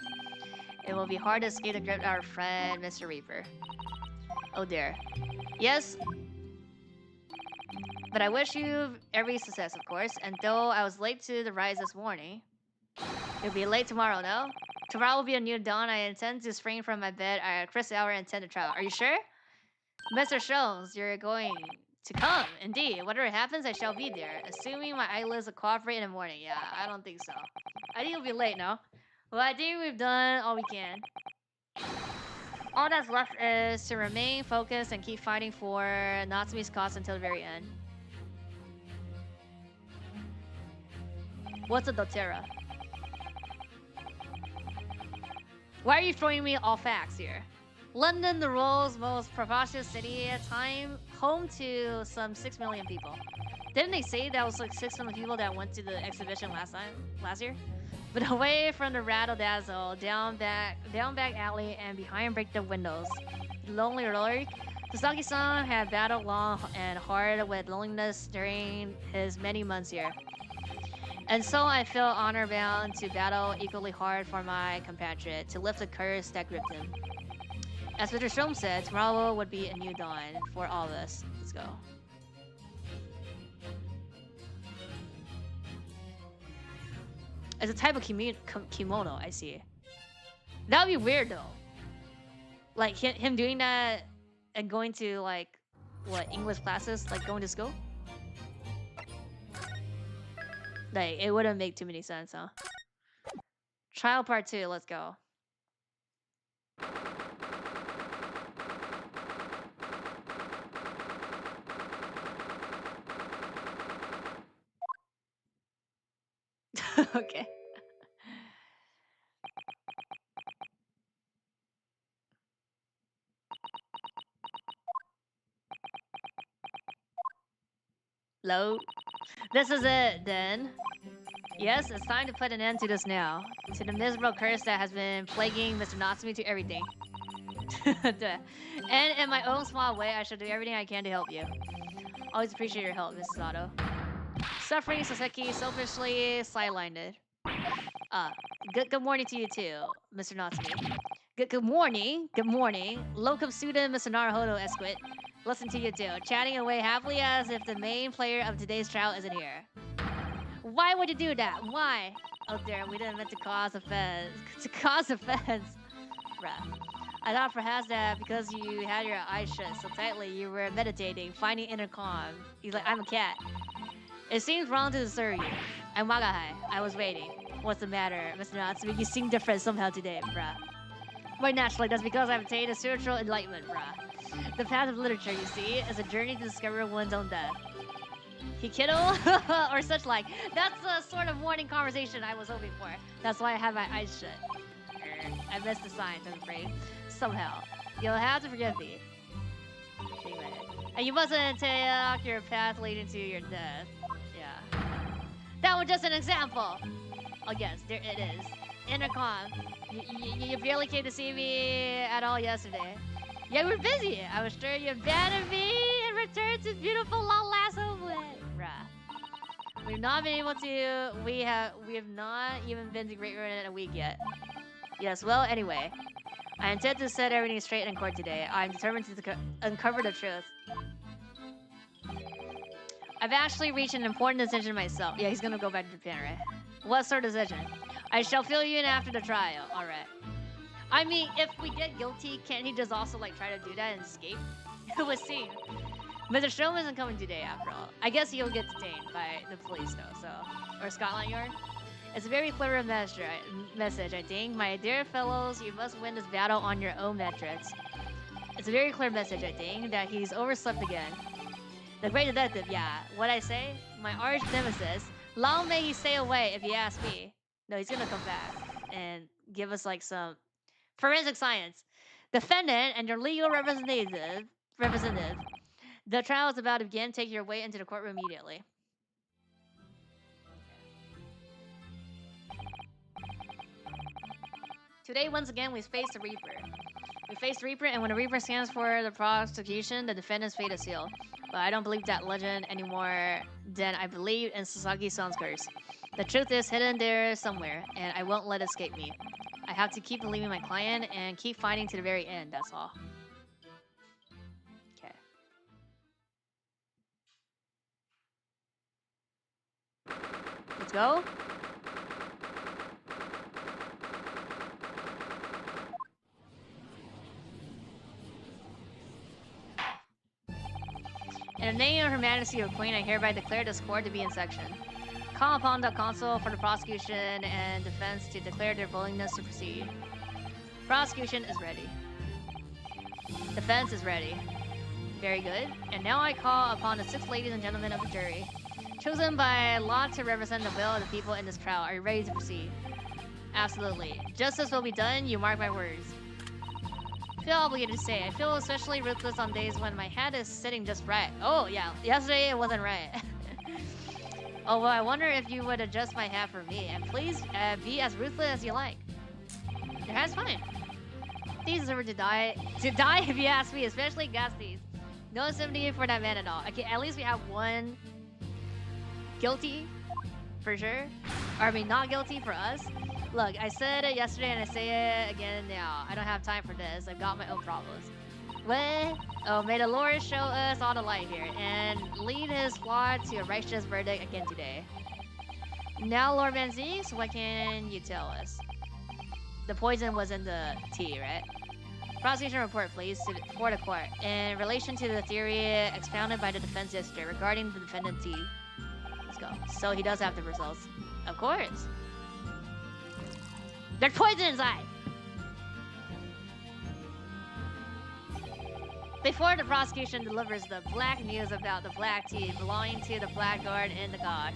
A: it will be hard to escape the grip of our friend, Mr. Reaper. Oh dear. Yes, but I wish you every success, of course, and though I was late to the rise this morning, you'll be late tomorrow, no? Tomorrow will be a new dawn. I intend to spring from my bed at Chris hour and intend to travel. Are you sure? Mr. Sholmes, you're going to come. Indeed. Whatever happens, I shall be there. Assuming my eyelids will cooperate in the morning. Yeah, I don't think so. I think it'll be late, no? Well, I think we've done all we can. All that's left is to remain focused and keep fighting for Natsumi's cause until the very end. What's a doTERRA? Why are you throwing me all facts here? London, the world's most prosperous city, home to some 6 million people. Didn't they say that was like 6 million people that went to the exhibition last year? But away from the razzle-dazzle, down back alley and behind break the windows. Lonely lurk. Sasaki-san had battled long and hard with loneliness during his many months here. And so I feel honor-bound to battle equally hard for my compatriot, to lift the curse that gripped him. As Mr. Strom said, tomorrow would be a new dawn for all of us. Let's go. It's a type of kimono, I see. That would be weird, though. Like, him doing that and going to, like, what, English classes? Like, going to school? Like, it wouldn't make too many sense, huh? Trial part 2, let's go. Okay. Low. This is it, then. Yes, it's time to put an end to this now. To the miserable curse that has been plaguing Mr. Natsumi to everything. And in my own small way, I shall do everything I can to help you. Always appreciate your help, Mrs. Sato. Suffering Saseki selfishly sidelined. Good morning to you too, Mr. Natsumi. Good morning. Good morning. Locum student Mr. Naruhodo Esquit. Listen to you too, chatting away happily as if the main player of today's trial isn't here. Why would you do that? Why? Oh dear, we didn't meant to cause offense. To cause offense. Bruh. I thought perhaps that because you had your eyes shut so tightly, you were meditating, finding inner calm. He's like, I'm a cat. It seems wrong to disturb you. I'm Wagahai. I was waiting. What's the matter, Mr. Natsumi? You seem different somehow today, bruh. Quite naturally, that's because I've attained a spiritual enlightenment, bruh. The path of literature, you see, is a journey to discover one's own death. Hikido? Or such like. That's the sort of morning conversation I was hoping for. That's why I have my eyes shut. I missed the signs, I'm afraid. Somehow. You'll have to forgive me. And you mustn't take your path leading to your death. Yeah. That was just an example. Oh yes, there it is. Intercom. You barely came to see me at all yesterday. Yeah, we're busy. I was sure you abandoned me and returned to beautiful long last homeland. Bruh. We've not been able to. We have not even been to Great Ruin in a week yet. Yes. Well, anyway, I intend to set everything straight in court today. I'm determined to uncover the truth. I've actually reached an important decision myself. Yeah, he's gonna go back to Japan, right? What sort of decision? I shall fill you in after the trial. All right. I mean, if we get guilty, can't he just also like try to do that and escape? We'll see. Mr. Strom isn't coming today after all. I guess he'll get detained by the police though, so... Or Scotland Yard. It's a very clever message, I think. My dear fellows, you must win this battle on your own metrics. It's a very clear message, I think, that he's overslept again. The great detective, yeah. What I say? My arch nemesis. Long may he stay away if you ask me. No, he's gonna come back and give us like some forensic science. Defendant and your legal representative. The trial is about to begin. Take your way into the courtroom immediately. Today, once again, we face the Reaper. We face the Reaper, and when the Reaper stands for the prosecution, the defendant's fate is sealed. But I don't believe that legend anymore than I believe in Sasaki-san's curse. The truth is hidden there somewhere, and I won't let it escape me. I have to keep believing my client and keep fighting to the very end, that's all. Okay. Let's go. In the name of Her Majesty the Queen, I hereby declare this court to be in section. Call upon the consul for the prosecution and defense to declare their willingness to proceed. Prosecution is ready. Defense is ready. Very good. And now I call upon the 6 ladies and gentlemen of the jury, chosen by lot to represent the will of the people in this trial. Are you ready to proceed? Absolutely. Justice will be done, you mark my words. I feel obligated to say, I feel especially ruthless on days when my head is sitting just right. Oh, yeah. Yesterday it wasn't right. Oh, well, I wonder if you would adjust my hat for me. And please be as ruthless as you like. Your hat's fine. These deserve to die. To die, if you ask me, especially Gasties. No sympathy for that man at all. Okay, at least we have one guilty, for sure. Or, I mean, not guilty for us. Look, I said it yesterday and I say it again now. I don't have time for this. I've got my own problems. What? Oh, may the Lord show us all the light here and lead his squad to a righteous verdict again today. Now, Lord Manzix, what can you tell us? The poison was in the tea, right? Prosecution report, please, for the court. In relation to the theory expounded by the defense yesterday regarding the defendant tea. Let's go. So he does have the results. Of course. There's poison inside! Before the prosecution delivers the black news about the black tea belonging to the blackguard and the god.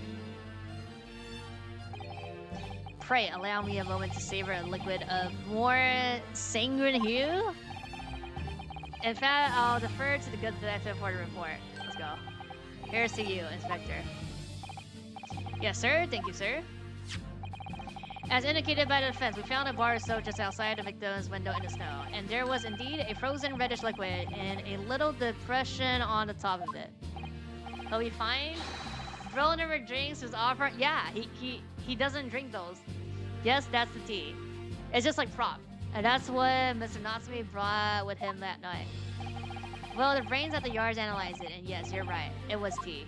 A: Pray allow me a moment to savor a liquid of more sanguine hue. In fact, I'll defer to the good detective for the report. Let's go. Here's to you, Inspector. Yes, sir. Thank you, sir. As indicated by the defense, we found a bar of soap just outside the victim's window in the snow, and there was indeed a frozen reddish liquid in a little depression on the top of it. He'll be fine. Bro never drinks was offered. Yeah, he doesn't drink those. Yes, that's the tea. It's just like prop, and that's what Mr. Natsumi brought with him that night. Well, the brains at the yards analyzed it, and yes, you're right. It was tea.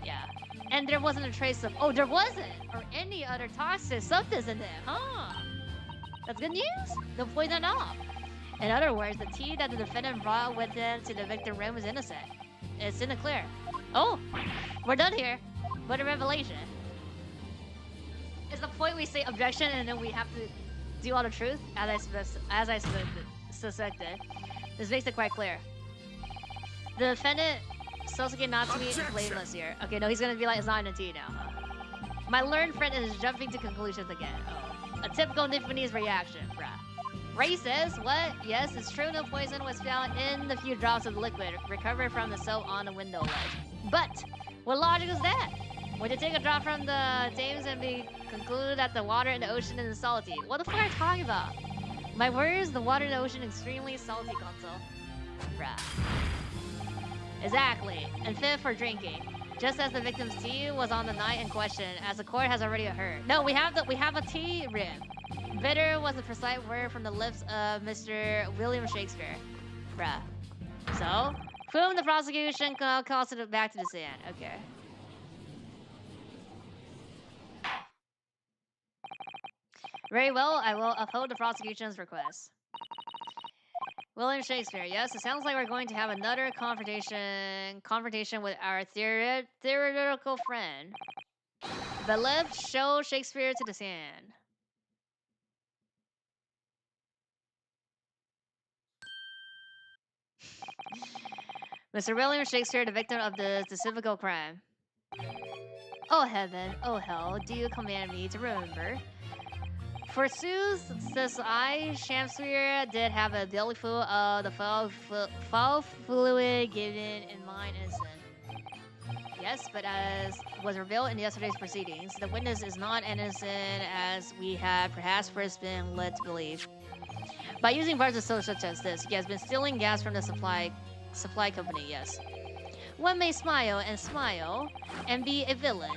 A: Yeah. And there wasn't a trace of... Oh, there wasn't! Or any other toxic substance in there, huh? That's good news. No poison at all. In other words, the tea that the defendant brought with him to the victim room is innocent. It's in the clear. Oh! We're done here. What a revelation. It's the point we say objection and then we have to do all the truth, as I suspected. This makes it quite clear. The defendant... Sosuke Natsumi is blameless here. Okay, no, he's gonna be like, it's not in a tea now. My learned friend is jumping to conclusions again. Oh. A typical Nipponese reaction, bruh. Ray says, what? Yes, it's true no poison was found in the few drops of the liquid recovered from the soap on the window ledge. But, what logic is that? Would you take a drop from the Thames and be concluded that the water in the ocean is salty? What the fuck are you talking about? My words, the water in the ocean is extremely salty, console. Bruh. Exactly, and fit for drinking. Just as the victim's tea was on the night in question, as the court has already heard. No, we have a tea rib. Bitter was the precise word from the lips of Mr. William Shakespeare. Bruh. So, whom the prosecution calls it back to the stand. Okay. Very well, I will uphold the prosecution's request. William Shakespeare, yes, it sounds like we're going to have another confrontation with our theoretical friend. But let's show Shakespeare to the sand. Mr. William Shakespeare, the victim of this despicable crime. Oh heaven, oh hell, do you command me to remember? Forsooth, says I, Shakespeare did have a bellyful of the foul fluid given in mine instant. Yes, but as was revealed in yesterday's proceedings, the witness is not innocent as we have perhaps first been led to believe. By using bars of soap such as this, he has been stealing gas from the supply company, yes. One may smile and be a villain.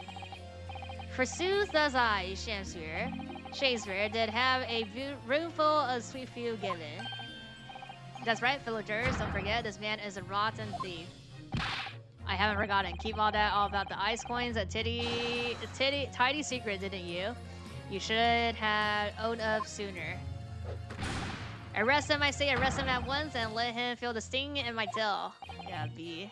A: Forsooth, says I, Shakespeare did have a roomful of sweet food given. That's right, fellow jurors, don't forget, this man is a rotten thief. I haven't forgotten. Keep all about the ice coins, a tidy secret, didn't you? You should have owned up sooner. Arrest him, I say, arrest him at once and let him feel the sting in my tail. Yeah, B.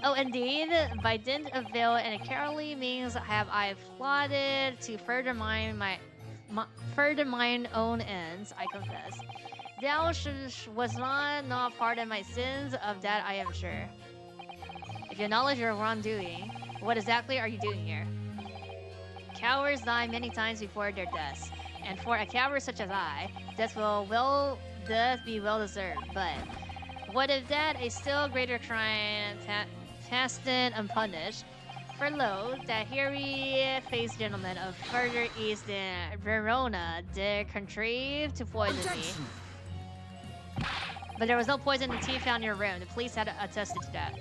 A: Oh, indeed, by dint of veil and carefully means have I plotted to further further mine own ends, I confess. Thou was not part of my sins, of that I am sure. If you acknowledge your wrongdoing, what exactly are you doing here? Cowards die many times before their deaths, and for a coward such as I, death be well deserved. But what if that a still greater crime fastened unpunished? For lo, that hairy-faced gentleman of further east than Verona did contrive to poison me. But there was no poison in the tea found in your room. The police had attested to that.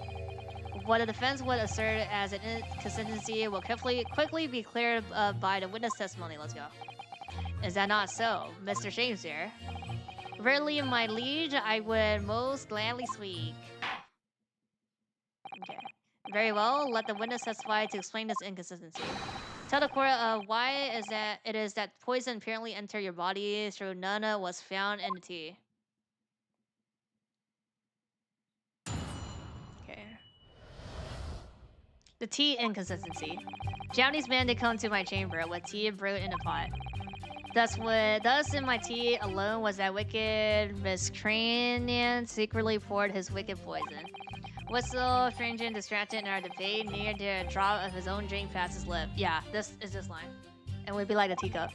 A: What the defense would assert as an inconsistency will quickly be cleared by the witness testimony. Let's go. Is that not so, Mr. Shakespeare? Verily, my liege, I would most gladly speak. Okay. Very well. Let the witness testify to explain this inconsistency. Tell the court why it is that poison apparently entered your body through none was found in the tea. Okay. The tea inconsistency. Japanese man did come to my chamber with tea brewed in a pot. Thus in my tea alone was that wicked miscreant secretly poured his wicked poison. Whistle, strange and distracted in our debate, near the drop of his own drink past his lip. Yeah, this is this line. And would be like a teacup.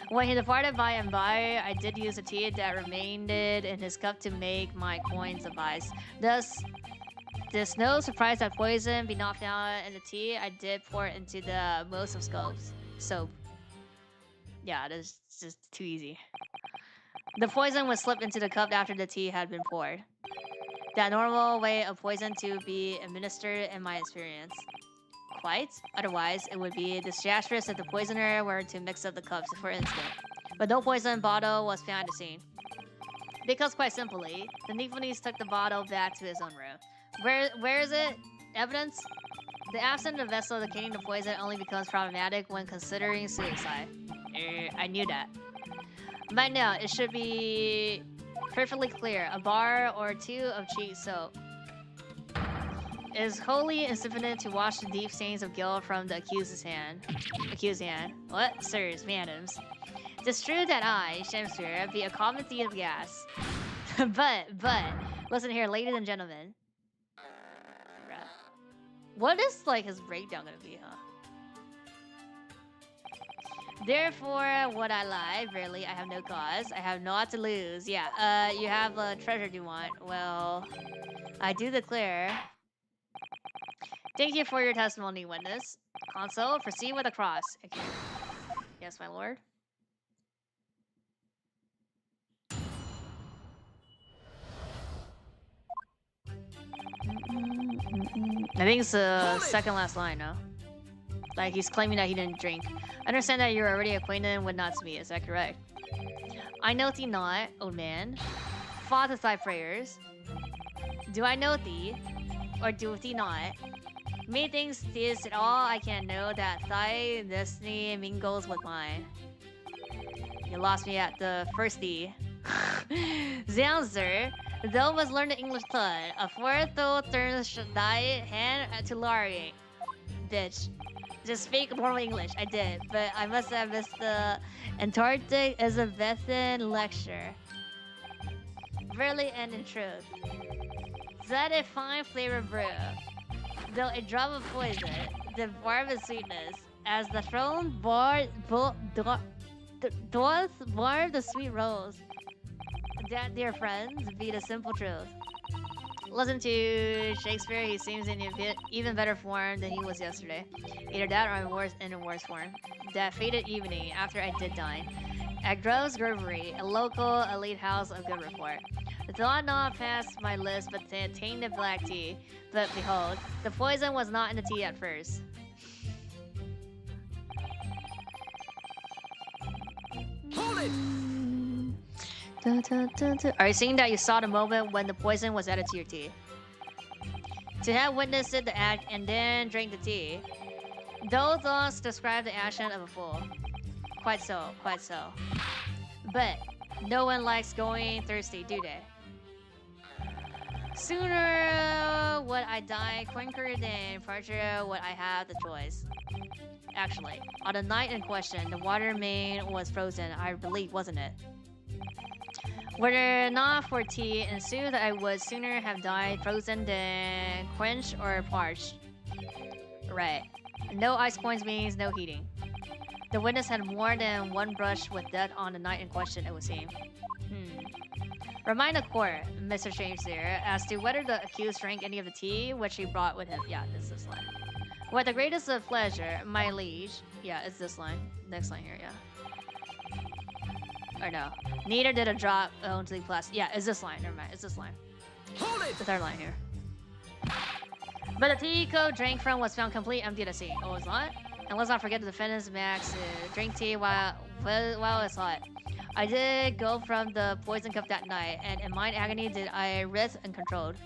A: When he departed by and by, I did use the tea that remained in his cup to make my coins suffice. Thus, there's no surprise that poison be not found in the tea. I did pour it into the most of soap. Yeah, that's just too easy. The poison was slipped into the cup after the tea had been poured. That normal way of poison to be administered in my experience. Quite. Otherwise, it would be disastrous if the poisoner were to mix up the cups, for instance. But no poison bottle was found at the scene. Because quite simply, the Nipponese took the bottle back to his own room. Where is it? Evidence? The absence of the vessel containing the poison only becomes problematic when considering suicide. I knew that. By now, it should be perfectly clear. A bar or two of cheap soap is wholly insufficient to wash the deep stains of guilt from the accused's hand. What? Sirs, madams. It's true that I, Shakespeare, be a common thief of gas. but, listen here, ladies and gentlemen. What is, like, his breakdown gonna be, huh? Therefore, what I lie, really, I have no cause. I have naught to lose. Yeah, you have a treasure you want. Well, I do declare. Thank you for your testimony, witness. Consul, proceed with the cross. Okay. Yes, my lord. I think it's the second last line, no? Like, he's claiming that he didn't drink. I understand that you're already acquainted with Natsumi, is that correct? I know thee not, old man. Father thy prayers. Do I know thee? Or do thee not? Methinks this at all I can know that thy destiny mingles with mine. You lost me at the first thee. Zounds, sir. Thou must learn the English tongue. A fourth thou turns thy hand to Laurie. Bitch. Just speak normal English. I did, but I must have missed the Antarctic Elizabethan lecture. Verily and in truth. That a fine flavor brew. Though a drop of poison, the barb of sweetness, as the throne doth bar the sweet rose. That, dear friends, be the simple truth. Listen to Shakespeare, he seems in even better form than he was yesterday. Either that or in a worse form. That fated evening, after I did dine, at Grove's Grovery, a local elite house of good report. The thought not passed my lips, but attained the black tea. But behold, the poison was not in the tea at first.
D: Hold it!
A: Are you saying that you saw the moment when the poison was added to your tea? To have witnessed the act and then drink the tea. Those thoughts describe the action of a fool. Quite so, quite so. But no one likes going thirsty, do they? Sooner would I die quicker than further would I have the choice. Actually, on the night in question, the water main was frozen, I believe, wasn't it? Were it not for tea and soup, I would sooner have died frozen than quenched or parched. Right. No ice points means no heating. The witness had more than one brush with death on the night in question, it would seem. Remind the court, Mr. Shakespeare, as to whether the accused drank any of the tea which he brought with him. Yeah, it's this line. With the greatest of pleasure, my liege. Yeah, it's this line. Next line here, yeah. Or no. Neither did a drop onto the plastic. Yeah, it's this line. Never mind. It's this line.
D: Hold it!
A: The third line here. But the tea Ko drank from was found completely empty at the scene. Oh, it's not? And let's not forget the defendant's max drink tea while it's hot. I did go from the poison cup that night, and in mine agony did I writhe uncontrolled.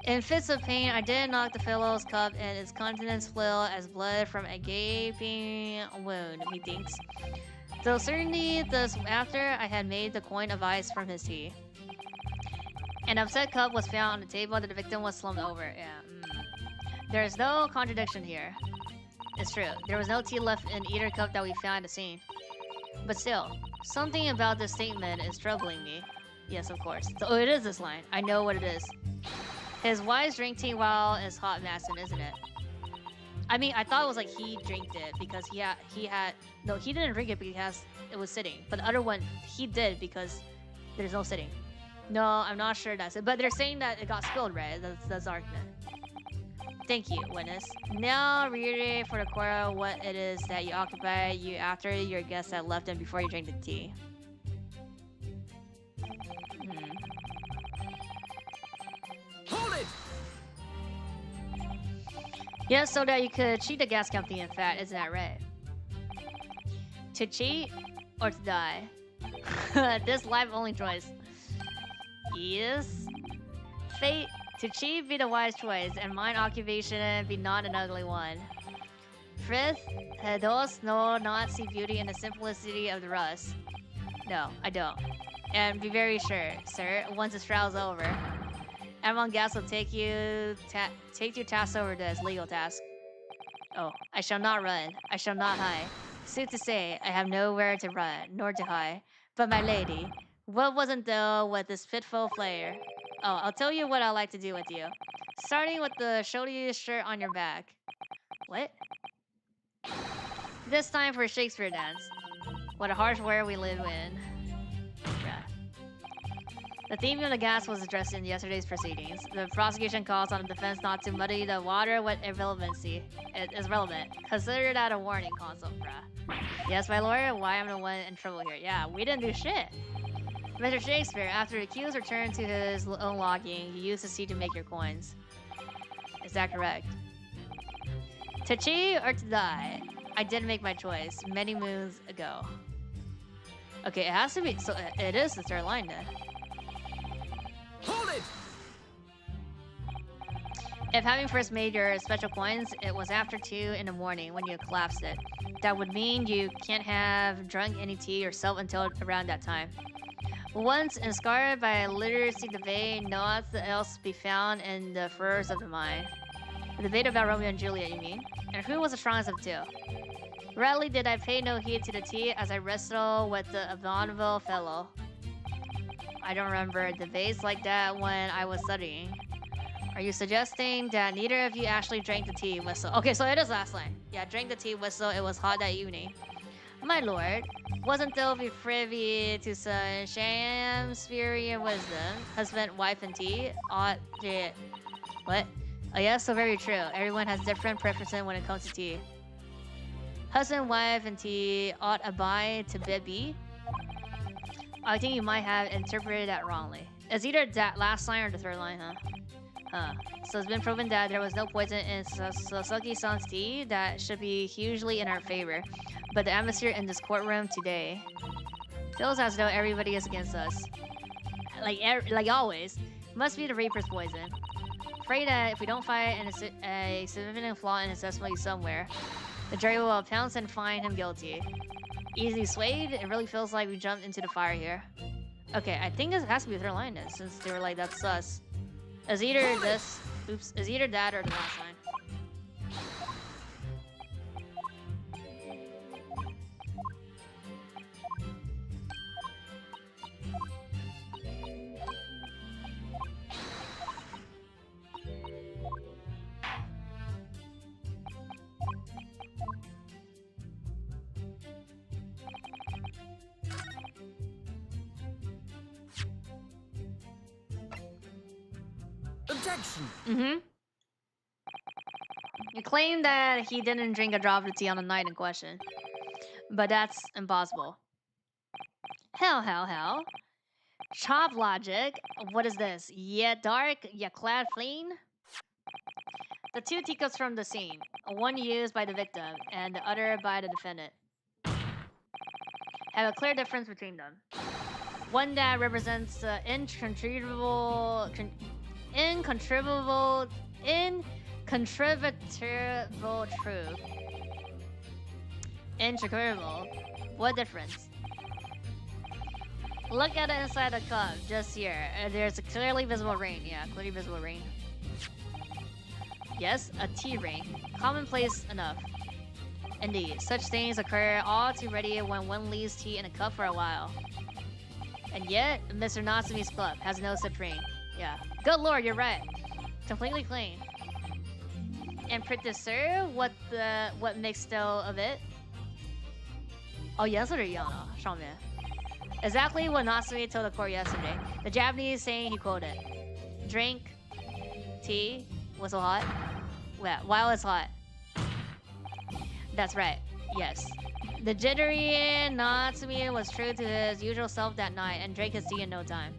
A: In fits of pain, I did knock the fellow's cup, and its contents flew as blood from a gaping wound, methinks. Though certainly thus after I had made the coin of ice from his tea. An upset cup was found on the table that the victim was slumped over. Yeah. There is no contradiction here. It's true. There was no tea left in either cup that we found at the scene. But still, something about this statement is troubling me. Yes, of course. So it is this line. I know what it is. His wives drink tea while it's hot, Masson, isn't it? I mean, I thought it was like he drank it because he had no, he didn't drink it because it was sitting. But the other one, he did because there's no sitting. No, I'm not sure that's it. But they're saying that it got spilled, right? That's the argument. Thank you, witness. Now reiterate for the court what it is that you occupy you after your guests had left and before you drank the tea.
D: Hold it!
A: Yes, so that you could cheat the gas company, in fact, isn't that right? To cheat or to die? This life only choice. Yes. Fate. To cheat be the wise choice, and mine occupation be not an ugly one. Frith, those no not see beauty in the simplicity of the rust. No, I don't. And be very sure, sir, once this trial's over, everyone gas will take your task over this legal task. Oh, I shall not run. I shall not hide. Sooth to say, I have nowhere to run, nor to hide. But my lady, what wasn't though with this fitful flare? Oh, I'll tell you what I like to do with you. Starting with the shoulder shirt on your back. What? This time for a Shakespeare dance. What a harsh world we live in. Yeah. The theme of the gas was addressed in yesterday's proceedings. The prosecution calls on the defense not to muddy the water with irrelevancy. It is relevant. Consider that a warning consult, bruh. Yes, my lawyer, why I'm the one in trouble here. Yeah, we didn't do shit. Mr. Shakespeare, after the accused returned to his own logging, you used the sea to make your coins. Is that correct? To cheat or to die? I did make my choice many moons ago. Okay, it has to be. So it is the third line then.
D: Hold it!
A: If having first made your special coins, it was after 2 in the morning when you collapsed it. That would mean you can't have drunk any tea yourself until around that time. Once enscarred by literacy debate, naught else be found in the furrows of the mind. The debate about Romeo and Juliet, you mean? And who was the strongest of the two? Rarely did I pay no heed to the tea as I wrestled with the abominable fellow. I don't remember debates like that when I was studying. Are you suggesting that neither of you actually drank the tea whistle? Okay, so it is last line. Yeah, drank the tea whistle, it was hot that evening. My lord, wasn't thou be privy to some Shakespearean wisdom? Husband, wife, and tea? Ought it... What? Oh yeah, so very true. Everyone has different preferences when it comes to tea. Husband, wife, and tea ought abide to bid be? I think you might have interpreted that wrongly. It's either that last line or the third line, huh? So it's been proven that there was no poison in Sasaki-san's tea. That should be hugely in our favor. But the atmosphere in this courtroom today feels as though everybody is against us. Like always. Must be the Reaper's poison. Afraid that if we don't find a significant flaw in his testimony somewhere, the jury will pounce and find him guilty. Easily swayed, it really feels like we jumped into the fire here. Okay, I think this has to be the third line then, since they were like, that's sus. Is either this, oops, is either that or the last line.
D: Objection!
A: Mm-hmm. You claim that he didn't drink a drop of tea on the night in question. But that's impossible. Hell. Chop logic. What is this? Yeah, dark, yeah, clad clean? The two teacups from the scene. One used by the victim and the other by the defendant. Have a clear difference between them. One that represents incontrovertible truth. Incontrovertible. What difference? Look at the inside the cup, just here. There's a clearly visible ring. Yeah, clearly visible ring. Yes, a tea ring. Commonplace enough. Indeed, such things occur all too ready when one leaves tea in a cup for a while. And yet, Mr. Natsumi's club has no such ring. Yeah. Good lord, you're right. Completely clean. And pretty sure what makes still of it? Oh, yes, or Yana, Shaman. Exactly what Natsumi told the court yesterday. The Japanese saying he quoted, "Drink tea was so hot. Well, while it's hot." That's right. Yes. The jittery Natsumi was true to his usual self that night and drank his tea in no time.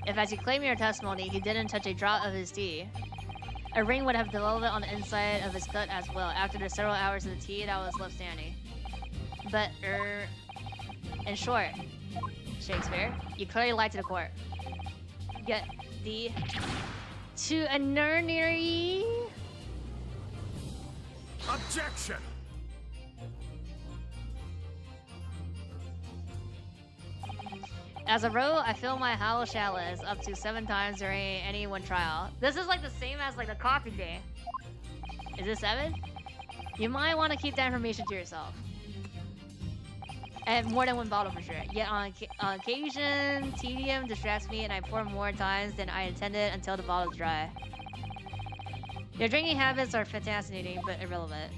A: If, as you claim in your testimony, he didn't touch a drop of his tea, a ring would have developed on the inside of his cut as well after the several hours of the tea that was left standing. But, in short, Shakespeare, you clearly lied to the court. Get thee to a nursery.
B: Objection!
A: As a rule, I fill my hollow chalice up to 7 times during any one trial. This is like the same as like the coffee game. Is it 7? You might want to keep that information to yourself. I have more than one bottle for sure. Yet on occasion, tedium distracts me and I pour more times than I intended until the bottle is dry. Your drinking habits are fascinating but irrelevant.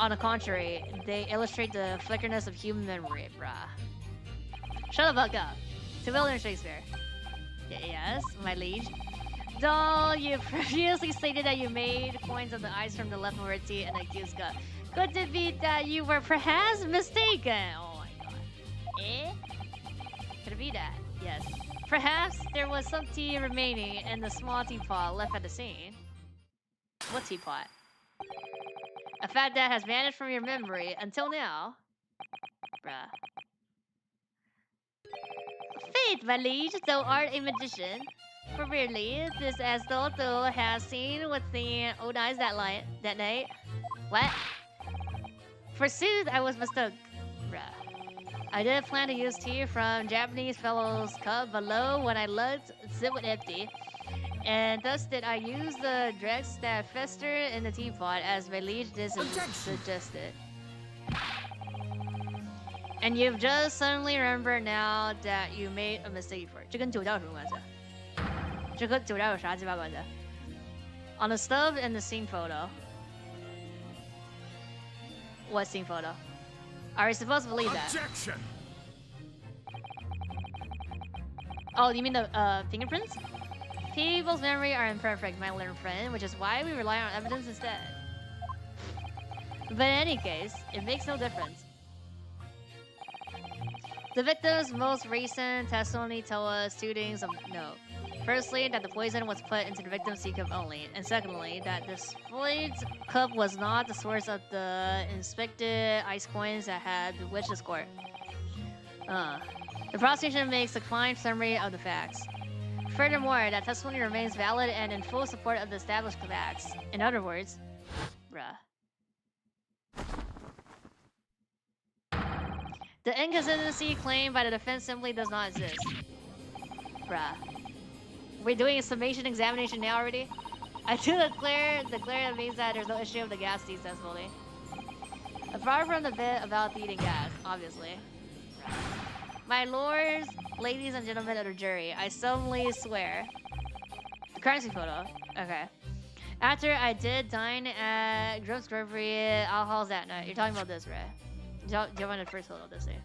A: On the contrary, they illustrate the flickerness of human memory, brah. Shut the fuck up. To William Shakespeare. Yes, my liege. Though you previously stated that you made coins of the ice from the leftover tea in the accused cup. Could it be that you were perhaps mistaken? Oh my god. Eh? Could it be that? Yes. Perhaps there was some tea remaining in the small teapot left at the scene. What teapot? A fact that has vanished from your memory until now. Bruh. Faith, my liege, thou art a magician. For really, this as though thou hast seen with the old eyes that night. What? Forsooth, I was mistook. Bruh. I did plan to use tea from Japanese fellow's cup below when I looked, it was empty. And thus did I use the dregs that fester in the teapot as my liege suggested. And you've just suddenly remembered now that you made a mistake for it. 这跟酒驾有什么关系？这和酒驾有啥鸡巴关系？ On the stove in the scene photo. What scene photo? Are we supposed to believe that?
B: Objection!
A: Oh, you mean the fingerprints? People's memory are imperfect, my learned friend, which is why we rely on evidence instead. But in any case, it makes no difference. The victim's most recent testimony told us 2 things of note. Firstly, that the poison was put into the victim's tea cup only, and secondly, that the spoiled cup was not the source of the inspected ice coins that had bewitched this court. The prosecution makes a fine summary of the facts. Furthermore, that testimony remains valid and in full support of the established facts. In other words, bruh. The inconsistency claimed by the defense simply does not exist. Bruh. We're doing a summation examination now already? I do declare that means that there's no issue with the gas successfully. Apart from the bit about the eating gas, obviously. My lords, ladies and gentlemen of the jury, I solemnly swear. The currency photo. Okay. After I did dine at Grove's Grocery Alcohols that night. You're talking about this, right? Do you want the first photo of this thing?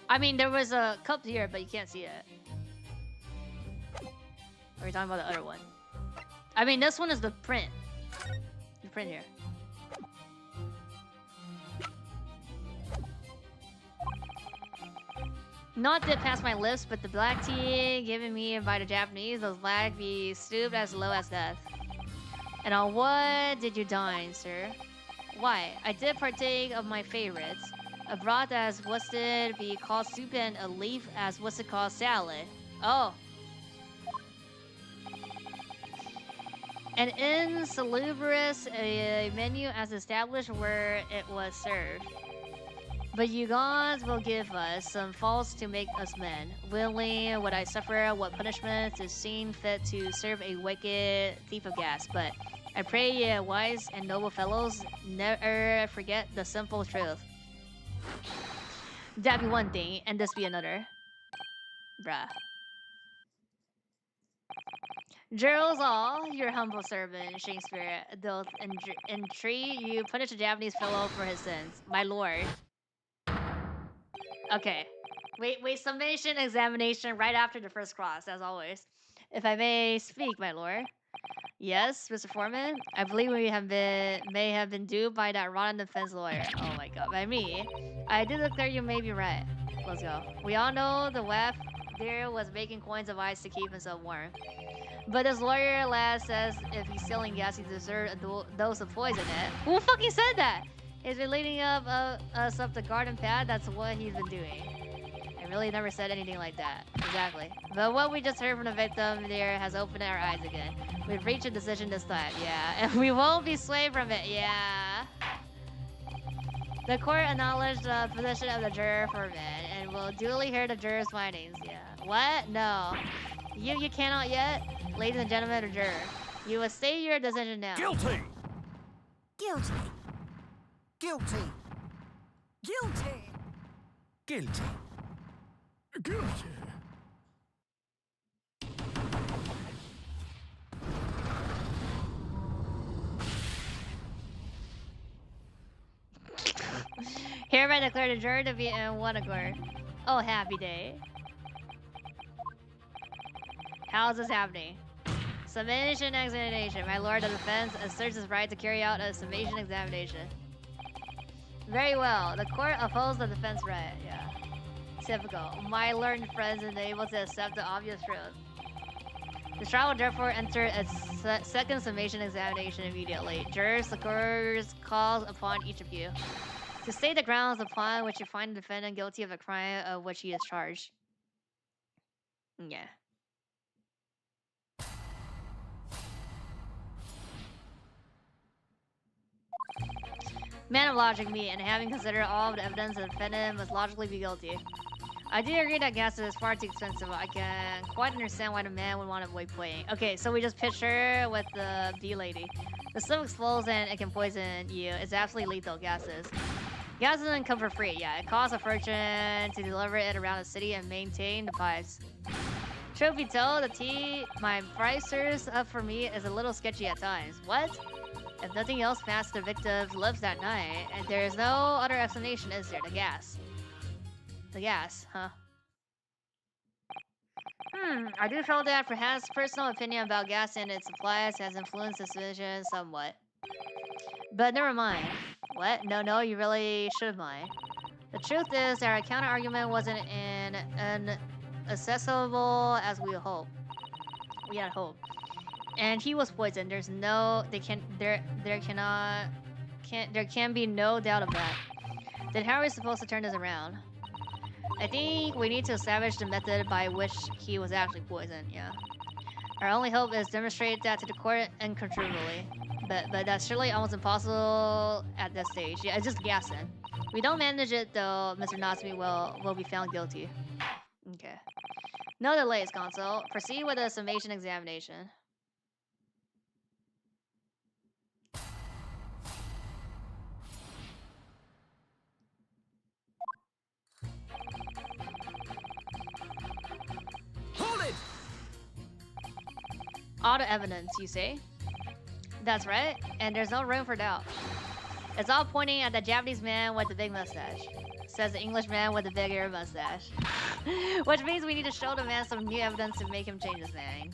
A: I mean, there was a cup here, but you can't see it. Or are you talking about the other one? I mean, this one is the print. The print here. Not dip past my lips, but the black tea given me by the Japanese, those black be stooped as low as death. And on what did you dine, sir? Why, I did partake of my favorites. A broth as what's it be called soup and a leaf as what's it called salad. Oh. An insalubrious menu as established where it was served. But you gods will give us some faults to make us men. Willingly would I suffer what punishment is seen fit to serve a wicked thief of gas. But I pray ye, wise and noble fellows, never forget the simple truth. That be one thing, and this be another. Bruh. Gerald's all, your humble servant, Shakespeare, doth entreat you punish a Japanese fellow for his sins. My lord. Okay. Wait, summation examination right after the first cross, as always. If I may speak, my lord. Yes, Mr. Foreman. I believe we may have been duped by that rotten defense lawyer. Oh my god, by me. I do declare you may be right. Let's go. We all know the WAF there was making coins of ice to keep himself warm. But this lawyer lad says if he's selling gas, he deserves a dose of poison in it. Who fucking said that? He's been leading us up the garden path. That's what he's been doing. I really never said anything like that. Exactly. But what we just heard from the victim there has opened our eyes again. We've reached a decision this time, yeah. And we won't be swayed from it, yeah. The court acknowledged the position of the juror for men and will duly hear the juror's findings, yeah. What? No. You cannot yet? Ladies and gentlemen of the juror, you will state your decision now.
D: Guilty!
C: Guilty. Guilty. Guilty.
D: Guilty. Guilty.
A: Hereby declare the juror to be in one accord. Oh, happy day. How is this happening? Summation examination. My lord of defense asserts his right to carry out a summation examination. Very well. The court upholds the defense right. Yeah. Typical. My learned friends are able to accept the obvious truth. The trial will therefore enter its second summation examination immediately. Jurors, the court calls upon each of you to state the grounds upon which you find the defendant guilty of a crime of which he is charged. Yeah. Man of logic, me, and having considered all of the evidence, the defendant must logically be guilty. I do agree that gas is far too expensive. I can quite understand why the man would want to avoid playing. Okay, so we just picture her with the bee lady. The stuff explodes and it can poison you. It's absolutely lethal, gases. Gas doesn't come for free, yeah. It costs a fortune to deliver it around the city and maintain the pipes. Truth be told, the tea my price serves up for me is a little sketchy at times. What? If nothing else past the victim's lips that night, and there is no other explanation, is there? The gas. The gas, huh? I do feel that perhaps personal opinion about gas and its supplies has influenced this decision somewhat. But never mind. What? No, you really should mind. The truth is that our counter-argument wasn't an accessible as we hoped. We had hope. And he was poisoned. There's no there can be no doubt of that. Then how are we supposed to turn this around? I think we need to establish the method by which he was actually poisoned, yeah. Our only hope is demonstrate that to the court incontrovertibly. But that's surely almost impossible at this stage. Yeah, it's just gassing. We don't manage it though, Mr. Natsumi will be found guilty. Okay. No delays, console. Proceed with the summation examination.
D: Hold it!
A: Auto evidence, you say? That's right, and there's no room for doubt. It's all pointing at the Japanese man with the big mustache, says the English man with the bigger mustache. Which means we need to show the man some new evidence to make him change his mind.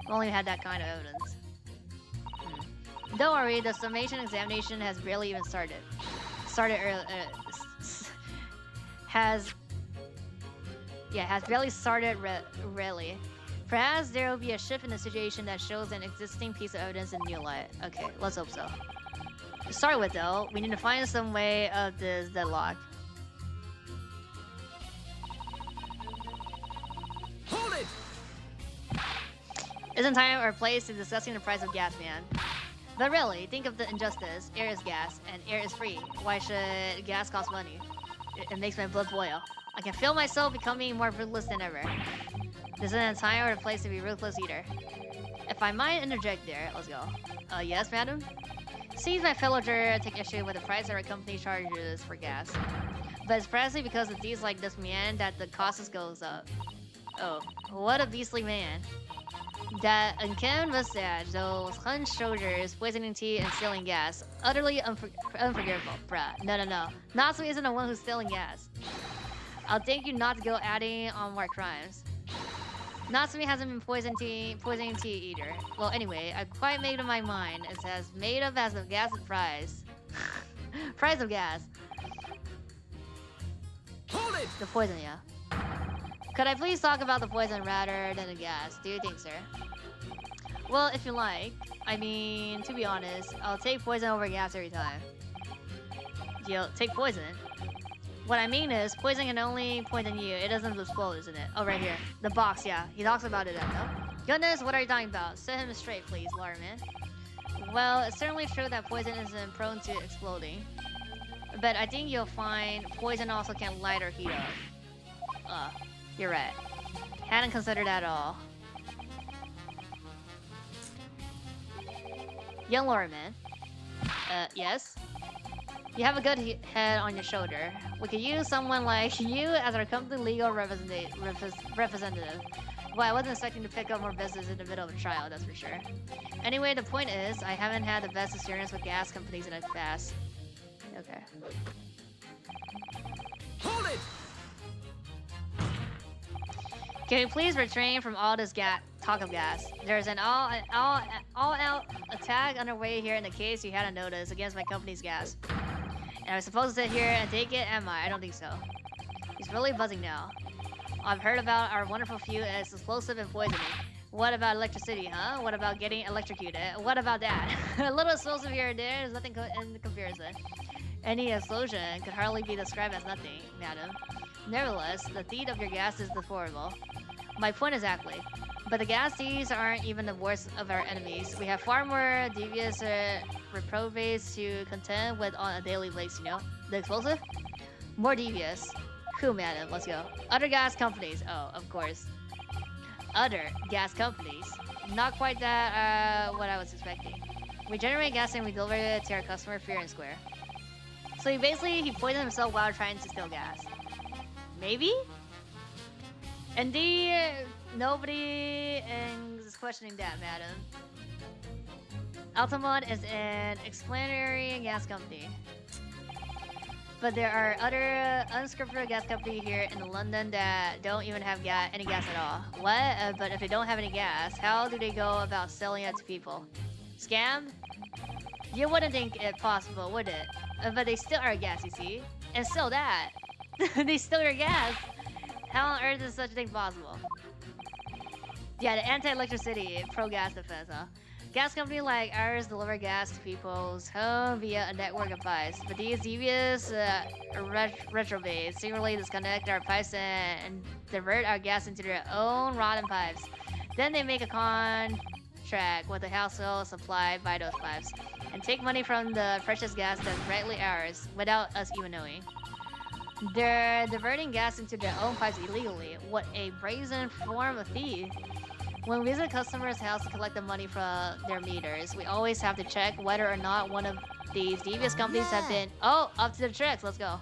A: We only had that kind of evidence. Don't worry, the summation examination has barely even started. Has barely started really. Perhaps there will be a shift in the situation that shows an existing piece of evidence in new light. Okay, let's hope so. To start with though, we need to find some way of this deadlock.
D: Hold it!
A: Isn't time or place to discussing the price of gas, man. But really, think of the injustice. Air is gas, and air is free. Why should gas cost money? It makes my blood boil. I can feel myself becoming more ruthless than ever. This isn't a time or a place to be ruthless either. If I might interject there, let's go. Yes, madam? Seems my fellow juror take issue with the price our company charges for gas. But it's precisely because of these like this man that the cost goes up. Oh, what a beastly man. That unkempt mustache, those hunched shoulders, poisoning tea and stealing gas. Utterly unforgivable, bruh. No. Natsumi isn't the one who's stealing gas. I'll thank you not to go adding on more crimes. Natsumi hasn't been poisoning tea either. Well, anyway, I quite made up my mind. It says made up as a gas price. Price of gas.
D: Hold it!
A: The poison, yeah. Could I please talk about the poison rather than the gas? Do you think, sir? Well, if you like. I mean, to be honest, I'll take poison over gas every time. You'll take poison? What I mean is, poison can only poison you. It doesn't explode, isn't it? Oh, right here. The box, yeah. He talks about it, no? Goodness, what are you talking about? Set him straight, please, Lawman. Well, it's certainly true that poison isn't prone to exploding. But I think you'll find poison also can light or heat up. You're right. Hadn't considered that at all. Young Lawman. Yes? You have a good head on your shoulder. We could use someone like you as our company legal representative. Well, I wasn't expecting to pick up more business in the middle of a trial, that's for sure. Anyway, the point is, I haven't had the best experience with gas companies in the past. Okay.
D: Hold it!
A: Can you please refrain from all this talk of gas? There's an all-out attack underway here in the case you hadn't noticed against my company's gas. And I'm supposed to sit here and take it, am I? I don't think so. He's really buzzing now. I've heard about our wonderful feud as explosive and poisoning. What about electricity, huh? What about getting electrocuted? What about that? A little explosive here and there is nothing in comparison. Any explosion could hardly be described as nothing, madam. Nevertheless, the theft of your gas is deplorable. My point exactly. But the gas thieves aren't even the worst of our enemies. We have far more devious reprobates to contend with on a daily basis, you know? The explosive? More devious. Who, madam? Let's go. Other gas companies. Oh, of course. Other gas companies. Not quite that, what I was expecting. We generate gas and we deliver it to our customer fair and square. So he poisoned himself while trying to steal gas. Maybe? Indeed, nobody is questioning that, madam. Altamont is an explanatory gas company. But there are other unscripted gas companies here in London that don't even have any gas at all. What? But if they don't have any gas, how do they go about selling it to people? Scam? You wouldn't think it possible, would it? But they still are gas, you see? And still that. They steal your gas. How on earth is such a thing possible? Yeah, the anti-electricity, pro-gas defense, huh? Gas company like ours deliver gas to people's home via a network of pipes. But these devious retrobates secretly disconnect our pipes and divert our gas into their own rotten pipes. Then they make a contract with the household supplied by those pipes and take money from the precious gas that's rightly ours without us even knowing. They're diverting gas into their own pipes illegally. What a brazen form of thief. When we visit customers' house to collect the money from their meters, we always have to check whether or not one of these devious companies have been... Oh, up to the tricks. Let's go.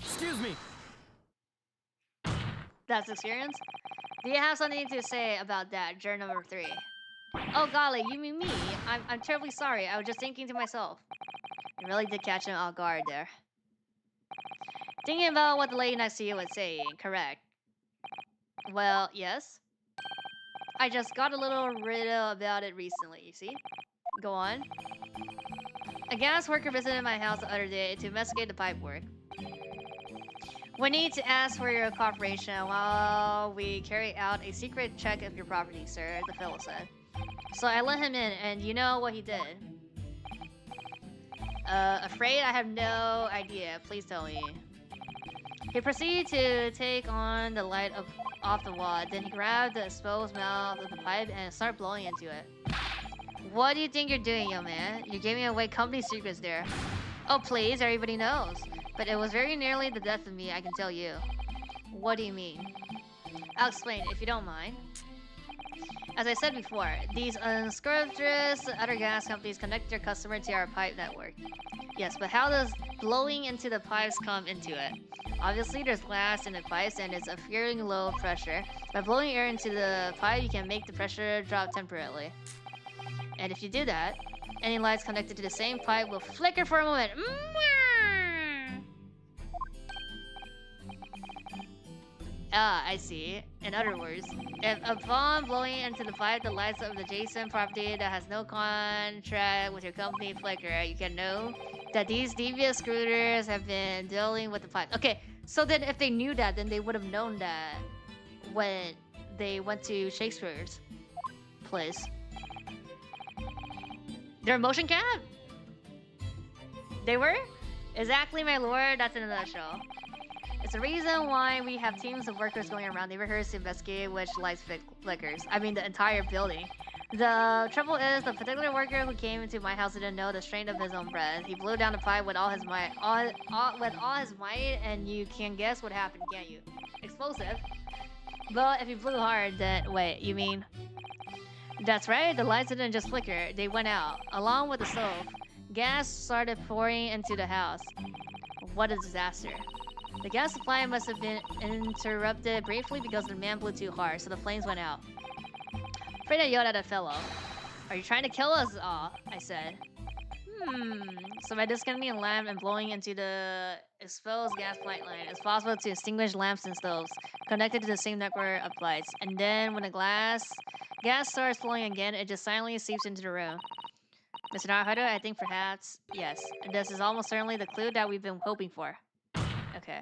D: Excuse me.
A: That's experience. Do you have something to say about that, juror number 3? Oh golly, you mean me? I'm terribly sorry. I was just thinking to myself. You really did catch him off guard there. Thinking about what the lady next to you was saying, correct? Well, yes. I just got a little riddle about it recently, you see? Go on. A gas worker visited my house the other day to investigate the pipe work. We need to ask for your cooperation while we carry out a secret check of your property, sir, the fellow said. So I let him in, and you know what he did? Afraid I have no idea. Please tell me. He proceeded to take on the light off the wall. Then he grabbed the exposed mouth of the pipe and started blowing into it. What do you think you're doing, young man? You're giving away company secrets there. Oh, please, everybody knows. But it was very nearly the death of me, I can tell you. What do you mean? I'll explain if you don't mind. As I said before, these unscrupulous other gas companies connect their customer to our pipe network. Yes, but how does blowing into the pipes come into it? Obviously, there's glass in the pipes and it's a fairly low pressure. By blowing air into the pipe, you can make the pressure drop temporarily. And if you do that, any lights connected to the same pipe will flicker for a moment. Ah, I see. In other words, if upon blowing into the pipe the lights of the adjacent property that has no contract with your company flicker, you can know that these devious scooters have been dealing with the pipe. Okay, so then if they knew that, then they would have known that when they went to Shakespeare's place. They're a motion cab? They were? Exactly, my lord. That's in a nutshell. It's the reason why we have teams of workers going around neighborhoods to investigate which lights flickers. I mean, the entire building. The trouble is, the particular worker who came into my house didn't know the strength of his own breath. He blew down the pipe with all his might, and you can guess what happened, can't you? Explosive. But if he blew hard, then wait, you mean? That's right. The lights didn't just flicker; they went out, along with the stove. Gas started pouring into the house. What a disaster! The gas supply must have been interrupted briefly because the man blew too hard, so the flames went out. Afraid I yelled at a fellow. Are you trying to kill us all? I said. So by disconnecting a lamp and blowing into the exposed gas pipeline, it's possible to extinguish lamps and stoves connected to the same network of lights. And then when the gas starts flowing again, it just silently seeps into the room. Mr. Naruhodo, I think perhaps, yes. And this is almost certainly the clue that we've been hoping for. Okay.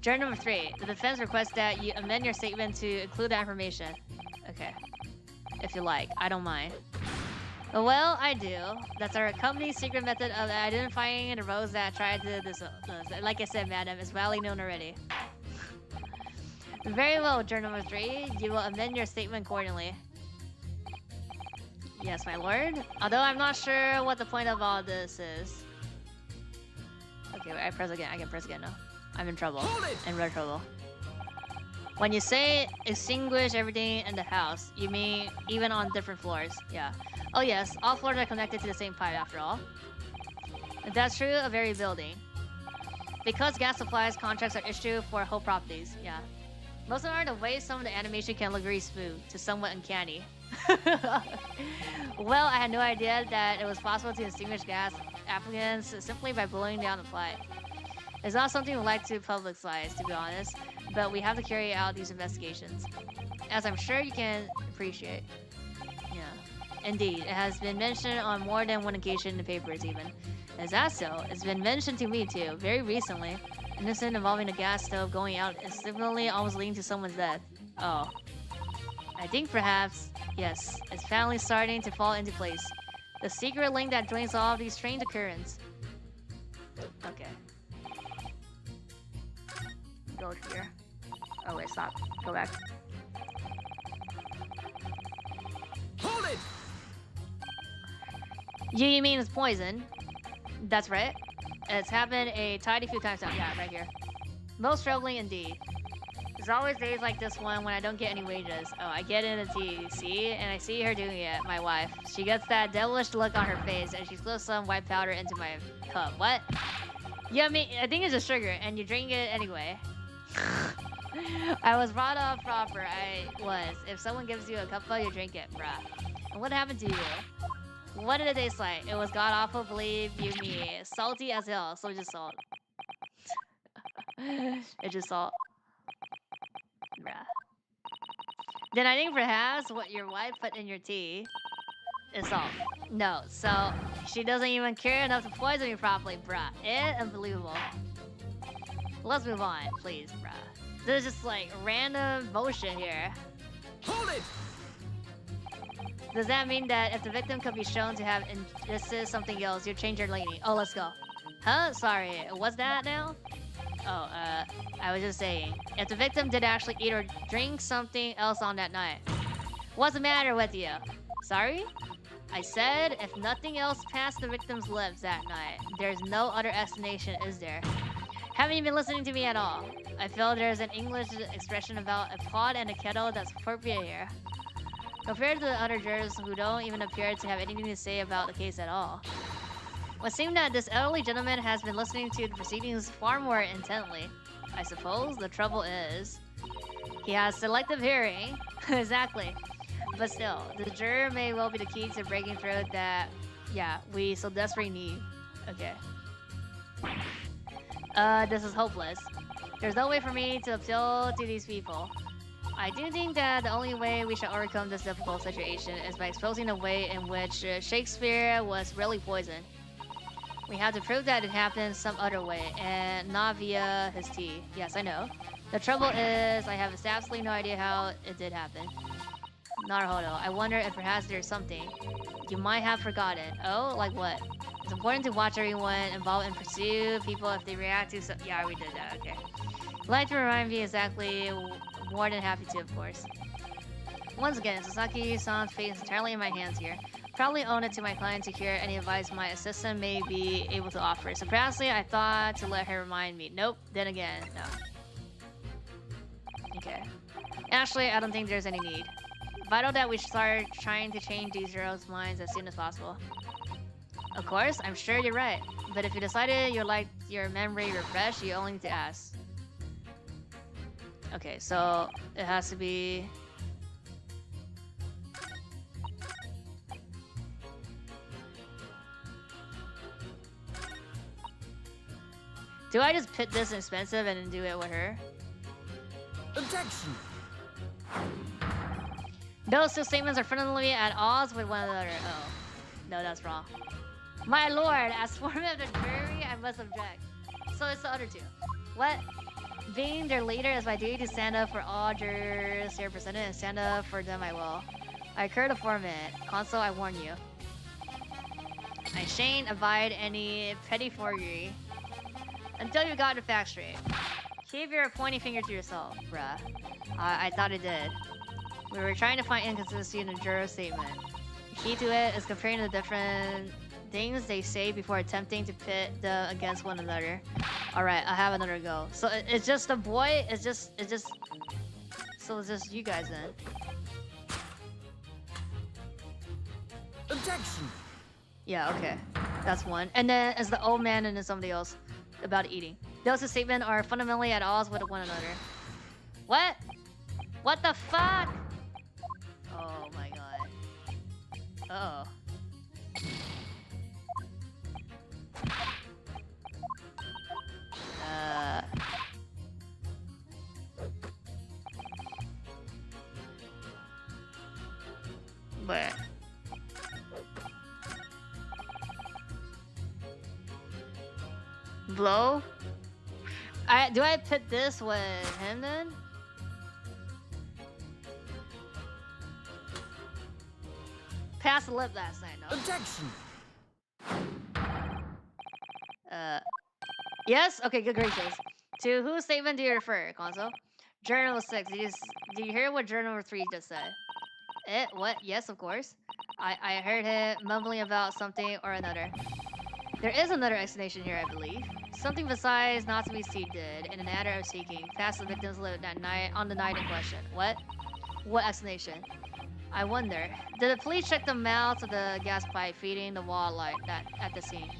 A: Juror number 3. The defense requests that you amend your statement to include that information. Okay. If you like. I don't mind. Well, I do. That's our company's secret method of identifying the roads that tried to this. Like I said, madam, it's widely known already. Very well, juror number 3. You will amend your statement accordingly. Yes, my lord. Although I'm not sure what the point of all this is. Okay, wait, I press again. I can press again now. I'm in trouble. In real trouble. When you say extinguish everything in the house, you mean even on different floors? Yeah. Oh yes, all floors are connected to the same pipe after all. If that's true of every building. Because gas supplies contracts are issued for whole properties. Yeah. Most of them are the way some of the animation can look very smooth to somewhat uncanny. Well, I had no idea that it was possible to extinguish gas applicants simply by blowing down the pipe. It's not something we like to publicize, to be honest, but we have to carry out these investigations. As I'm sure you can appreciate. Yeah. Indeed, it has been mentioned on more than one occasion in the papers even. Is that so? It's been mentioned to me too, very recently. An incident involving a gas stove going out is similarly almost leading to someone's death. Oh. I think perhaps, yes, it's finally starting to fall into place. The secret link that joins all of these strange occurrences. Okay. Go here. Oh wait, stop. Go back.
D: Hold it!
A: You mean it's poison? That's right. It's happened a tidy few times now. Yeah, right here. Most troubling indeed. There's always days like this one when I don't get any wages. Oh, I get in a tea, see? And I see her doing it, my wife. She gets that devilish look on her face and she slips some white powder into my cup. What? Yeah, I think it's a sugar and you drink it anyway. I was brought up proper, I was. If someone gives you a cuppa, you drink it, bruh. And what happened to you? What did it taste like? It was god-awful, believe you me. Salty as hell, so just salt. It's just salt. Bruh. Then I think perhaps what your wife put in your tea is salt. No, so she doesn't even care enough to poison you properly, bruh. Unbelievable. Let's move on, please, bruh. There's just like random bullshit here.
D: Hold it!
A: Does that mean that if the victim could be shown to have ingested something else, you change your leaning? Oh, let's go. Huh? Sorry, what's that now? Oh, I was just saying. If the victim did actually eat or drink something else on that night. What's the matter with you? Sorry? I said if nothing else passed the victim's lips that night, there's no other explanation, is there? Haven't you been listening to me at all? I feel there's an English expression about a pot and a kettle that's appropriate here. Compared to the other jurors who don't even appear to have anything to say about the case at all. It would seem that this elderly gentleman has been listening to the proceedings far more intently. I suppose the trouble is he has selective hearing. Exactly. But still, the juror may well be the key to breaking through that, yeah, we so desperately need. Okay. This is hopeless. There's no way for me to appeal to these people. I do think that the only way we shall overcome this difficult situation is by exposing the way in which Shakespeare was really poisoned. We have to prove that it happened some other way, and not via his tea. Yes, I know. The trouble is, I have absolutely no idea how it did happen. Naruhodo, I wonder if perhaps there's something you might have forgotten. Oh, like what? It's important to watch everyone involved and pursue people if they react to yeah, we did that, okay. I'd like to remind me exactly, more than happy to, of course. Once again, Sasaki-san's fate is entirely in my hands here. Probably own it to my client to hear any advice my assistant may be able to offer. So perhaps I thought to let her remind me. Nope, then again, no. Okay. Actually, I don't think there's any need. Vital that we start trying to change these heroes' minds as soon as possible. Of course, I'm sure you're right. But if you decided you'd like your memory refreshed, you only need to ask. Okay, so it has to be... Do I just pit this expensive and then do it with her?
D: Objection!
A: Those two statements are fundamentally at odds with one another. Oh. No, that's wrong. My lord, as form of the jury, I must object. So it's the other two. What? Being their leader is my duty to stand up for all jurors here presented and stand up for them I will. I occur to form it. Consul, I warn you. I shan't abide any petty forgery until you got the facts straight. Keep your pointing finger to yourself, bruh. I thought it did. We were trying to find inconsistency in the juror statement. The key to it is comparing the different things they say before attempting to pit them against one another. Alright, I'll have another go. So it's just a boy? So it's just you guys then.
D: Objection!
A: Yeah, okay. That's one. And then it's the old man and then somebody else about eating. Those two statements are fundamentally at odds with one another. What? What the fuck? Oh my god. Uh-oh. But blow? Do I pit this with him then? Pass the lip last night, no?
D: Objection!
A: Yes? Okay, good gracious. To whose statement do you refer, Console? Journal 6. Did you hear what Journal 3 just said? What? Yes, of course. I heard him mumbling about something or another. There is another explanation here, I believe. Something besides Natsume-C did in a matter of seeking past the victims lived that night on the night in question. What? What explanation? I wonder. Did the police check the mouths of the gas pipe feeding the wall light at the scene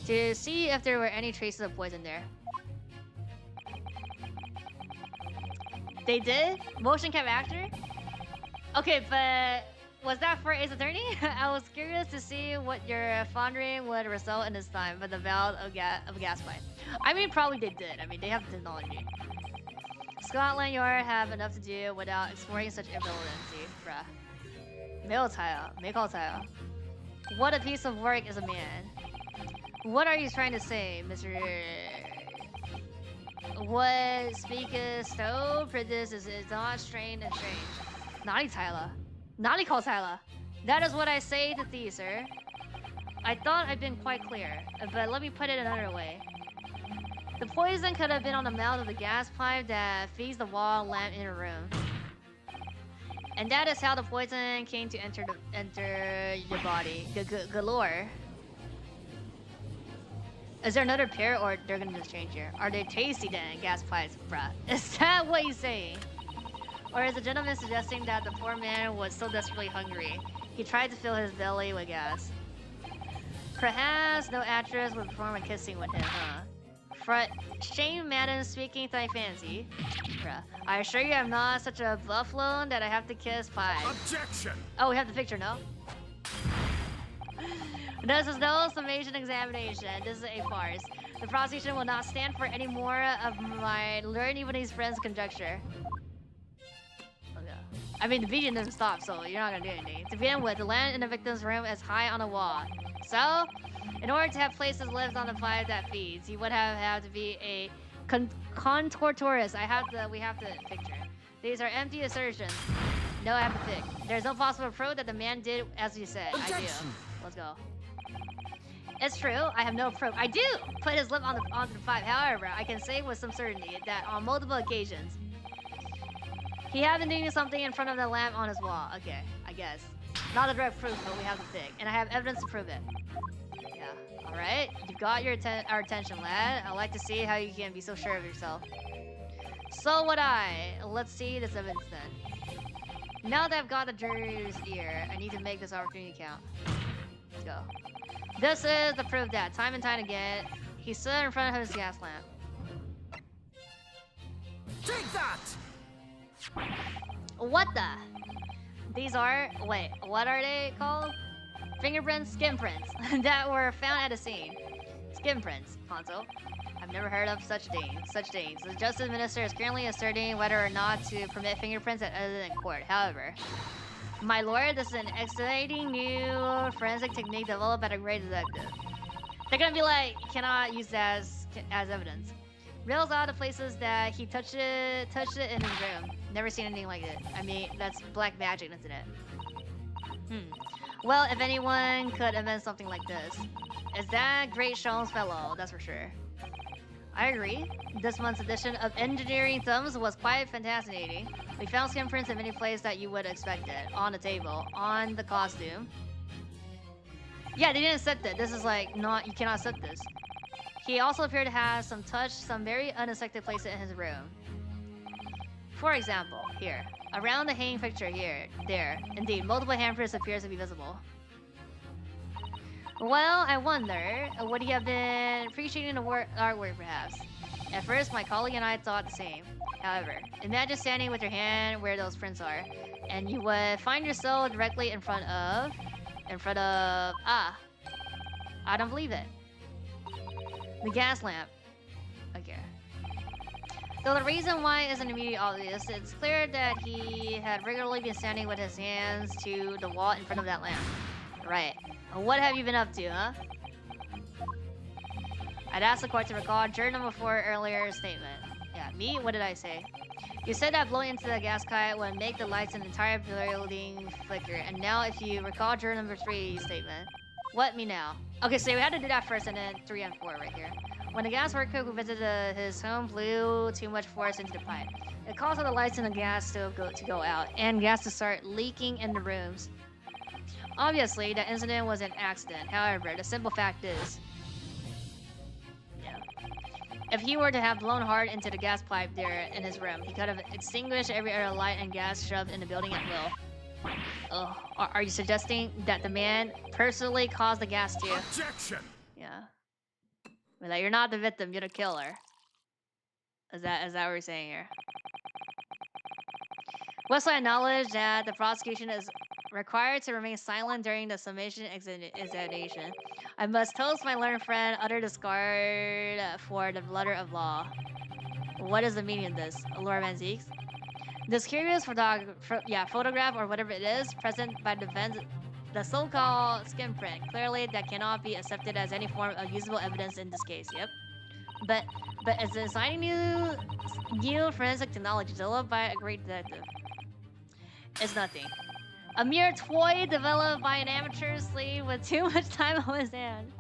A: to see if there were any traces of poison there? They did? Motion capture? Okay, but was that for Ace Attorney? I was curious to see what your pondering would result in this time, but the valve of a gas pipe. I mean, probably they did. I mean, they have the technology. Scotland Yard have enough to do without exploring such irrelevancy, bruh. 没有才啊，没考才啊. What a piece of work is a man. What are you trying to say, Mr. What speakers so produce is not strange and strange. 哪里才了？哪里考才了？ That is what I say to thee, sir. I thought I'd been quite clear, but let me put it another way. The poison could have been on the mouth of the gas pipe that feeds the wall lamp in a room. And that is how the poison came to enter your body. Galore. Is there another pair, or they're gonna just change here? Are they tasty then, gas pipes, bruh? Is that what you say? Or is the gentleman suggesting that the poor man was so desperately hungry, he tried to fill his belly with gas? Perhaps no actress would perform a kissing with him, huh? Shame Madden speaking to my fancy. Bruh. I assure you I'm not such a buffalo that I have to kiss pie.
B: Objection!
A: Oh, we have the picture, no? This is no summation examination. This is a farce. The prosecution will not stand for any more of my learn even his friends' conjecture. Okay. I mean, the video doesn't stop, so you're not gonna do anything. To begin with, the land in the victim's room is high on the wall. So, in order to have places lived on the pipe that feeds, he would have to be a contorturist. We have the picture. These are empty assertions. No, I have to pick. There's no possible proof that the man did as you said.
D: Objection.
A: I do. Let's go. It's true. I have no proof. I do put his lip onto the pipe. However, I can say with some certainty that on multiple occasions, he had been doing something in front of the lamp on his wall. Okay, I guess. Not a direct proof, but we have the pic, and I have evidence to prove it. Yeah. All right. You've got our attention, lad. I like to see how you can be so sure of yourself. So would I. Let's see this evidence then. Now that I've got the jury's ear, I need to make this opportunity count. Let's go. This is the proof that, time and time again, he stood in front of his gas lamp.
D: Take that!
A: What the? These are, wait, what are they called? Fingerprints, skin prints, that were found at a scene. Skin prints, Hanzo. I've never heard of such things. The Justice Minister is currently asserting whether or not to permit fingerprints at other than court. However, my lord, this is an exciting new forensic technique developed by a great detective. They're gonna be like, cannot use that as evidence. Reels out the places that he touched it in his room. Never seen anything like it. I mean, that's black magic, isn't it? Well, if anyone could invent something like this, it's that great Sean's fellow, that's for sure. I agree. This month's edition of Engineering Thumbs was quite fascinating. We found skin prints in many places that you would expect it. On the table, on the costume. Yeah, they didn't set that. This is like, not, you cannot set this. He also appeared to have some very unexpected places in his room. For example, here, around the hanging picture there, indeed, multiple handprints appears to be visible. Well, I wonder, would he have been appreciating the artwork perhaps? At first, my colleague and I thought the same. However, imagine standing with your hand where those prints are, and you would find yourself directly in front of, I don't believe it. The gas lamp. Okay. Though the reason why isn't immediately obvious, it's clear that he had regularly been standing with his hands to the wall in front of that lamp. Right. What have you been up to, huh? I'd asked the court to recall juror number 4 earlier statement. Yeah, me? What did I say? You said that blowing into the gas kite would make the lights in the entire building flicker. And now if you recall juror number 3 statement. What, me now? Okay, so we had to do that first and then 3 and 4 right here. When the gas worker who visited his home blew too much force into the pipe, it caused all the lights in the gas stove to go out and gas to start leaking in the rooms. Obviously, the incident was an accident. However, the simple fact is, If he were to have blown hard into the gas pipe there in his room, he could have extinguished every other light and gas shoved in the building at will. Ugh. Are you suggesting that the man personally caused the gas to...
B: Objection!
A: Yeah. But that you're not the victim, you're the killer. Is that what we're saying here? Wesley acknowledged that the prosecution is required to remain silent during the summation examination. I must toast my learned friend, utter discard for the letter of law. What is the meaning of this, Lord Van Zeeks? This curious photograph or whatever it is, present by the defense, the so-called skin print, clearly that cannot be accepted as any form of usable evidence in this case. Yep. But it's an exciting new forensic technology developed by a great detective. It's nothing. A mere toy developed by an amateur slave with too much time on his hand.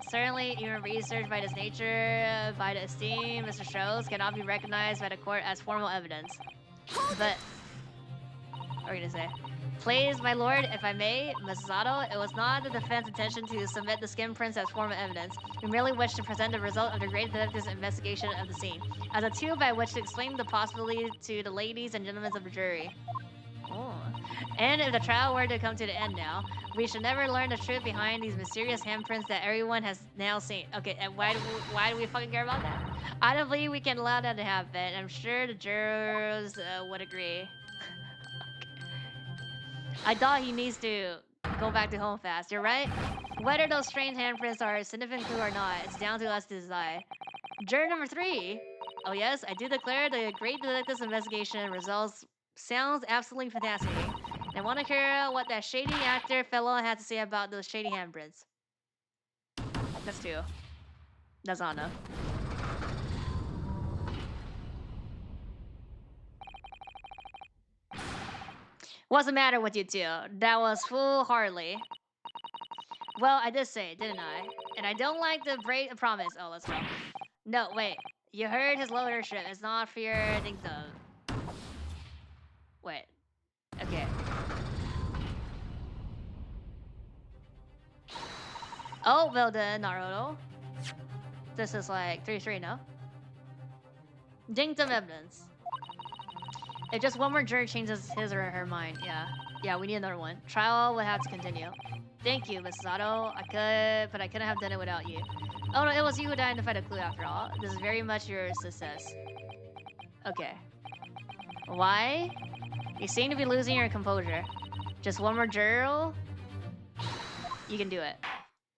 A: Certainly, even research by this nature, by the esteem, Mr. Strauss, cannot be recognized by the court as formal evidence. But, what are you gonna say? Please, my lord, if I may, Mrs. Sato, it was not the defense's intention to submit the skin prints as formal evidence. We merely wished to present the result of the great detective's investigation of the scene, as a tool by which to explain the possibility to the ladies and gentlemen of the jury. Oh. And if the trial were to come to the end now, we should never learn the truth behind these mysterious handprints that everyone has now seen. Okay, and why do we fucking care about that? I don't believe we can allow that to happen. I'm sure the jurors would agree. Okay. I thought he needs to go back to home fast. You're right. Whether those strange handprints are a significant clue or not, it's down to us to decide. Juror number 3. Oh yes, I do declare the great detective's investigation results sounds absolutely fantastic. I want to hear what that shady actor fellow had to say about those shady handprints. That's 2. That's not enough. What's the matter with you two? That was foolhardy. Well, I did say, didn't I? And I don't like to break a promise. Oh, let's go. No, wait. You heard his lordship. It's not fear, think so. Wait. Okay. Oh, well then, Naruto. This is like 3-3, no? Dictum evidence. If just one more juror changes his or her mind, yeah. Yeah, we need another one. Trial will have to continue. Thank you, Mrs. Sato. But I couldn't have done it without you. Oh no, it was you who identified the clue after all. This is very much your success. Okay. Why? You seem to be losing your composure. Just one more juror? You can do it.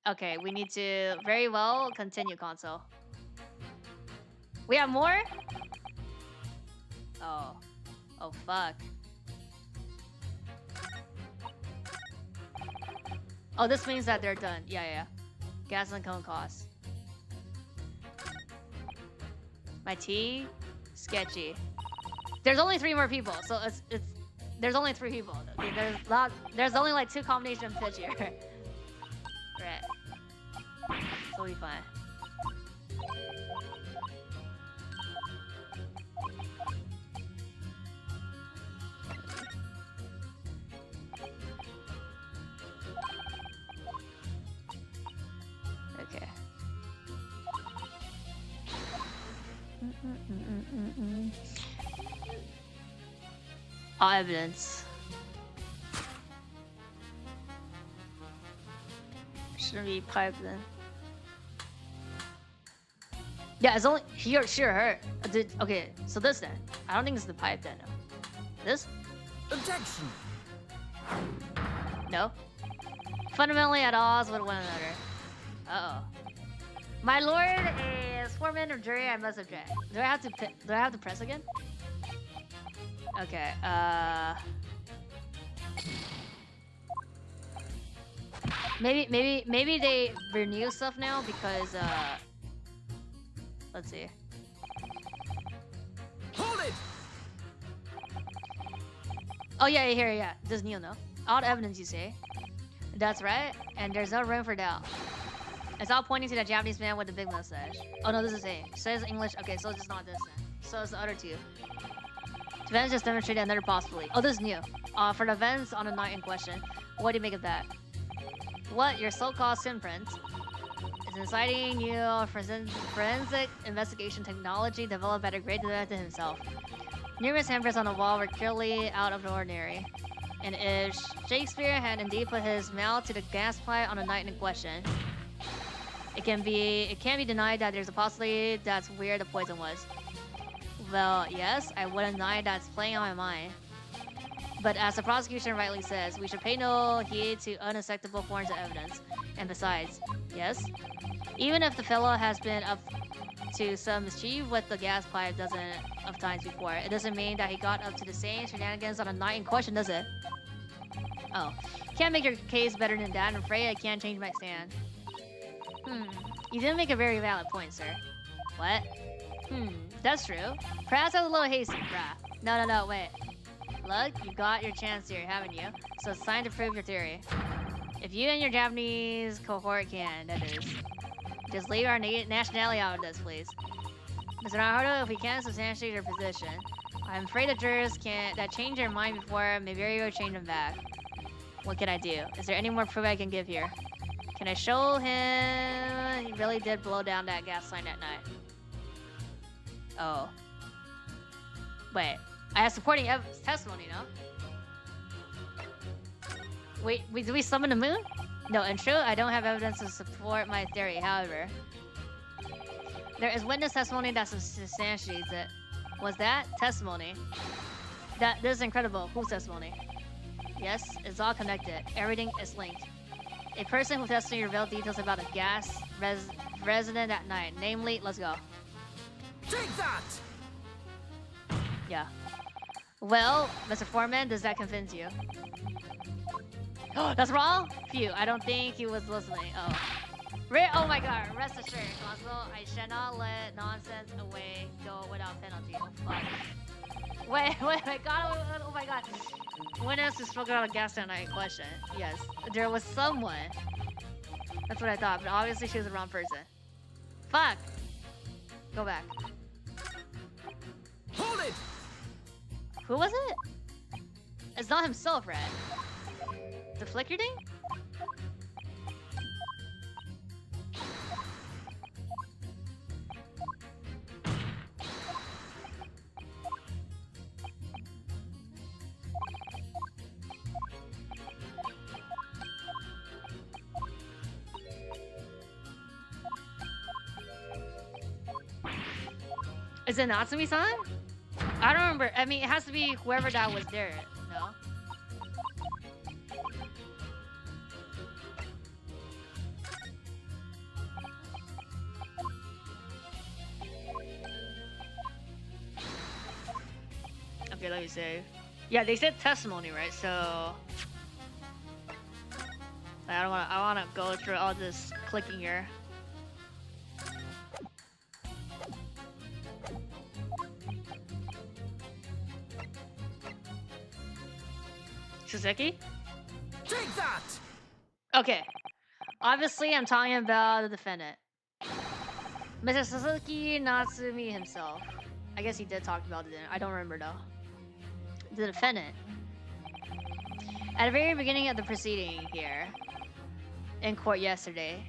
A: Okay, we need to very well continue console. We have more? Oh. Oh, fuck. Oh, this means that they're done. Yeah. Gas and cone costs. My tea? Sketchy. There's only 3 more people, so it's there's only 3 people. There's only like 2 combination pitch here. Right. So we fine. Okay. All evidence. Shouldn't be piped then. Yeah, it's only here. Sure, her. Okay, so this then. I don't think it's the pipe then. No. This?
D: Objection!
A: No. Fundamentally at odds with one another. Uh oh. My lord, as foreman of jury, I must object. Do I have to press again? Okay. Maybe they renew stuff now because let's see.
D: Hold it!
A: Oh yeah, here, yeah. This is new, no? Odd evidence, you say? That's right, and there's no room for doubt. It's all pointing to that Japanese man with the big mustache. Oh no, this is A. Says English. Okay, so it's just not this then. So it's the other 2. Events just demonstrated another possibility. Oh, this is new. For the events on the night in question, what do you make of that? What, your so-called sin print? Is an exciting new forensic investigation technology developed by the great detective himself. Numerous handprints on the wall were clearly out of the ordinary. And if Shakespeare had indeed put his mouth to the gas pipe on the night in question, it can't be denied that there's a possibility that's where the poison was. Well, yes, I wouldn't deny that's playing on my mind. But as the prosecution rightly says, we should pay no heed to unacceptable forms of evidence. And besides, yes, even if the fellow has been up to some mischief with the gas pipe dozens of times before, it doesn't mean that he got up to the same shenanigans on the night in question, does it? Oh, can't make your case better than that. I'm afraid I can't change my stand. You didn't make a very valid point, sir. What? That's true. Perhaps I was a little hasty, bruh. No, wait. Look, you got your chance here, haven't you? So it's time to prove your theory. If you and your Japanese cohort can, that is. Just leave our nationality out of this, please. Mr. Naruto, if we can't substantiate your position, I'm afraid the jurors that change their mind before may very well change them back. What can I do? Is there any more proof I can give here? Can I show him he really did blow down that gas line that night? Oh. Wait. I have supporting testimony, no? Wait, do we summon the moon? No, in truth, I don't have evidence to support my theory, however. There is witness testimony that substantiates it. Was that testimony? This is incredible. Whose testimony? Yes, it's all connected. Everything is linked. A person who testimony revealed details about a gas resident that night. Namely, let's go.
D: Take that!
A: Yeah. Well, Mr. Foreman, does that convince you? Oh, that's wrong? Phew, I don't think he was listening. Oh. Oh my god, rest assured, Consul, I shall not let nonsense away go without penalty. Oh fuck. Wait, god, oh my god. Witness who spoke about a gas that night in question. Yes, there was someone. That's what I thought, but obviously she was the wrong person. Fuck! Go back.
D: Hold it!
A: Who was it? It's not himself, right? The flicker thing? Is it Natsumi-san? I don't remember. I mean, it has to be whoever that was there, no? Okay, let me see. Yeah, they said testimony, right? So I wanna go through all this clicking here. Suzuki?
D: Take that!
A: Okay. Obviously, I'm talking about the defendant. Mr. Suzuki Natsumi himself. I guess he did talk about it, I don't remember though. The defendant. At the very beginning of the proceeding here, in court yesterday,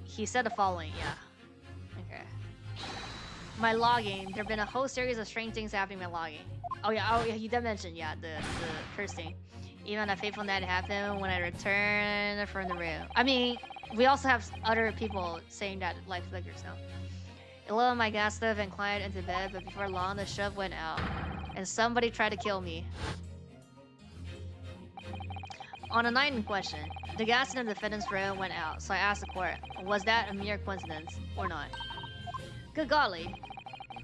A: he said the following, yeah. Okay. My logging, there have been a whole series of strange things happening in my logging. Oh yeah, he did mention, yeah, the first thing. Even a fateful night happened when I returned from the room. I mean, we also have other people saying that life flickers now. A little of my gas stove and climbed into bed, but before long the shove went out, and somebody tried to kill me. On the night in question, the gas in the defendant's room went out, so I asked the court, was that a mere coincidence or not? Good golly.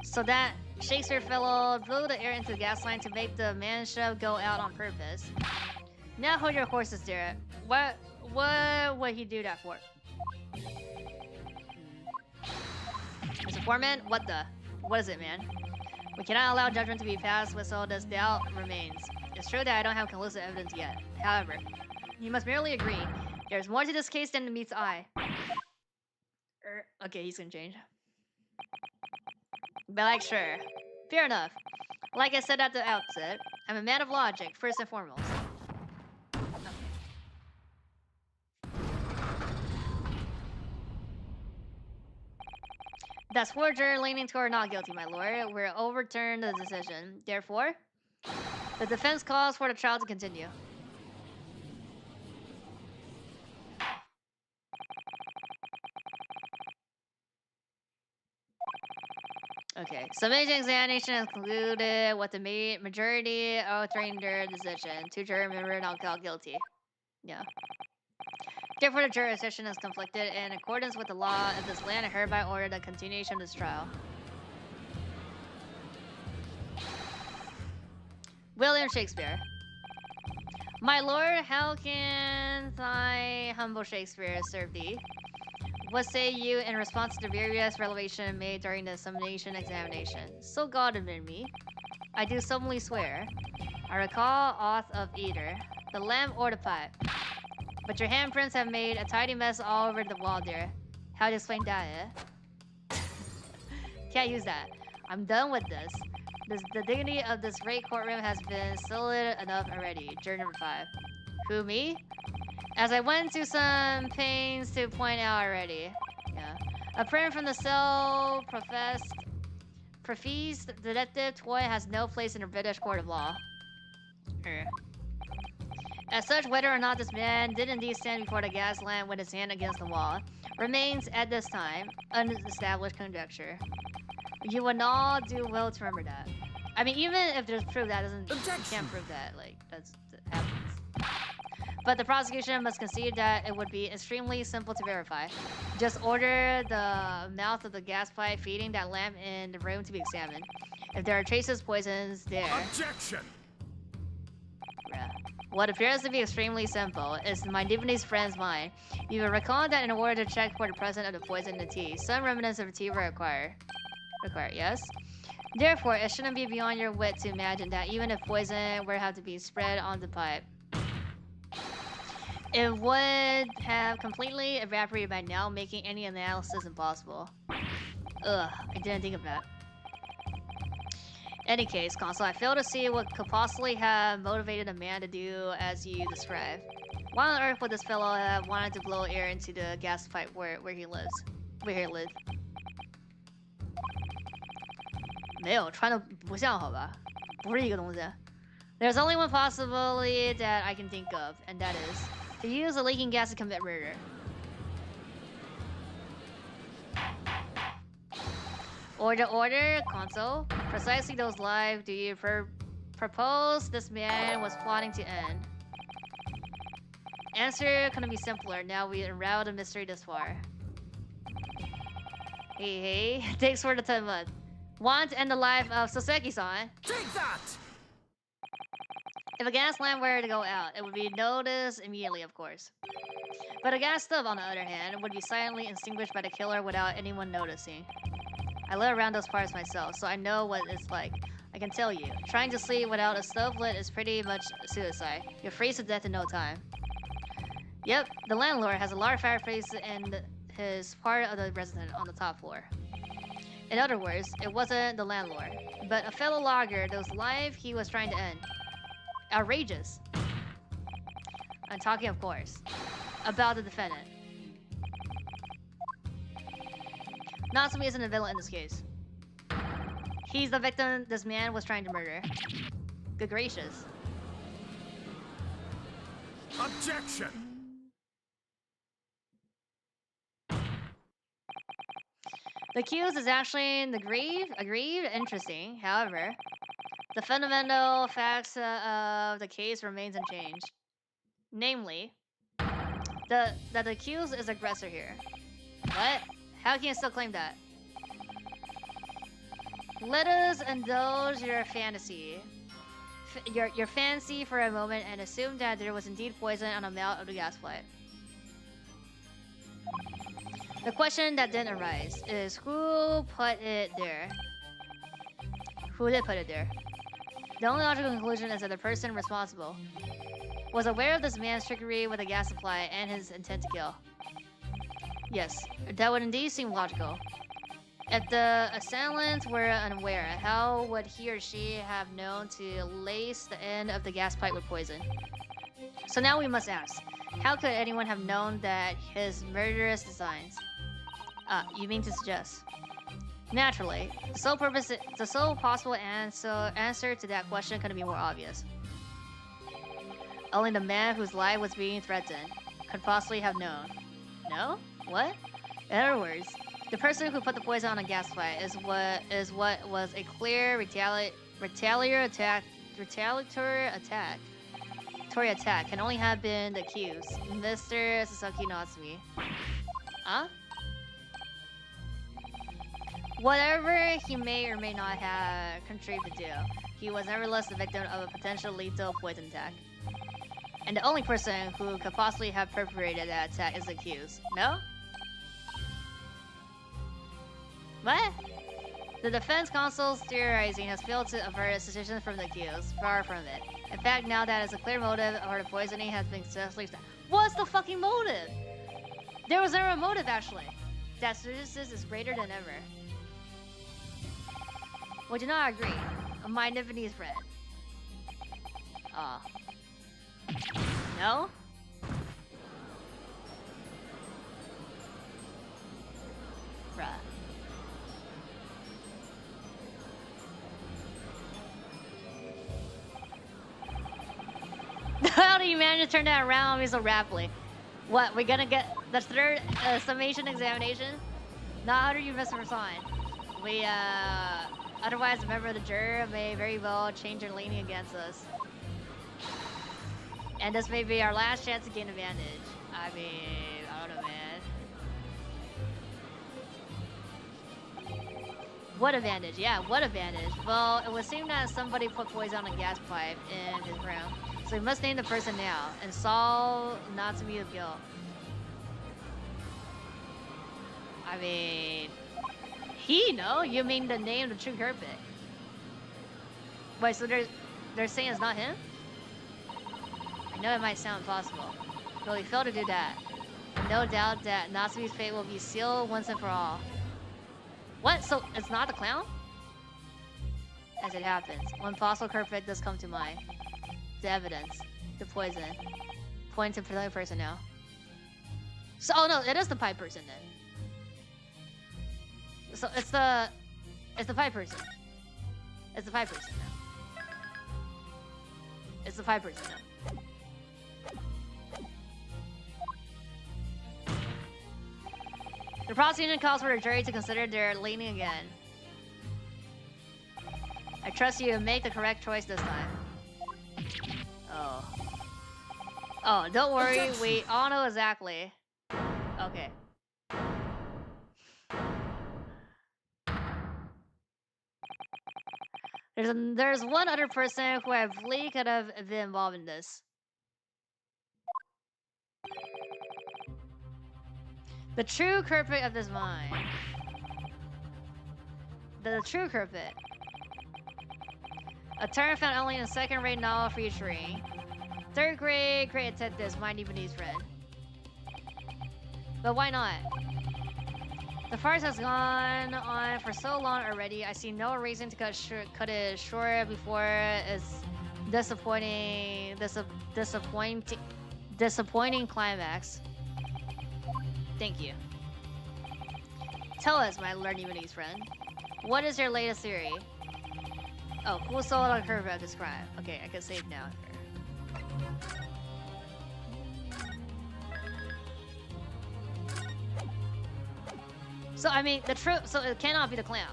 A: So that Shakespeare fellow blew the air into the gas line to make the man shove go out on purpose. Now hold your horses there. What would he do that for? Mr. Foreman, what is it, man? We cannot allow judgment to be passed with so this doubt remains. It's true that I don't have conclusive evidence yet. However, you must merely agree there's more to this case than meets eye. Okay, he's gonna change. But like, sure. Fair enough. Like I said at the outset, I'm a man of logic, first and foremost. That's forger leaning toward not guilty, my lord. We're overturned the decision. Therefore, the defense calls for the trial to continue. Okay, submission examination has concluded with the majority overturning their decision. Two jurors remember not guilty. Yeah. Therefore, the jurisdiction is conflicted in accordance with the law of this land and hereby order the continuation of this trial. William Shakespeare. My lord, how can thy humble Shakespeare serve thee? What say you in response to the various revelations made during the summation examination? So God admit me, I do solemnly swear, I recall aught of either, the lamp or the pipe. But your handprints have made a tidy mess all over the wall there. How do you explain that, eh? Can't use that. I'm done with this. The dignity of this great courtroom has been solid enough already. Juror number 5. Who, me? As I went to some pains to point out already. Yeah. A print from the cell professed detective toy has no place in a British court of law. As such, whether or not this man did indeed stand before the gas lamp with his hand against the wall remains at this time unestablished conjecture. You would all do well to remember that. I mean, even if there's proof, that doesn't, you can't prove that. Like, that happens. But the prosecution must concede that it would be extremely simple to verify. Just order the mouth of the gas pipe feeding that lamp in the room to be examined. If there are traces of poisons there...
D: Objection!
A: Bruh. What appears to be extremely simple is my Japanese friend's mind. You will recall that in order to check for the presence of the poison in the tea, some remnants of tea were required, yes? Therefore, it shouldn't be beyond your wit to imagine that even if poison were to have to be spread on the pipe, it would have completely evaporated by now, making any analysis impossible. Ugh, I didn't think of that. Any case, Consul, I fail to see what could possibly have motivated a man to do as you describe. Why on earth would this fellow have wanted to blow air into the gas pipe where he lives? Where he lived? 没有，穿得不像好吧？不是一个东西。There's only one possibility that I can think of, and that is to use the leaking gas to commit murder. Order, Consul. Precisely those lives do you propose this man was plotting to end? Answer couldn't be simpler. Now we unravel the mystery this far. Hey, thanks for the 10 months. Want to end the life of Soseki-san?
D: Take that!
A: If a gas lamp were to go out, it would be noticed immediately, of course. But a gas stove, on the other hand, would be silently extinguished by the killer without anyone noticing. I live around those parts myself, so I know what it's like. I can tell you, trying to sleep without a stove lit is pretty much suicide. You'll freeze to death in no time. Yep, the landlord has a large fireplace in his part of the residence on the top floor. In other words, it wasn't the landlord, but a fellow logger whose life he was trying to end. Outrageous. I'm talking, of course, about the defendant. Natsumi isn't a villain in this case. He's the victim this man was trying to murder. Good gracious.
D: Objection!
A: The accused is actually aggrieved. Interesting. However, the fundamental facts of the case remains unchanged. Namely, that the accused is aggressor here. What? How can you still claim that? Let us indulge your fantasy. Your fancy for a moment and assume that there was indeed poison on the mouth of the gas pipe. The question that then arises is who put it there? Who did put it there? The only logical conclusion is that the person responsible was aware of this man's trickery with the gas supply and his intent to kill. Yes, that would indeed seem logical. If the assailant were unaware, how would he or she have known to lace the end of the gas pipe with poison? So now we must ask, how could anyone have known that his murderous designs? You mean to suggest Naturally, the sole possible answer to that question couldn't be more obvious. Only the man whose life was being threatened could possibly have known. No? What? In other words, the person who put the poison on a gas pipe is what was a clear retaliatory attack can only have been the accused, Mr. Sasaki Natsumi. Huh? Whatever he may or may not have contrived to do, he was nevertheless the victim of a potential lethal poison attack. And the only person who could possibly have perpetrated that attack is the accused. No? What? The defense counsel's theorizing has failed to avert suspicion from the accused. Far from it. In fact, now that it's a clear motive or the poisoning has been successfully established. What's the fucking motive? There was never a motive, actually. That suspicion is greater than ever. We do not agree. My Nipponese friend. No? Bruh. How do you manage to turn that around on me so rapidly? What, we're gonna get the third summation examination? Not how do you miss a sign? We, otherwise a member of the jury may very well change their leaning against us. And this may be our last chance to gain advantage. I mean, I don't know, man. What advantage? Yeah, what advantage? Well, it would seem that somebody put poison on a gas pipe in his room. So we must name the person now and solve Natsumi's guilt. I mean... no? You mean the name of the true culprit? Wait, so they're saying it's not him? I know it might sound impossible, but we failed to do that. And no doubt that Natsumi's fate will be sealed once and for all. What? So it's not the clown? As it happens, one possible culprit does come to mind. The evidence. The poison. Point to the person now. So, oh no, it is the pipe person then. So it's the pipe person. It's the pipe person now. It's the pipe person now. The prosecution calls for the jury to consider their leaning again. I trust you to make the correct choice this time. Oh. Oh, don't worry, we all know exactly. Okay. There's one other person who I believe could have been involved in this. The true culprit of this mine. The true culprit. A term found only in second-rate novel featuring third-grade great detectives, my Nipponese friend. But why not? The farce has gone on for so long already. I see no reason to cut it short before its disappointing climax. Thank you. Tell us, my Nipponese friend. What is your latest theory? Oh, who sold on her about this crime? Okay, I can save now. So I mean, the truth. So it cannot be the clown.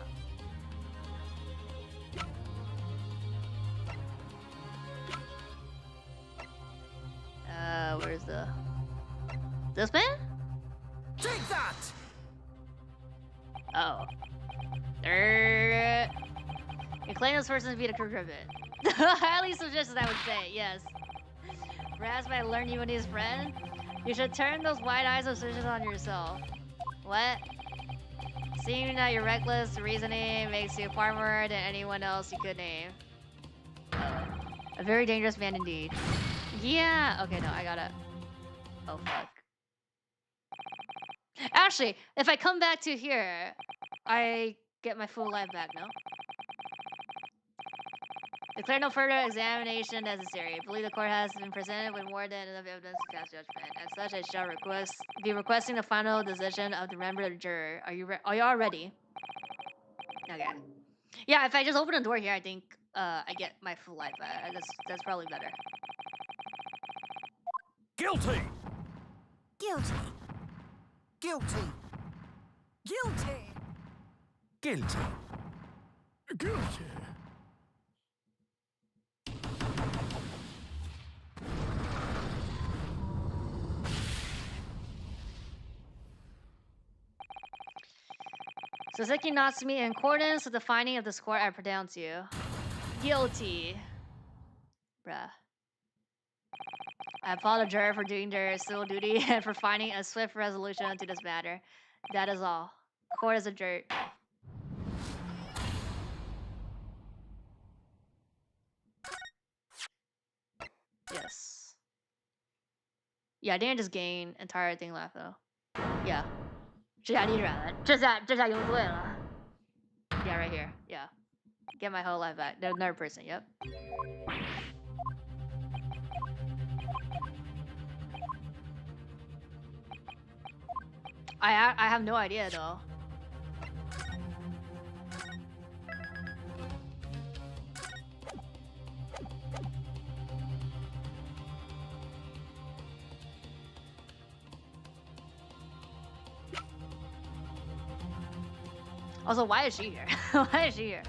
A: Where's the this man?
D: Take that!
A: Oh. You claim this person to be the crew of it. Highly suggested, I would say, yes. Perhaps by learning you and his friend, you should turn those wide eyes of suspicion on yourself. What? Seeing that your reckless reasoning makes you far more than anyone else you could name. A very dangerous man indeed. Yeah, okay, no, I gotta... Oh, fuck. Actually, if I come back to here, I get my full life back, no? Declare no further examination necessary. I believe the court has been presented with more than enough evidence to cast judgment. As such, I shall be requesting the final decision of the member of the juror. Are you all ready? Okay. Yeah, if I just open the door here, I think I get my full life back. That's probably better.
D: Guilty!
C: Guilty. Guilty. Guilty.
D: Guilty. Guilty.
A: Suzuki Natsumi, in accordance with the finding of this court, I pronounce you guilty. Bruh. I applaud the juror for doing their civil duty and for finding a swift resolution to this matter. That is all. Court is adjourned. Yes. Yeah, I didn't just gain entire thing left though. Yeah. 这下逆转了，这下用对了。Yeah, right here. Yeah. Get my whole life back. There's another person. Yep. I have no idea though. Also, why is she here? Why is she here?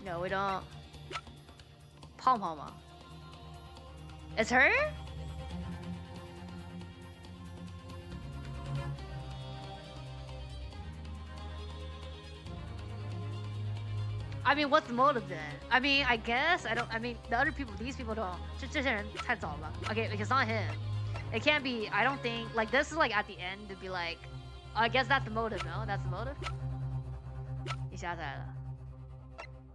A: No, we don't. Pom Poma. It's her? I mean, what's the motive then? I mean, I guess I mean, the other people, these people don't. 这些人太早了. Okay, because not him. It can't be. I don't think like this is like at the end to be like. I guess that's the motive. No, that's the motive. 你想起来了。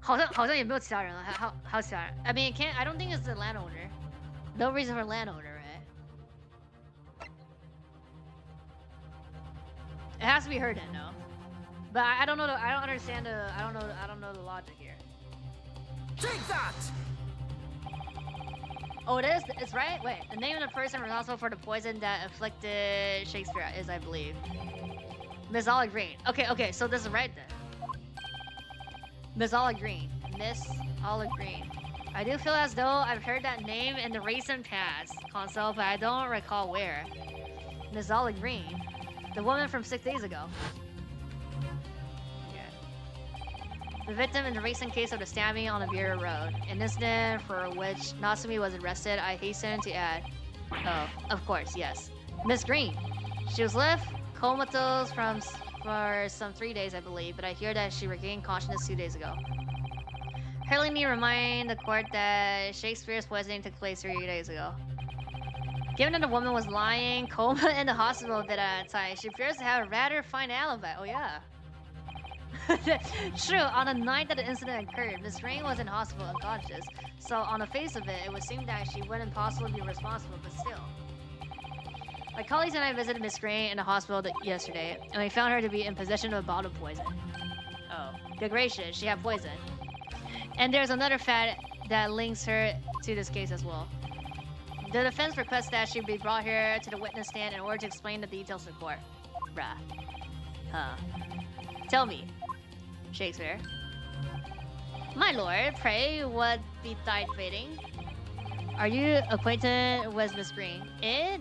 A: 好像也没有其他人了，还有其他人。I mean, it can't. I don't think it's the landowner. No reason for landowner, right? It has to be her then, no. But I don't know. I don't understand the. I don't know the logic here.
D: Take that!
A: Oh, it is. It's right. Wait, the name of the person responsible for the poison that afflicted Shakespeare is, I believe, Miss Olive Green. Okay. So this is right then. Miss Olive Green. Miss Olive Green. I do feel as though I've heard that name in the recent past console, but I don't recall where. Miss Olive Green, the woman from 6 days ago. The victim in the recent case of the stabbing on the Vera Road, an incident for which Natsumi was arrested, I hasten to add. Oh, of course, yes. Miss Green. She was left comatose for some 3 days, I believe, but I hear that she regained consciousness 2 days ago. Hurley need remind the court that Shakespeare's poisoning took place 3 days ago. Given that the woman was lying coma in the hospital at that time, she appears to have a rather fine alibi. Oh yeah. True, on the night that the incident occurred, Miss Rain was in hospital unconscious, so on the face of it, it would seem that she wouldn't possibly be responsible, but still. My colleagues and I visited Miss Rain in the hospital yesterday, and we found her to be in possession of a bottle of poison. Oh, good gracious, she had poison. And there's another fact that links her to this case as well. The defense requests that she be brought here to the witness stand in order to explain the details to court. Bruh. Huh. Tell me, Shakespeare. My lord, pray, what betide fating? Are you acquainted with Miss Green?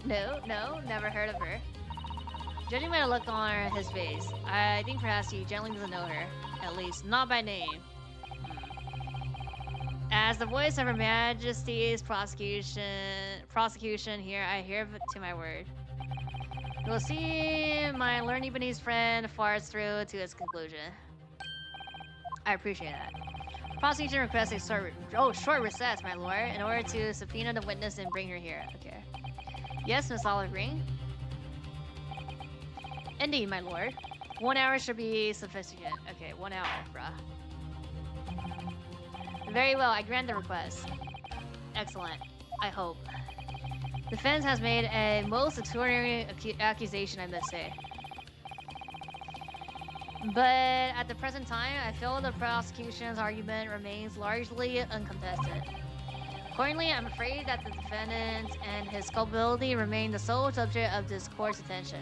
A: No, never heard of her. Judging by the look on his face, I think perhaps he generally doesn't know her. At least, not by name. As the voice of Her Majesty's prosecution here, I hear to my word. You'll see my learned Japanese friend farts through to its conclusion. I appreciate that. Prosecution requests a short recess, my lord, in order to subpoena the witness and bring her here. Okay. Yes, Miss Olive Green? Indeed, my lord. 1 hour should be sufficient. Okay, 1 hour, bruh. Very well, I grant the request. Excellent. I hope. Defense has made a most extraordinary accusation, I must say. But at the present time, I feel the prosecution's argument remains largely uncontested. Accordingly, I'm afraid that the defendant and his culpability remain the sole subject of this court's attention.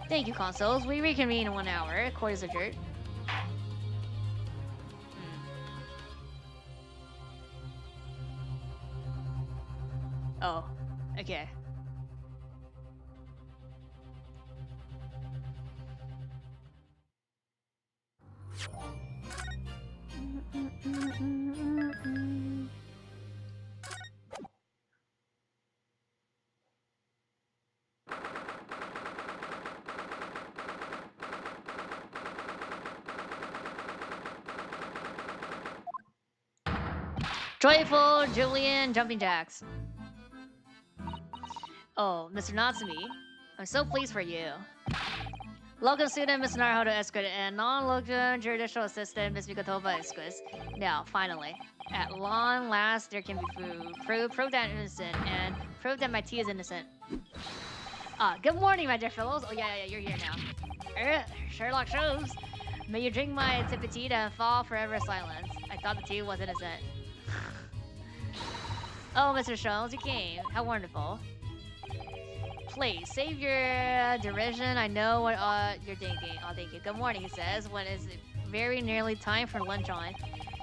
A: Thank you, consoles. We reconvene in 1 hour. Court is adjourned. Oh, okay. Joyful Julian Jumping Jacks. Oh, Mr. Natsumi, I'm so pleased for you. Local student Ms. Naruhodo Esquid and non-local judicial assistant Ms. Mikotova Esquid. Now, finally, at long last, there can be food. Prove that I'm innocent, and prove that my tea is innocent. Good morning, my dear fellows. Oh, yeah, you're here now. Sherlock shows. May you drink my tipitita and fall forever silence. I thought the tea was innocent. Oh, Mr. Shones, you came. How wonderful. Please, save your derision. I know what you're thinking. Oh, thank you. Good morning, he says, when it's very nearly time for lunch on.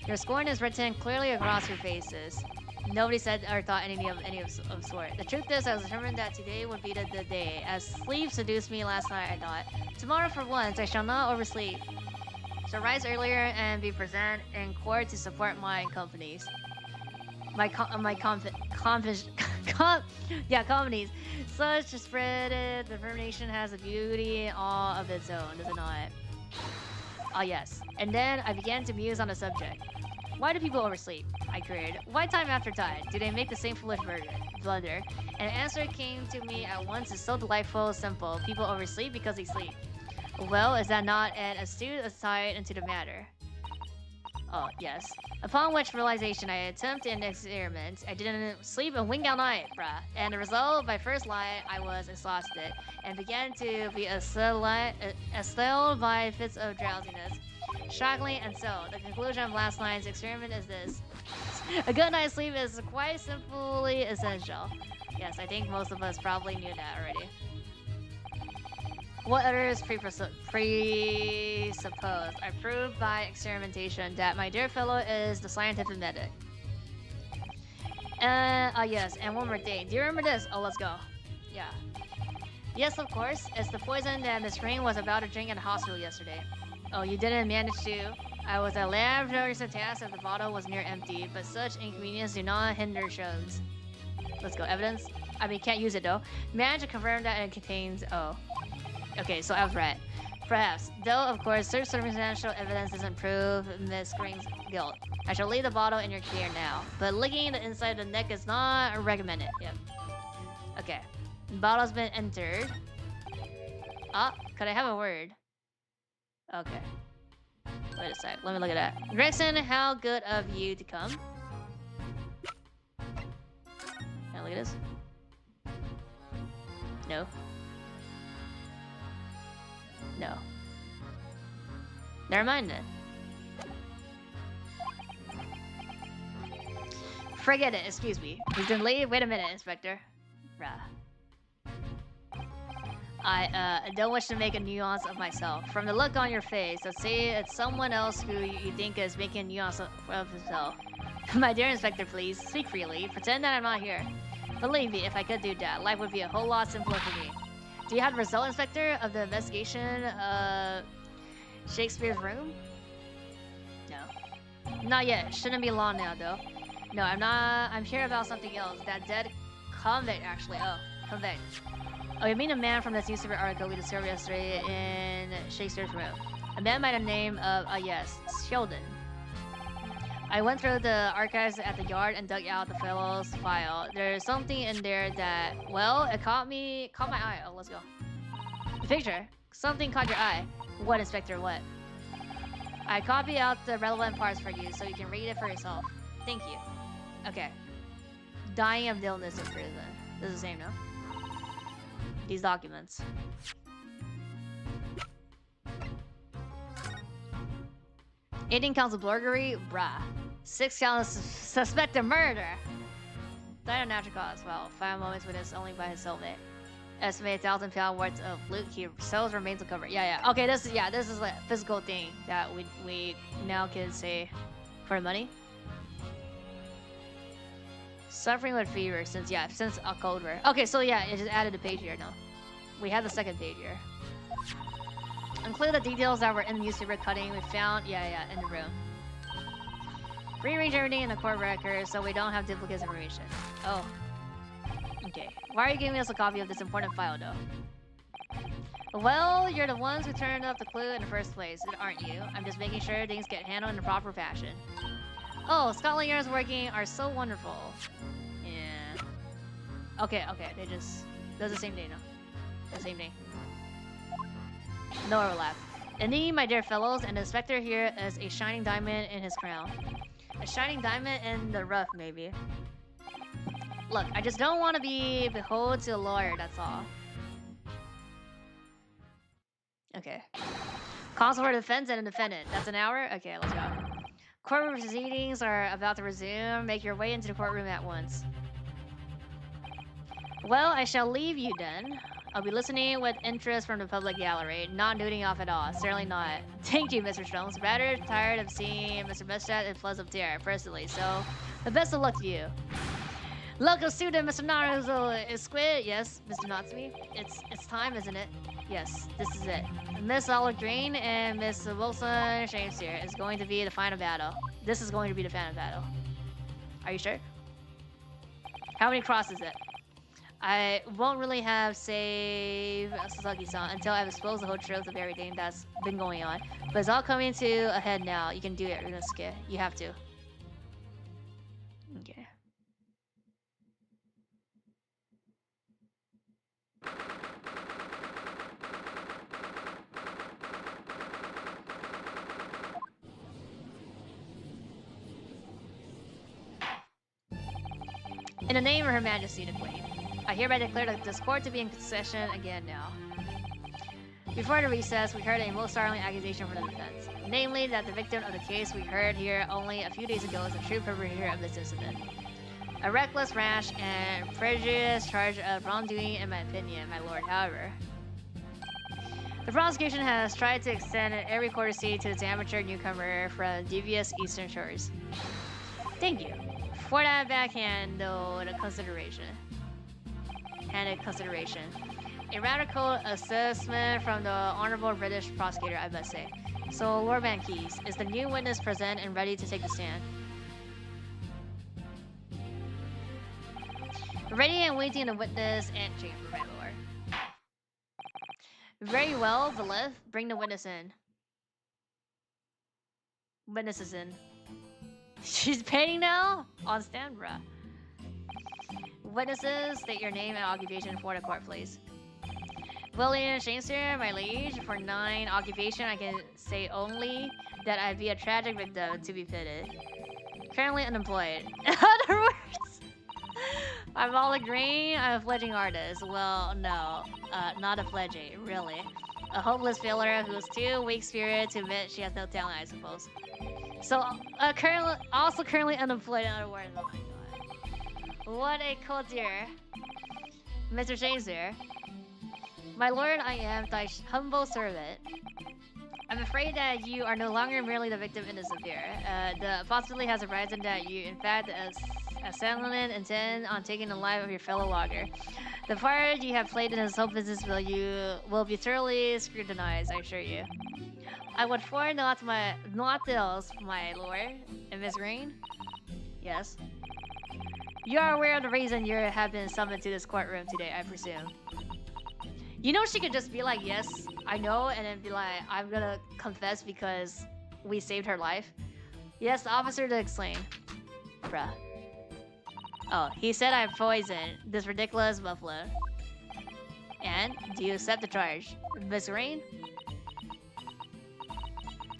A: Your scorn is written clearly across your faces. Nobody said or thought any of sort. The truth is, I was determined that today would be the day. As sleep seduced me last night, I thought. Tomorrow, for once, I shall not oversleep. Shall rise earlier and be present in court to support my companies. Companies. Such spread determination has a beauty all of its own, does it not? Ah, yes. And then I began to muse on the subject. Why do people oversleep? I queried. Why time after time do they make the same foolish blunder? And the answer came to me at once. It's so delightful, simple. People oversleep because they sleep. Well, is that not an astute aside into the matter? Oh, yes. Upon which realization, I attempted an experiment. I didn't sleep a wink all night, bruh. And the result, by first light, I was exhausted and began to be assailed by fits of drowsiness. Shockingly, and so, the conclusion of last night's experiment is this. A good night's sleep is quite simply essential. Yes, I think most of us probably knew that already. What others presupposed? I proved by experimentation that my dear fellow is the scientific method. Yes, and one more thing. Do you remember this? Oh, let's go. Yeah. Yes, of course. It's the poison that Miss Green was about to drink in the hospital yesterday. Oh, you didn't manage to? I was at laboratory task if the bottle was near empty, but such inconvenience do not hinder shows. Let's go. Evidence? I mean, can't use it though. Manage to confirm that it contains... Oh. Okay, so I was right. Perhaps. Though, of course, circumstantial evidence doesn't prove Miss Green's guilt. I shall leave the bottle in your care now. But licking the inside of the neck is not recommended. Yep. Okay. The bottle's been entered. Could I have a word? Okay. Wait a sec. Let me look at that. Gregson, how good of you to come. Can I look at this? No. No. Never mind then. Forget it, excuse me. He's been late. Wait a minute, Inspector. I don't wish to make a nuance of myself. From the look on your face, let's say it's someone else who you think is making a nuance of himself. My dear Inspector, please, speak freely. Pretend that I'm not here. Believe me, if I could do that, life would be a whole lot simpler for me. Do you have the result, Inspector, of the investigation of Shakespeare's room? No. Not yet. Shouldn't be long now, though. No, I'm not. I'm here about something else. That dead convict, actually. Oh, convict. Oh, you mean a man from this newspaper article we discovered yesterday in Shakespeare's room. A man by the name of, yes, Sheldon. I went through the archives at the yard and dug out the fellow's file. There's something in there that, well, it caught my eye. Oh, let's go. The picture. Something caught your eye. What, Inspector, what? I copied out the relevant parts for you so you can read it for yourself. Thank you. Okay. Dying of illness in prison. This is the same, no? These documents. Aiding counts of burglary? Bruh. 6 counts of suspected murder. Died of natural cause. Well, 5 moments witnessed only by his cellmate. Estimate £1,000 worth of loot he sells remains uncovered. Yeah. Okay, this is like a physical thing that we now can say for money. Suffering with fever since October. Okay, so yeah, it just added a page here now. We have the second page here. Include the details that were in the newspaper cutting we found. Yeah, in the room. Rearrange everything in the court record so we don't have duplicate information. Oh. Okay. Why are you giving us a copy of this important file, though? Well, you're the ones who turned up the clue in the first place, aren't you? I'm just making sure things get handled in the proper fashion. Oh, Scotland Yard's working are so wonderful. Yeah. Okay. They just... Does the same thing now. The same thing. No overlap. Indeed, my dear fellows, and the inspector here is a shining diamond in his crown. A shining diamond in the rough, maybe. Look, I just don't want to be beholden to a lawyer, that's all. Okay. Counsel for the defense and a defendant. That's an hour? Okay, let's go. Courtroom proceedings are about to resume. Make your way into the courtroom at once. Well, I shall leave you then. I'll be listening with interest from the public gallery. Not nuding off at all. Certainly not. Thank you, Mr. Jones. Rather tired of seeing Mr. Mustat and floods of tear, personally. So, the best of luck to you. Local student, Mr. Naruto is Squid. Yes, Mr. Natsumi. It's time, isn't it? Yes, this is it. Miss Olive Green and Miss Wilson Shakespeare is going to be the final battle. This is going to be the final battle. Are you sure? How many crosses is it? I won't really have save Sasaki-san until I've exposed the whole truth of everything that's been going on. But it's all coming to a head now. You can do it, Ryunosuke. You have to. Okay. In the name of Her Majesty the Queen, I hereby declare this court to be in session again now. Before the recess, we heard a most startling accusation from the defense. Namely, that the victim of the case we heard here only a few days ago is the true perpetrator of this incident. A reckless, rash, and prejudiced charge of wrongdoing in my opinion, my lord, however. The prosecution has tried to extend every courtesy to its amateur newcomer from devious eastern shores. Thank you for that backhanded consideration. A rather cold assessment from the Honorable British Prosecutor, I must say. So, Lord Bankeys, is the new witness present and ready to take the stand? Ready and waiting in the witness antechamber, my lord. Very well, Valeth, bring the witness in. Witness is in. She's painting now? On stand, bruh. Witnesses, state your name and occupation for the court, please. William Shakespeare, my liege. For 9 occupation, I can say only that I'd be a tragic victim to be pitied. Currently unemployed. In other words, I'm all agreeing. I'm a fledgling artist. Well, no, not a fledgling, really. A hopeless failure who's too weak-spirited to admit she has no talent, I suppose. So, currently unemployed, in other words. Oh my god. What a courtier. Mr. Shakespeare. My lord, I am thy humble servant. I'm afraid that you are no longer merely the victim in this affair. The possibility has arisen that you, in fact, as assailant intend on taking the life of your fellow logger. The part you have played in this whole business will be thoroughly scrutinized, I assure you. I would foreknow not else, my lord. And Miss Green? Yes. You are aware of the reason you have been summoned to this courtroom today, I presume. You know, she could just be like, yes, I know, and then be like, I'm gonna confess because we saved her life. Yes, the officer to explain. Bruh. Oh, he said I poisoned this ridiculous buffalo. And, do you accept the charge? Miss Rain?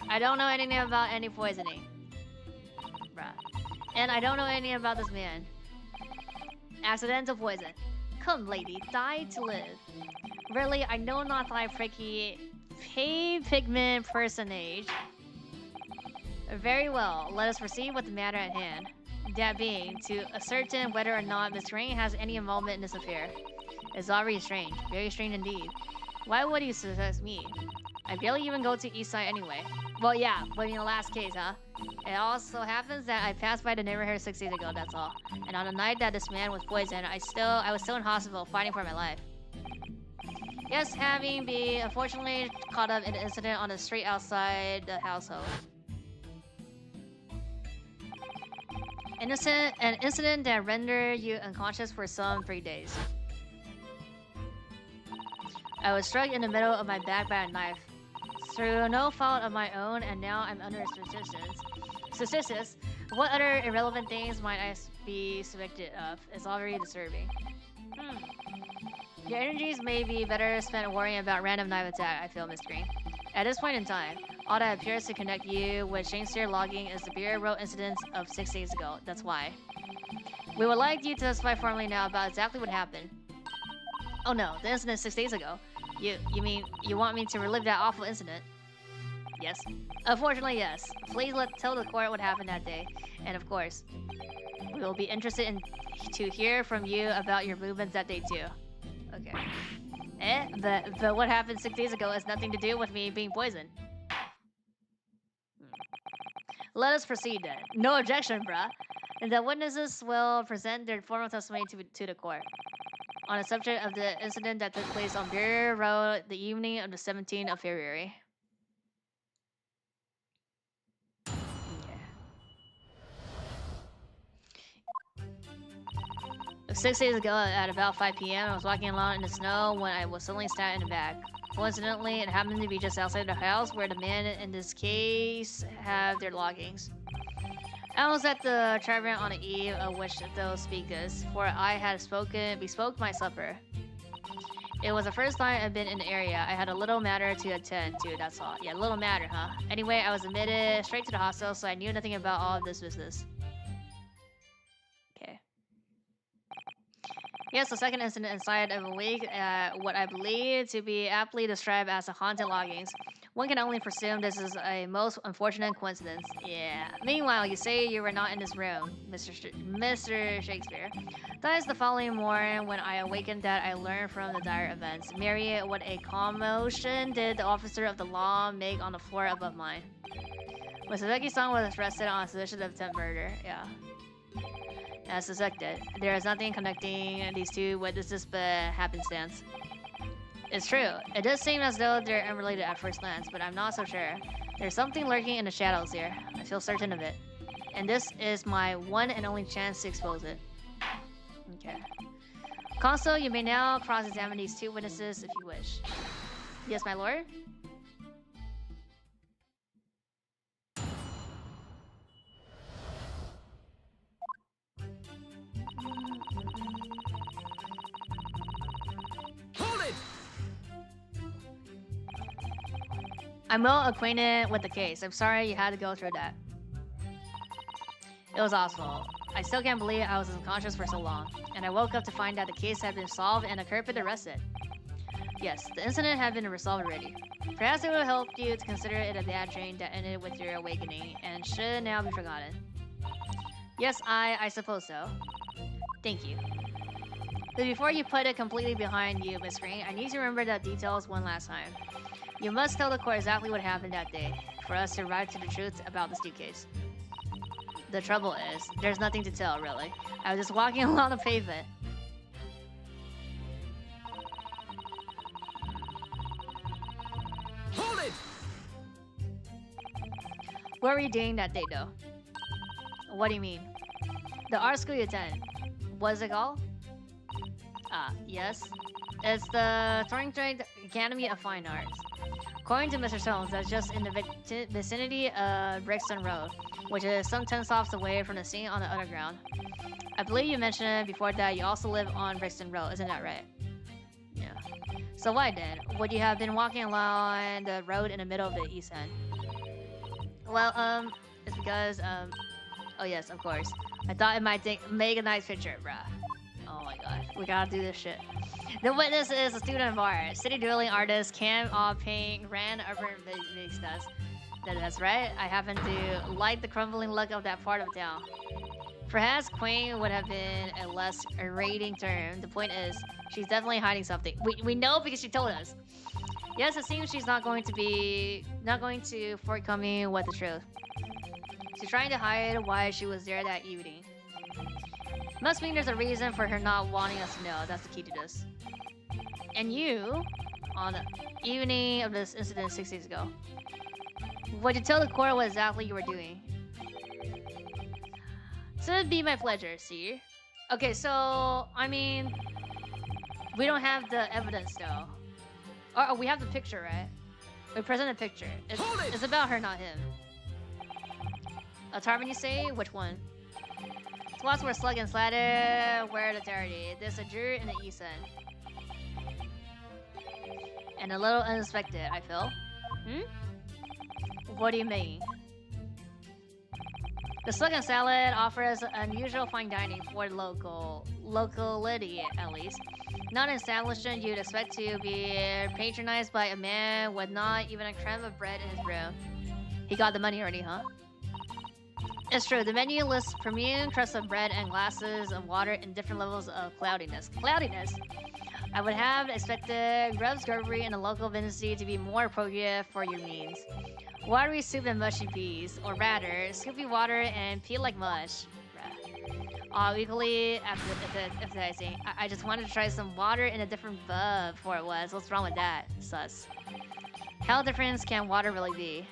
A: I don't know anything about any poisoning. Bruh. And I don't know anything about this man. Accidental poison. Come, lady, die to live. Really, I know not thy pricky pigment personage. Very well, let us proceed with the matter at hand. That being, to ascertain whether or not Miss Rain has any involvement in this affair. It's already strange. Very strange indeed. Why would you suggest me? I barely even go to East Side anyway. Well, yeah, but in the last case, huh? It also happens that I passed by the neighborhood 6 days ago, that's all. And on the night that this man was poisoned, I was still in hospital fighting for my life. Yes, having been unfortunately caught up in an incident on the street outside the household. An incident that rendered you unconscious for some 3 days. I was struck in the middle of my back by a knife. Through no fault of my own, and now I'm under suspicious. What other irrelevant things might I be suspected of? It's already disturbing. Your energies may be better spent worrying about random knife attack, I feel, Miss Green. At this point in time, all that appears to connect you with Shakespeare logging is the Beer Road incident of 6 days ago. That's why. We would like you to testify formally now about exactly what happened. Oh no, the incident 6 days ago. You mean you want me to relive that awful incident? Yes. Unfortunately, yes. Please tell the court what happened that day. And of course, we will be interested to hear from you about your movements that day too. Okay. But what happened 6 days ago has nothing to do with me being poisoned. Let us proceed then. No objection, bruh. And the witnesses will present their formal testimony to the court on the subject of the incident that took place on Beer Road the evening of the 17th of February. Yeah. 6 days ago at about 5 p.m. I was walking along in the snow when I was suddenly stabbed in the back. Coincidentally, it happened to be just outside the house where the men in this case have their loggings. I was at the tavern on the eve of which those speakers, for I had bespoke my supper. It was the first time I'd been in the area. I had a little matter to attend to, that's all. Yeah, little matter, huh? Anyway, I was admitted straight to the hospital, so I knew nothing about all of this business. Okay. Yes, the second incident inside of a week, what I believe to be aptly described as a haunted loggings. One can only presume this is a most unfortunate coincidence. Yeah. Meanwhile, you say you were not in this room, Mr. Shakespeare. That is the following morning when I awakened that I learned from the dire events. Mary, what a commotion did the officer of the law make on the floor above mine. When Suzuki-san was arrested on suspicion of attempt murder. Yeah. As suspected, there is nothing connecting these two witnesses but happenstance. It's true. It does seem as though they're unrelated at first glance, but I'm not so sure. There's something lurking in the shadows here. I feel certain of it. And this is my one and only chance to expose it. Okay. Consul, you may now cross-examine these two witnesses if you wish. Yes, my lord?
D: Hold it!
A: I'm well acquainted with the case. I'm sorry you had to go through that. It was awful. I still can't believe I was unconscious for so long. And I woke up to find that the case had been solved and the culprit arrested. Yes, the incident had been resolved already. Perhaps it will help you to consider it a bad dream that ended with your awakening and should now be forgotten. Yes, I suppose so. Thank you. But before you put it completely behind you, Miss Green, I need to remember the details one last time. You must tell the court exactly what happened that day, for us to arrive to the truth about this case. The trouble is, there's nothing to tell, really. I was just walking along the pavement.
D: Hold it!
A: What were you doing that day, though? What do you mean? The art school you attend. What is it called? Yes. It's the Chronicles Academy of Fine Arts. According to Mr. Stones, that's just in the vicinity of Brixton Road, which is some 10 stops away from the scene on the underground. I believe you mentioned before that you also live on Brixton Road, isn't that right? Yeah. So why then? Would you have been walking along the road in the middle of the East End? Well, it's because, oh yes, of course. I thought it might make a nice picture, bruh. Oh my god, we gotta do this shit. The witness is a student of art, city dwelling artist, Cam Paint, Grand Urban Vistas. That's right, I happen to like the crumbling look of that part of town. Perhaps quaint would have been a less rating term. The point is, she's definitely hiding something. We know because she told us. Yes, it seems she's not going to forthcoming with the truth. She's trying to hide why she was there that evening. Must mean there's a reason for her not wanting us to know. That's the key to this. And you, on the evening of this incident 6 days ago, would you tell the court what exactly you were doing? So it'd be my pleasure, see? Okay, so, I mean, we don't have the evidence though. Oh, we have the picture, right? We present a picture. It's about her, not him. A Tarman, you say? Which one? Spots were slug and slatted, where the charity. There's a Drew and an Eason. And a little unexpected, I feel. What do you mean? The slug and salad offers unusual fine dining for locality at least. Not an establishment you'd expect to be patronized by a man with not even a crumb of bread in his room. He got the money already, huh? It's true, the menu lists premium crusts of bread and glasses of water in different levels of cloudiness. Cloudiness? I would have expected grub scurvy in the local vicinity to be more appropriate for your means. Watery soup and mushy peas, or rather, scoopy water and peel like mush. Equally appetizing. I just wanted to try some water in a different bub before it was. What's wrong with that? Sus. How different can water really be?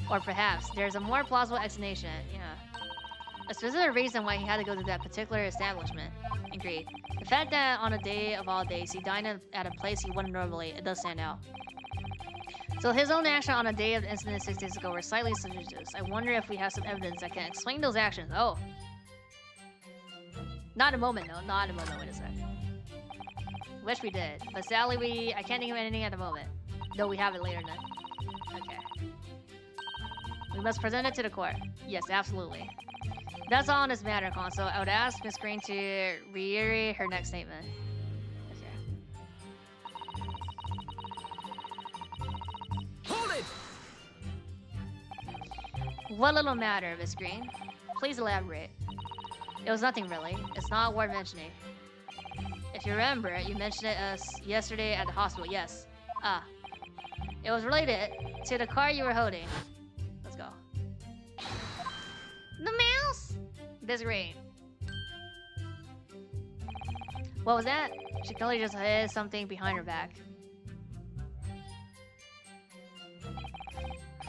A: Or perhaps there's a more plausible explanation. Yeah. A specific reason why he had to go to that particular establishment. Agreed. The fact that on a day of all days he dined at a place he wouldn't normally, it does stand out. So his own action on a day of the incident 6 days ago were slightly suspicious. I wonder if we have some evidence that can explain those actions. Oh. Not a moment, no. Not a moment. Wait a sec. Wish we did. But sadly, I can't think of anything at the moment. Though we have it later then. Okay. We must present it to the court. Yes, absolutely. That's all in this matter, Console. I would ask Miss Green to reiterate her next statement.
D: Hold it!
A: What little matter, Miss Green? Please elaborate. It was nothing really. It's not worth mentioning. If you remember, you mentioned it us yesterday at the hospital, yes. Ah. It was related to the car you were holding. Let's go. The mouse! Miss Green. What was that? She clearly just hid something behind her back.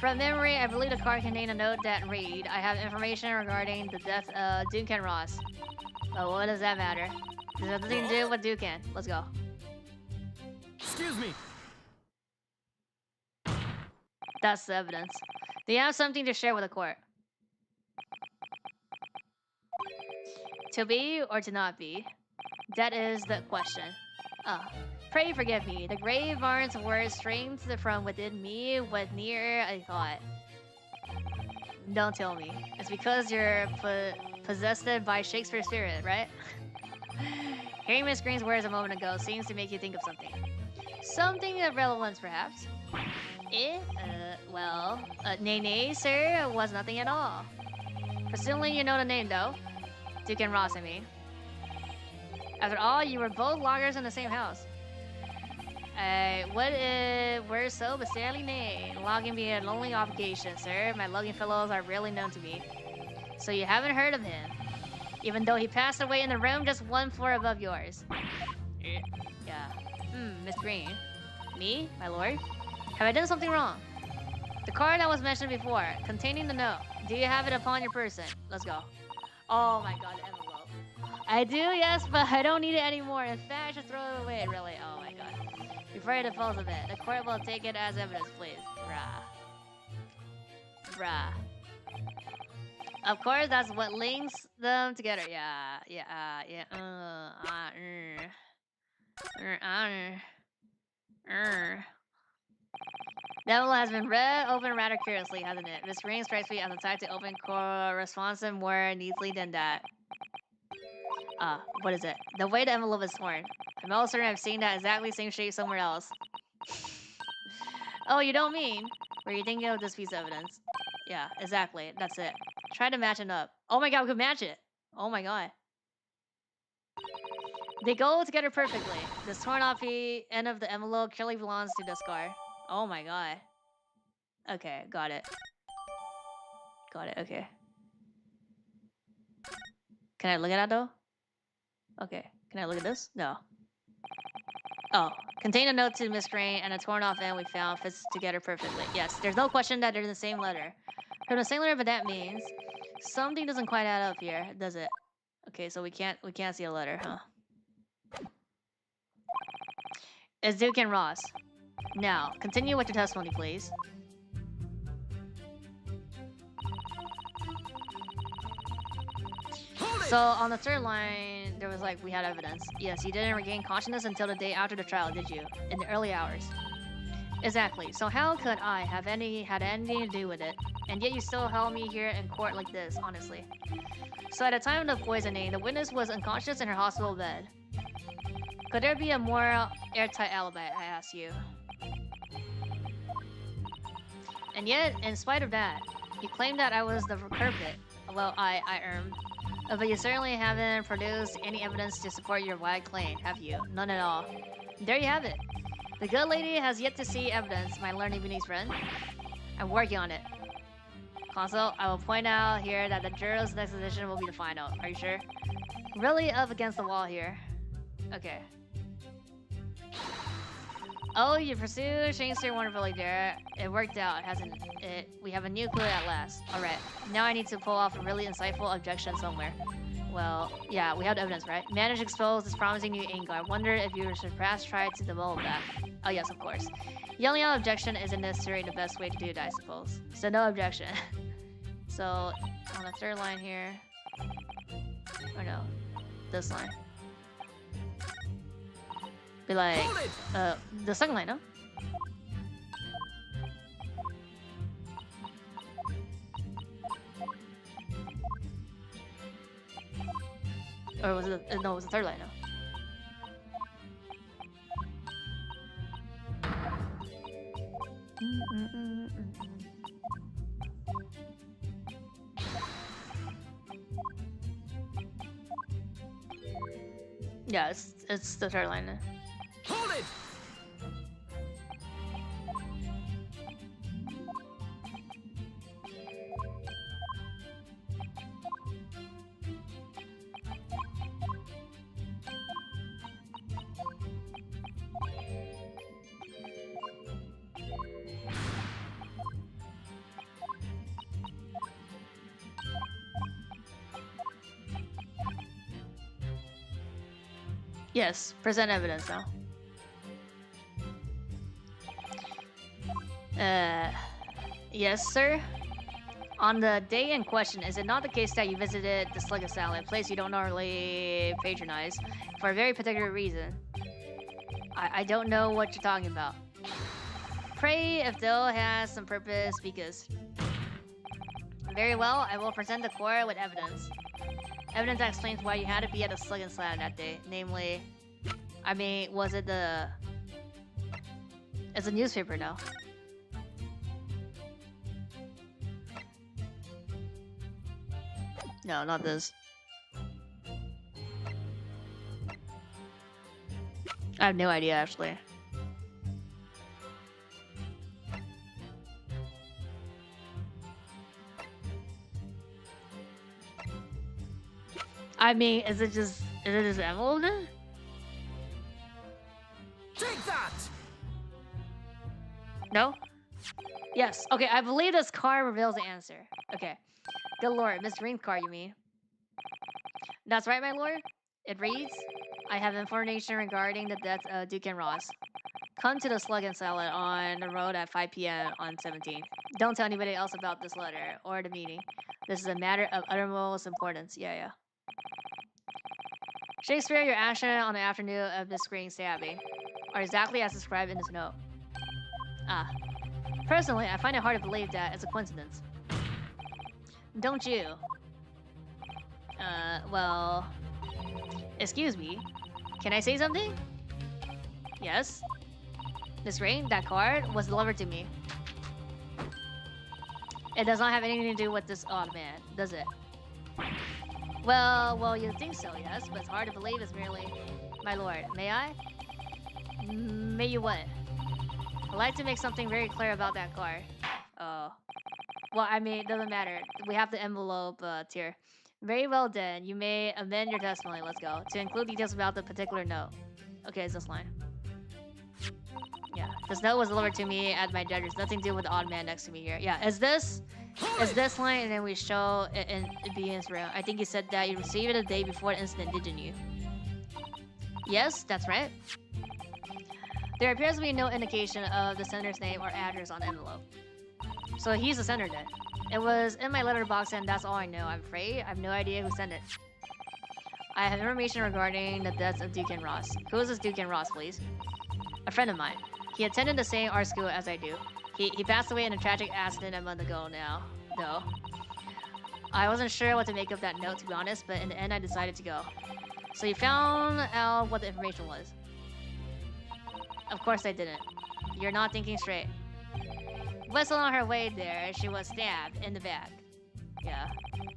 A: From memory, I believe the card contained a note that read, I have information regarding the death of Duncan Ross. Oh, what does that matter? This has nothing to do with Duncan. Let's go.
D: Excuse me.
A: That's the evidence. Do you have something to share with the court? To be or to not be? That is the question. Pray forgive me. The grave barns words streamed from within me with near I thought. Don't tell me. It's because you're possessed by Shakespeare's spirit, right? Hearing Miss Green's words a moment ago seems to make you think of something. Something of relevance, perhaps. Nay, sir, was nothing at all. Presumably you know the name, though. Duke and Ross, I mean. After all, you were both loggers in the same house. We're so bizarrely named. Logging being a lonely obligation, sir. My logging fellows are rarely known to me. So you haven't heard of him. Even though he passed away in the room just one floor above yours. Yeah. Miss Green. Me, my lord? Have I done something wrong? The card that was mentioned before, containing the note. Do you have it upon your person? Let's go. Oh my god, the envelope. I do, yes, but I don't need it anymore. In fact, I should throw it away, really. Oh my god. Before it falls of it, the court will take it as evidence, please. Bruh. Of course, that's what links them together. The envelope has been read open rather curiously, hasn't it? Miss Green strikes me as the type to open correspondence more neatly than that. What is it? The way the envelope is torn. I'm almost certain I've seen that exactly same shape somewhere else. Oh, you don't mean? Were you thinking of this piece of evidence? Yeah, exactly. That's it. Try to match it up. Oh my god, we could match it. Oh my god. They go together perfectly. This torn off the end of the envelope clearly belongs to the scar. Oh my god. Okay, got it. Got it, okay. Can I look at that though? Okay. Can I look at this? No. Oh. Contain a note to Miss Crane and a torn off end we found fits together perfectly. Yes, there's no question that they're in the same letter. They're in the same letter, but that means something doesn't quite add up here, does it? Okay, so we can't see a letter, huh? It's Duke and Ross. Now, continue with your testimony, please. So on the third line, there was like, we had evidence. Yes, you didn't regain consciousness until the day after the trial, did you? In the early hours. Exactly. So how could I have had anything to do with it? And yet you still held me here in court like this, honestly. So at the time of the poisoning, the witness was unconscious in her hospital bed. Could there be a more airtight alibi, I ask you? And yet, in spite of that, you claimed that I was the culprit. Well, but you certainly haven't produced any evidence to support your wide claim, have you? None at all. There you have it. The good lady has yet to see evidence, my learning beneath friend. I'm working on it. Consul, I will point out here that the juror's next decision will be the final. Are you sure? Really up against the wall here. Okay. Oh, you pursued Shakespeare wonderfully there. It worked out, hasn't it? We have a new clue at last. Alright, now I need to pull off a really insightful objection somewhere. Well, yeah, we have the evidence, right? Managed to expose this promising new angle. I wonder if you should perhaps try to develop that. Oh yes, of course. Yelling out objection isn't necessarily the best way to do it, I suppose. So no objection. So, on the third line here... Or no, this line. Be like, the second line, no? Or was it, no, it was the third line, no? Yeah, it's the third line.
D: Hold it!
A: Yes, present evidence now. Yes, sir. On the day in question, is it not the case that you visited the Slugger Salad, a place you don't normally patronize, for a very particular reason? I don't know what you're talking about. Pray, if Dill has some purpose, because... Very well, I will present the court with evidence. Evidence that explains why you had to be at the Slugger Salad that day. Namely... I mean, was it the... It's a newspaper now. No, not this. I have no idea, actually. I mean, is it just envelope then?
D: Take that!
A: No? Yes. Okay, I believe this card reveals the answer. Okay. Good lord, Miss Green's card, you mean? That's right, my lord. It reads, I have information regarding the death of Duke and Ross. Come to the Slug and Salad on the road at 5 p.m. on 17th. Don't tell anybody else about this letter or the meeting. This is a matter of uttermost importance. Yeah. Shakespeare, your action on the afternoon of Miss Green's stabbing are exactly as described in this note. Ah. Personally, I find it hard to believe that it's a coincidence. Don't you? Well... Excuse me. Can I say something? Yes? Miss Rain, that card was delivered to me. It does not have anything to do with this odd man, does it? Well, you think so, yes, but it's hard to believe it's merely... My lord, may I? May you what? I'd like to make something very clear about that card. Oh. Well, I mean, it doesn't matter. We have the envelope tier. Very well then. You may amend your testimony. Let's go. To include details about the particular note. Okay, it's this line. Yeah. This note was delivered to me at my judges. Nothing to do with the odd man next to me here. Yeah, is this line, and then we show it in Bean's room. I think you said that you received it a day before the incident, didn't you? Yes, that's right. There appears to be no indication of the sender's name or address on the envelope. So he's the sender then. It was in my letterbox and that's all I know, I'm afraid. I have no idea who sent it. I have information regarding the deaths of Duke and Ross. Who is this Duke and Ross, please? A friend of mine. He attended the same art school as I do. He passed away in a tragic accident a month ago now, though. I wasn't sure what to make of that note, to be honest, but in the end I decided to go. So you found out what the information was? Of course I didn't. You're not thinking straight. Whistle on her way there, she was stabbed in the back. Yeah.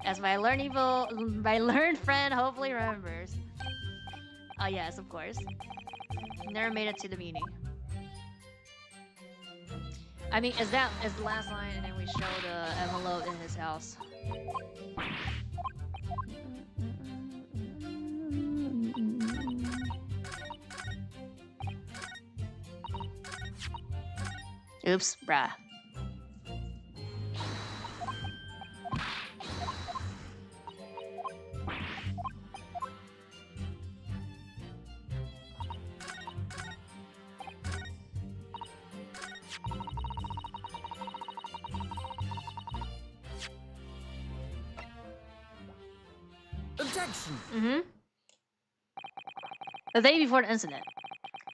A: As my learned friend hopefully remembers. Oh yes, of course. Never made it to the meeting. I mean, is the last line and then we show the envelope in his house. Oops, bruh.
D: Objection!
A: Mm-hmm. The day before the incident.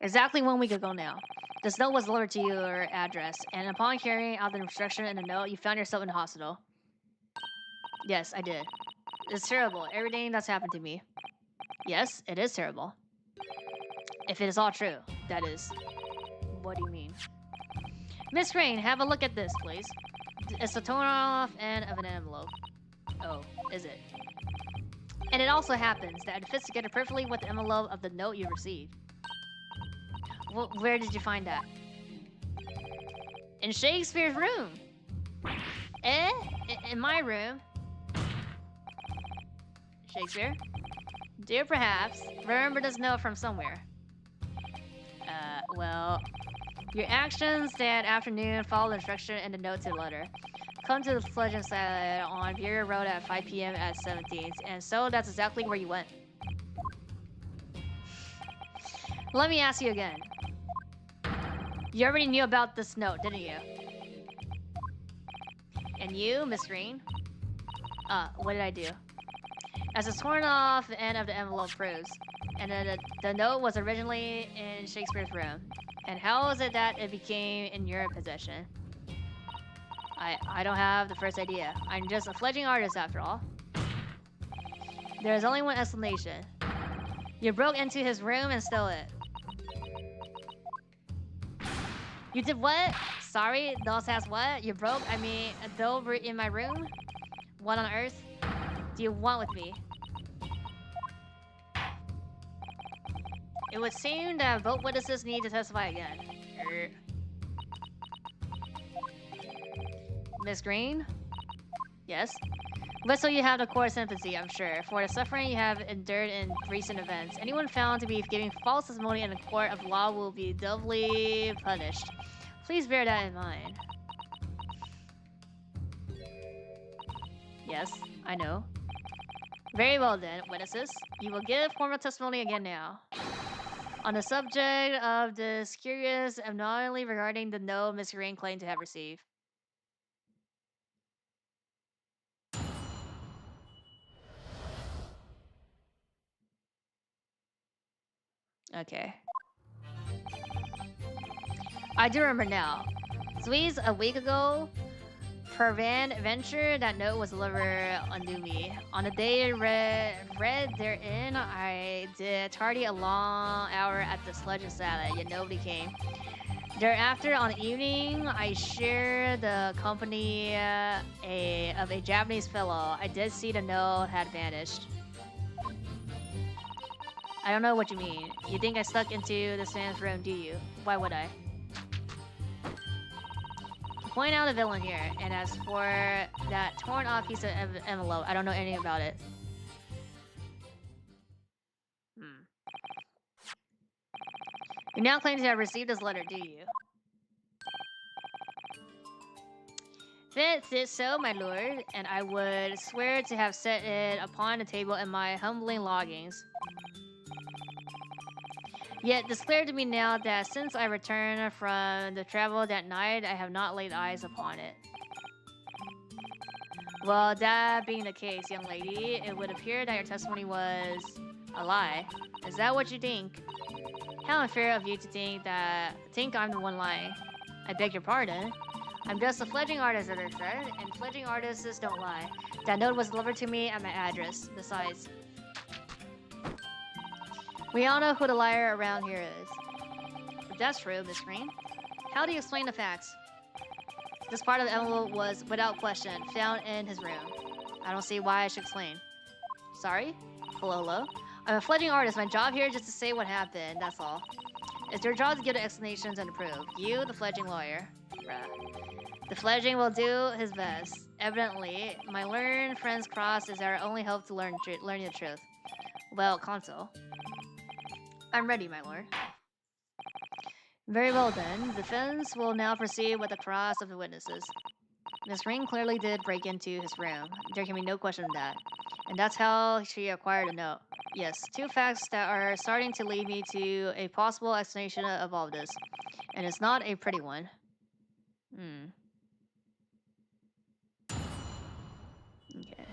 A: Exactly 1 week ago now. This note was delivered to your address, and upon carrying out the instruction in the note, you found yourself in the hospital. Yes, I did. It's terrible, everything that's happened to me. Yes, it is terrible. If it is all true, that is. What do you mean? Miss Rain, have a look at this, please. It's the torn-off end of an envelope. Oh, is it? And it also happens that it fits together perfectly with the envelope of the note you received. Where did you find that? In Shakespeare's room. Eh? In my room? Shakespeare? Do you perhaps remember this note from somewhere? Well... Your actions that afternoon follow the instruction in the note to the letter. Come to the Fledgling Salad on Bureau Road at 5 p.m. at 17th, and so that's exactly where you went. Let me ask you again. You already knew about this note, didn't you? And you, Miss Green? What did I do? As it's torn off the end of the envelope proves, and the note was originally in Shakespeare's room. And how is it that it became in your possession? I don't have the first idea. I'm just a fledgling artist after all. There's only one explanation. You broke into his room and stole it. You did what? Sorry, Dolls has what? You broke? I mean, though we're in my room? What on earth do you want with me? It would seem that both witnesses need to testify again. Miss Green? Yes? But so you have the core sympathy, I'm sure, for the suffering you have endured in recent events. Anyone found to be giving false testimony in a court of law will be doubly punished. Please bear that in mind. Yes, I know. Very well then, witnesses. You will give formal testimony again now. On the subject of this curious anomaly regarding the note Miss Green claimed to have received. Okay. I do remember now. Sweets a week ago, per venture, that note was delivered unto me. On the day read therein, I did tardy a long hour at the Fledgling Salad, yet nobody came. Thereafter, on the evening, I shared the company of a Japanese fellow. I did see the note had vanished. I don't know what you mean. You think I stuck into this man's room, do you? Why would I? Point out a villain here, and as for that torn off piece of envelope, I don't know anything about it. You now claim to have received this letter, do you? If it is so, my lord, and I would swear to have set it upon the table in my humbling loggings. Yet it's clear to me now that since I returned from the travel that night, I have not laid eyes upon it. Well, that being the case, young lady, it would appear that your testimony was a lie. Is that what you think? How unfair of you to think I'm the one lying. I beg your pardon. I'm just a fledgling artist, as I said, and fledgling artists don't lie. That note was delivered to me at my address. Besides, we all know who the liar around here is. If that's true, Miss Green, how do you explain the facts? This part of the envelope was, without question, found in his room. I don't see why I should explain. Sorry? Hello? I'm a fledgling artist. My job here is just to say what happened, that's all. It's your job to give the explanations and to prove. You, the fledgling lawyer. Bruh. The fledgling will do his best. Evidently, my learned friend's cross is our only hope to learning the truth. Well, console. I'm ready, my lord. Very well then, the defense will now proceed with the cross of the witnesses. Miss Ring clearly did break into his room. There can be no question of that. And that's how she acquired a note. Yes, two facts that are starting to lead me to a possible explanation of all of this. And it's not a pretty one. Okay.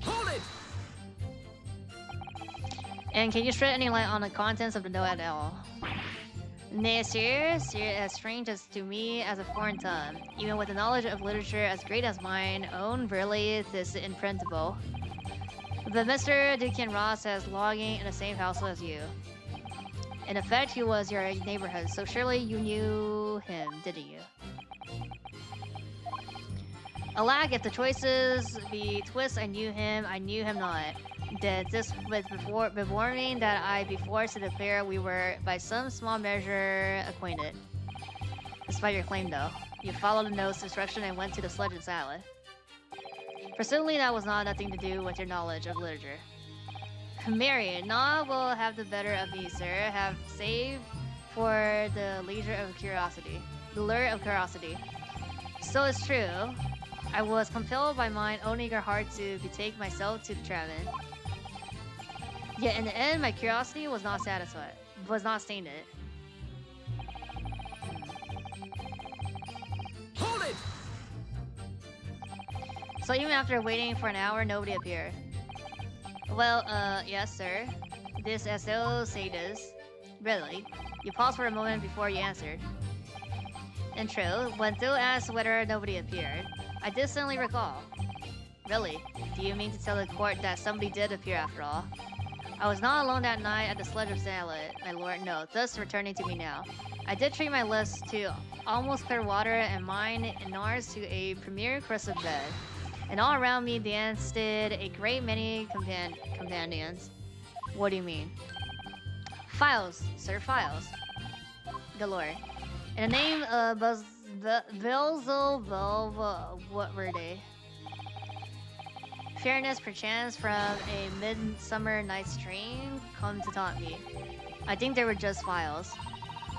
D: Hold it!
A: And can you shed any light on the contents of the note at all? Nay, sir, as strange as to me as a foreign tongue. Even with a knowledge of literature as great as mine own, verily this is imprintable. But Mr. Dukian Ross has logging in the same household as you. In effect, he was your neighborhood, so surely you knew him, didn't you? Alack, if the choices be twists, I knew him not. That this was before me that I be forced to declare we were by some small measure acquainted. Despite your claim though, you followed the note's instruction and went to the Sledge and Salad. Presumably that was nothing to do with your knowledge of literature. Mary, Naw will have the better of me, sir. Have saved for the leisure of curiosity. The lure of curiosity. So it's true. I was compelled by mine own eager heart to betake myself to the Traven. Yet in the end, my curiosity was not satisfied. Was not stained.
D: Hold it!
A: So even after waiting for an hour, nobody appeared. Well, yes, sir. This as though say this. Really? You paused for a moment before you answered. In truth, when Phil asked whether nobody appeared, I distantly recall. Really? Do you mean to tell the court that somebody did appear after all? I was not alone that night at the Sledge of Salad, my lord, no, thus returning to me now. I did treat my lips to almost clear water and mine and ours to a premier crystal bed. And all around me danced a great many companions. What do you mean? Files, sir, files. Galore. In the name of Beelzebub, what were they? Fairness, perchance, from a midsummer night's dream, come to taunt me. I think they were just files.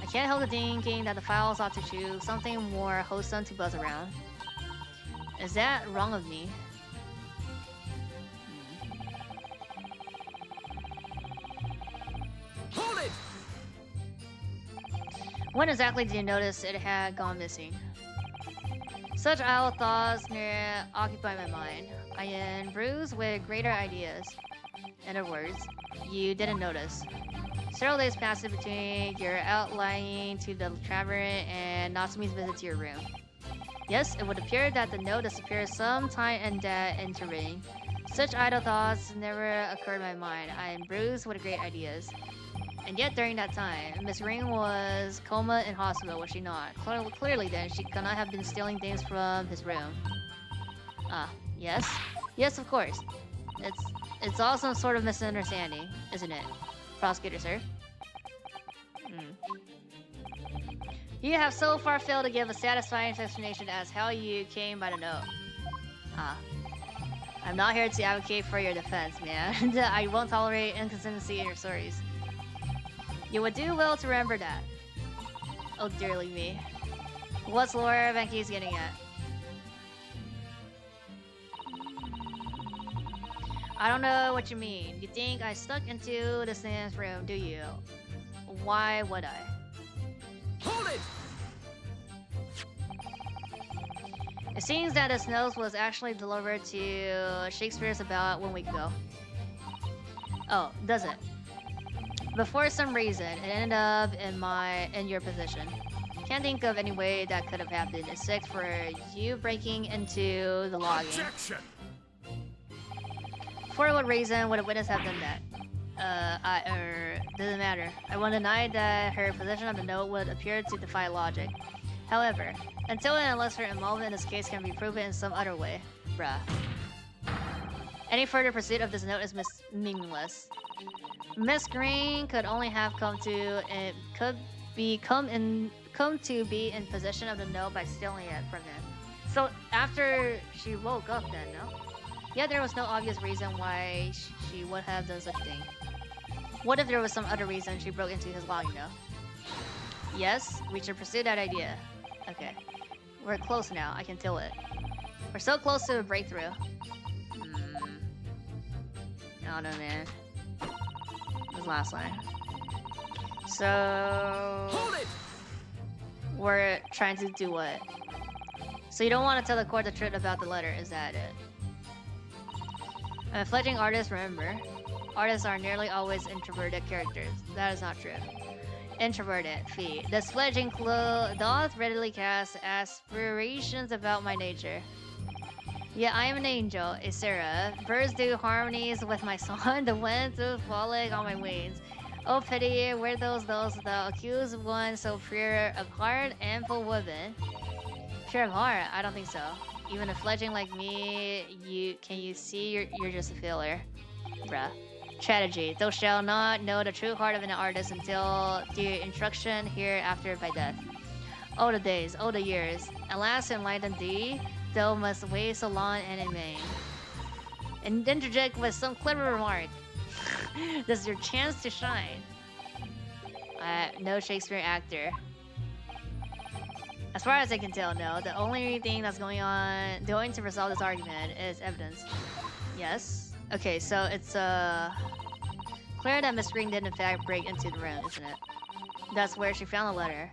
A: I can't help thinking that the files ought to choose something more wholesome to buzz around. Is that wrong of me?
D: Hold it!
A: When exactly did you notice it had gone missing? Such idle thoughts near occupy my mind. I am bruised with greater ideas. In other words, you didn't notice. Several days passed between your outlying to the tavern and Natsumi's visit to your room. Yes, it would appear that the note disappeared sometime in that interim. Such idle thoughts never occurred in my mind. I am bruised with great ideas. And yet during that time, Miss Ring was coma in hospital, was she not? Clearly then, she could not have been stealing things from his room. Ah, Yes? Yes, of course. It's all some sort of misunderstanding, isn't it? Prosecutor, sir. You have so far failed to give a satisfying explanation as how you came by the note. Ah. I'm not here to advocate for your defense, man. I won't tolerate inconsistency in your stories. You would do well to remember that. Oh, dearly me. What's Laura Venke's getting at? I don't know what you mean. You think I stuck into this man's room, do you? Why would I?
D: Hold it!
A: It seems that this note was actually delivered to Shakespeare's about 1 week ago. Oh, does it? But for some reason, it ended up in your position. Can't think of any way that could have happened except for you breaking into the logging.
B: Objection!
A: For what reason would a witness have done that? Doesn't matter. I won't deny that her possession of the note would appear to defy logic. However, until and unless her involvement in this case can be proven in some other way, bruh. Any further pursuit of this note is meaningless. Miss Green could only have come to be in possession of the note by stealing it from him. So after she woke up, then no. Yet there was no obvious reason why she would have done such a thing. What if there was some other reason she broke into his logging though? Yes, we should pursue that idea. Okay. We're close now, I can feel it. We're so close to a breakthrough. I don't know, man. This last line. So...
D: Hold it!
A: We're trying to do what? So you don't want to tell the court the truth about the letter, is that it? I'm a fledgling artist, remember? Artists are nearly always introverted characters. That is not true. Introverted, fee. This fledgling doth readily cast aspirations about my nature. Yeah, I am an angel, a seraph. Birds do harmonies with my song, the wind do frolic on my wings. Oh pity, where those the accused one so pure of heart and full woman? Pure of heart? I don't think so. Even a fledgling like me, can you see you're just a failure, bruh. Strategy. Thou shalt not know the true heart of an artist until the instruction hereafter by death. Oh the days, oh the years. Alas, enlighten thee, thou must wait so long and in vain. And interject with some clever remark. This is your chance to shine. No Shakespeare actor. As far as I can tell, no. The only thing that's going to resolve this argument is evidence. Yes. Okay, so it's clear that Miss Green did in fact break into the room, isn't it? That's where she found the letter.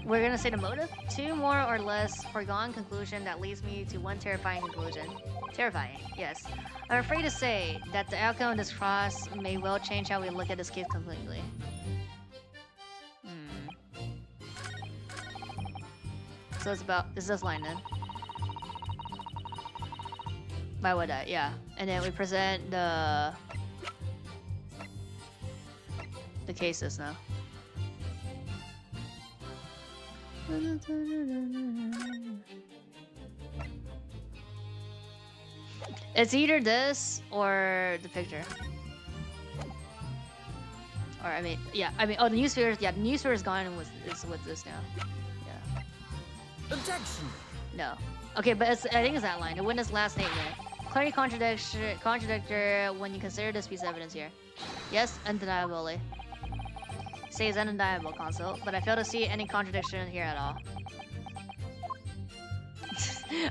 A: We're gonna say the motive? Two more or less foregone conclusion that leads me to one terrifying conclusion. Terrifying, yes. I'm afraid to say that the outcome of this cross may well change how we look at this case completely. So it's about this line then. Why would I? Yeah. And then we present the cases now. It's either this or the picture. Or I mean, oh, the newspaper. Yeah, the newspaper is gone and is with this now. Yeah.
D: Objection.
A: No. Okay, but I think it's that line. The witness' last statement. Clearly contradictor when you consider this piece of evidence here. Yes, undeniably. Says undeniable, Consul, but I fail to see any contradiction here at all.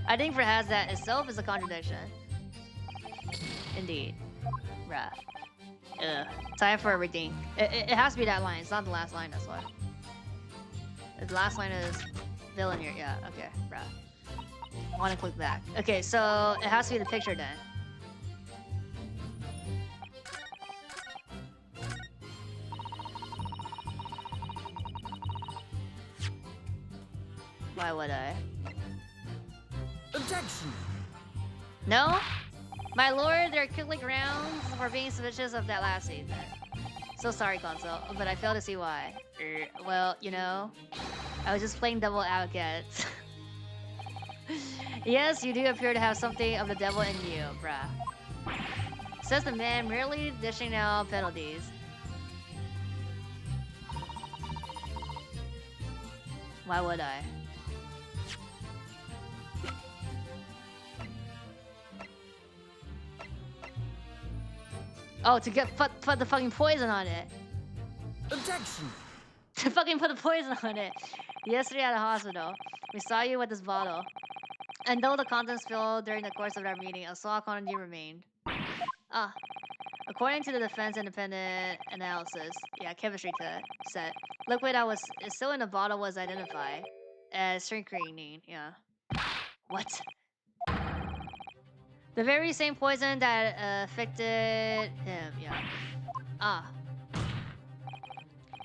A: I think perhaps that itself is a contradiction. Indeed. Bruh. Ugh. Time for a redeem. It has to be that line. It's not the last line, that's why. The last line is villain here. Yeah, okay, bruh. I want to click back. Okay, so it has to be the picture then. Why would I?
D: Objection.
A: No? My lord, there are clearly grounds for being suspicious of that last statement. So sorry, Consul, but I fail to see why. Well, you know, I was just playing double advocate. Yes, you do appear to have something of the devil in you, bruh. Says the man, merely dishing out penalties. Why would I? Oh, to get put the fucking poison on it.
D: Objection!
A: To fucking put the poison on it. Yesterday at the hospital, we saw you with this bottle. And though the contents spilled during the course of our meeting, a small quantity remained. Ah. According to the defense independent analysis, yeah, chemistry set, liquid that was still in the bottle was identified as strychnine, yeah. What? The very same poison that affected him, yeah. Ah.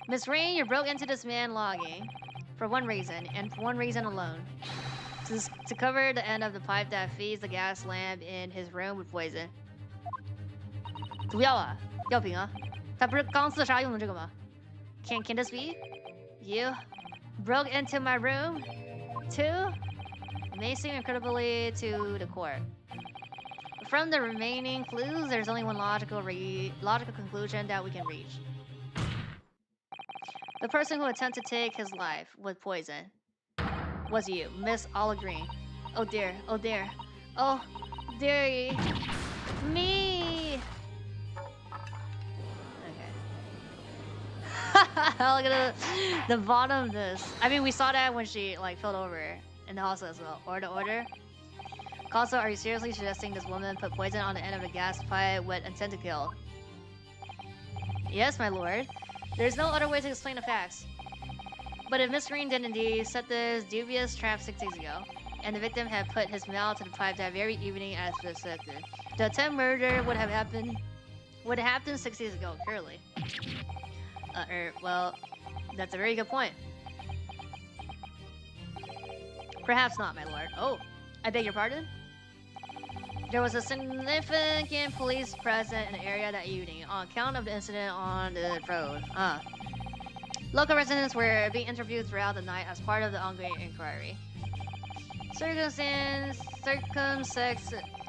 A: Miss Rain, you broke into this man logging for one reason, and for one reason alone. To cover the end of the pipe that feeds the gas lamp in his room with poison. 毒药啊，药品啊，他不是刚自杀用的这个吗 ？Can this be? You broke into my room too? It may seem incredibly to the court. From the remaining clues, there's only one logical conclusion that we can reach. The person who attempted to take his life with poison was you, Miss Olive Green. Oh dear, oh dear, oh dearie, me. Look at the bottom of this. I mean, we saw that when she like fell over in the hospital as well. Order. Also, are you seriously suggesting this woman put poison on the end of the gas pipe with intent to kill? Yes, my lord. There's no other way to explain the facts. But if Miss Green did indeed set this dubious trap 6 days ago, and the victim had put his mouth to the pipe that very evening as suspected, the attempt murder would have happened 6 days ago, purely. Well, that's a very good point. Perhaps not, my lord. Oh, I beg your pardon? There was a significant police presence in the area that evening on account of the incident on the road. Local residents were being interviewed throughout the night as part of the ongoing inquiry. Circumcised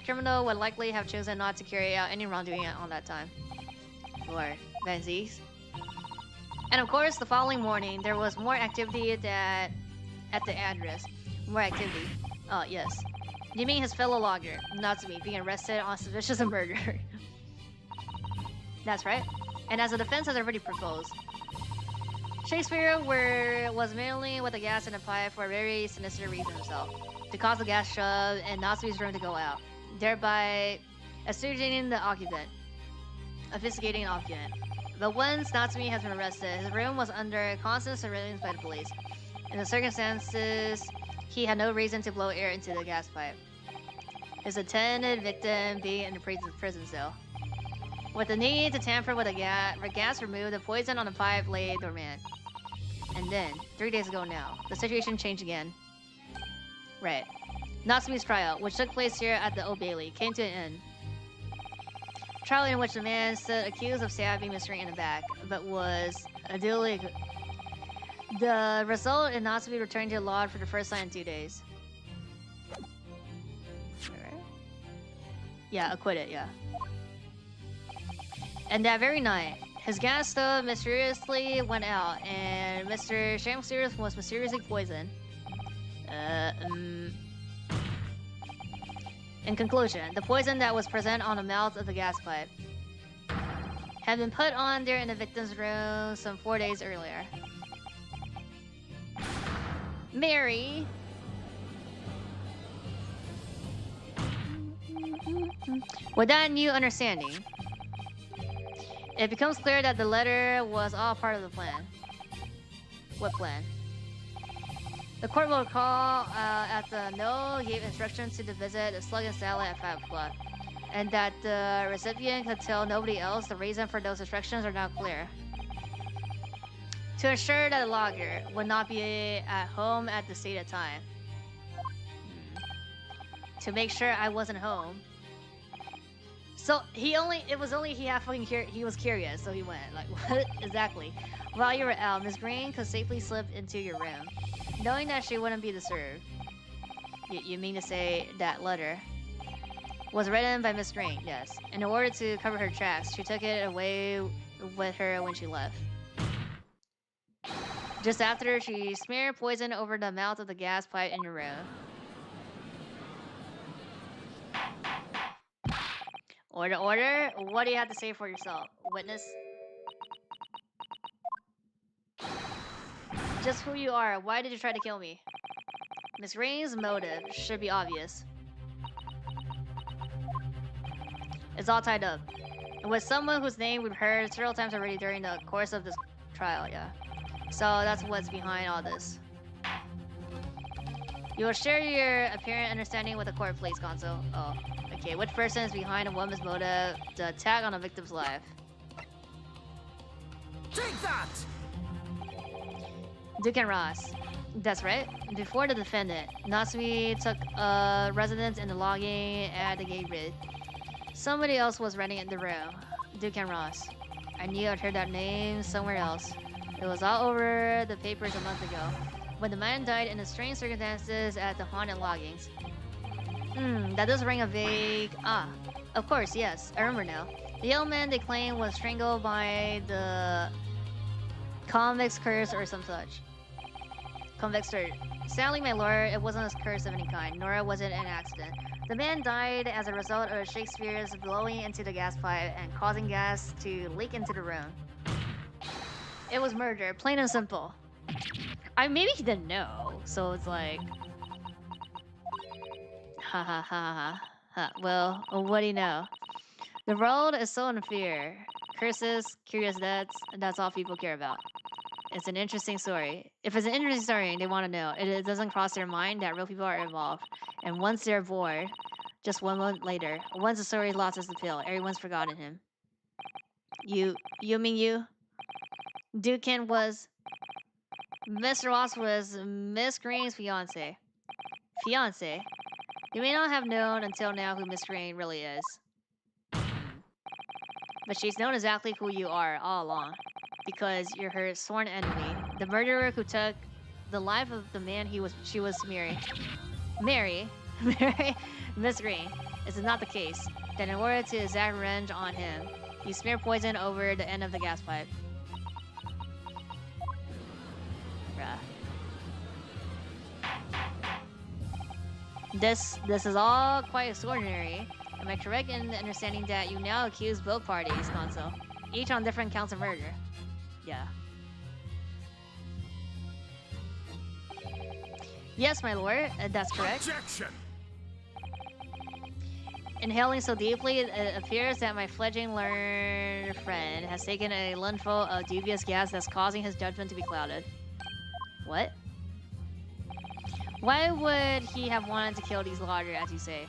A: criminal would likely have chosen not to carry out any wrongdoing on that time. Lord, Benzies. And of course, the following morning, there was more activity at the address. More activity. Oh, yes. You mean his fellow logger, Natsumi, being arrested on suspicion of murder. That's right. And as the defense has already proposed, Shakespeare was merely with the gas in the pipe for a very sinister reason himself. To cause the gas shove in Natsumi's room to go out, thereby ascertaining the occupant. Obfuscating the occupant. But once Natsumi has been arrested, his room was under constant surveillance by the police. In the circumstances, he had no reason to blow air into the gas pipe. His intended victim being in the prison cell. With the need to tamper with the gas removed, the poison on the pipe lay dormant. And then, 3 days ago now, the situation changed again. Right. Natsumi's trial, which took place here at the Old Bailey, came to an end. Trial in which the man stood accused of stabbing Mr. in the back, but was duly. The result in Natsumi returning to the law for the first time in 2 days. Right? Yeah, acquitted, yeah. And that very night, his gas stove mysteriously went out, and Mr. Shamster was mysteriously poisoned. In conclusion, the poison that was present on the mouth of the gas pipe had been put on there in the victim's room some 4 days earlier. Mary! With that new understanding, it becomes clear that the letter was all part of the plan. What plan? The court will recall at the note gave instructions to visit the Slug and Salad at 5 o'clock, and that the recipient could tell nobody else. The reason for those instructions are now clear. To ensure that the logger would not be at home at the stated time. To make sure I wasn't home. So he was curious, so he went. Like, what exactly? While you were out, Miss Green could safely slip into your room, knowing that she wouldn't be disturbed. You mean to say that letter was written by Miss Green? Yes. In order to cover her tracks, she took it away with her when she left. Just after, she smeared poison over the mouth of the gas pipe in your room. Order, order. What do you have to say for yourself, witness? Just who you are. Why did you try to kill me? Miss Green's motive should be obvious. It's all tied up. It was someone whose name we've heard several times already during the course of this trial, yeah. So that's what's behind all this. You will share your apparent understanding with the court, please, Gonzo. Oh, okay. Which person is behind a woman's motive to attack on a victim's life?
D: Take that!
A: Duke and Ross. That's right. Before the defendant, Natsumi took residence in the logging at the gateway. Somebody else was renting in the room. Duke and Ross. I knew I'd heard that name somewhere else. It was all over the papers a month ago, when the man died in the strange circumstances at the haunted loggings. That does ring a vague... Ah, of course, yes, I remember now. The young man they claim was strangled by the convict's curse or some such. Convict's curse. Sadly, my lord, it wasn't a curse of any kind, nor was it an accident. The man died as a result of Shakespeare's blowing into the gas pipe and causing gas to leak into the room. It was murder, plain and simple. Maybe he didn't know, so it's like... Ha ha ha ha. Well, what do you know? The world is so in fear. Curses, curious deaths, that's all people care about. It's an interesting story. If it's an interesting story and they want to know, it doesn't cross their mind that real people are involved. And once they're bored, just 1 month later, once the story lost its appeal, everyone's forgotten him. You mean you? Dukin was... Mr. Ross was Miss Green's fiance. Fiance? You may not have known until now who Miss Green really is. But she's known exactly who you are all along. Because you're her sworn enemy. The murderer who took the life of the man she was marrying. Marry Miss Green. This is not the case. Then in order to exact revenge on him, you smear poison over the end of the gas pipe. Bruh. This is all quite extraordinary. Am I correct in understanding that you now accuse both parties, Gonzo? Each on different counts of murder? Yeah. Yes, my lord, that's correct.
B: Objection!
A: Inhaling so deeply, it appears that my fledgling learned friend has taken a lungful of dubious gas that's causing his judgment to be clouded. What? Why would he have wanted to kill these lodgers, as you say?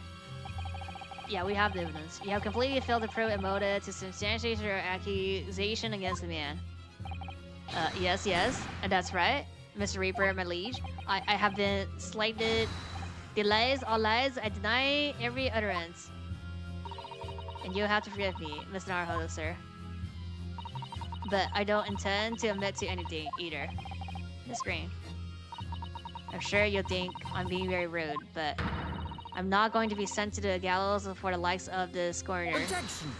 A: Yeah, we have the evidence. You have completely failed to prove a motive to substantiate your accusation against the man. Yes, that's right, Mr. Reaper, my liege. I have been slighted. The lies, all lies, I deny every utterance. And you have to forgive me, Mr. Naruhodo, sir. But I don't intend to admit to anything, either. Miss Green. I'm sure you'll think I'm being very rude, but I'm not going to be sent to the gallows for the likes of the scorner.
D: Objection!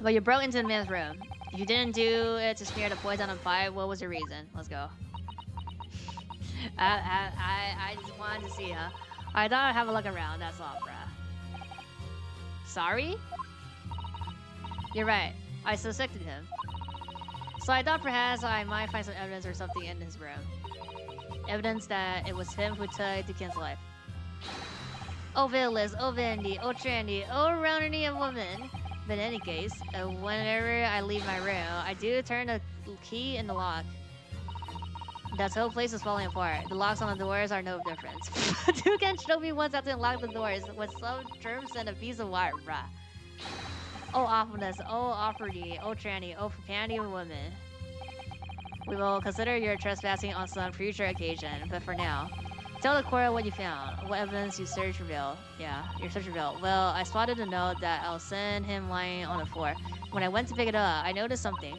A: But you broke into the man's room. If you didn't do it to smear the poison on pipe, what was your reason? Let's go. I just wanted to see, huh? I thought I'd have a look around, that's all, bruh. Sorry? You're right. I suspected him. So I thought perhaps I might find some evidence or something in his room. Evidence that it was him who took Dukin's life. Oh, Villas, oh, Vandy, oh, Trandy, oh, roundity of woman. But in any case, whenever I leave my room, I do turn the key in the lock. That whole place is falling apart. The locks on the doors are no difference. Dukan showed me once how to unlock the doors with some terms and a piece of wire, bruh. Oh, awfulness, oh, awfulty, oh, tranny, oh, panty of woman. We will consider your trespassing on some future occasion, but for now, tell the court what you found, what evidence you search revealed. Yeah, your search revealed. Well, I spotted a note that I'll send him lying on the floor. When I went to pick it up, I noticed something.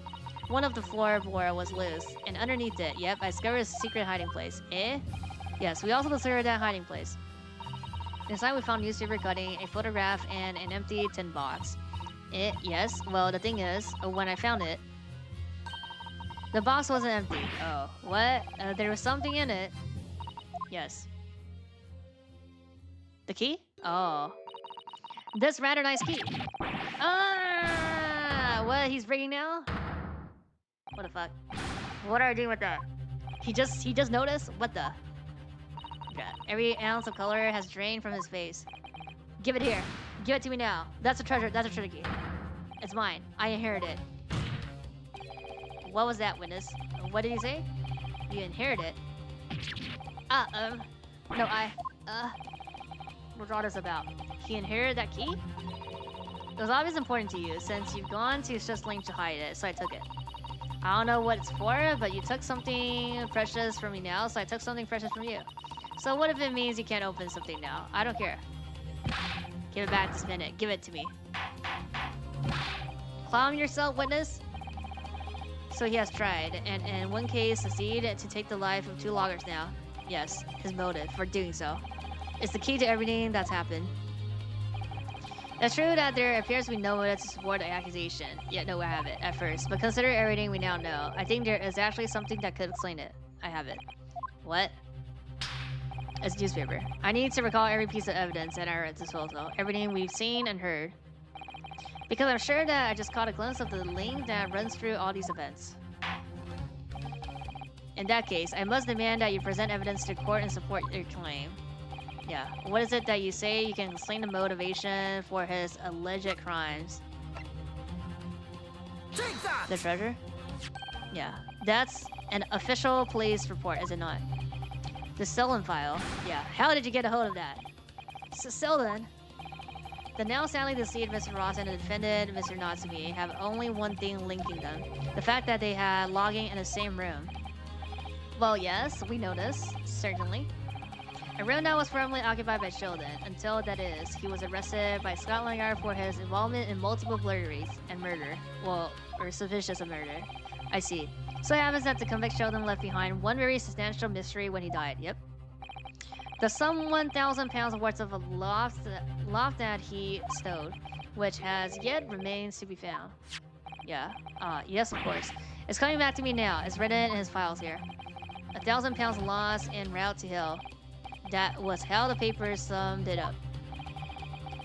A: One of the floorboard was loose, and underneath it, yep, I discovered a secret hiding place. Eh? Yes, we also considered that hiding place. Inside we found newspaper cutting, a photograph, and an empty tin box. Yes, well the thing is, when I found it, the box wasn't empty. Oh, what? There was something in it. Yes. The key? Oh. This rather nice key. Ah! What, he's breaking now? What the fuck? What are you doing with that? He just noticed? What the? Yeah. Every ounce of color has drained from his face. Give it here. Give it to me now. That's a treasure. That's a treasure key. It's mine. I inherited it. What was that, witness? What did he say? You inherit it? No, what's all this about? He inherited that key? It was obviously important to you, since you've gone to just link to hide it, so I took it. I don't know what it's for, but you took something precious from me now, so I took something precious from you. So what if it means you can't open something now? I don't care. Give it back this minute. Give it to me. Calm yourself, witness. So he has tried, and in one case succeeded to take the life of 2 loggers now. Yes, his motive for doing so. It's the key to everything that's happened. It's true that there appears to be no motive to support the accusation. Yet no, I have it at first. But consider everything we now know. I think there is actually something that could explain it. I have it. What? It's newspaper. I need to recall every piece of evidence at our disposal. Everything we've seen and heard. Because I'm sure that I just caught a glimpse of the link that runs through all these events. In that case, I must demand that you present evidence to court and support your claim. Yeah. What is it that you say you can explain the motivation for his alleged crimes?
D: Take that!
A: The treasure? Yeah. That's an official police report, is it not? The Selden file? Yeah. How did you get a hold of that? Selden? The now sadly deceased Mr. Ross and the defendant, Mr. Natsumi, have only one thing linking them. The fact that they had logging in the same room. Well, yes, we know this. Certainly. A room that was formerly occupied by Sheldon, until, that is, he was arrested by Scotland Yard for his involvement in multiple burglaries and murder. Well, or suspicious of murder. I see. So it happens that to convict Sheldon left behind one very substantial mystery when he died. Yep. The some 1,000 pounds worth of a loft that he stowed, which has yet remains to be found. Yeah. Yes, of course. It's coming back to me now. It's written in his files here. 1,000 pounds lost en route to Hill. That was how the papers summed it up.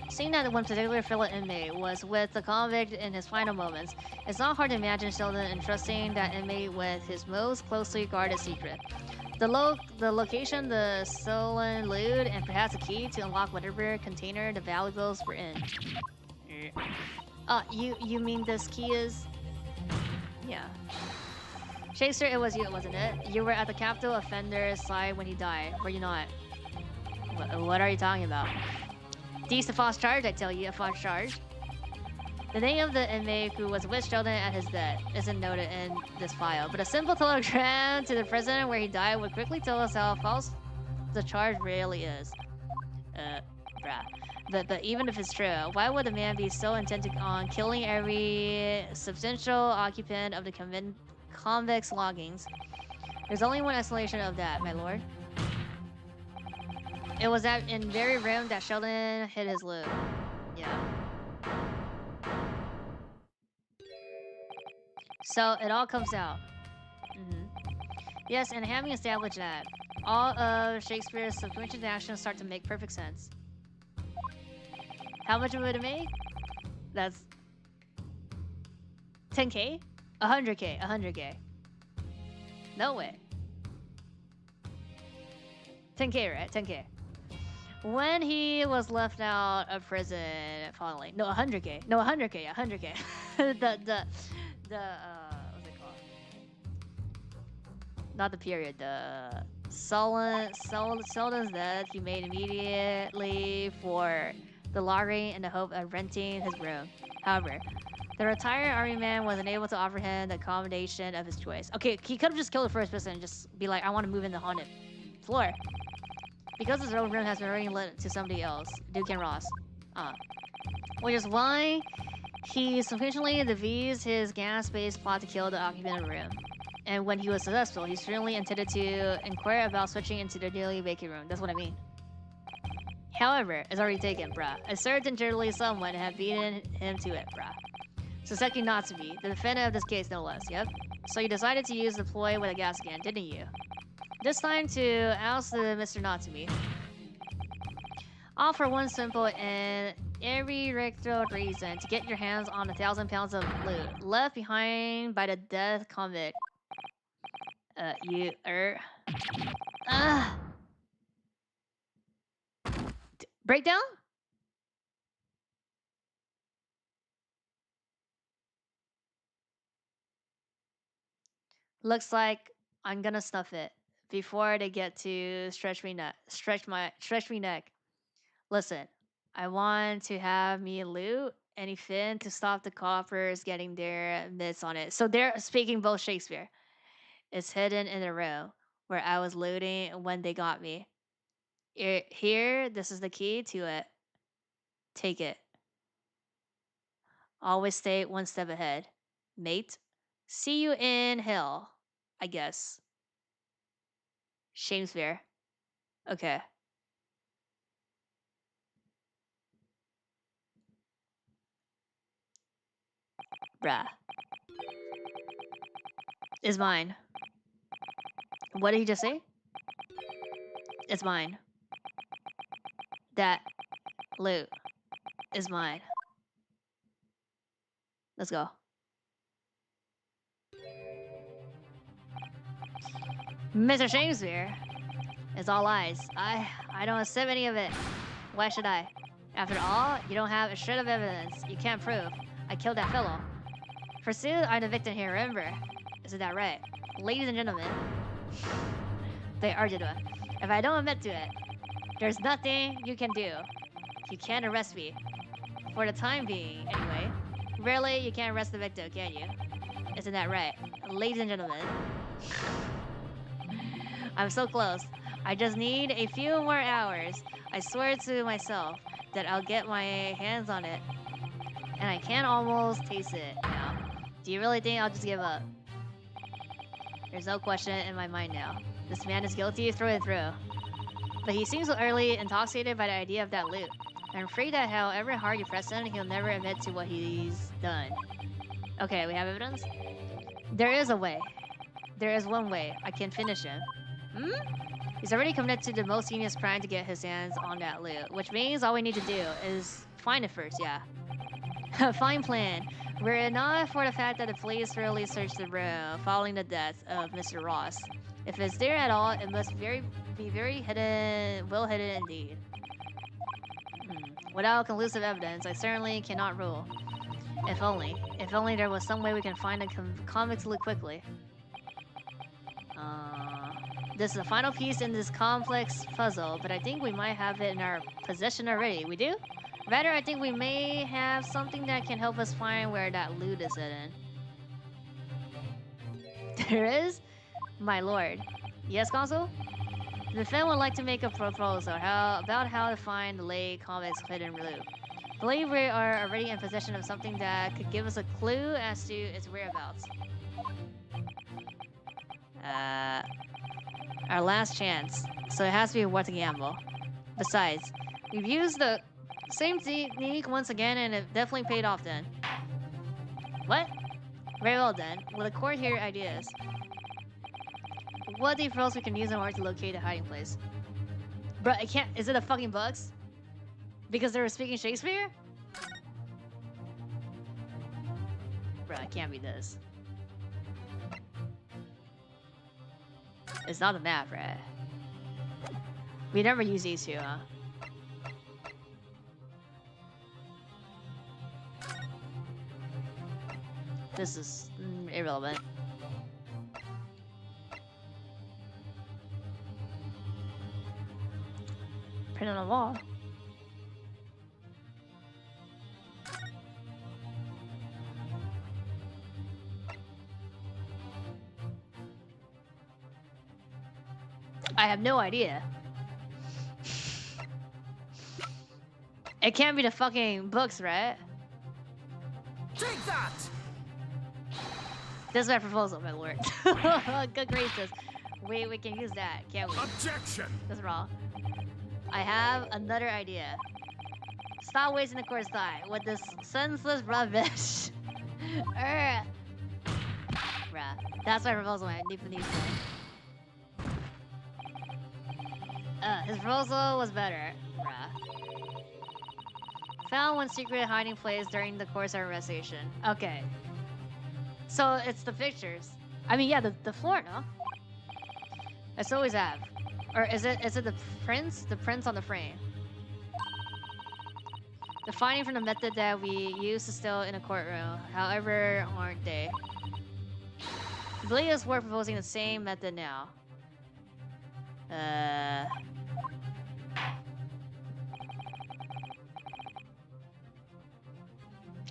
A: Seeing that one particular fellow inmate was with the convict in his final moments, it's not hard to imagine Sheldon entrusting that inmate with his most closely guarded secret. The location, the stolen loot, and perhaps a key to unlock whatever container the valuables were in. You mean this key is... Yeah. Chaser, it was you, wasn't it? You were at the capital offender's side when he died, were you not? What are you talking about? These a false charge, I tell you, a false charge. The name of the inmate who was with Sheldon at his death isn't noted in this file, but a simple telegram to the prison where he died would quickly tell us how false the charge really is. But even if it's true, why would the man be so intent on killing every substantial occupant of the convict's loggings? There's only one explanation of that, my lord. It was that in very room that Sheldon hid his loot. Yeah. So it all comes out. Yes, and having established that, all of Shakespeare's subsequent actions start to make perfect sense. How much would it make? That's 10K? 100K, 100K. No way. 10K, right? 10K. When he was left out of prison finally. No, 100K. No, 100K, 100K. What's it called? Not the period, the Selden's death he made immediately for the lottery in the hope of renting his room. However, the retired army man was unable to offer him the accommodation of his choice. Okay, he could have just killed the first person and just be like, I want to move in the haunted floor. Because his own room has been already let to somebody else, Duke and Ross. Which is why he sufficiently devised his gas-based plot to kill the occupant of the room. And when he was successful, he certainly intended to inquire about switching into the daily baking room. That's what I mean. However, it's already taken, bruh. A certain jittery someone had beaten him to it, bruh. Suspecting Natsume, the defendant of this case no less, yep. So you decided to use the ploy with a gas again, didn't you? This time to oust the Mr. Natsume. All for one simple and irregular reason, to get your hands on 1,000 pounds of loot left behind by the death convict. Breakdown? Looks like I'm gonna snuff it before they get to stretch me neck. Listen, I want to have me loot any fin to stop the coppers getting their mitts on it. So they're speaking both Shakespeare. It's hidden in the room where I was looting when they got me. Here, this is the key to it. Take it. Always stay one step ahead. Mate, see you in hell, I guess. Shakespeare. Okay. Bruh. Is mine. What did he just say? It's mine. That loot is mine. Let's go. Mr. Shakespeare, it's all lies. I don't accept any of it. Why should I? After all, you don't have a shred of evidence. You can't prove I killed that fellow. Pursued, I'm the victim here, remember? Isn't that right? Ladies and gentlemen, they argued with. If I don't admit to it, there's nothing you can do. You can't arrest me. For the time being, anyway. Really, you can't arrest the victim, can you? Isn't that right? Ladies and gentlemen. I'm so close. I just need a few more hours. I swear to myself that I'll get my hands on it. And I can almost taste it now. Do you really think I'll just give up? There's no question in my mind now. This man is guilty through and through. But he seems so utterly intoxicated by the idea of that loot. I'm afraid that however hard you press him, he'll never admit to what he's done. Okay, we have evidence? There is a way. There is one way. I can finish him. He's already committed to the most heinous crime to get his hands on that loot, which means all we need to do is find it first, yeah. Fine plan. Were it not for the fact that the police thoroughly searched the room following the death of Mr. Ross. If it's there at all, it must be very hidden, well hidden indeed. Without conclusive evidence, I certainly cannot rule. If only there was some way we can find the convicts loot quickly. This is the final piece in this complex puzzle, but I think we might have it in our possession already. We do? Rather, I think we may have something that can help us find where that loot is hidden. There is? My lord. Yes, Consul? The defendant would like to make a proposal about how to find the late convict's hidden loot. I believe we are already in possession of something that could give us a clue as to its whereabouts. Our last chance, so it has to be worth a gamble. Besides, we've used the same technique once again and it definitely paid off then. What? Very well then, well the core here ideas. What deep else we can use in order to locate a hiding place? Bruh, I can't, is it a fucking bugs? Because they were speaking Shakespeare? Bruh, it can't be this. It's not the map, right? We never use these two, huh? This is irrelevant. Print on the wall. I have no idea. It can't be the fucking books, right?
D: Take that!
A: This is my proposal, my lord. Good gracious. We can use that, can't we?
B: Objection!
A: That's wrong. I have another idea. Stop wasting the court's time with this senseless rubbish. Bruh. That's my proposal, man. Deep beneath his proposal was better. Bruh. Found one secret hiding place during the course of investigation. Okay. So it's the pictures. I mean, yeah, the floor, no? It's always have. Or is it the prints? The prints on the frame. The finding from the method that we use is still in a courtroom. However, aren't they? I believe it's worth proposing the same method now.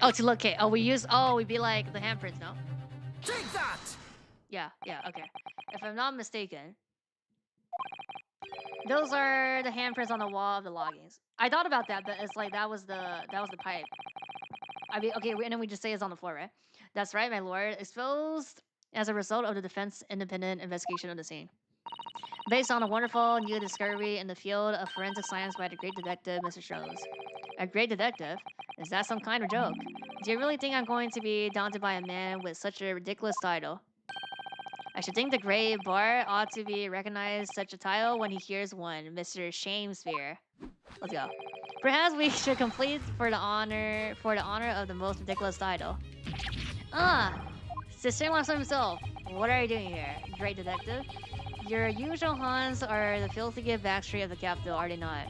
A: Oh, to locate. Oh, we'd be like the handprints, no?
D: Take that!
A: Yeah, okay. If I'm not mistaken, those are the handprints on the wall of the loggings. I thought about that, but it's like that was the pipe. I mean, okay, and then we just say it's on the floor, right? That's right, my lord. Exposed as a result of the defense independent investigation of the scene. Based on a wonderful new discovery in the field of forensic science by the great detective, Mr. Shows. A great detective? Is that some kind of joke? Do you really think I'm going to be daunted by a man with such a ridiculous title? I should think the great bar ought to be recognized such a title when he hears one, Mr. Shamesphere. Let's go. Perhaps we should complete for the honor of the most ridiculous title. Sister Sherlock himself. What are you doing here, great detective? Your usual haunts are the filthy backstreet of the capital, are they not?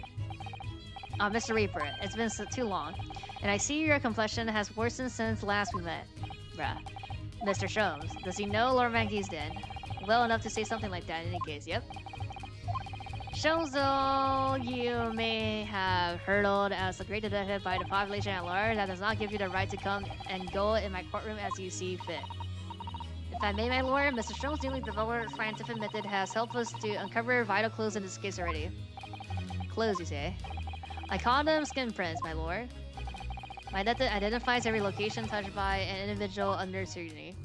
A: Mr. Reaper, it's been too long, and I see your complexion has worsened since last we met. Bruh. Mr. Sholmes, does he know Lord Mankey's den? Well enough to say something like that in any case, yep. Sholmes, though you may have hurdled as a great detective by the population at large, that does not give you the right to come and go in my courtroom as you see fit. If I may, my lord, Mr. Sholmes' newly developed scientific method has helped us to uncover vital clues in this case already. Clues, you say? I call them skin prints, my lord. My method identifies every location touched by an individual under scrutiny.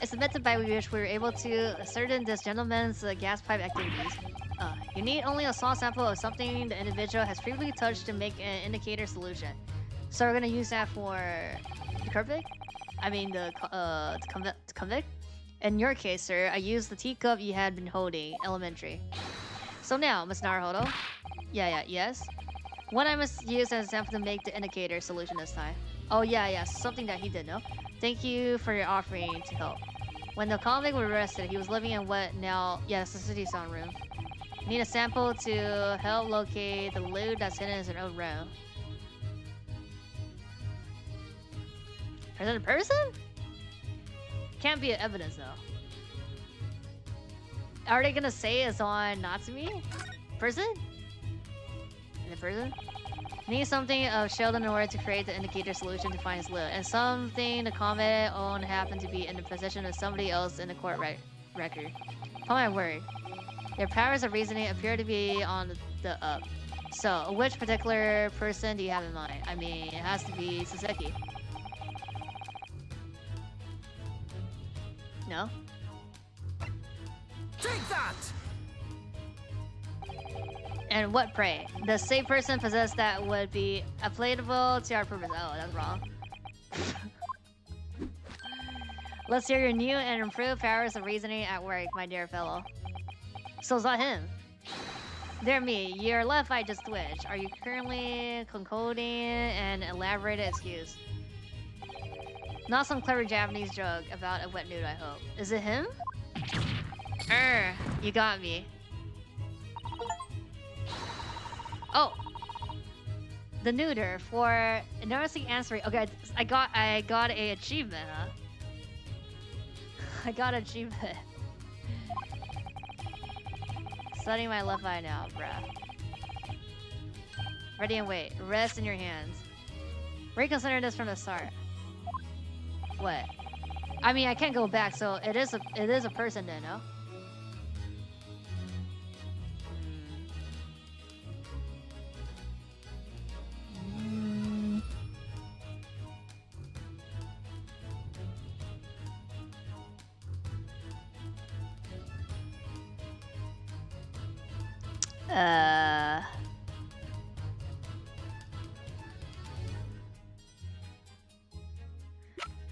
A: It's a method by which we were able to ascertain this gentleman's gas pipe activities. You need only a small sample of something the individual has previously touched to make an indicator solution. So we're gonna use that for the convict? I mean the convict? In your case, sir, I used the teacup you had been holding, elementary. So now, Miss Naruhodo? Yes? What I must use as a sample to make the indicator solution this time. Oh yeah, something that he did, no? Thank you for your offering to help. When the convict was arrested, he was living in what now... Yes, the city sound room. Need a sample to help locate the loot that's hidden in an old room. Is it a person? Can't be evidence though. Are they gonna say it's on Natsumi? Person? In a person? Need something of Sheldon in order to create the indicator solution to find his loot, and something the convict own happened to be in the possession of somebody else in the court record. Upon my word, their powers of reasoning appear to be on the up. So, which particular person do you have in mind? I mean, it has to be Suzuki. No?
D: Take that!
A: And what, pray? The same person possessed that would be applicable to our purpose. Oh, that's wrong. Let's hear your new and improved powers of reasoning at work, my dear fellow. So it's not him. Dear me, your left eye just twitched. Are you currently concocting an elaborated excuse? Not some clever Japanese joke about a wet nude, I hope. Is it him? You got me. Oh, the neuter for enormously answering. Okay, I got a achievement, huh? I got an achievement. Studying my left eye now, bruh. Ready and wait. Rest in your hands. Reconsider this from the start. What? I mean, I can't go back, so it is a person then, no?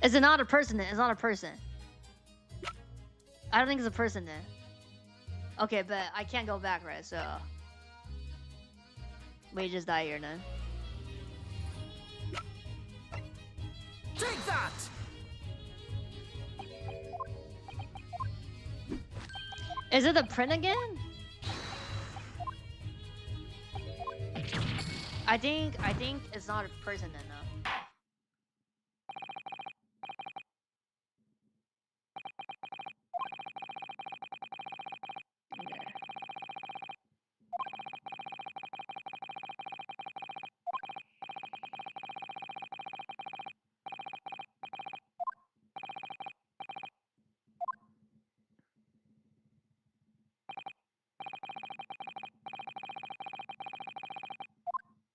A: Is it not a person then? It's not a person. I don't think it's a person then. Okay, but I can't go back, right? So we just die here then.
D: Take that!
A: Is it the print again? I think it's not a person then, though.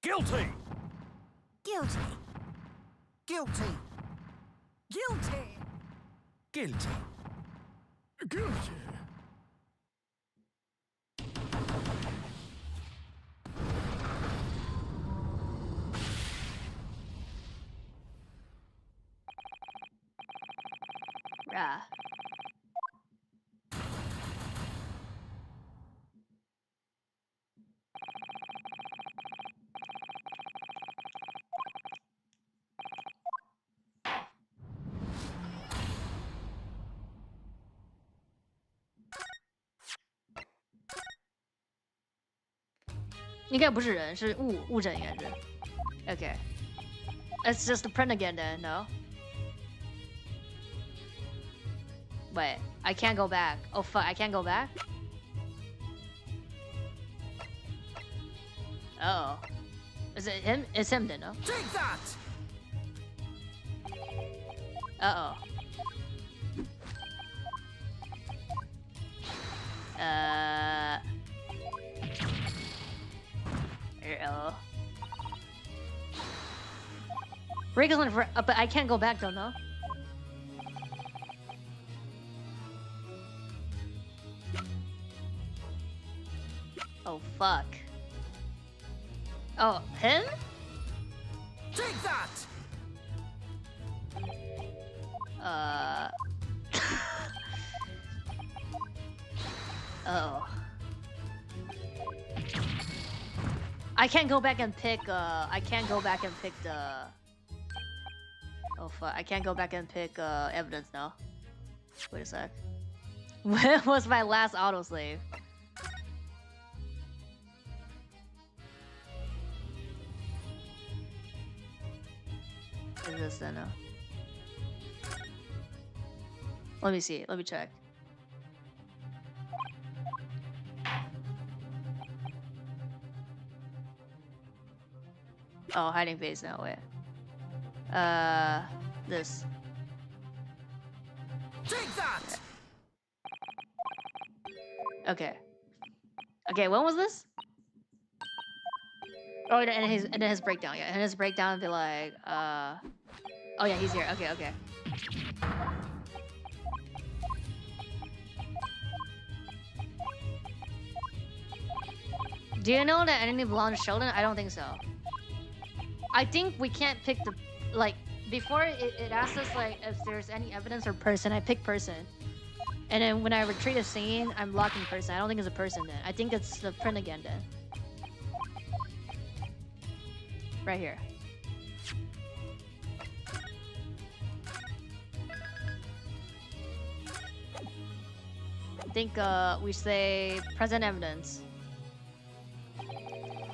D: Guilty!
C: Guilty.
D: Guilty!
C: Guilty.
D: Guilty! Guilty!
A: Rah.应该不是人，是物证应该是。Okay. It's just the print again then, no? Wait, I can't go back. Oh fuck, I can't go back? Uh oh. Is it him? It's him then, no?
D: Take that!
A: Uh oh. Uh-oh. Wriggles on for, but I can't go back though, no? Oh fuck. Oh, him?
D: Take that!
A: Oh. I can't go back and pick, I can't go back and pick the... Oh fuck, I can't go back and pick, evidence now. Wait a sec. When was my last autosave? Is this then? Let me see, let me check. Oh, hiding phase now, wait. This.
D: Take that!
A: Okay. Okay, when was this? Oh, and then his breakdown, yeah. And his breakdown would be like, oh yeah, he's here. Okay, okay. Do you know that enemy belongs to Sheldon? I don't think so. I think we can't pick the, like, before it asks us like if there's any evidence or person, I pick person. And then when I retreat a scene, I'm locking person. I don't think it's a person then. I think it's the print again then. Right here. I think we say present evidence.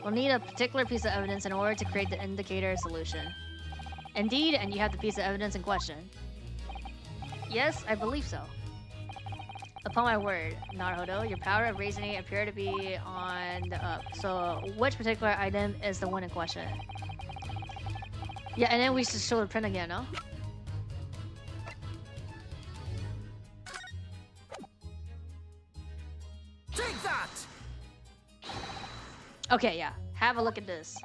A: We'll need a particular piece of evidence in order to create the indicator solution. Indeed, and you have the piece of evidence in question. Yes, I believe so. Upon my word, Naruhodo, your power of reasoning appear to be on the up. So, which particular item is the one in question? Yeah, and then we should show the print again, no?
D: Take that!
A: Okay, yeah. Have a look at this.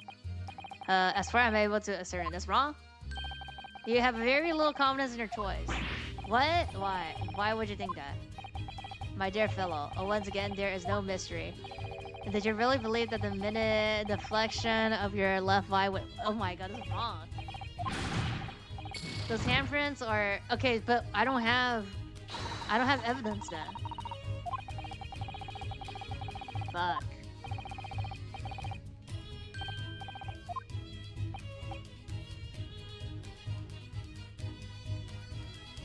A: As far as I'm able to ascertain, that's wrong. You have very little confidence in your choice. What? Why? Why would you think that? My dear fellow, once again, there is no mystery. Did you really believe that the minute deflection of your left eye would... Oh my god, this is wrong. Those handprints are... Okay, but I don't have evidence then. Fuck.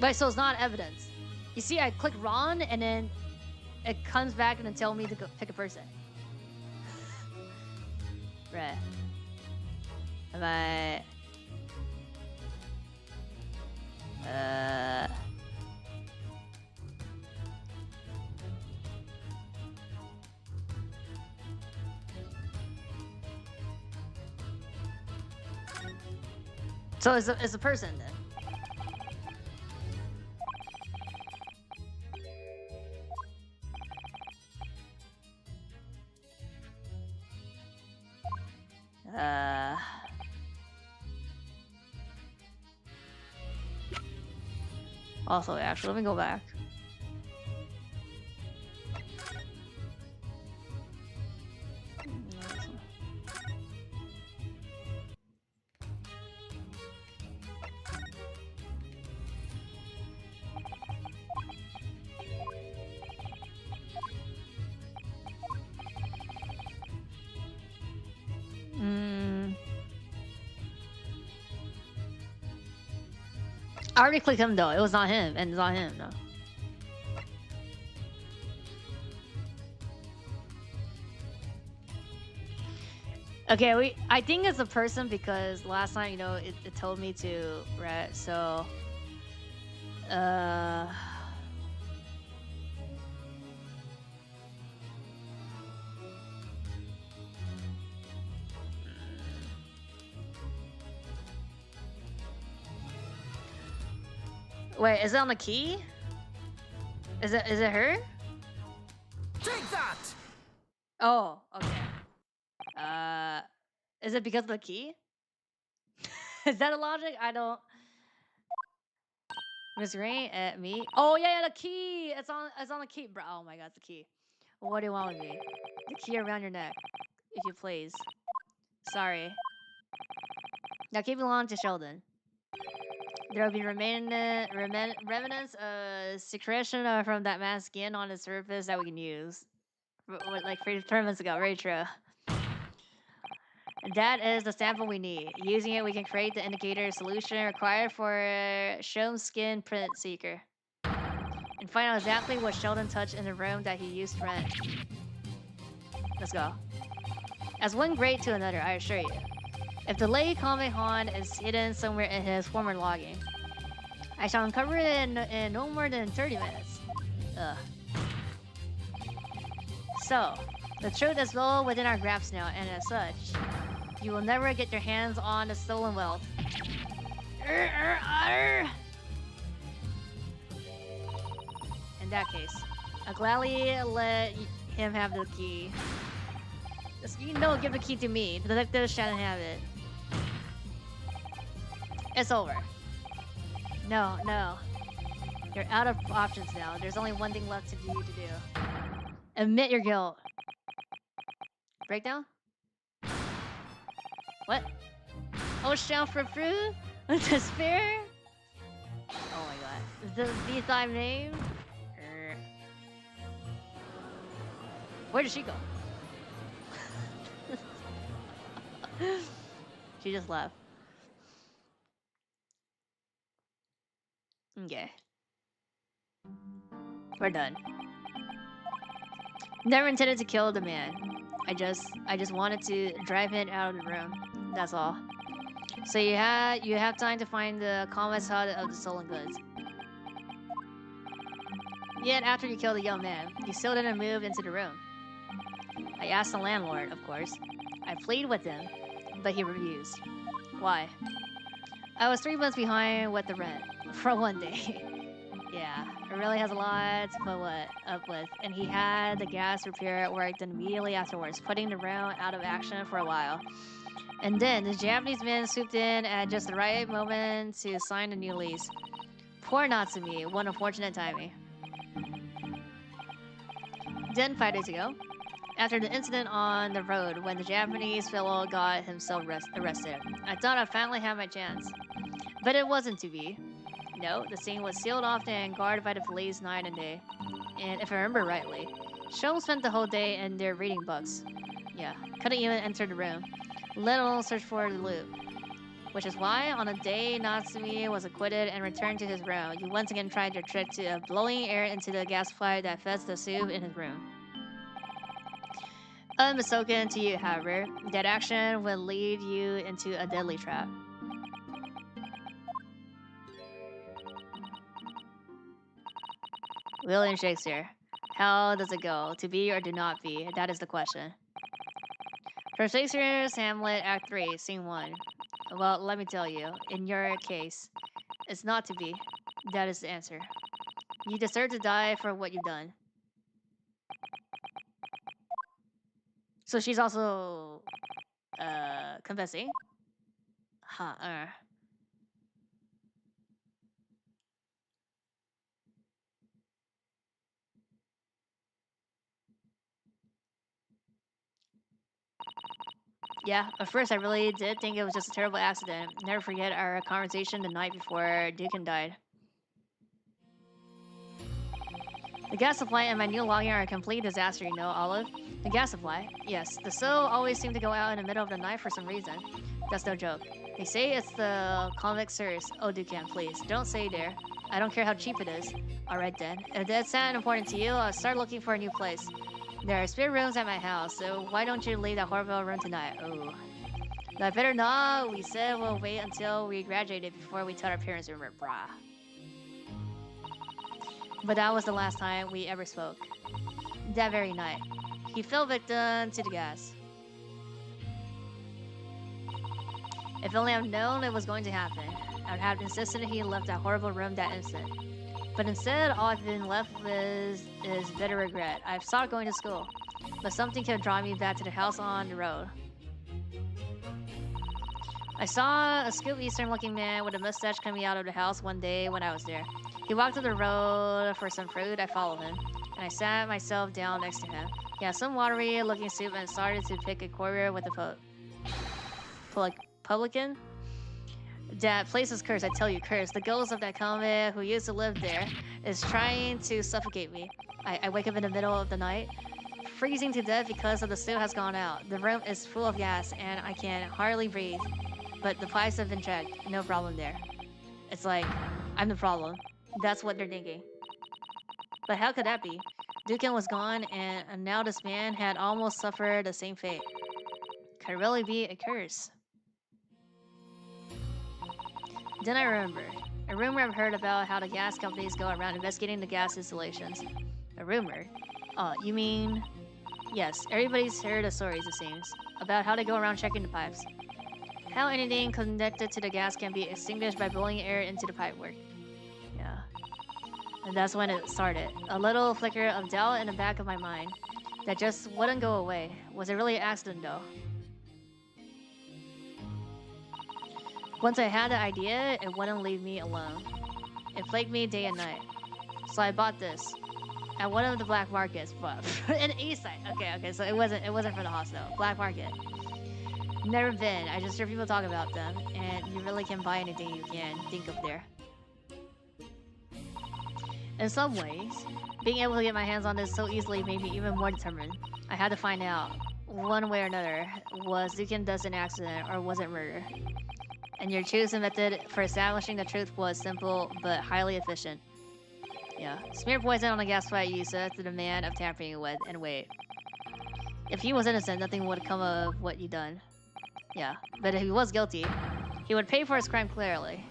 A: Wait, so it's not evidence. You see, I click Ron and then it comes back and then tell me to go pick a person. Right. Am I... So it's a person then. Also, actually, let me go back. I already clicked him though. It was not him, and it's not him. No. Okay, I think it's a person because last time, you know, it told me to, right? So, wait, is it on the key? Is it her?
D: Take that!
A: Oh, okay. Is it because of the key? Is that a logic? I don't. Miss Rain at me. Oh yeah, the key. It's on the key, bro. Oh my god, it's the key. What do you want with me? The key around your neck, if you please. Sorry. Now keep it on to Sheldon. There will be remnants of secretion from that man's skin on the surface that we can use. Like 3 months ago, very true. That is the sample we need. Using it, we can create the indicator solution required for Shown Skin Print Seeker. And find out exactly what Sheldon touched in the room that he used to rent. Let's go. As one great to another, I assure you. If the Lady Kame Han is hidden somewhere in his former logging, I shall uncover it in no more than 30 minutes. Ugh. So, the truth is well within our grasp now, and as such, you will never get your hands on the stolen wealth. In that case, I'll gladly let him have the key. Just, you know, give the key to me. The detective shan't have it. It's over. No. You're out of options now. There's only one thing left to do. Admit your guilt. Breakdown? What? Oh, shout for fruit? Despair? Oh my god. Is this the time name? Where did she go? She just left. Okay. We're done. Never intended to kill the man. I just wanted to drive him out of the room. That's all. So you have time to find the commerce hut of the stolen goods. Yet after you killed the young man, you still didn't move into the room. I asked the landlord, of course. I pleaded with him, but he refused. Why? I was 3 months behind with the rent for one day. Yeah, it really has a lot to put up with, and he had the gas repair worked immediately afterwards, putting the room out of action for a while. And then the Japanese man swooped in at just the right moment to sign a new lease. Poor Natsumi, what unfortunate timing. Then 5 days ago, After the incident on the road when the Japanese fellow got himself arrested, I thought I finally had my chance. But it wasn't to be. No, the scene was sealed off and guarded by the police night and day. And if I remember rightly, Shom spent the whole day in there reading books. Yeah, couldn't even enter the room, let alone search for the loot. Which is why, on a day Natsumi was acquitted and returned to his room, you once again tried your trick to blowing air into the gas pipe that feds the soup in his room. Unmistaken to you, however, that action would lead you into a deadly trap. William Shakespeare. How does it go? To be or do not be? That is the question. From Shakespeare's Hamlet, Act 3, Scene 1. Well, let me tell you, in your case, it's not to be. That is the answer. You deserve to die for what you've done. So she's also, confessing? Huh, Yeah, at first I really did think it was just a terrible accident. Never forget our conversation the night before Dukin died. The gas supply and my new login are a complete disaster, you know, Olive. The gas supply? Yes. The stove always seem to go out in the middle of the night for some reason. That's no joke. They say it's the convict source. Oh, Dukan, please. Don't say there. I don't care how cheap it is. Alright then. If that's not important to you, I'll start looking for a new place. There are spare rooms at my house, so why don't you leave that horrible room tonight? Oh. No, I better not. We said we'll wait until we graduated before we tell our parents, remember, brah. But that was the last time we ever spoke. That very night, he fell victim to the gas. If only I'd known it was going to happen, I would have insisted he left that horrible room that instant. But instead, all I've been left with is bitter regret. I've stopped going to school, but something kept drawing me back to the house on the road. I saw a Scoop Eastern-looking man with a mustache coming out of the house one day when I was there. He walked up the road for some fruit. I followed him, and I sat myself down next to him. He had some watery-looking soup and started to pick a quarter with a publican. That place is cursed, I tell you, cursed. The ghost of that convict who used to live there is trying to suffocate me. I wake up in the middle of the night, freezing to death because the stove has gone out. The room is full of gas, and I can hardly breathe. But the pipes have been checked. No problem there. It's like, I'm the problem. That's what they're thinking. But how could that be? Dukin was gone, and now this man had almost suffered the same fate. Could it really be a curse? Then I remembered. A rumor I've heard about how the gas companies go around investigating the gas installations. A rumor? Oh, you mean... Yes, everybody's heard the stories, it seems, about how they go around checking the pipes. How anything connected to the gas can be extinguished by blowing air into the pipework. Yeah. And that's when it started. A little flicker of doubt in the back of my mind that just wouldn't go away. Was it really an accident though? Once I had the idea, it wouldn't leave me alone. It plagued me day and night. So I bought this at one of the black markets, but in Eastside. Okay, so it wasn't for the hostel. Black market. Never been. I just hear people talk about them, and you really can buy anything you can think of there. In some ways, being able to get my hands on this so easily made me even more determined. I had to find out, one way or another, was Dukin Dust an accident or was it murder? And your chosen method for establishing the truth was simple but highly efficient. Yeah, smear poison on the gas pipe you said to the man of tampering with, and wait. If he was innocent, nothing would come of what you done. Yeah, but if he was guilty, he would pay for his crime clearly.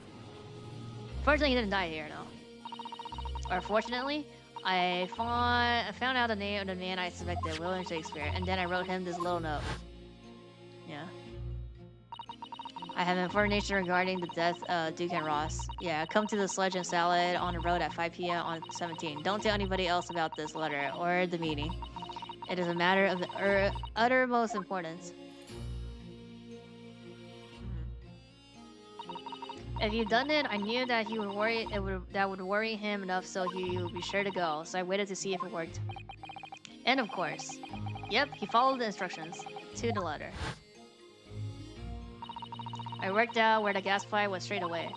A: Fortunately, he didn't die here, no. Or fortunately, I found out the name of the man I suspected, William Shakespeare, and then I wrote him this little note. Yeah. I have information regarding the death of Duke and Ross. Yeah, come to the Sledge and Salad on the road at 5 p.m. on 17. Don't tell anybody else about this letter or the meeting. It is a matter of the uttermost importance. If you'd done it, I knew that he would worry. That would worry him enough, so he would be sure to go. So I waited to see if it worked. And of course, Yep, he followed the instructions to the letter. I worked out where the gas pipe was straight away.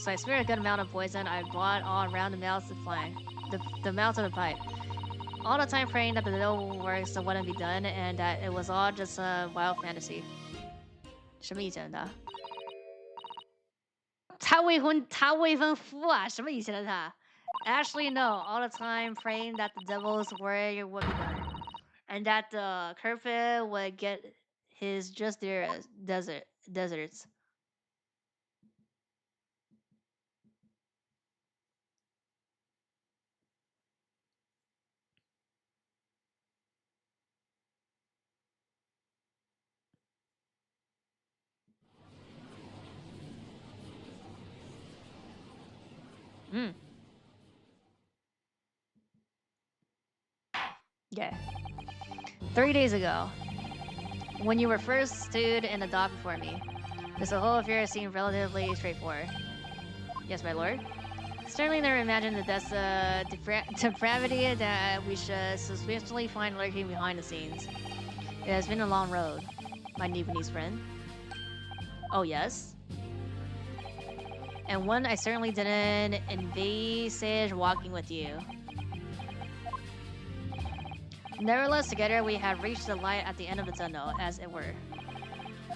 A: So I smeared a good amount of poison I bought all around the mouth of the flying. The mouth of the pipe. All the time praying that the little works wouldn't be done and that it was all just a wild fantasy. 什么以前的他未婚夫啊？什么以前的他 Actually, no. All the time praying that the devil's word would be done. And that the Kerpit would get his just deserts. Yeah. 3 days ago, when you were first stood in the dock before me, this whole affair seemed relatively straightforward. Yes, my lord? Certainly never imagined that that's a depravity that we should suspiciously find lurking behind the scenes. It has been a long road, my Nipponese friend. Oh, yes? And one I certainly didn't envisage walking with you. Nevertheless, together we had reached the light at the end of the tunnel, as it were.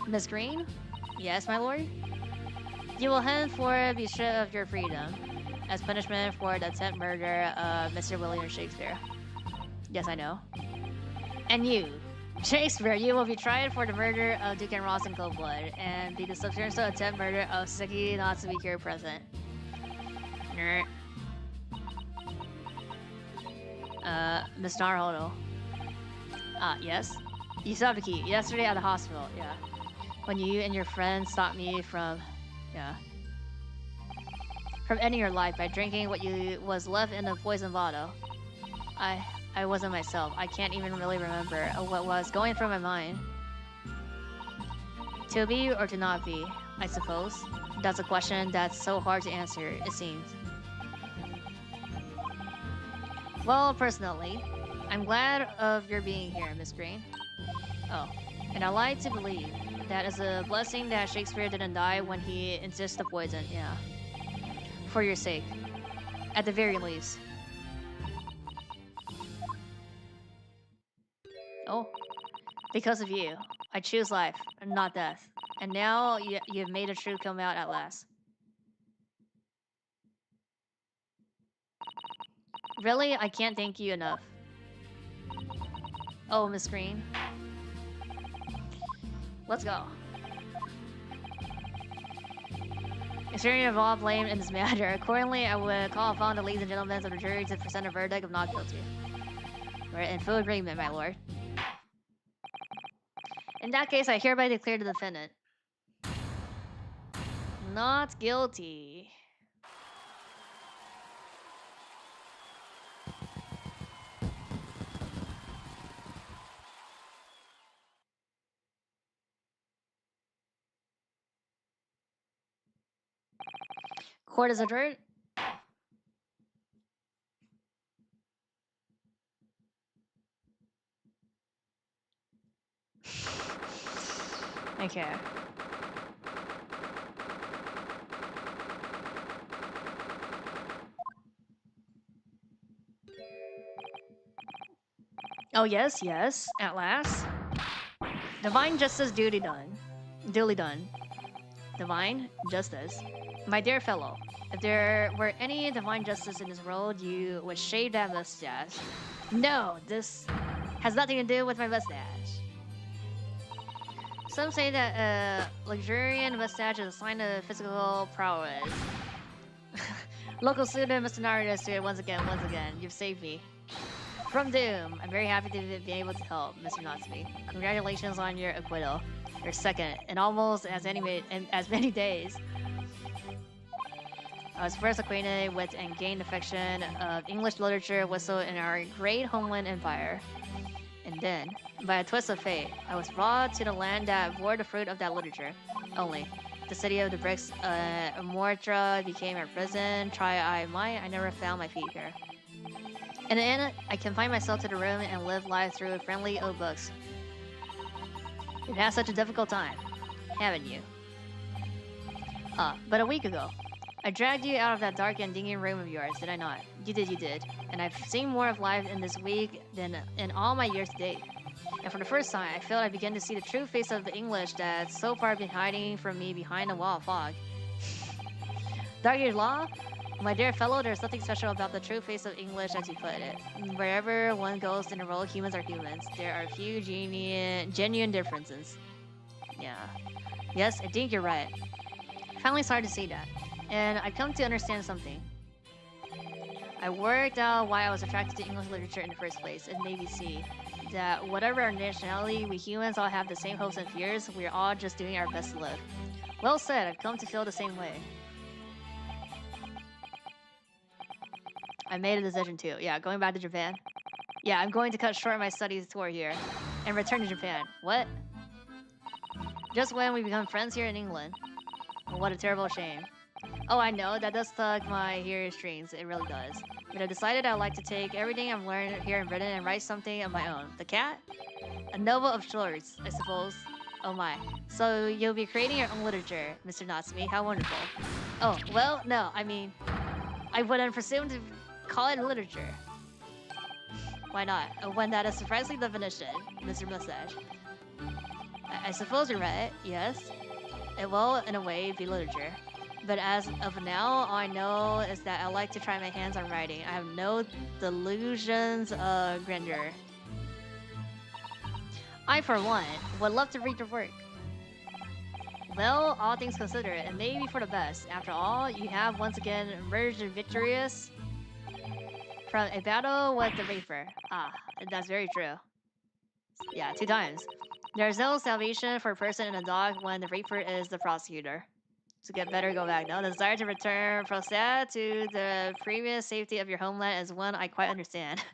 A: Miss Green? Yes, my lord? You will henceforth be stripped of your freedom, as punishment for the attempt murder of Mr. William Shakespeare. Yes, I know. And you, Shakespeare, you will be tried for the murder of Duke and Ross in cold blood, and be the substantial attempt murder of Seki Natsume here present. Nerd. Miss Naruhodo. Yes? You still have the key. Yesterday at the hospital, yeah. When you and your friend stopped me from... yeah. From ending your life by drinking what was left in the poison bottle. I wasn't myself. I can't even really remember what was going through my mind. To be or to not be, I suppose. That's a question that's so hard to answer, it seems. Well, personally, I'm glad of your being here, Miss Green. Oh, and I like to believe that it's a blessing that Shakespeare didn't die when he ingested the poison, yeah. For your sake. At the very least. Oh. Because of you, I choose life, not death. And now you've made the truth come out at last. Really, I can't thank you enough. Oh, Miss Green. Let's go. Considering of all blame in this matter, accordingly, I would call upon the ladies and gentlemen of the jury to present a verdict of not guilty. We're in full agreement, my lord. In that case, I hereby declare the defendant not guilty. Court is adjourned. Okay. Oh, yes, yes, at last. Divine justice duly done. Divine justice. My dear fellow, if there were any divine justice in this world, you would shave that mustache. No, this has nothing to do with my mustache. Some say that a luxuriant mustache is a sign of physical prowess. Local student, Mr. Naruto, once again, you've saved me. From doom, I'm very happy to be able to help, Mr. Natsume. Congratulations on your acquittal. You're second, in almost as many days. I was first acquainted with and gained affection of English literature whistle in our great homeland empire. And then, by a twist of fate, I was brought to the land that bore the fruit of that literature. Only, the city of the bricks, Mortra became our prison. Try I might, I never found my feet here. In the end, I confine myself to the room and live life through friendly old books. You've had such a difficult time, haven't you? But a week ago, I dragged you out of that dark and dingy room of yours, did I not? You did. And I've seen more of life in this week than in all my years to date. And for the first time, I felt I began to see the true face of the English that's so far been hiding from me behind a wall of fog. Dark-eared Law? My dear fellow, there's something special about the true face of English as you put it. Wherever one goes in the world, humans are humans. There are few genuine differences. Yeah. Yes, I think you're right. Finally started to see that. And I've come to understand something. I worked out why I was attracted to English literature in the first place. It made me see that whatever our nationality, we humans all have the same hopes and fears. We're all just doing our best to live. Well said, I've come to feel the same way. I made a decision too. Yeah, going back to Japan. Yeah, I'm going to cut short my studies tour here and return to Japan. What? Just when we become friends here in England. What a terrible shame. Oh, I know, that does tug my heartstrings. It really does. But I decided I'd like to take everything I've learned here in Britain and write something of my own. The cat? A novel of sorts, I suppose. Oh my. So you'll be creating your own literature, Mr. Natsume. How wonderful. Oh, well, no, I mean, I wouldn't presume to call it literature. Why not? When that is surprisingly definition, Mr. Mustache. I suppose you're right, yes. It will, in a way, be literature. But as of now, all I know is that I like to try my hands on writing. I have no delusions of grandeur. I, for one, would love to read your work. Well, all things considered, it may be for the best. After all, you have once again emerged victorious from a battle with the Reaper. Ah, that's very true. Yeah, 2 times. There's no salvation for a person and a dog when the Reaper is the prosecutor. To get better, go back. No, the desire to return from sad to the previous safety of your homeland is one I quite understand.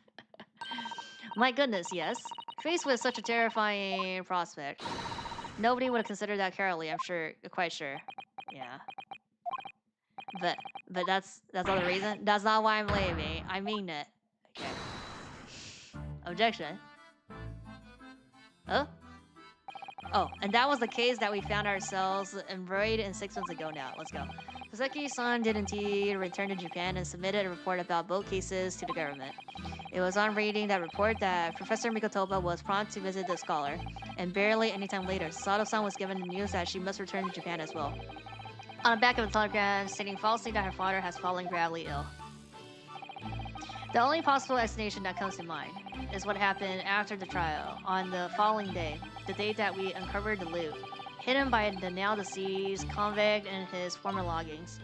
A: My goodness, yes. Faced with such a terrifying prospect, nobody would have considered that carefully, I'm sure, quite sure. Yeah. But that's not the reason. That's not why I'm leaving. I mean it. Okay. Objection. Huh? Oh, and that was the case that we found ourselves embroiled in 6 months ago now. Let's go. Saseki-san did indeed return to Japan and submitted a report about both cases to the government. It was on reading that report that Professor Mikotoba was prompt to visit the scholar, and barely any time later, Sato-san was given the news that she must return to Japan as well. On the back of a telegram stating falsely that her father has fallen gravely ill. The only possible explanation that comes to mind is what happened after the trial, on the following day, the day that we uncovered the loot, hidden by the now deceased convict and his former loggings.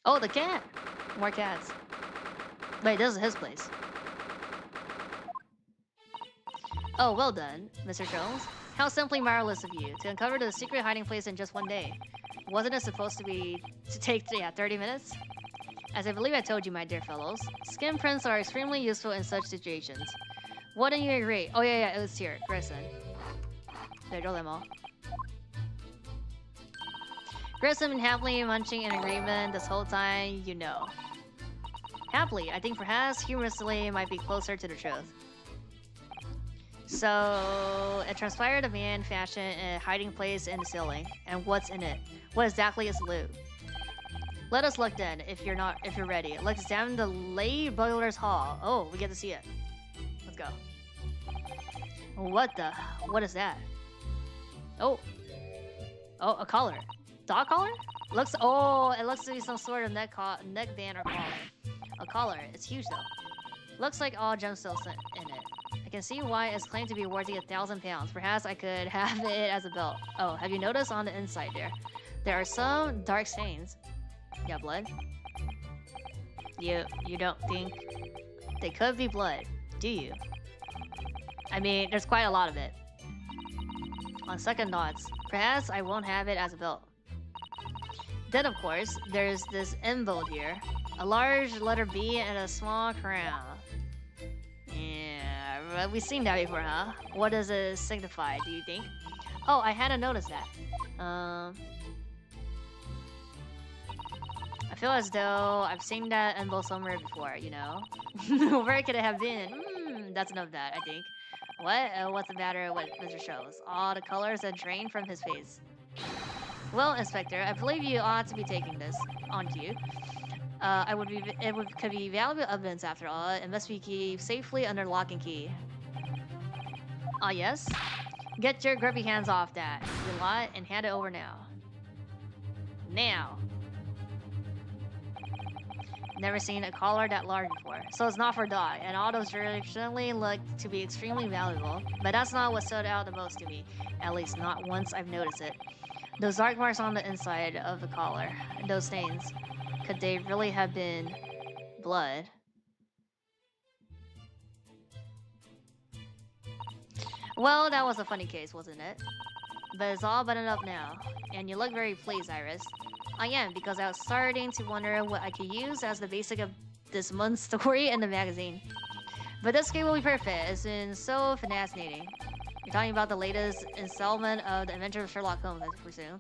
A: Oh, the cat! More cats. Wait, this is his place. Oh, well done, Mr. Jones. How simply marvelous of you to uncover the secret hiding place in just 1 day. Wasn't it supposed to take 30 minutes? As I believe I told you, my dear fellows, skin prints are extremely useful in such situations. Wouldn't you agree? Oh yeah, it was here, Grissom. There, draw them all. Grissom and happily munching in agreement this whole time, you know. Happily, I think perhaps humorously might be closer to the truth. So, it transpired a man fashioned a hiding place in the ceiling, and what's in it? What exactly is loot? Let us look then, if you're ready. Let's examine the late Boiler's Hall. Oh, we get to see it. Let's go. What is that? Oh, a collar. Dog collar? It looks to be some sort of neckband or collar. A collar. It's huge though. Looks like all gemstones in it. I can see why it's claimed to be worth 1,000 pounds. Perhaps I could have it as a belt. Oh, have you noticed on the inside there? There are some dark stains. Yeah, blood? You don't think they could be blood, do you? I mean, there's quite a lot of it. On second thoughts, perhaps I won't have it as a belt. Then, of course, there's this emblem here. A large letter B and a small crown. Yeah, we've seen that before, huh? What does it signify, do you think? Oh, I hadn't noticed that. I feel as though I've seen that envelope somewhere before, you know? Where could it have been? That's enough of that, I think. What? What's the matter with Mr. Shows? All the colors that drain from his face. Well, Inspector, I believe you ought to be taking this, aren't you? Could be valuable evidence after all. It must be kept safely under lock and key. Ah, yes? Get your grubby hands off that, you lot, and hand it over now. Now. Never seen a collar that large before, so it's not for dog, and all those traditionally look to be extremely valuable, but that's not what stood out the most to me, at least not once I've noticed it. Those dark marks on the inside of the collar, those stains, could they really have been blood? Well, that was a funny case, wasn't it? But it's all buttoned up now, and you look very pleased, Iris. I am, because I was starting to wonder what I could use as the basic of this month's story in the magazine. But this game will be perfect. It's been so fascinating. You're talking about the latest installment of the Adventure of Sherlock Holmes, I presume.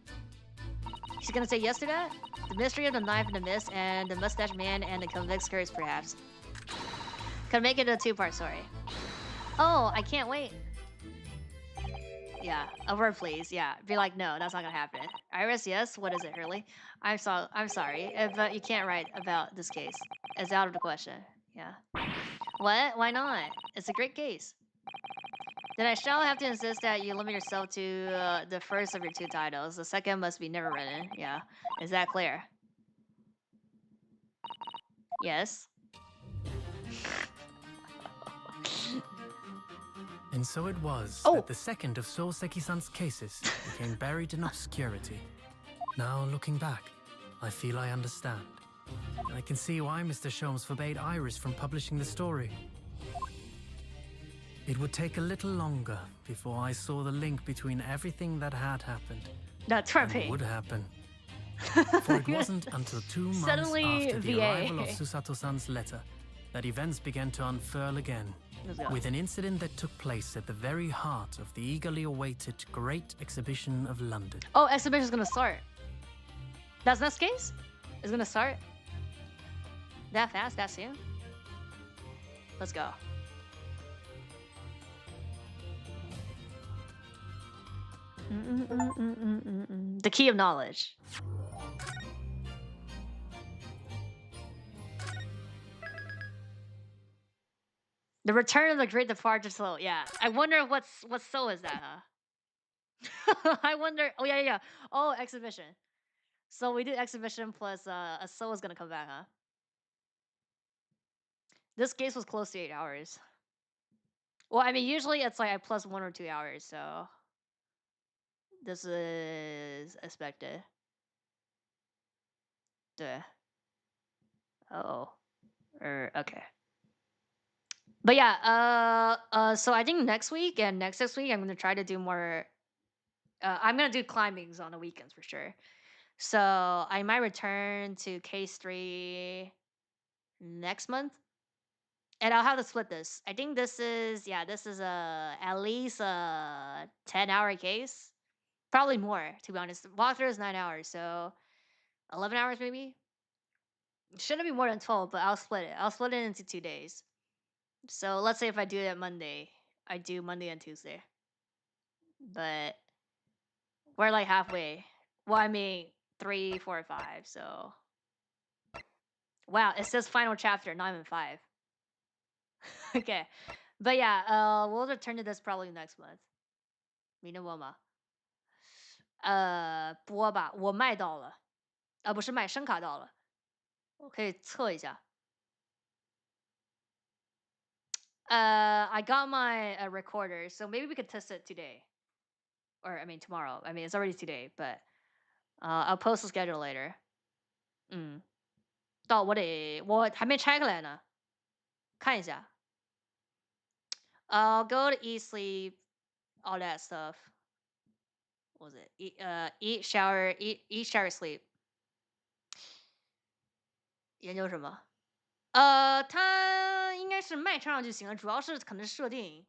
A: She's gonna say yes to that? The mystery of the knife in the mist and the mustache man and the convict's curse, perhaps. Could make it a two-part story. Oh, I can't wait. Yeah, a word please. Yeah, be like, no, that's not gonna happen. Iris, yes. What is it, Hurley? I'm sorry, but you can't write about this case. It's out of the question. Yeah. What? Why not? It's a great case. Then I shall have to insist that you limit yourself to the first of your two titles. The second must be never written. Yeah. Is that clear? Yes.
E: And so it was that the second of Soseki-san's cases became buried in obscurity. Now, looking back, I feel I understand. I can see why Mr. Sholmes forbade Iris from publishing the story. It would take a little longer before I saw the link between everything that had happened
A: That's
E: and
A: right.
E: would happen. For it wasn't until 2 months
A: Suddenly,
E: after the
A: VA.
E: arrival of Susato-san's letter that events began to unfurl again. With an incident that took place at the very heart of the eagerly awaited Great Exhibition of London.
A: Oh, exhibition's gonna start. That's next case? It's gonna start? That fast? That soon? Let's go. The key of knowledge. The return of the great departure soul. Yeah. I wonder what soul is that, huh? I wonder. Oh yeah. Oh, exhibition. So we do exhibition plus a soul is gonna come back, huh? This case was close to 8 hours. Well, I mean, usually it's like I plus 1 or 2 hours, so this is expected. Duh. Oh. Okay. But yeah, so I think next week and next week I'm gonna try to do more. I'm gonna do climbings on the weekends for sure. So I might return to case 3 next month, and I'll have to split this. I think this is at least a 10-hour case, probably more to be honest. Walkthrough is 9 hours, so 11 hours maybe. Shouldn't be more than 12, but I'll split it. I'll split it into 2 days. So let's say if I do it Monday, I do Monday and Tuesday. But we're like halfway. Well, I mean 3, 4, 5. So wow, it says final chapter, not even 5. Okay, but yeah, we'll return to this probably next month. 明年播吗？播吧，我卖到了，不是卖，声卡到了，我可以测一下。I got my recorder, so maybe we could test it today, or I mean tomorrow. I mean it's already today, but I'll post the schedule later. 到我还没拆开来呢，看一下。I'll go to eat, sleep, all that stuff. What was it? Eat, shower, eat, shower, sleep. 研究什么？它应该是卖唱上就行了，主要是可能是设定。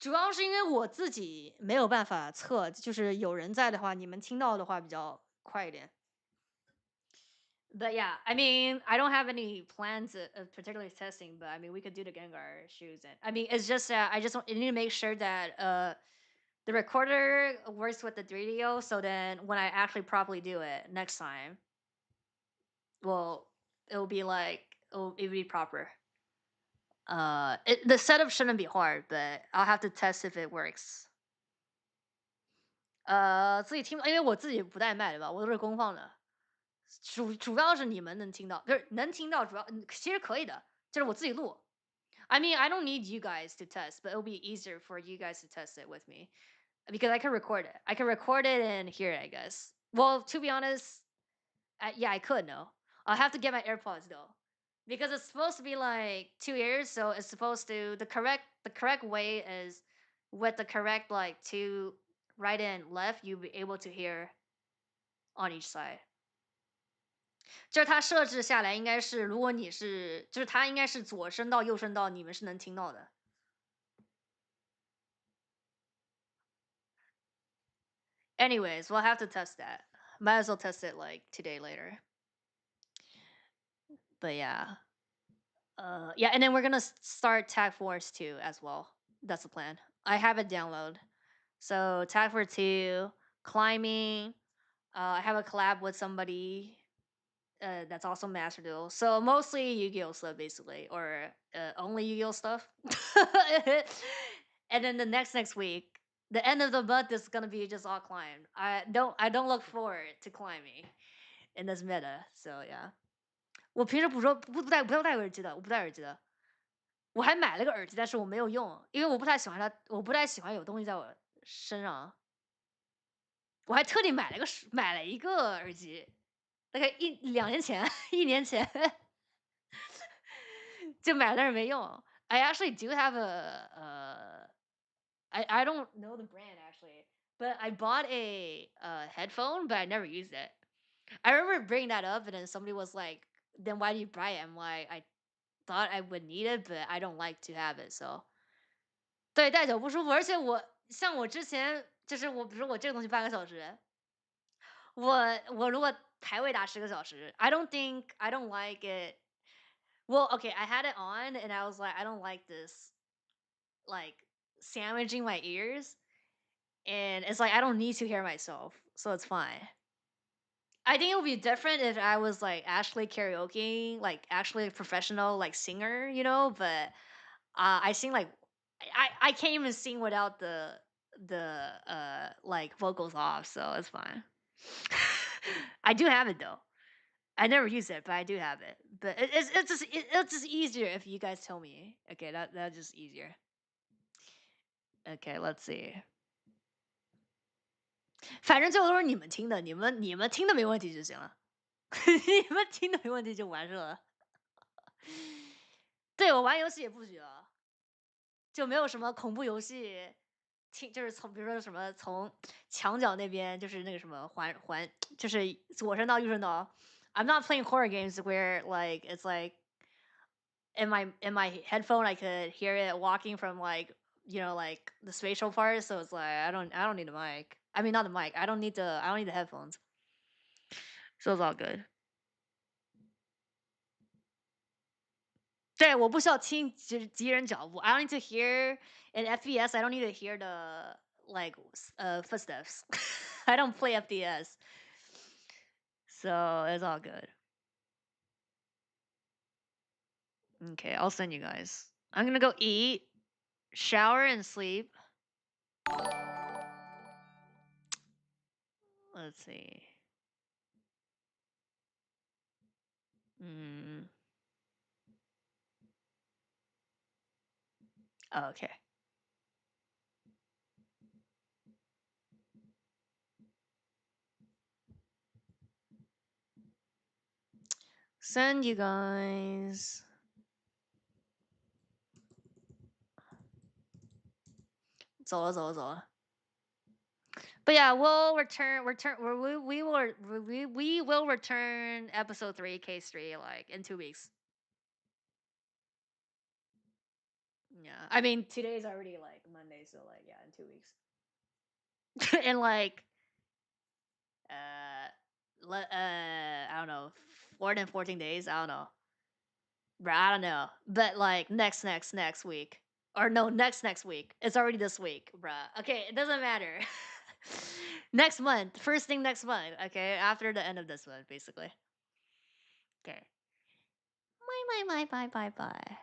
A: 主要是因为我自己没有办法测，就是有人在的话，你们听到的话比较快一点。But yeah, I mean, I don't have any plans of particularly testing, but I mean, we could do the Gengar shoes. And I mean, it's just that I just need to make sure that the recorder works with the 3DO, so then when I actually properly do it next time, well, it'll be like it'll be proper. The setup shouldn't be hard, but I'll have to test if it works. 自己听，因为我自己不带麦的吧，我都是公放的。主要是你们能听到，就是能听到，其实可以的，就是我自己录。I mean, I don't need you guys to test, but it'll be easier for you guys to test it with me because I can record it. I can record it and hear it, I guess. Well, to be honest, yeah, I could. No, I'll have to get my AirPods though, because it's supposed to be like 2 ears, so it's supposed to the correct way is with the correct like two right and left, you'll be able to hear on each side. 就是它设置下来应该是，如果你是，就是它应该是左声道、右声道，你们是能听到的。Anyways, we'll have to test that. Might as well test it like today later. But yeah. Yeah, and then we're gonna start Tag Force 2 as well. That's the plan. I have it download. So Tag Force 2, climbing. I have a collab with somebody that's also Master Duel. So mostly Yu-Gi-Oh stuff basically, or only Yu-Gi-Oh stuff. And then the next week, the end of the month is gonna be just all climb. I don't look forward to climbing in this meta. So yeah. 我平时不戴耳机的，我不戴耳机的。我还买了个耳机，但是我没有用，因为我不太喜欢它，我不太喜欢有东西在我身上。我还特地买了一个耳机，大概2年前，1年前就买了，但是没用。I actually do have I don't know the brand actually, but I bought a headphone, but I never used it. I remember bringing that up, and then somebody was like, "Then why do you buy it?" I'm like, "I thought I would need it, but I don't like to have it." So 对，戴久不舒服，而且我之前就是比如说我这个东西半个小时，我如果排位打10个小时，I don't like it. Well, okay, I had it on and I was like, I don't like this, like sandwiching my ears, and it's like I don't need to hear myself, so it's fine. I think it would be different if I was like actually karaoke, like actually a professional like singer, But I sing like I can't even sing without the like vocals off, so it's fine. I do have it though. I never use it, but I do have it. But it's just easier if you guys tell me. Okay, that's just easier. Okay, let's see. 反正最后都是你们听的，你们听的没问题就行了，你们听的没问题就完事了。对，我玩游戏也不许了，就没有什么恐怖游戏，就是比如说什么从墙角那边就是那个什么就是左声道右声道。I'm not playing horror games where like it's like in my headphone I could hear it walking from like like the spatial part, so it's like I don't need a mic. I mean not the mic. I don't need the headphones. So it's all good. 对，我不需要听敌人脚步。I don't need to hear in FPS. I don't need to hear the like footsteps. I don't play FPS, so it's all good. Okay, I'll send you guys. I'm gonna go eat, shower, and sleep. Let's see. Mm. Oh, okay. Send you guys. But yeah, we'll return. We will return episode 3, case 3, like in 2 weeks. Yeah, I mean today's already like Monday, so like yeah, in 2 weeks. In like I don't know, more than 14 days. I don't know. Bruh, I don't know. But like next week. Or no, next week. It's already this week, bruh. Okay, it doesn't matter. Next month. First thing next month. Okay, after the end of this month, basically. Okay. Bye.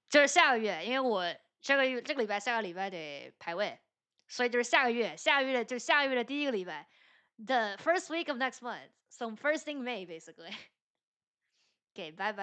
A: 就是下个月，因为我这个礼拜下个礼拜得排位，所以就是下个月的第一个礼拜，the first week of next month, so first thing May basically. Okay, bye.